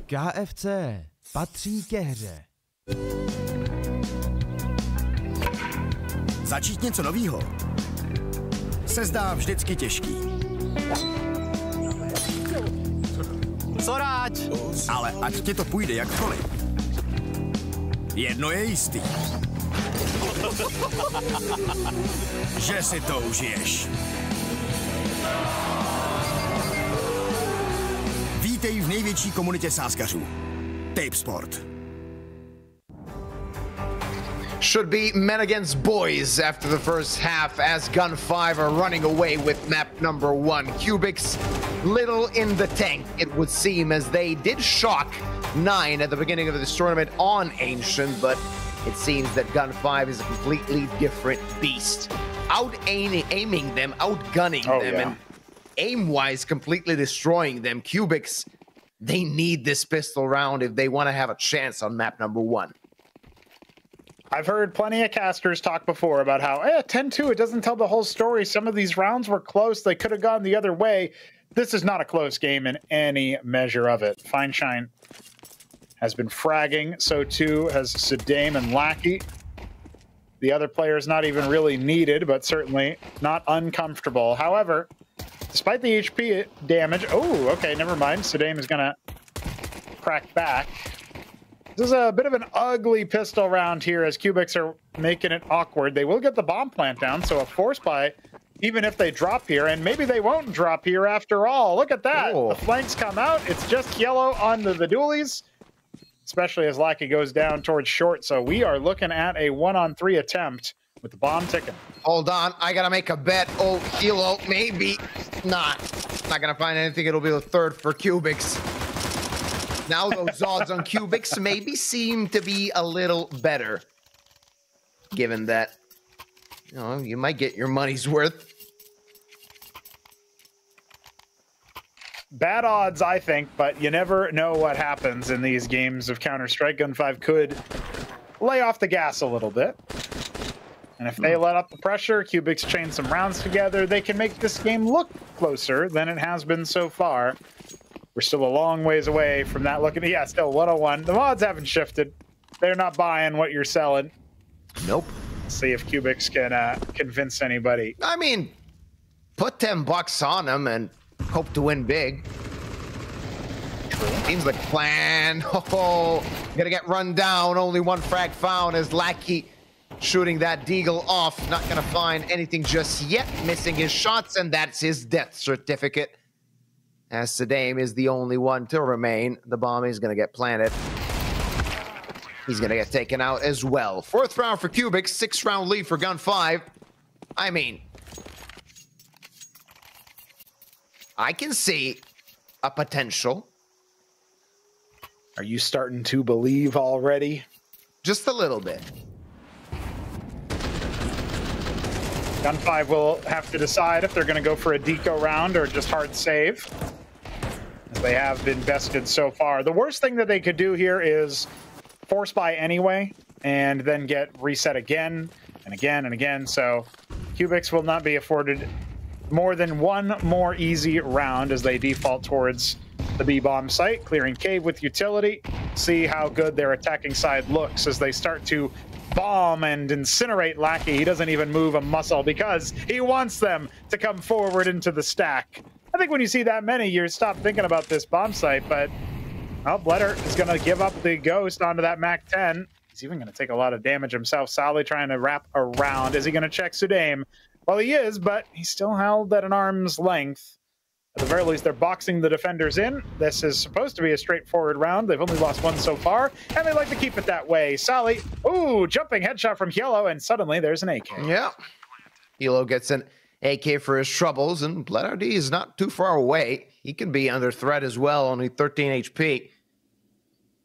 KFC patří ke hře. Začít něco novýho se zdá vždycky těžký. Co rád? Ale ať ti to půjde jakkoliv, jedno je jistý. Že si to užiješ. Vítej v největší komunitě sázkařů. Tipsport. Should be men against boys after the first half, as Gun 5 are running away with map number 1. Kubix, little in the tank, it would seem, as they did shock 9 at the beginning of this tournament on Ancient, but it seems that Gun 5 is a completely different beast. Aiming them, outgunning them, and aim-wise completely destroying them. Kubix, they need this pistol round if they want to have a chance on map number 1. I've heard plenty of casters talk before about how 10-2, it doesn't tell the whole story. Some of these rounds were close. They could have gone the other way. This is not a close game in any measure of it. Fineshine has been fragging. So too has Sedame and Lackey. The other player's not even really needed, but certainly not uncomfortable. However, despite the HP damage... Oh, okay, never mind. Sedame is going to crack back. This is a bit of an ugly pistol round here as Kubix are making it awkward. They will get the bomb plant down, so a force buy, even if they drop here, and maybe they won't drop here after all. Look at that. The flanks come out. It's just yellow on the dualies, especially as Lackey goes down towards short. So we are looking at a 1-on-3 attempt with the bomb ticking. Hold on. I got to make a bet. Oh, Hilo, maybe. Not going to find anything. It'll be the third for Kubix. Now those odds on Kubix maybe seem to be a little better, given that, you know, you might get your money's worth. Bad odds, I think, but you never know what happens in these games of Counter-Strike. Gun 5 could lay off the gas a little bit. And if they let up the pressure, Kubix chain some rounds together, they can make this game look closer than it has been so far. We're still a long ways away from that looking. Yeah, still 101. The mods haven't shifted. They're not buying what you're selling. Nope. Let's see if Kubix can convince anybody. I mean, put $10 on them and hope to win big. True. Seems like a plan. Oh, gonna get run down. Only one frag found as Lackey shooting that deagle off. Not gonna find anything just yet. Missing his shots, and that's his death certificate. As Sedame is the only one to remain. The bomb is going to get planted. He's going to get taken out as well. 4th round for Kubix, 6th round lead for Gun 5. I mean, I can see a potential. Are you starting to believe already? Just a little bit. Gun 5 will have to decide if they're going to go for a deco round or just hard save. As they have been bested so far. The worst thing that they could do here is force buy anyway, and then get reset again and again and again. So Kubix will not be afforded more than one more easy round as they default towards the B-bomb site, clearing cave with utility. See how good their attacking side looks as they start to bomb and incinerate Lackey. He doesn't even move a muscle because he wants them to come forward into the stack. I think when you see that many, you stop thinking about this bomb site, but well, Bledder is going to give up the ghost onto that MAC-10. He's even going to take a lot of damage himself. Sally trying to wrap around. Is he going to check Sedame? Well, he is, but he's still held at an arm's length. At the very least, they're boxing the defenders in. This is supposed to be a straightforward round. They've only lost one so far, and they like to keep it that way. Sally, ooh, jumping headshot from Hielo, and suddenly there's an AK. Yeah. Hielo gets an AK for his troubles, and Bledder D is not too far away. He can be under threat as well, only 13 HP.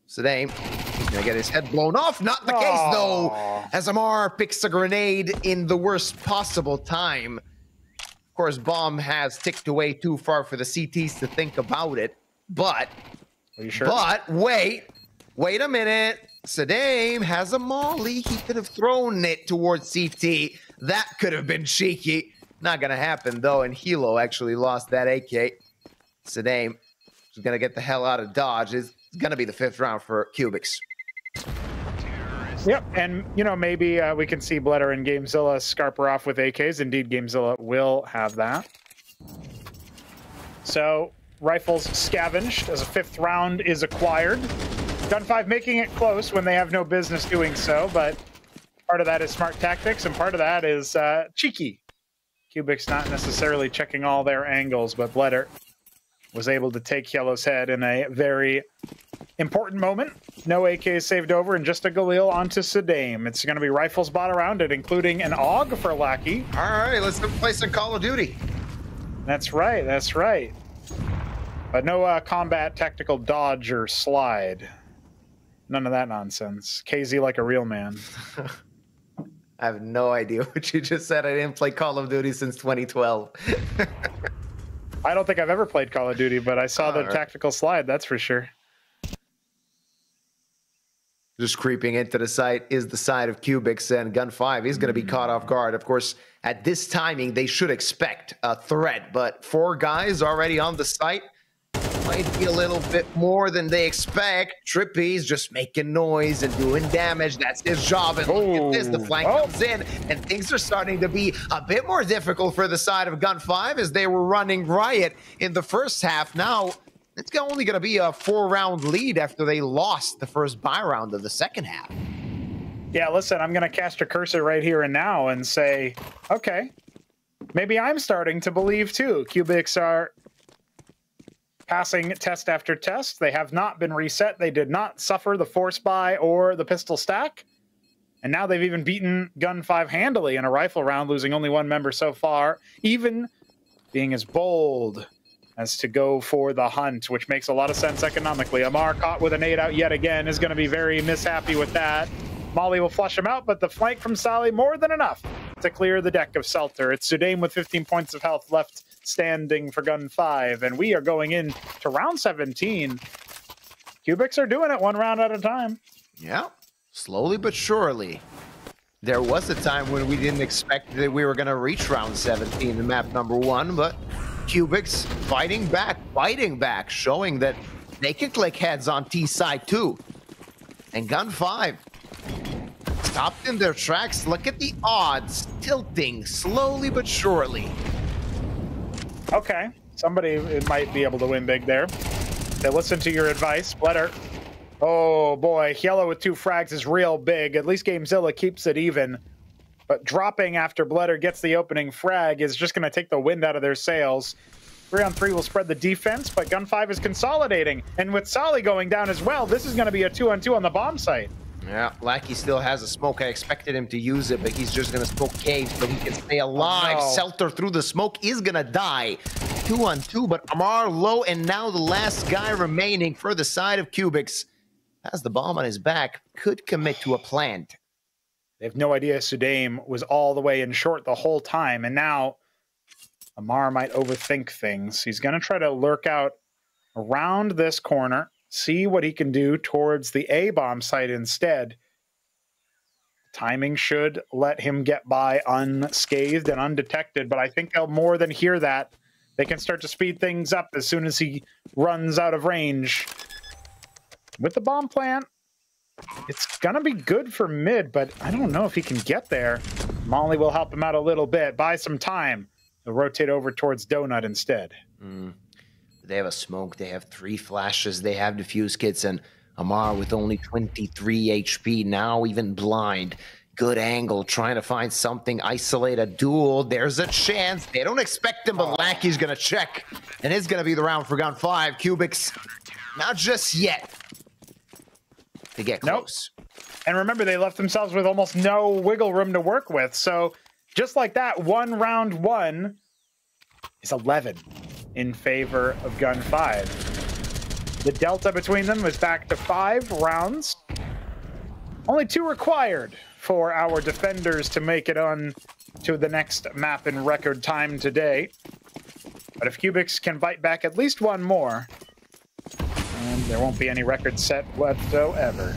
Sedame, he's going to get his head blown off. Not the case, though, as Amar picks a grenade in the worst possible time. Of course, bomb has ticked away too far for the CTs to think about it, but... Are you sure? But wait a minute. Sedame has a molly. He could have thrown it towards CT. That could have been cheeky. Not going to happen, though, and Hilo actually lost that AK. Sedame is going to get the hell out of Dodge. It's going to be the 5th round for Kubix. Yep, and, you know, maybe we can see Bledder and Gamezilla scarper off with AKs. Indeed, Gamezilla will have that. So, rifles scavenged as a 5th round is acquired. Gun 5 making it close when they have no business doing so, but part of that is smart tactics, and part of that is cheeky. Kubix not necessarily checking all their angles, but Bledder was able to take Yellow's head in a very important moment. No AK saved over, and just a Galil onto Sedame. It's going to be rifles bought around it, including an AUG for Lackey. All right, let's play some Call of Duty. That's right, that's right. But no combat tactical dodge or slide. None of that nonsense. KZ like a real man. I have no idea what you just said. I didn't play Call of Duty since 2012. I don't think I've ever played Call of Duty, but I saw the tactical slide, that's for sure. Just creeping into the site is the side of Kubix, and Gun 5 is going to be caught off guard. Of course, at this timing, they should expect a threat, but 4 guys already on the site might be a little bit more than they expect. Trippy's just making noise and doing damage. That's his job. And look at this, the flank comes in, and things are starting to be a bit more difficult for the side of Gun 5 as they were running riot in the first half. Now, it's only going to be a 4-round lead after they lost the first buy round of the second half. Yeah, listen, I'm going to cast a cursor right here and now and say, okay, maybe I'm starting to believe too. Kubix are passing test after test. They have not been reset. They did not suffer the force buy or the pistol stack. And now they've even beaten Gun 5 handily in a rifle round, losing only 1 member so far, even being as bold as to go for the hunt, which makes a lot of sense economically. Amar caught with a nade out yet again is going to be very mishappy with that. Molly will flush him out, but the flank from Sally more than enough to clear the deck of Selter. It's Sudame with 15 points of health left standing for Gun 5, and we are going in to round 17. Kubix are doing it 1 round at a time. Yeah, slowly but surely. There was a time when we didn't expect that we were going to reach round 17 in map number 1, but Kubix fighting back, showing that they can click heads on T side too. And Gun 5 stopped in their tracks. Look at the odds tilting slowly but surely. Okay, somebody might be able to win big there. They listen to your advice. Bledder. Oh boy, yellow with 2 frags is real big. At least Gamezilla keeps it even. But dropping after Bledder gets the opening frag is just going to take the wind out of their sails. 3-on-3 will spread the defense, but Gun 5 is consolidating. And with Solly going down as well, this is going to be a 2-on-2 on the bomb site. Yeah, Lackey still has a smoke. I expected him to use it, but he's just going to smoke Cage so he can stay alive. Oh, no. Selter through the smoke is going to die. 2-on-2, but Amar low, and now the last guy remaining for the side of Kubix has the bomb on his back. Could commit to a plant. They have no idea Sudame was all the way in short the whole time, and now Amar might overthink things. He's going to try to lurk out around this corner, see what he can do towards the A-bomb site instead. Timing should let him get by unscathed and undetected, but I think they'll more than hear that. They can start to speed things up as soon as he runs out of range. With the bomb plant, it's going to be good for mid, but I don't know if he can get there. Molly will help him out a little bit. Buy some time. He'll rotate over towards Donut instead. They have a smoke. They have 3 flashes. They have defuse kits, and Amar with only 23 HP, now even blind. Good angle, trying to find something, isolate a duel. There's a chance. They don't expect him, but Lackey's going to check, and it's going to be the round for Gun 5. Kubix, not just yet. To get close. Nope. And remember, they left themselves with almost no wiggle room to work with. So just like that, round 1 is 11 in favor of Gun 5. The delta between them is back to 5 rounds. Only 2 required for our defenders to make it on to the next map in record time today. But if Kubix can bite back at least 1 more, and there won't be any record set whatsoever.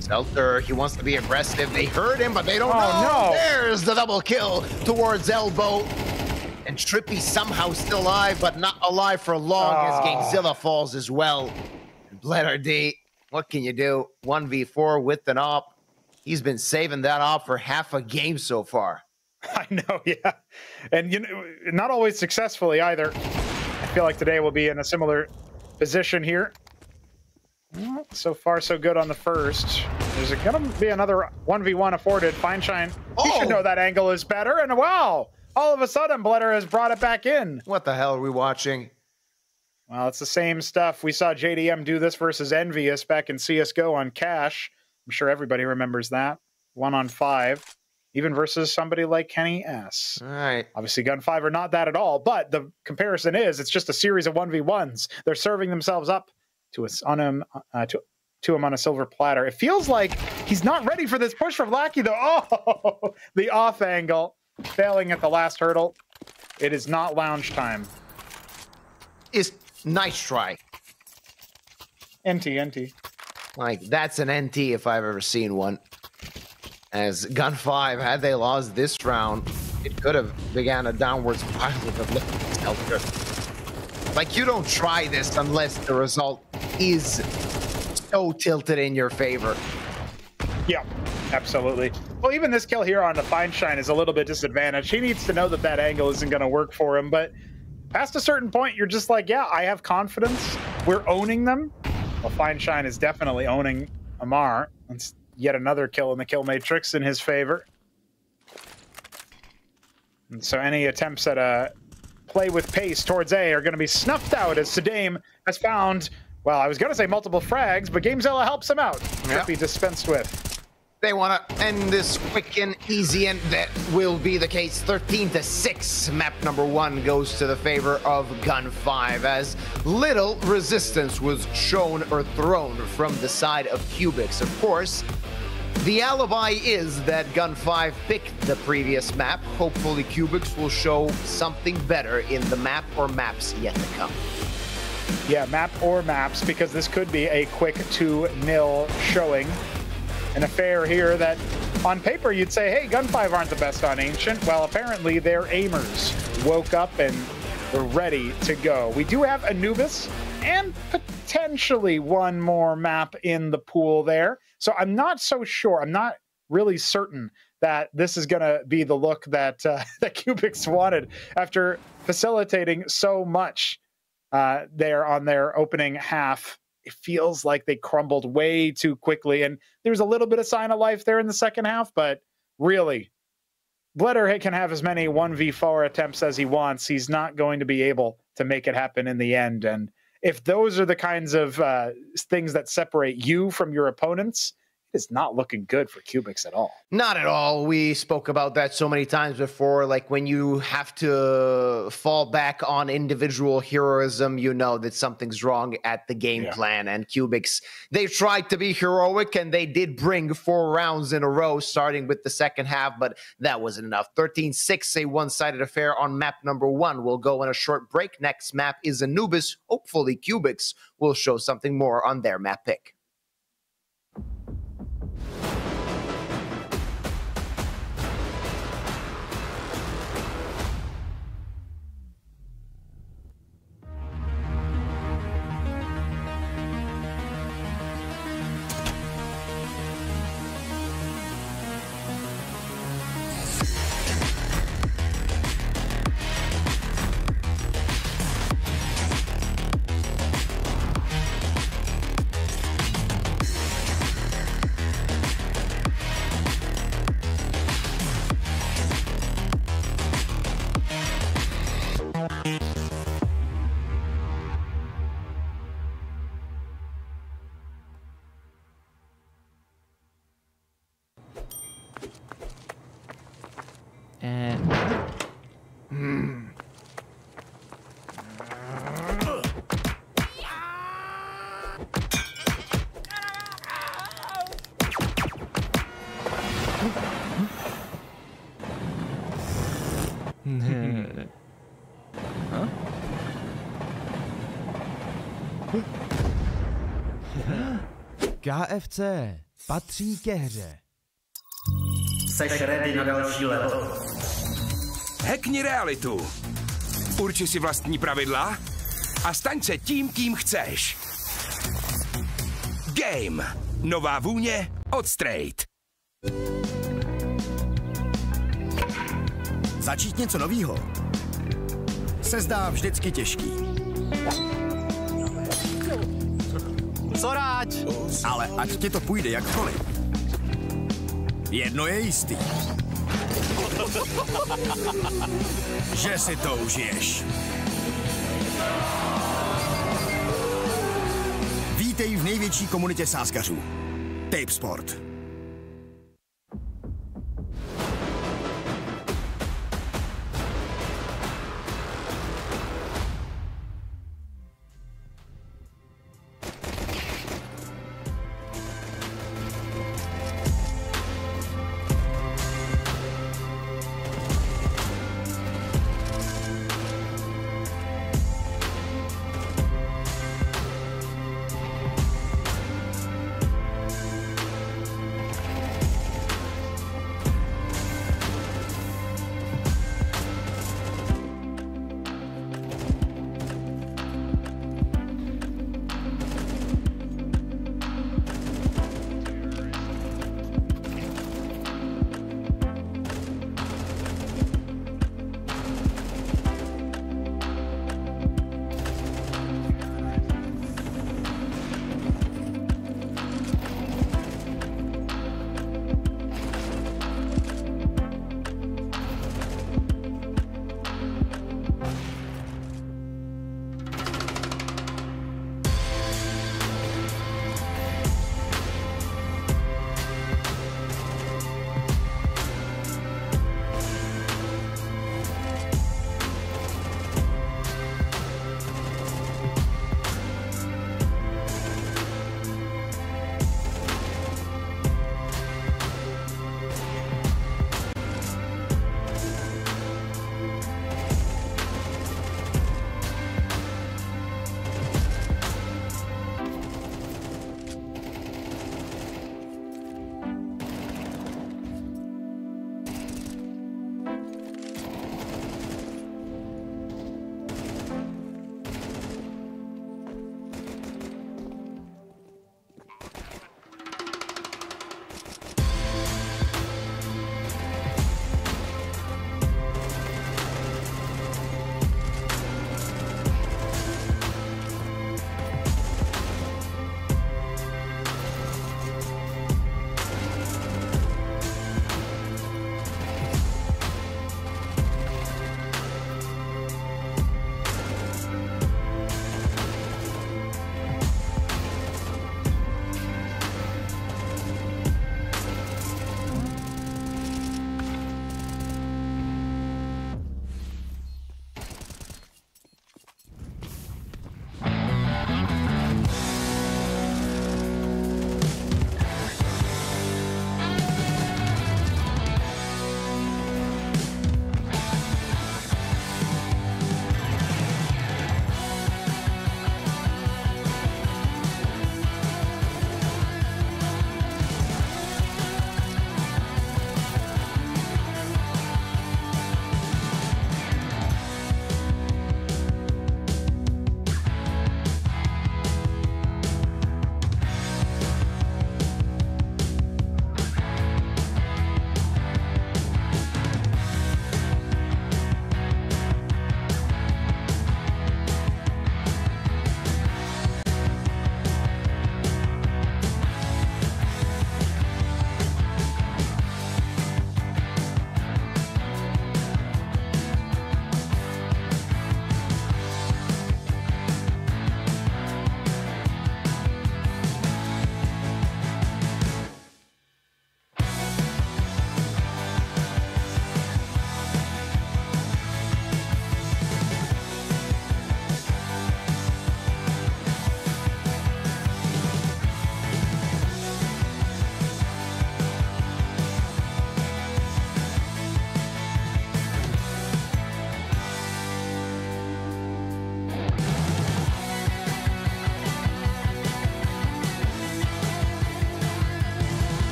Selter, he wants to be aggressive. They heard him, but they don't know. No. There's the double kill towards Elbow. And Trippy somehow still alive, but not alive for long as Gamezilla falls as well. And Bledder D, what can you do? 1v4 with an op. He's been saving that op for half a game so far. I know, yeah. And you know, not always successfully either. I feel like today will be in a similar position here. Well, so far, so good on the first. There's going to be another 1v1 afforded. Feinstein, he should know that angle is better. And wow, all of a sudden, Bledder has brought it back in. What the hell are we watching? Well, it's the same stuff. We saw JDM do this versus Envious back in CSGO on Cash. I'm sure everybody remembers that. 1-on-5. Even versus somebody like Kenny S. All right. Obviously, Gun 5 are not that at all, but the comparison is it's just a series of 1v1s. They're serving themselves up to him on a silver platter. It feels like he's not ready for this push from Lackey, though. Oh, the off angle, failing at the last hurdle. It is not lounge time. Is nice try. NT. Like, that's an NT if I've ever seen one. As Gun 5, had they lost this round, it could have began a downward spiral of like, you don't try this unless the result is so tilted in your favor. Yeah, absolutely. Well, even this kill here on the Fine Shine is a little bit disadvantaged. He needs to know that that angle isn't going to work for him, but past a certain point, you're just like, yeah, I have confidence. We're owning them. Well, Fine Shine is definitely owning Amar. It's yet another kill in the kill matrix in his favor. And so any attempts at a play with pace towards A are going to be snuffed out as Sedame has found, well, I was going to say multiple frags, but GameZilla helps him out. Yep. Be dispensed with. They want to end this quick and easy, and that will be the case. 13-6. Map number 1 goes to the favor of Gun 5, as little resistance was shown or thrown from the side of Kubix. Of course, the alibi is that Gun 5 picked the previous map. Hopefully, Kubix will show something better in the map or maps yet to come. Yeah, map or maps, because this could be a quick 2-0 showing. An affair here that, on paper, you'd say, hey, Gun 5 aren't the best on Ancient. Well, apparently their aimers woke up and were ready to go. We do have Anubis and potentially one more map in the pool there. So I'm not so sure. I'm not really certain that this is going to be the look that, that Kubix wanted after facilitating so much there on their opening half. It feels like they crumbled way too quickly. And there's a little bit of sign of life there in the second half, but really, Glitter can have as many 1v4 attempts as he wants. He's not going to be able to make it happen in the end. And if those are the kinds of things that separate you from your opponents, it's not looking good for Kubix at all. Not at all. We spoke about that so many times before. Like, when you have to fall back on individual heroism, you know that something's wrong at the game plan. And Kubix, they tried to be heroic, and they did bring 4 rounds in a row, starting with the second half, but that wasn't enough. 13-6, a one-sided affair on map number 1. We'll go on a short break. Next map is Anubis. Hopefully, Kubix will show something more on their map pick. KFC patří ke hře. Seš ready na další level? Hackni realitu. Urči si vlastní pravidla a staň se tím, kým chceš. Game. Nová vůně od Straight. Začít něco novýho se zdá vždycky těžký. Soráč! Ale ať ti to půjde jakkoliv, jedno je jistý. Že si to užiješ. Vítej v největší komunitě sázkařů. Tipsport.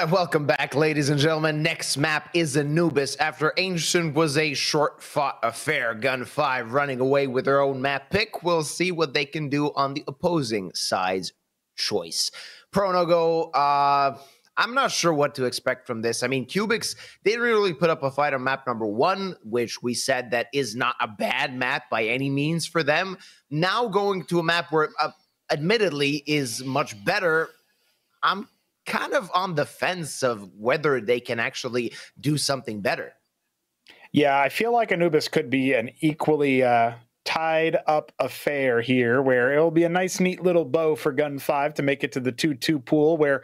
Welcome back, ladies and gentlemen. Next map is Anubis. After Ancient was a short-fought affair, Gun 5 running away with their own map pick. We'll see what they can do on the opposing side's choice. Pronogo, I'm not sure what to expect from this. I mean, Kubix, they didn't really put up a fight on map number 1, which we said that is not a bad map by any means for them. Now going to a map where, admittedly, is much better, I'm kind of on the fence of whether they can actually do something better. Yeah, I feel like Anubis could be an equally tied up affair here, where it'll be a nice, neat little bow for Gun 5 to make it to the 2-2 pool, where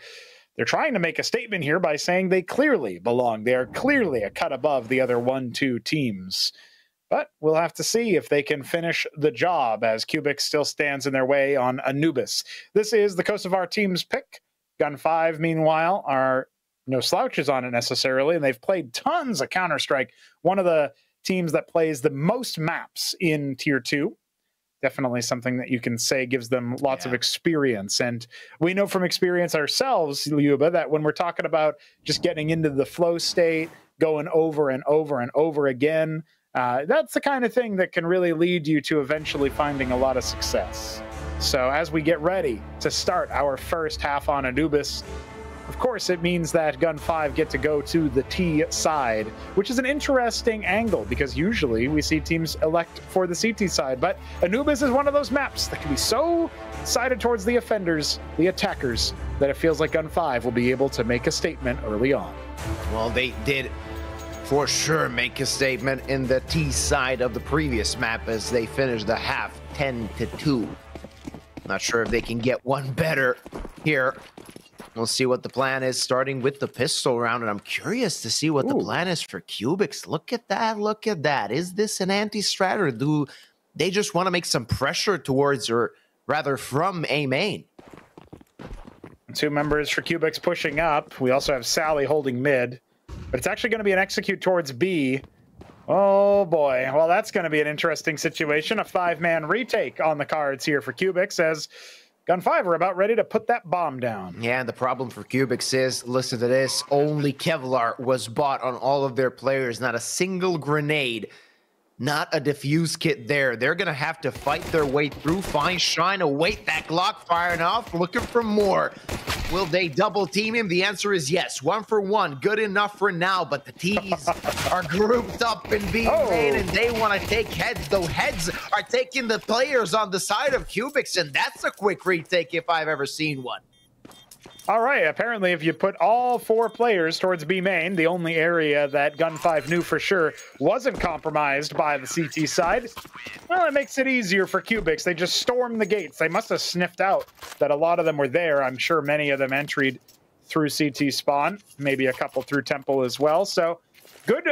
they're trying to make a statement here by saying they clearly belong. They are clearly a cut above the other 1-2 teams. But we'll have to see if they can finish the job, as Kubix still stands in their way on Anubis. This is the Kosovar team's pick. Gun 5, meanwhile, are no slouches on it necessarily, and they've played tons of Counter-Strike. One of the teams that plays the most maps in Tier 2. Definitely something that you can say gives them lots of experience. And we know from experience ourselves, Lyuba, that when we're talking about just getting into the flow state, going over and over and over again, that's the kind of thing that can really lead you to eventually finding a lot of success. So as we get ready to start our first half on Anubis, of course, it means that Gun 5 get to go to the T side, which is an interesting angle because usually we see teams elect for the CT side. But Anubis is one of those maps that can be so sided towards the offenders, the attackers, that it feels like Gun 5 will be able to make a statement early on. Well, they did for sure make a statement in the T side of the previous map as they finished the half 10-2. Not sure if they can get one better here. We'll see what the plan is, starting with the pistol round, and I'm curious to see what the plan is for Kubix. Look at that, look at that. Is this an anti-strat, or do they just want to make some pressure towards, or rather from A main? 2 members for Kubix pushing up. We also have Sally holding mid, but it's actually going to be an execute towards B. Oh boy, well that's going to be an interesting situation. A 5-man retake on the cards here for Kubix as Gun 5 are about ready to put that bomb down. Yeah, and the problem for Kubix is, listen to this, only Kevlar was bought on all of their players, not a single grenade, not a defuse kit there. They're going to have to fight their way through, find Shine, await that Glock firing off, looking for more. Will they double team him? The answer is yes. 1 for 1, good enough for now, but the T's are grouped up in B main and they want to take heads, though heads are taking the players on the side of Kubix, and that's a quick retake if I've ever seen one. All right, apparently if you put all 4 players towards B main, the only area that Gun 5 knew for sure wasn't compromised by the CT side, well, it makes it easier for Kubix. They just stormed the gates. They must have sniffed out that a lot of them were there. I'm sure many of them entered through CT spawn, maybe a couple through Temple as well. So good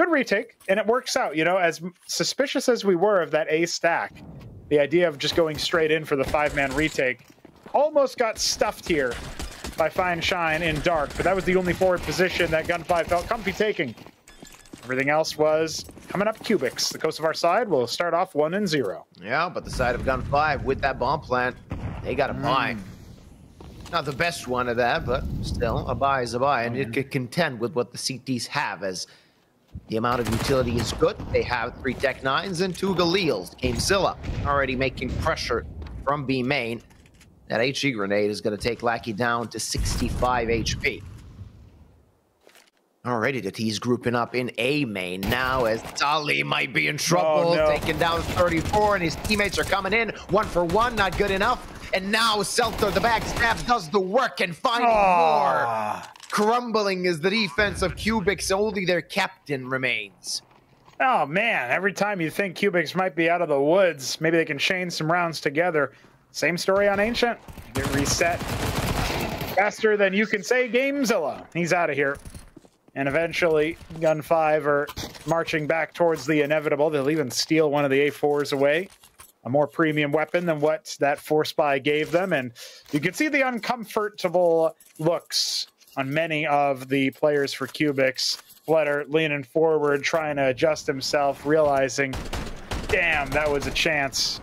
retake, and it works out. You know, as suspicious as we were of that A stack, the idea of just going straight in for the 5-man retake almost got stuffed here by Fine Shine in Dark, but that was the only forward position that Gun 5 felt comfy taking. Everything else was coming up Kubix. The Kosovar side will start off 1-0. Yeah, but the side of Gun 5 with that bomb plant, they got a buy. Not the best one of that, but still, a buy is a buy, and it could contend with what the CTs have, as the amount of utility is good. They have 3 Tech 9s and 2 Galils. Gamezilla already making pressure from B main. That HE grenade is going to take Lackey down to 65 HP. Already the T's grouping up in A main now, as Tali might be in trouble. Taking down 34, and his teammates are coming in. 1 for 1, not good enough. And now Selter, the backstab, does the work and finding more. Crumbling is the defense of Kubix. Only their captain remains. Oh man, every time you think Kubix might be out of the woods, maybe they can chain some rounds together. Same story on Ancient. Get reset faster than you can say Gamezilla. He's out of here. And eventually, Gun 5 are marching back towards the inevitable. They'll even steal one of the A4s away. A more premium weapon than what that 4-spy gave them. And you can see the uncomfortable looks on many of the players for Kubix. Flutter leaning forward, trying to adjust himself, realizing, damn, that was a chance.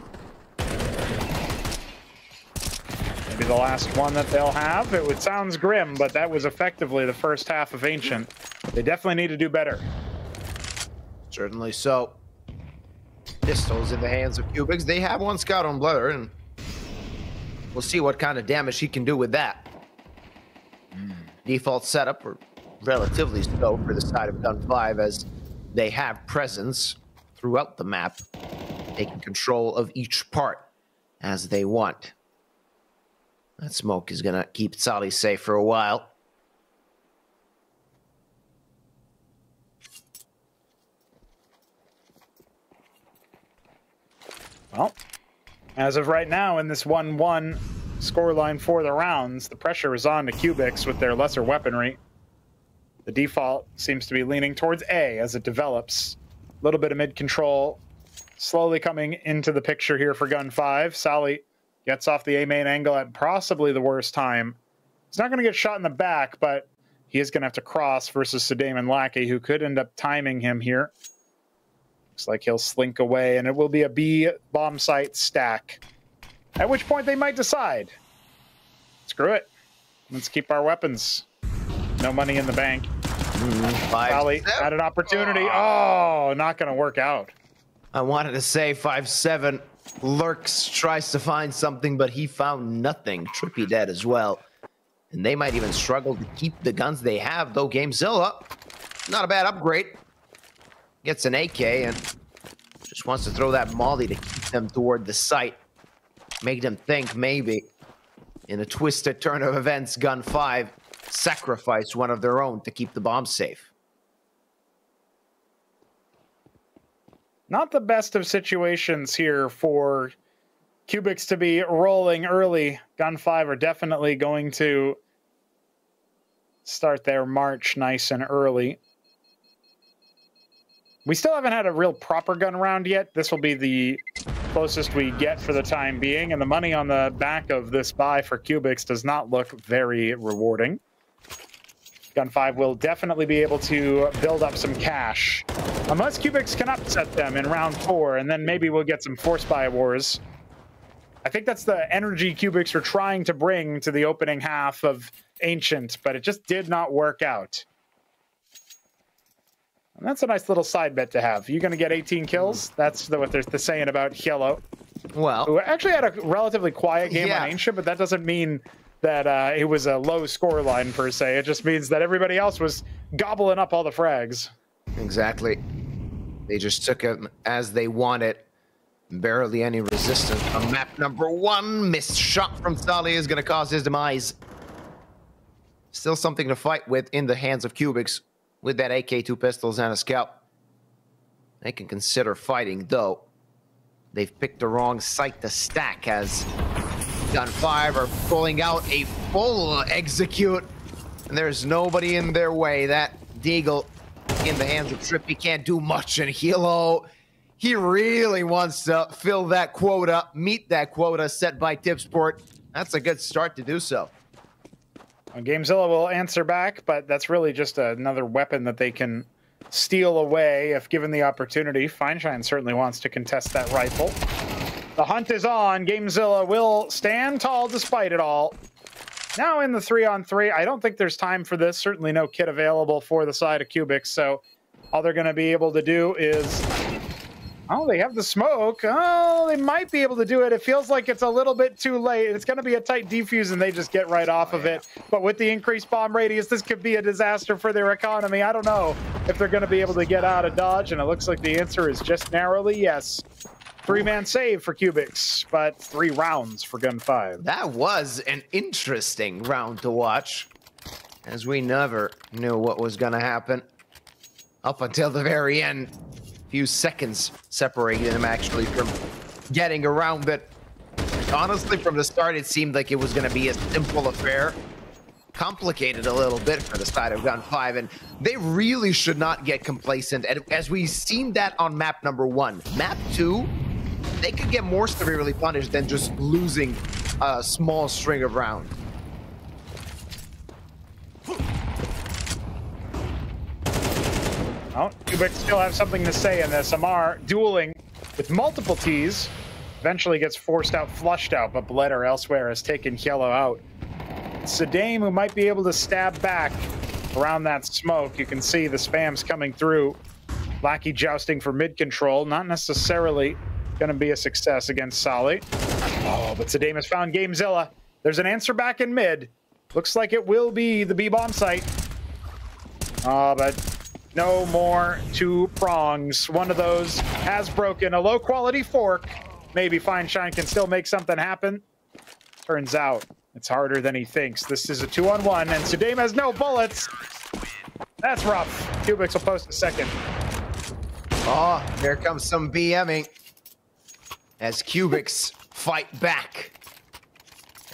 Maybe the last one that they'll have. It sounds grim, but that was effectively the first half of Ancient. They definitely need to do better. Certainly so. Pistols in the hands of Kubix. They have one scout on Blur, and we'll see what kind of damage he can do with that. Default setup, or relatively so for the side of Gun 5, as they have presence throughout the map, taking control of each part as they want. That smoke is going to keep Sally safe for a while. Well, as of right now, in this 1-1 scoreline for the rounds, the pressure is on to Kubix with their lesser weaponry. The default seems to be leaning towards A as it develops. A little bit of mid-control slowly coming into the picture here for Gun 5. Sally gets off the A main angle at possibly the worst time. He's not going to get shot in the back, but he is going to have to cross versus Sedame and Lackey, who could end up timing him here. Looks like he'll slink away, and it will be a B bomb site stack. At which point they might decide, screw it, let's keep our weapons. No money in the bank. Sally had an opportunity. Oh, not going to work out. I wanted to say 5-7 lurks, tries to find something, but he found nothing. Trippy dead as well. And they might even struggle to keep the guns they have, though Gamezilla, not a bad upgrade. Gets an AK and just wants to throw that molly to keep them toward the site. Make them think maybe, in a twisted turn of events, Gun 5 sacrifice one of their own to keep the bomb safe. Not the best of situations here for Kubix to be rolling early. Gun 5 are definitely going to start their march nice and early. We still haven't had a real proper gun round yet. This will be the closest we get for the time being, and the money on the back of this buy for Kubix does not look very rewarding. Gun 5 will definitely be able to build up some cash. Unless Kubix can upset them in round 4, and then maybe we'll get some force buy wars. I think that's the energy Kubix were trying to bring to the opening half of Ancient, but it just did not work out. And that's a nice little side bet to have. You're going to get 18 kills? That's what they're saying about Yellow. Well, who actually had a relatively quiet game on Ancient, but that doesn't mean that it was a low score line per se. It just means that everybody else was gobbling up all the frags. Exactly. They just took it as they wanted. Barely any resistance on map number 1. Missed shot from Sally is going to cause his demise. Still something to fight with in the hands of Kubix with that AK, 2 pistols, and a scout. They can consider fighting, though. They've picked the wrong site to stack as Gun 5 are pulling out a full execute, and there's nobody in their way. That Deagle in the hands of Trippy can't do much, and Hilo, he really wants to fill that quota, meet that quota set by Tipsport. That's a good start to do so. Gamezilla will answer back, but that's really just another weapon that they can steal away if given the opportunity. Fineshine certainly wants to contest that rifle. The hunt is on. Gamezilla will stand tall despite it all. Now in the 3-on-3, I don't think there's time for this. Certainly no kit available for the side of Kubix, so all they're going to be able to do is... Oh, they have the smoke. Oh, they might be able to do it. It feels like it's a little bit too late. It's going to be a tight defuse, and they just get right off of it. But with the increased bomb radius, this could be a disaster for their economy. I don't know if they're going to be able to get out of dodge, and it looks like the answer is just narrowly yes. 3-man save for Kubix, but 3 rounds for Gun 5. That was an interesting round to watch, as we never knew what was going to happen up until the very end. Few seconds separated him actually from getting around it. Honestly, from the start, it seemed like it was going to be a simple affair. Complicated a little bit for the side of Gun 5, and they really should not get complacent. And as we've seen that on map number 1, map 2, they could get more severely punished than just losing a small string of rounds. Well, Kubix still have something to say in this. Amar dueling with multiple Ts. Eventually gets forced out, flushed out, but Bledder elsewhere has taken Yellow out. Sadame, who might be able to stab back around that smoke. You can see the spams coming through. Lackey jousting for mid control, not necessarily going to be a success against Solly. Oh, but Sadame has found Gamezilla. There's an answer back in mid. Looks like it will be the B-bomb site. Oh, but no more 2 prongs. One of those has broken. A low-quality fork. Maybe Feinstein can still make something happen. Turns out it's harder than he thinks. This is a 2-on-1, and Sadame has no bullets. That's rough. Kubix will post a second. Oh, here comes some BMing as Kubix fight back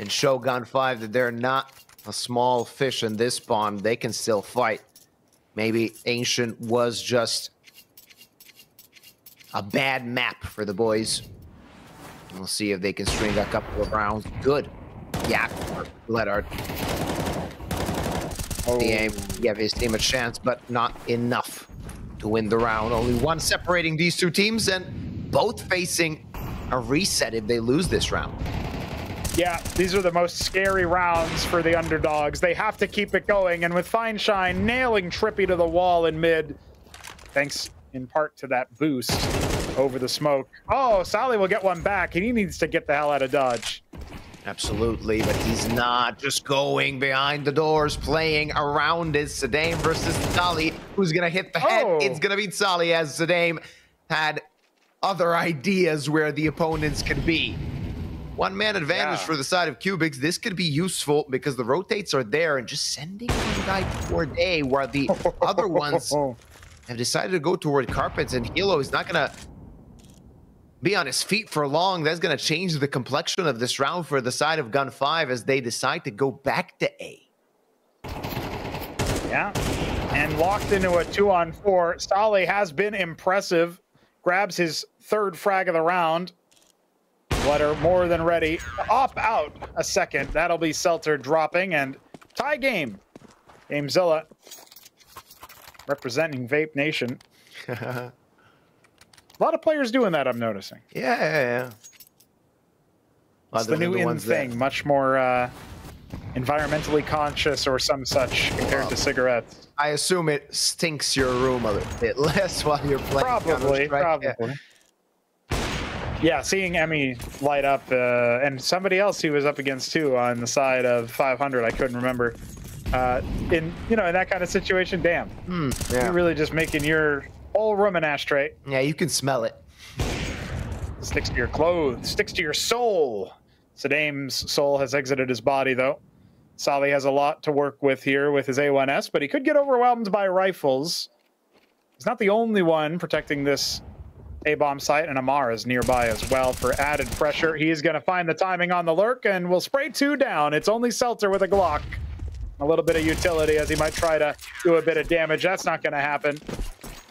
and show Gun 5 that they're not a small fish in this pond. They can still fight. Maybe Ancient was just a bad map for the boys. We'll see if they can string a couple of rounds. Good. Yeah, Leonard. The aim gave his team a chance, but not enough to win the round. Only one separating these two teams, and both facing a reset if they lose this round. Yeah, these are the most scary rounds for the underdogs. They have to keep it going, and with Feinstein nailing Trippy to the wall in mid, thanks in part to that boost over the smoke. Oh, Solly will get one back, and he needs to get the hell out of Dodge. Absolutely, but he's not just going behind the doors, playing around it. Sadame versus Solly. Who's going to hit the head? It's going to be Solly, as Sadame had other ideas where the opponents could be. One-man advantage for the side of Kubix. This could be useful because the rotates are there, and just sending one guy toward A, while the other ones have decided to go toward carpets, and Hilo is not going to be on his feet for long. That's going to change the complexion of this round for the side of Gun 5 as they decide to go back to A. Yeah, and locked into a 2-on-4. Solly has been impressive. Grabs his 3rd frag of the round. Letter more than ready. Opt out a second. That'll be Seltzer dropping, and tie game. Gamezilla representing Vape Nation. A lot of players doing that, I'm noticing. Yeah. It's the new in thing. Much more environmentally conscious or some such compared to cigarettes. I assume it stinks your room a little bit less while you're playing. Probably. Yeah, seeing Emmy light up, and somebody else he was up against too on the side of 500, I couldn't remember. In that kind of situation, damn. You're really just making your whole room an ashtray. Yeah, you can smell it. Sticks to your clothes, sticks to your soul. Sadame's soul has exited his body, though. Solly has a lot to work with here with his A1S, but he could get overwhelmed by rifles. He's not the only one protecting this A-bomb site, and Amar is nearby as well for added pressure. He is going to find the timing on the lurk, and will spray 2 down. It's only Seltzer with a Glock. A little bit of utility as he might try to do a bit of damage. That's not going to happen.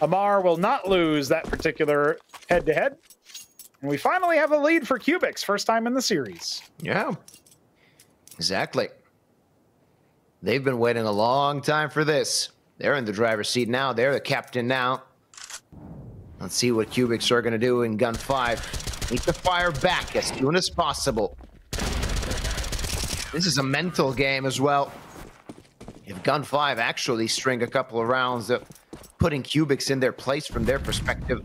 Amar will not lose that particular head-to-head. And we finally have a lead for Kubix. First time in the series. Yeah. Exactly. They've been waiting a long time for this. They're in the driver's seat now. They're the captain now. Let's see what Kubix are going to do in Gun 5. Need to fire back as soon as possible. This is a mental game as well. If Gun 5 actually string a couple of rounds, putting Kubix in their place from their perspective.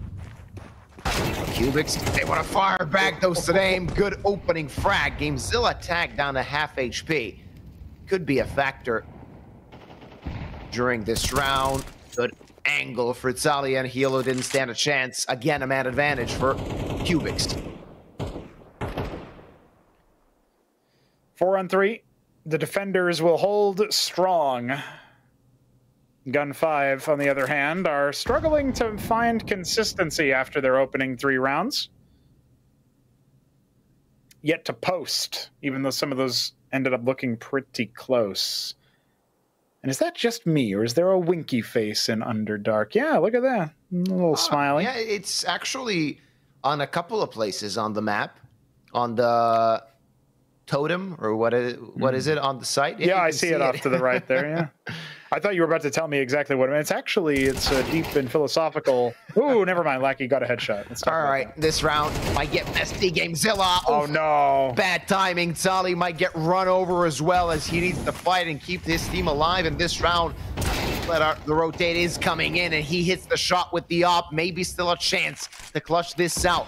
Kubix, they want to fire back though. Sadame, good opening frag. Gamezilla tagged down to half HP. Could be a factor during this round. Good angle for Tzali, and Hilo didn't stand a chance. Again, a man advantage for Kubix. 4-on-3. The defenders will hold strong. Gun 5, on the other hand, are struggling to find consistency after their opening 3 rounds. Yet to post, even though some of those ended up looking pretty close. And is that just me, or is there a winky face in Underdark? Yeah, look at that. A little smiling. Yeah, it's actually on a couple of places on the map. On the totem, or what is it on the site? Yeah, I see it off to the right there, yeah. I thought you were about to tell me exactly what it meant. It's deep and philosophical. Ooh, never mind. Lackey got a headshot. All right, this round might get messy. Gamezilla. Oh, no. Bad timing. Sally might get run over as well, as he needs to fight and keep his team alive in this round. But the rotate is coming in, and he hits the shot with the op. Maybe still a chance to clutch this out.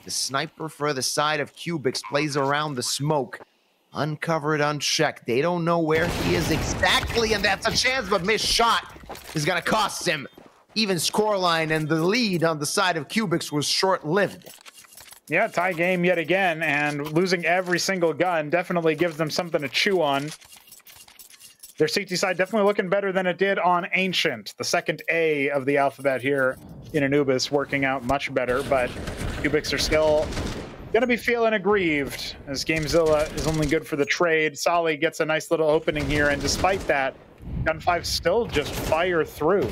The sniper for the side of Kubix plays around the smoke. Uncovered, unchecked. They don't know where he is exactly, and that's a chance, but missed shot is going to cost him. Even scoreline, and the lead on the side of Kubix was short-lived. Yeah, tie game yet again, and losing every single gun definitely gives them something to chew on. Their CT side definitely looking better than it did on Ancient. The second A of the alphabet here in Anubis working out much better, but Kubix are still going to be feeling aggrieved, as Gamezilla is only good for the trade. Solly gets a nice little opening here, and despite that, Gun 5 still just fire through.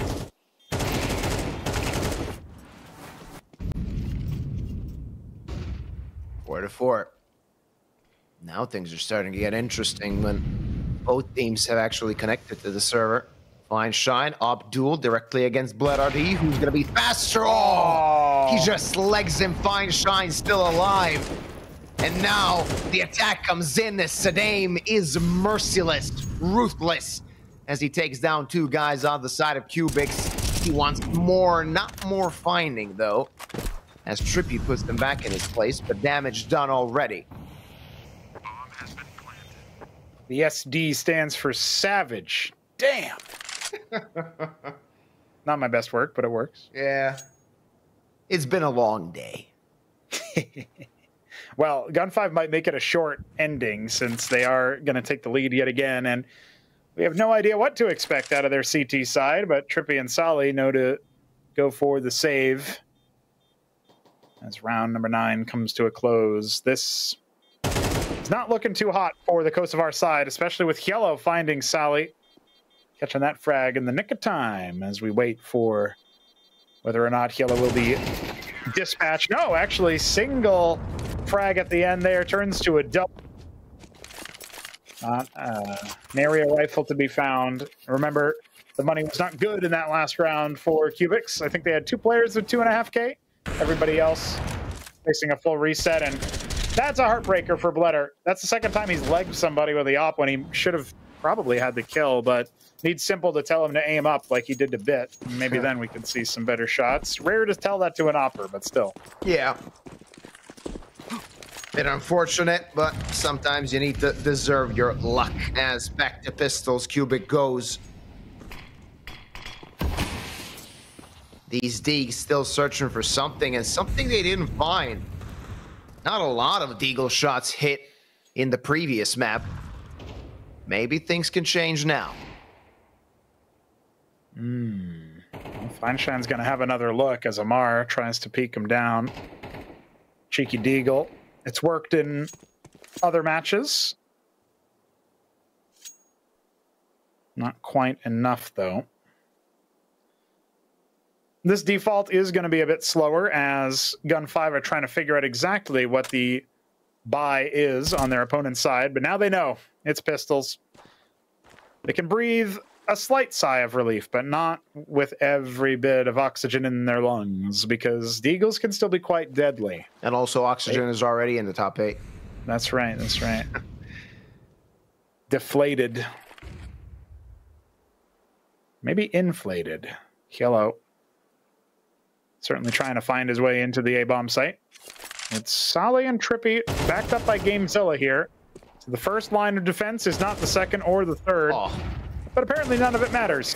Four to four. Now things are starting to get interesting when both teams have actually connected to the server. Fine Shine, Abdul directly against Blood RD, who's going to be faster. Oh, he just legs him. Fine Shine still alive. And now the attack comes in as Sadame is merciless, ruthless, as he takes down two guys on the side of Kubix. He wants more, not more finding though, as Trippy puts them back in his place, but damage done already. The SD stands for Savage. Damn. Not my best work, but it works. Yeah. It's been a long day. Well, Gun 5 might make it a short ending since they are going to take the lead yet again, and we have no idea what to expect out of their CT side, but Trippy and Solly know to go for the save as round number 9 comes to a close. This is not looking too hot for the Kosovar side, especially with Yellow finding Solly. Catching that frag in the nick of time as we wait for whether or not Yellow will be dispatched. No, actually, single frag at the end there turns to a double. Nary a rifle to be found. Remember, the money was not good in that last round for Kubix. I think they had 2 players with 2.5K. Everybody else facing a full reset, and that's a heartbreaker for Bledder. That's the second time he's legged somebody with the op when he should have probably had the kill, but needs Simple to tell him to aim up like he did to Bit. Maybe then we could see some better shots. Rare to tell that to an opper, but still. Yeah. Bit unfortunate, but sometimes you need to deserve your luck. As back to pistols, Kubik goes. These Deags still searching for something, and something they didn't find. Not a lot of Deagle shots hit in the previous map. Maybe things can change now. Well, Feinshine's going to have another look as Amar tries to peek him down. Cheeky Deagle. It's worked in other matches. Not quite enough, though. This default is going to be a bit slower as Gun 5 are trying to figure out exactly what the buy is on their opponent's side, but now they know it's pistols. They can breathe a slight sigh of relief, but not with every bit of oxygen in their lungs, because Deagles can still be quite deadly. And also oxygen is already in the top 8. That's right, that's right. Deflated. Maybe inflated. Yellow. Certainly trying to find his way into the A-bomb site. It's Solly and Trippy, backed up by Gamezilla here. So the first line of defense is not the second or the third. Oh. But apparently none of it matters.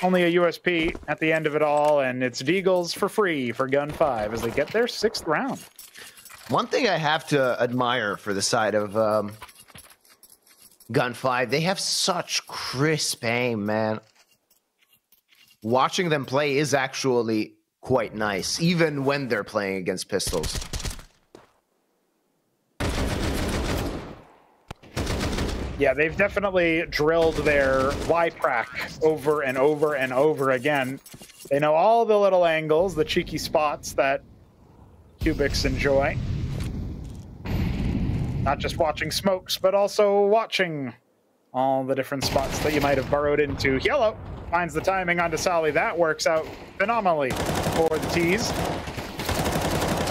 Only a USP at the end of it all, and it's Deagles for free for Gun 5 as they get their 6th round. One thing I have to admire for the side of Gun 5, they have such crisp aim, man. Watching them play is actually quite nice, even when they're playing against pistols. Yeah, they've definitely drilled their Y-Prac over and over and over again. They know all the little angles, the cheeky spots that Kubix enjoy. Not just watching smokes, but also watching all the different spots that you might have burrowed into. Yellow finds the timing onto Sally. That works out phenomenally for the T's.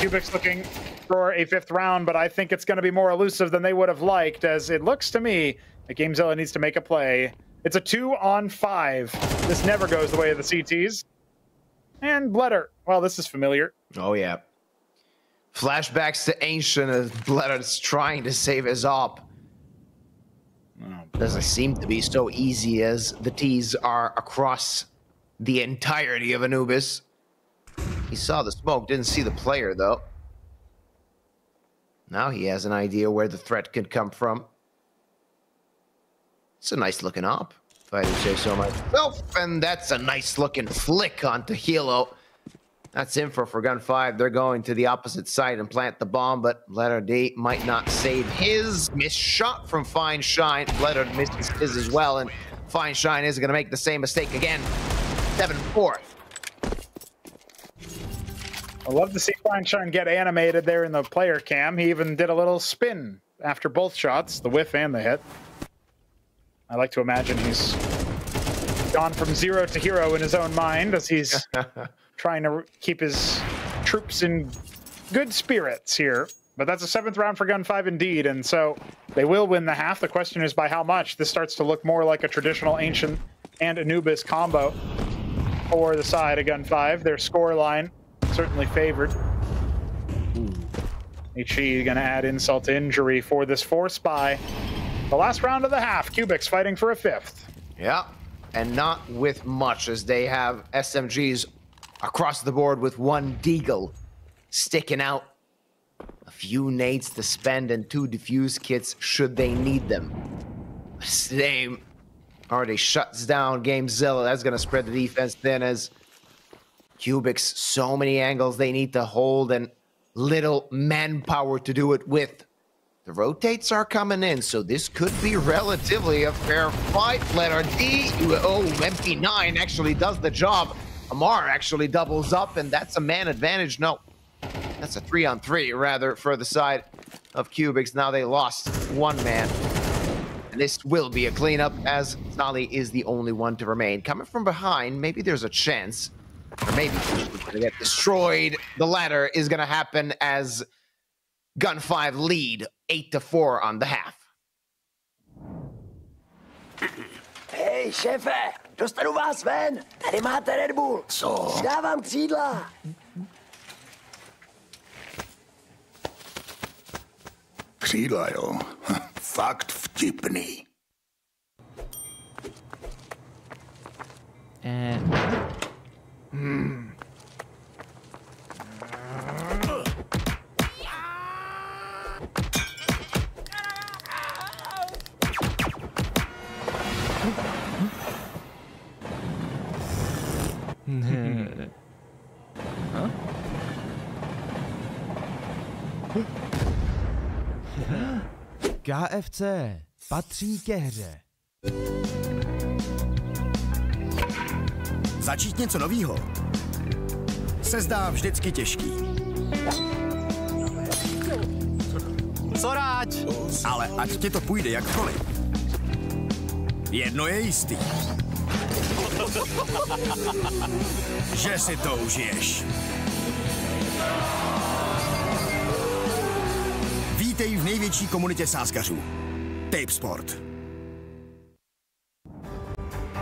Kubix looking for a 5th round, but I think it's going to be more elusive than they would have liked, as it looks to me that GameZilla needs to make a play. It's a 2-on-5. This never goes the way of the CTs. And Bledder. Well, this is familiar. Oh, yeah. Flashbacks to Ancient as Bledder's trying to save his op. Doesn't seem to be so easy as the T's are across the entirety of Anubis. He saw the smoke, didn't see the player, though. Now he has an idea where the threat could come from. It's a nice-looking op, if I do say so myself. And that's a nice-looking flick onto Hilo. That's info for Gun 5. They're going to the opposite side and plant the bomb, but Bledder D might not save his. Missed shot from Fine Shine. Bledder misses his as well, and Fine Shine is going to make the same mistake again. 7-4. I love to see Fine Shine get animated there in the player cam. He even did a little spin after both shots, the whiff and the hit. I like to imagine he's gone from 0 to hero in his own mind as he's trying to keep his troops in good spirits here. But that's a 7th round for Gun 5 indeed, and so they will win the half. The question is by how much. This starts to look more like a traditional Ancient and Anubis combo for the side of Gun 5. Their score line certainly favored. HE going to add insult to injury for this 4-spy. The last round of the half, Kubix fighting for a 5th. Yeah, and not with much, as they have SMGs across the board with one Deagle sticking out. A few nades to spend and 2 defuse kits should they need them. Same already shuts down GameZilla. That's going to spread the defense thin as Kubix, so many angles they need to hold and little manpower to do it with. The rotates are coming in, so this could be relatively a fair fight. Letter D, MP9 actually does the job. Amar actually doubles up, and that's a man advantage. No, that's a 3-on-3, rather, for the side of Kubix. Now they lost 1 man. And this will be a cleanup, as Sally is the only one to remain. Coming from behind, maybe there's a chance. Or maybe he's going to get destroyed. The latter is going to happen as Gun 5 lead 8-4 on the half. Hej, šéfe, dostanu vás ven. Tady máte Red Bull. Co? Dávám křídla. Křídla, jo. Fakt vtipný. KFC patří ke hře. Začít něco novýho se zdá vždycky těžký. Co rád? Ale ať ti to půjde jakkoliv, jedno je jistý. Že si to užiješ. Vítej v největší komunitě sázkařů. Tipsport.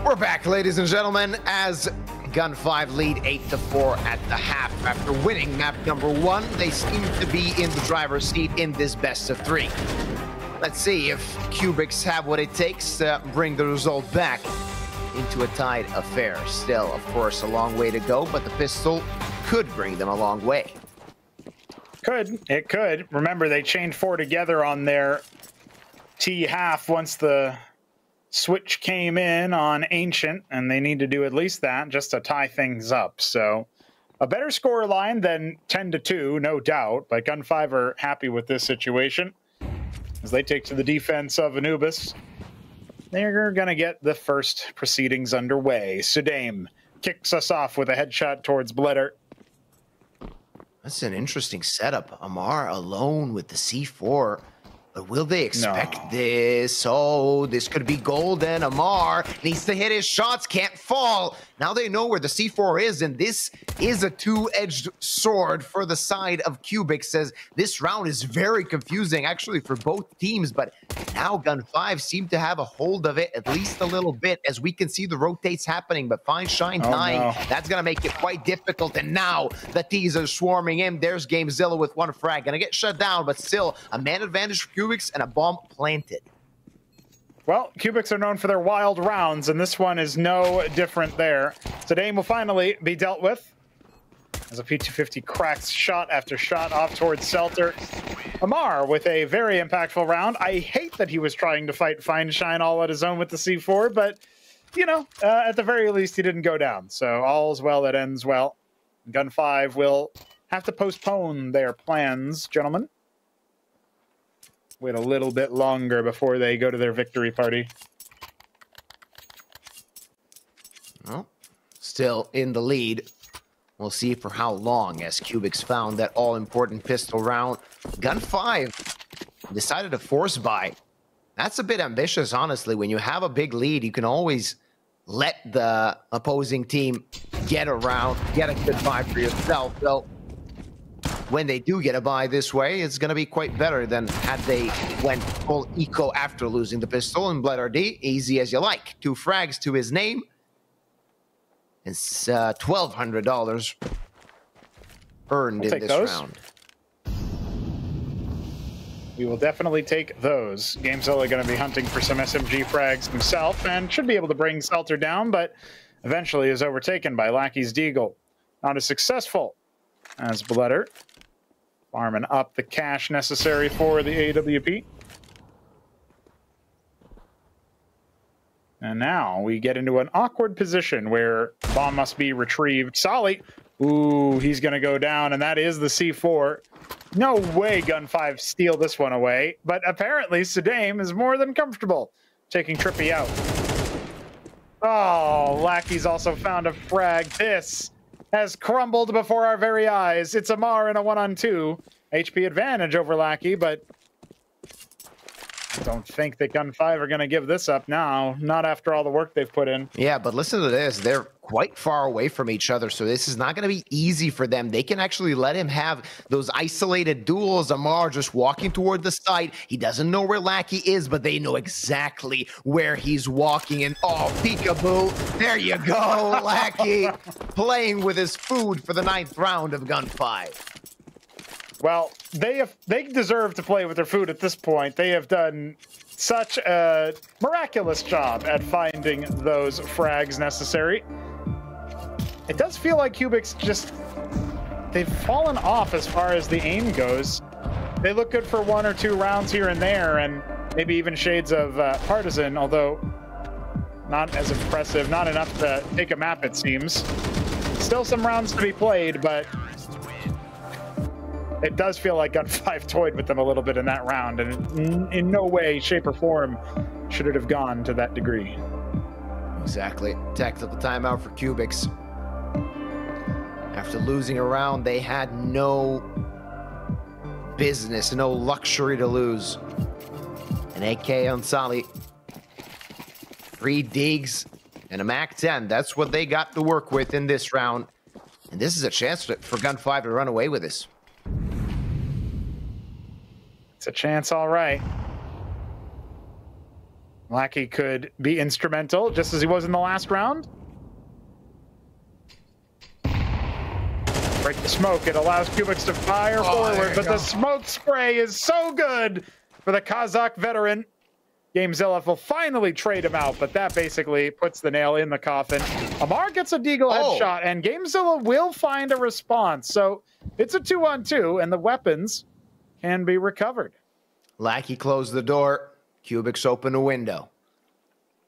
We're back, ladies and gentlemen, as Gun 5 lead 8-4 at the half. After winning map number 1, they seem to be in the driver's seat in this best of 3. Let's see if Kubix have what it takes to bring the result back into a tied affair. Still, of course, a long way to go, but the pistol could bring them a long way. It could. Remember, they chained 4 together on their T half once the switch came in on Ancient, and they need to do at least that just to tie things up. So a better score line than 10-2, no doubt, but Gun 5 are happy with this situation as they take to the defense of Anubis. They're going to get the first proceedings underway. Sudame kicks us off with a headshot towards Bledder. That's an interesting setup. Amar alone with the C4. But will they expect this? Oh, this could be golden. Amar needs to hit his shots, can't fall. Now they know where the C4 is, and this is a two-edged sword for the side of Kubix, as this round is very confusing, actually, for both teams. But now Gun 5 seem to have a hold of it, at least a little bit, as we can see the rotates happening. But Fine Shine dying, that's going to make it quite difficult. And now the T's are swarming in. There's Gamezilla with one frag. Going to get shut down, but still a man advantage for Kubix and a bomb planted. Well, Kubix are known for their wild rounds, and this one is no different there. Dame will finally be dealt with as a P250 cracks shot after shot off towards Selter. Amar with a very impactful round. I hate that he was trying to fight Fine Shine all at his own with the C4, but, you know, at the very least, he didn't go down. So all's well that ends well. Gun 5 will have to postpone their plans, gentlemen. Wait a little bit longer before they go to their victory party. Well, still in the lead. We'll see for how long, as Kubix found that all-important pistol round. Gun 5 decided to force buy. That's a bit ambitious, honestly. When you have a big lead, you can always let the opposing team get a round, get a good buy for yourself. So when they do get a buy this way, it's going to be quite better than had they went full eco after losing the pistol. And Bled RD, easy as you like. 2 frags to his name. It's $1,200 earned in this round. We will definitely take those. Gamezilla going to be hunting for some SMG frags himself and should be able to bring Selter down, but eventually is overtaken by Lackey's Deagle. Not as successful as Bleder. Farming up the cash necessary for the AWP. And now we get into an awkward position where bomb must be retrieved. Solly, ooh, he's going to go down, and that is the C4. No way Gun 5 steal this one away, but apparently Dame is more than comfortable taking Trippy out. Oh, Lackey's also found a frag. This has crumbled before our very eyes. It's Amar in a 1-on-2. HP advantage over Lackey, but I don't think that Gun 5 are going to give this up now. Not after all the work they've put in. Yeah, but listen to this. They're quite far away from each other, so this is not going to be easy for them. They can actually let him have those isolated duels. Amar just walking toward the side. He doesn't know where Lackey is, but they know exactly where he's walking. And oh, peekaboo. There you go, Lackey. Playing with his food for the 9th round of Gun 5. Well, they deserve to play with their food at this point. They have done such a miraculous job at finding those frags necessary. It does feel like Kubix they've fallen off as far as the aim goes. They look good for 1 or 2 rounds here and there, and maybe even shades of Partizan, although not as impressive, not enough to take a map, it seems. Still some rounds to be played, but it does feel like Gun 5 toyed with them a little bit in that round, and in no way, shape, or form should it have gone to that degree. Exactly. Tactical timeout for Kubix. After losing a round, they had no business, no luxury to lose. An AK on Sally. 3 digs and a MAC-10. That's what they got to work with in this round. And this is a chance for Gun 5 to run away with this. It's a chance, all right. Lackey could be instrumental, just as he was in the last round. Break the smoke. It allows Kubix to fire forward, but the smoke spray is so good for the Kazakh veteran. Gamezilla will finally trade him out, but that basically puts the nail in the coffin. Amar gets a Deagle headshot, and Gamezilla will find a response. So it's a 2-on-2, and the weapons can be recovered. Lackey closed the door. Kubix opened a window.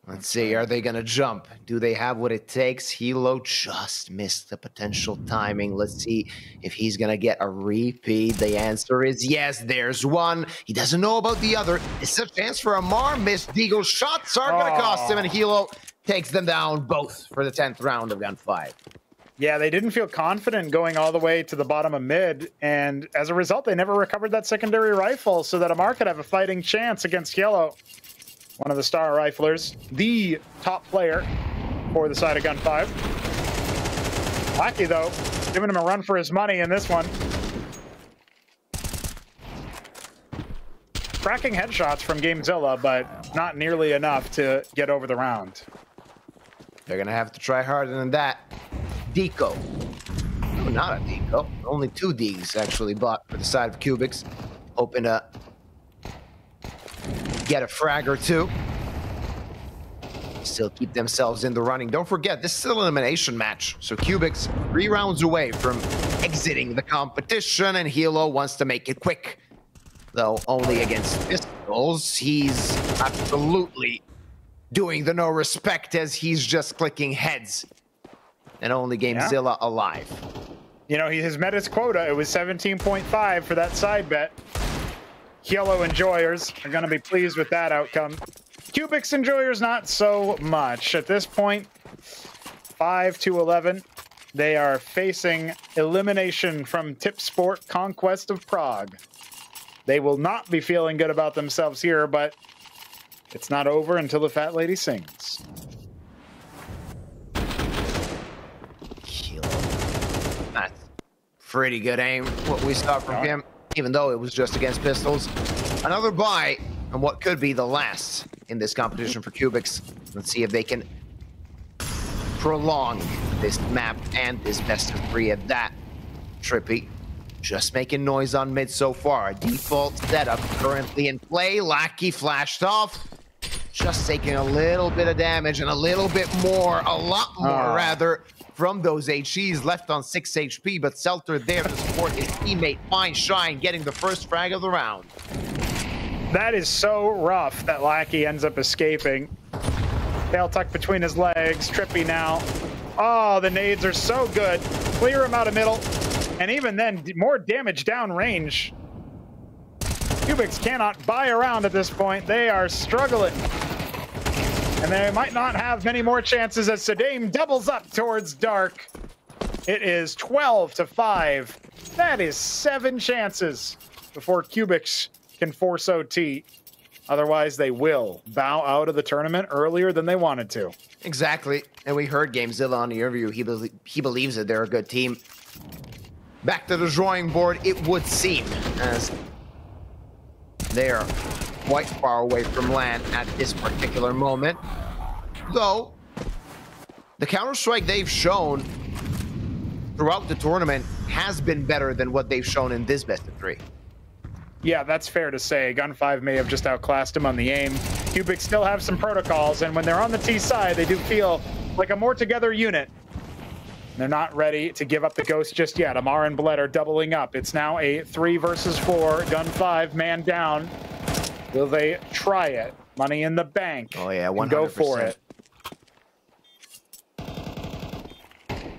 Let's see, are they going to jump? Do they have what it takes? Hilo just missed the potential timing. Let's see if he's going to get a repeat. The answer is yes, there's one. He doesn't know about the other. It's a chance for Amar. Missed Deagle shots are going to cost him, and Hilo takes them down both for the 10th round of Gun 5. Yeah, they didn't feel confident going all the way to the bottom of mid, and as a result, they never recovered that secondary rifle so that Amar could have a fighting chance against Yellow. One of the star riflers, the top player for the side of Gun 5. Lackey, though, giving him a run for his money in this one. Cracking headshots from Gamezilla, but not nearly enough to get over the round. They're going to have to try harder than that. Deco. No, not a Deco. Only 2 Ds actually bought for the side of Kubix. Hoping to get a frag or 2. Still keep themselves in the running. Don't forget, this is still an elimination match. So Kubix 3 rounds away from exiting the competition, and Hilo wants to make it quick. Though only against pistols, he's absolutely doing the no respect as he's just clicking heads. And only Gamezilla alive. You know, he has met his quota. It was 17.5 for that side bet. Yellow enjoyers are going to be pleased with that outcome. Kubix enjoyers, not so much. At this point, 5-11. They are facing elimination from Tipsport Conquest of Prague. They will not be feeling good about themselves here, but it's not over until the fat lady sings. That's pretty good aim, what we saw from him, even though it was just against pistols. Another buy on what could be the last in this competition for Kubix. Let's see if they can prolong this map and this best of 3 at that. Trippy just making noise on mid so far. Default setup currently in play. Lackey flashed off. Just taking a little bit of damage and a little bit more, a lot more rather, from those HEs left on 6 HP, but Selter there to support his teammate Fine Shine, getting the first frag of the round. That is so rough that Lackey ends up escaping. Tail tucked between his legs. Trippy now. Oh, the nades are so good. Clear him out of middle. And even then, more damage downrange. Kubix cannot buy around at this point. They are struggling. And they might not have many more chances as Sadame doubles up towards Dark. It is 12-5. That is 7 chances before Kubix can force OT. Otherwise, they will bow out of the tournament earlier than they wanted to. Exactly. And we heard Gamezilla on the interview. He believes that they're a good team. Back to the drawing board, it would seem, as they are quite far away from land at this particular moment. Though, the Counter-Strike they've shown throughout the tournament has been better than what they've shown in this best of 3. Yeah, that's fair to say. Gun 5 may have just outclassed him on the aim. Kubix still have some protocols, and when they're on the T side, they do feel like a more together unit. They're not ready to give up the ghost just yet. Amar and Bled are doubling up. It's now a 3 versus 4. Gun 5, man down. Will they try it? Money in the bank. Oh yeah, 100%. Go for it.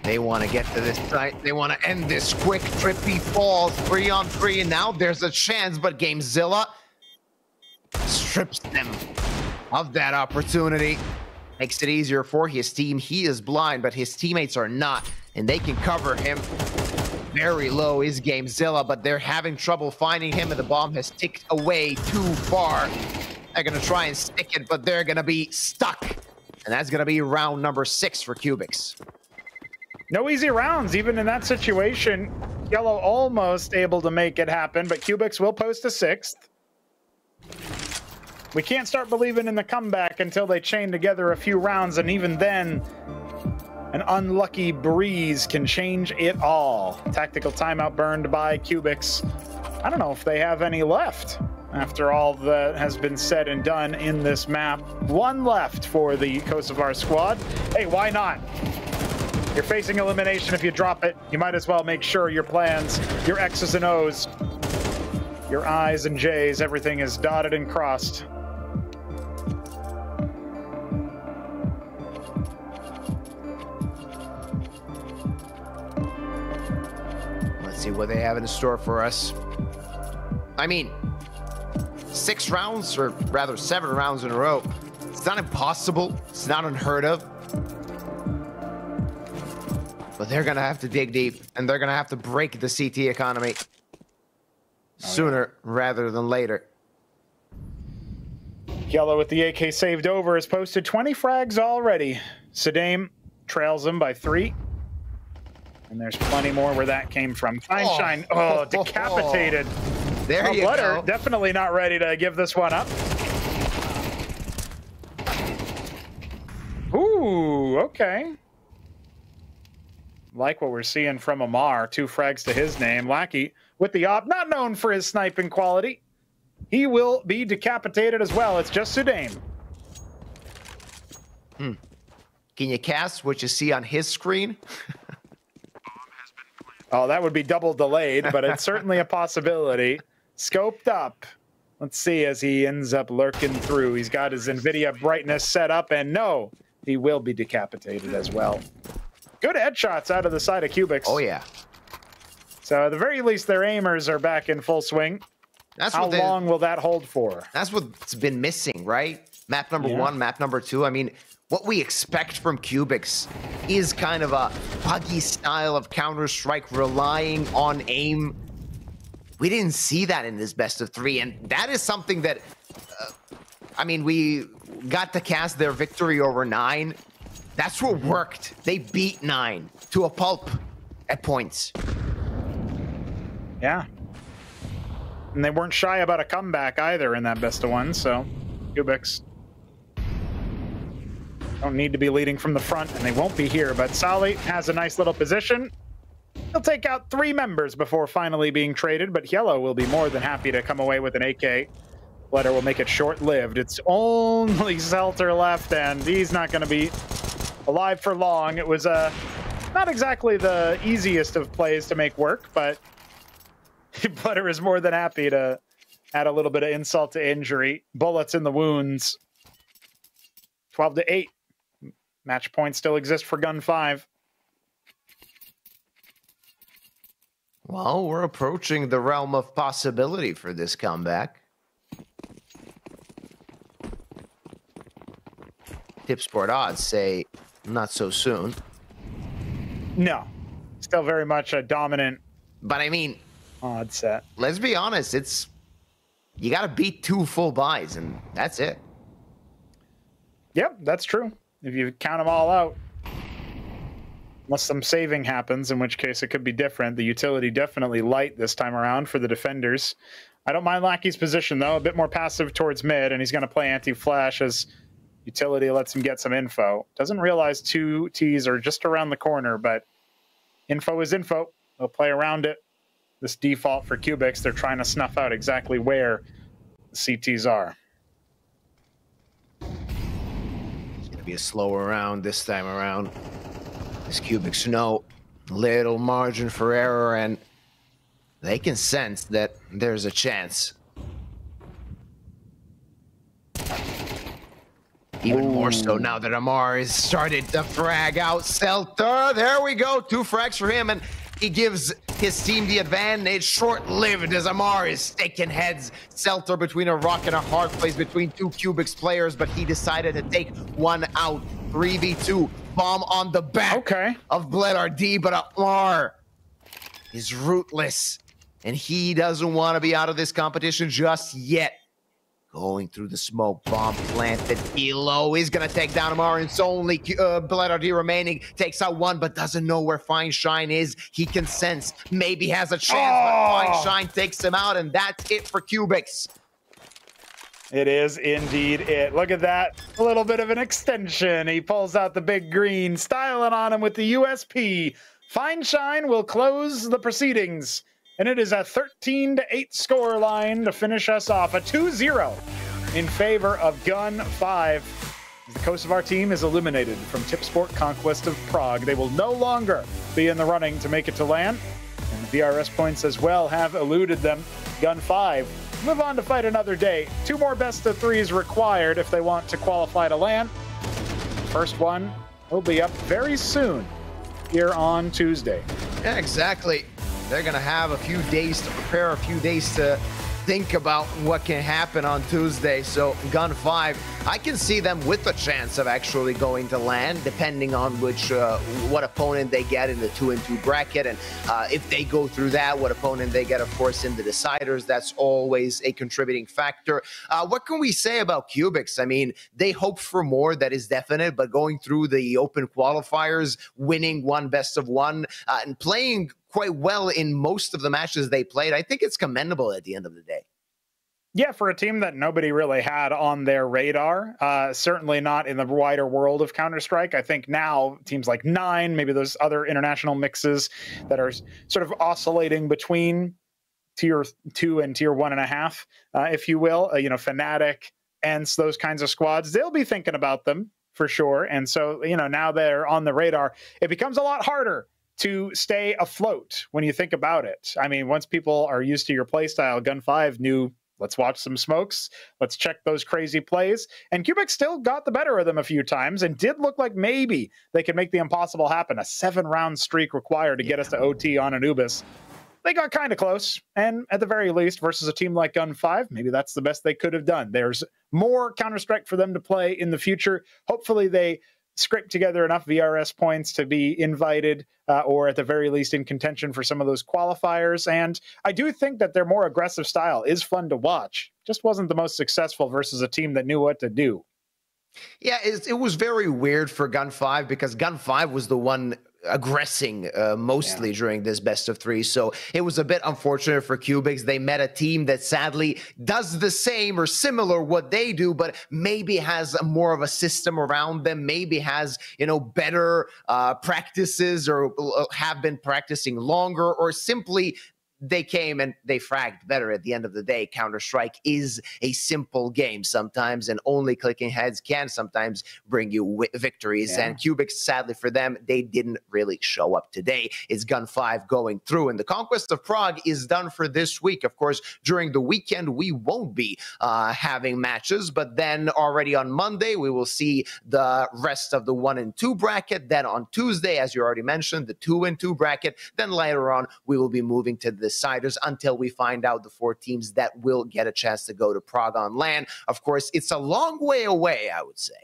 They want to get to this site. They want to end this quick. Trippy falls 3-on-3, and now there's a chance, but Gamezilla strips them of that opportunity. Makes it easier for his team. He is blind, but his teammates are not, and they can cover him. Very low is Gamezilla, but they're having trouble finding him, and the bomb has ticked away too far. They're going to try and stick it, but they're going to be stuck. And that's going to be round number 6 for Kubix. No easy rounds, even in that situation. Yellow almost able to make it happen, but Kubix will post a 6th. We can't start believing in the comeback until they chain together a few rounds, and even then, an unlucky breeze can change it all. Tactical timeout burned by Kubix. I don't know if they have any left after all that has been said and done in this map. 1 left for the Kosovar squad. Hey, why not? You're facing elimination. If you drop it, you might as well make sure your plans, your X's and O's, your I's and J's, everything is dotted and crossed. Let's see what they have in store for us. I mean, 6 rounds, or rather 7 rounds in a row. It's not impossible. It's not unheard of. But they're going to have to dig deep, and they're going to have to break the CT economy sooner rather than later. Yellow with the AK saved over has posted 20 frags already. Sedame trails him by 3. And there's plenty more where that came from. Fine Shine. Oh, decapitated. There you go. Definitely not ready to give this one up. Ooh, okay. Like what we're seeing from Amar. 2 frags to his name. Lackey with the op, not known for his sniping quality. He will be decapitated as well. It's just Sedame. Can you cast what you see on his screen? Oh, that would be double delayed, but it's certainly a possibility. Scoped up. Let's see as he ends up lurking through. He's got his NVIDIA brightness set up, and no, he will be decapitated as well. Good headshots out of the side of Kubix. Oh, yeah. So at the very least, their aimers are back in full swing. How long will that hold for? That's what's been missing, right? Map number 1, map number 2. I mean, what we expect from Kubix is kind of a buggy style of Counter-Strike relying on aim. We didn't see that in this best of 3, and that is something that, I mean, we got to cast their victory over 9. That's what worked. They beat 9 to a pulp at points. Yeah. And they weren't shy about a comeback either in that best of 1, so Kubix don't need to be leading from the front, and they won't be here, but Sally has a nice little position. He'll take out 3 members before finally being traded, but Yellow will be more than happy to come away with an AK. Letter will make it short-lived. It's only Zelter left, and he's not going to be alive for long. It was not exactly the easiest of plays to make work, but Butter is more than happy to add a little bit of insult to injury. Bullets in the wounds. 12-8. Match points still exist for Gun 5. Well, we're approaching the realm of possibility for this comeback. Tipsport odds say not so soon. No. Still very much a dominant. But I mean, odd set. Let's be honest, it's you got to beat 2 full buys, and that's it. Yep, that's true. If you count them all out. Unless some saving happens, in which case it could be different. The utility definitely light this time around for the defenders. I don't mind Lackey's position, though. A bit more passive towards mid, and he's going to play anti-flash as utility lets him get some info. Doesn't realize 2 Ts are just around the corner, but info is info. They'll play around it. This default for Kubix, they're trying to snuff out exactly where the CTs are. It's going to be a slower round this time around. This Kubix know little margin for error, and they can sense that there's a chance. Even more so now that Amar has started to frag out Selter. There we go, 2 frags for him, and he gives his team the advantage. Short-lived as Amar is staking heads. Selter between a rock and a hard place between 2 Kubix players, but he decided to take one out. 3v2. Bomb on the back of Bledard, but Amar is rootless, and he doesn't want to be out of this competition just yet. Going through the smoke, bomb planted. Elo is going to take down Amar, and it's only Bledard remaining. Takes out 1, but doesn't know where Fine Shine is. He can sense, maybe has a chance, but Fine Shine takes him out, and that's it for Kubix. It is indeed it. Look at that. A little bit of an extension. He pulls out the big green, styling on him with the USP. Fine Shine will close the proceedings. And it is a 13-8 score line to finish us off. A 2-0 in favor of Gun 5. The Kosovar team is eliminated from Tipsport Conquest of Prague. They will no longer be in the running to make it to LAN. And the VRS points as well have eluded them. Gun 5 move on to fight another day. 2 more best of 3s required if they want to qualify to LAN. First one will be up very soon here on Tuesday. Yeah, exactly. They're going to have a few days to prepare, a few days to think about what can happen on Tuesday. So Gun 5, I can see them with a chance of actually going to LAN, depending on what opponent they get in the 2-2 bracket. And if they go through that, what opponent they get, of course, in the deciders. That's always a contributing factor. What can we say about Kubix? I mean, they hope for more, that is definite, but going through the open qualifiers, winning one best of one, and playing quite well in most of the matches they played, I think it's commendable at the end of the day. Yeah, for a team that nobody really had on their radar, certainly not in the wider world of Counter-Strike. I think now teams like Nine, maybe those other international mixes that are sort of oscillating between tier 2 and tier 1.5, if you will, Fnatic, ENGE, those kinds of squads, they'll be thinking about them for sure. And so, now they're on the radar. It becomes a lot harder to stay afloat when you think about it. I mean, once people are used to your playstyle, Gun 5 knew, let's watch some smokes, let's check those crazy plays. And Kubix still got the better of them a few times and did look like maybe they could make the impossible happen. A 7-round streak required to get us to OT on Anubis. They got kind of close, and at the very least, versus a team like Gun 5, maybe that's the best they could have done. There's more Counter-Strike for them to play in the future. Hopefully they scrape together enough VRS points to be invited, or at the very least in contention for some of those qualifiers. And I do think that their more aggressive style is fun to watch. Just wasn't the most successful versus a team that knew what to do. Yeah, it was very weird for Gun 5 because Gun 5 was the one aggressing mostly during this best of 3. So it was a bit unfortunate for Kubix. They met a team that sadly does the same or similar what they do, but maybe has more of a system around them, maybe has, better practices or have been practicing longer, or simply they came and they fragged better. At the end of the day, Counter-Strike is a simple game sometimes, and only clicking heads can sometimes bring you victories. Yeah. And Kubix, sadly for them, they didn't really show up today. It's Gun 5 going through, and the Conquest of Prague is done for this week. Of course, during the weekend, we won't be having matches, but then already on Monday, we will see the rest of the 1 and 2 bracket. Then on Tuesday, as you already mentioned, the 2 and 2 bracket. Then later on, we will be moving to the deciders until we find out the 4 teams that will get a chance to go to Prague on LAN. Of course, it's a long way away, I would say.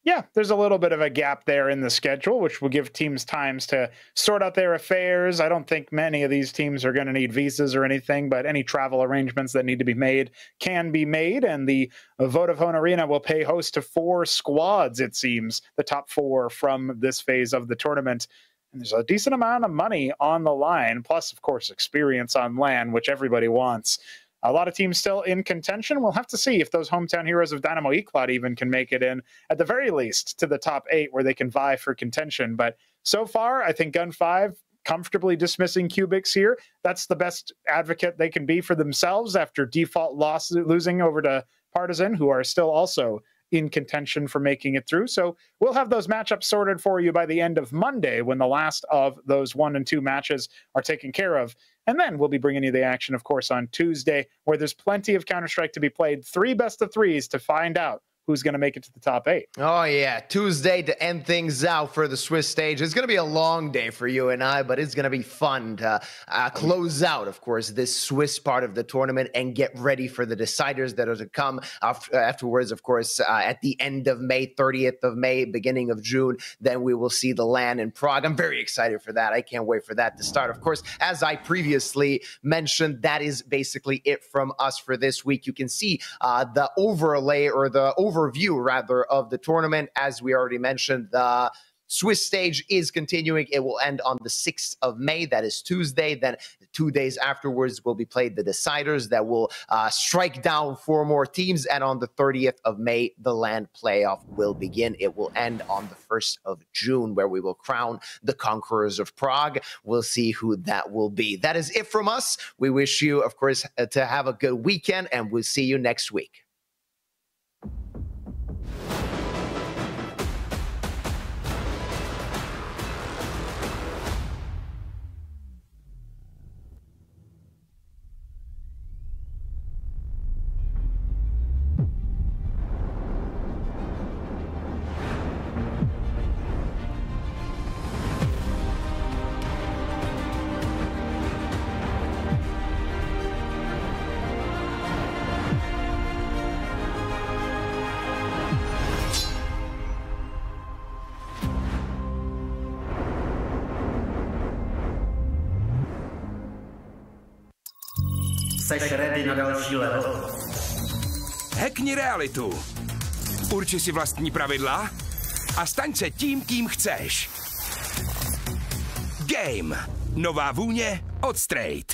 Yeah, there's a little bit of a gap there in the schedule, which will give teams times to sort out their affairs. I don't think many of these teams are going to need visas or anything, but any travel arrangements that need to be made can be made. And the Vodafone Arena will pay host to 4 squads, it seems, the top 4 from this phase of the tournament. And there's a decent amount of money on the line, plus, of course, experience on LAN, which everybody wants. A lot of teams still in contention. We'll have to see if those hometown heroes of Dynamo Eclad even can make it in, at the very least, to the top 8 where they can vie for contention. But so far, I think Gun 5 comfortably dismissing Kubix here. That's the best advocate they can be for themselves after default losing over to Partizan, who are still also in contention for making it through. So we'll have those matchups sorted for you by the end of Monday when the last of those 1 and 2 matches are taken care of. And then we'll be bringing you the action, of course, on Tuesday, where there's plenty of Counter-Strike to be played. 3 best of 3s to find out who's going to make it to the top 8. Oh, yeah. Tuesday to end things out for the Swiss stage. It's going to be a long day for you and I, but it's going to be fun to close out, of course, this Swiss part of the tournament and get ready for the deciders that are to come afterwards, of course, at the end of May, 30th of May, beginning of June. Then we will see the LAN in Prague. I'm very excited for that. I can't wait for that to start. Of course, as I previously mentioned, that is basically it from us for this week. You can see the overlay or the overview rather of the tournament. As we already mentioned, the Swiss stage is continuing. It will end on the 6th of May. That is Tuesday. Then 2 days afterwards will be played the deciders that will strike down 4 more teams. And on the 30th of May, the LAN playoff will begin. It will end on the 1st of June, where we will crown the conquerors of Prague. We'll see who that will be. That is it from us. We wish you, of course, to have a good weekend, and we'll see you next week. Seš ready na další level? Hackni realitu. Urči si vlastní pravidla a staň se tím, kým chceš. Game. Nová vůně od Straight.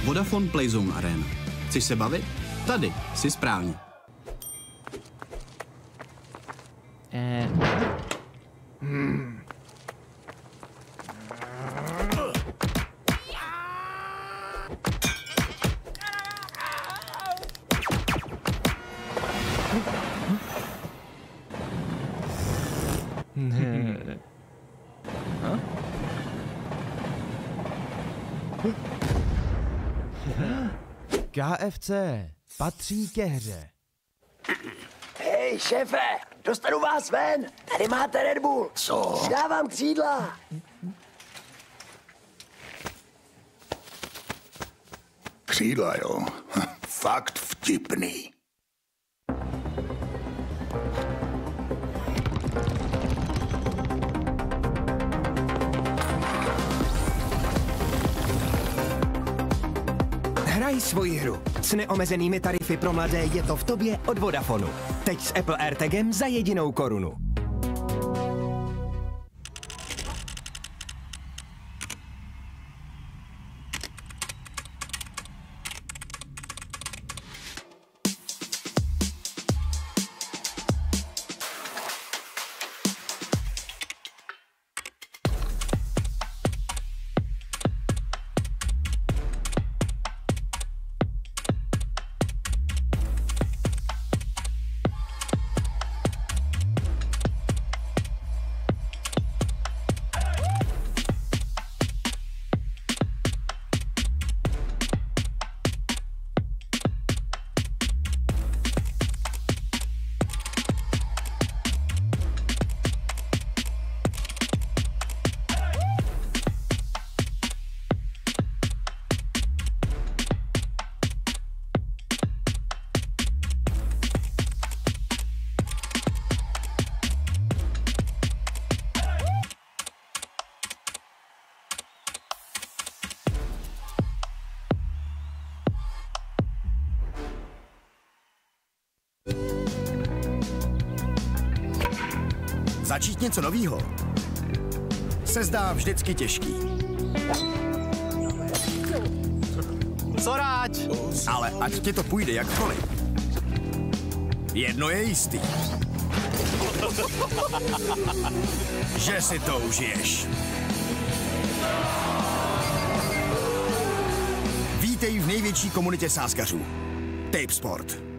Vodafone PLAYzone Arena. Chceš se bavit? Tady jsi správně. KFC patří ke hře. Hej, šéfe, dostanu vás ven. Tady máte Red Bull. Co? Dávám křídla. Křídla, jo. Fakt vtipný. Hraj svoji hru. S neomezenými tarify pro mladé je to v tobě od Vodafonu. Teď s Apple AirTagem za 1 korunu. Začít něco novýho se zdá vždycky těžký. Soráč! Ale ať ti to půjde jakkoliv, jedno je jistý. Že si to užiješ. Vítej v největší komunitě sázkařů. Tipsport.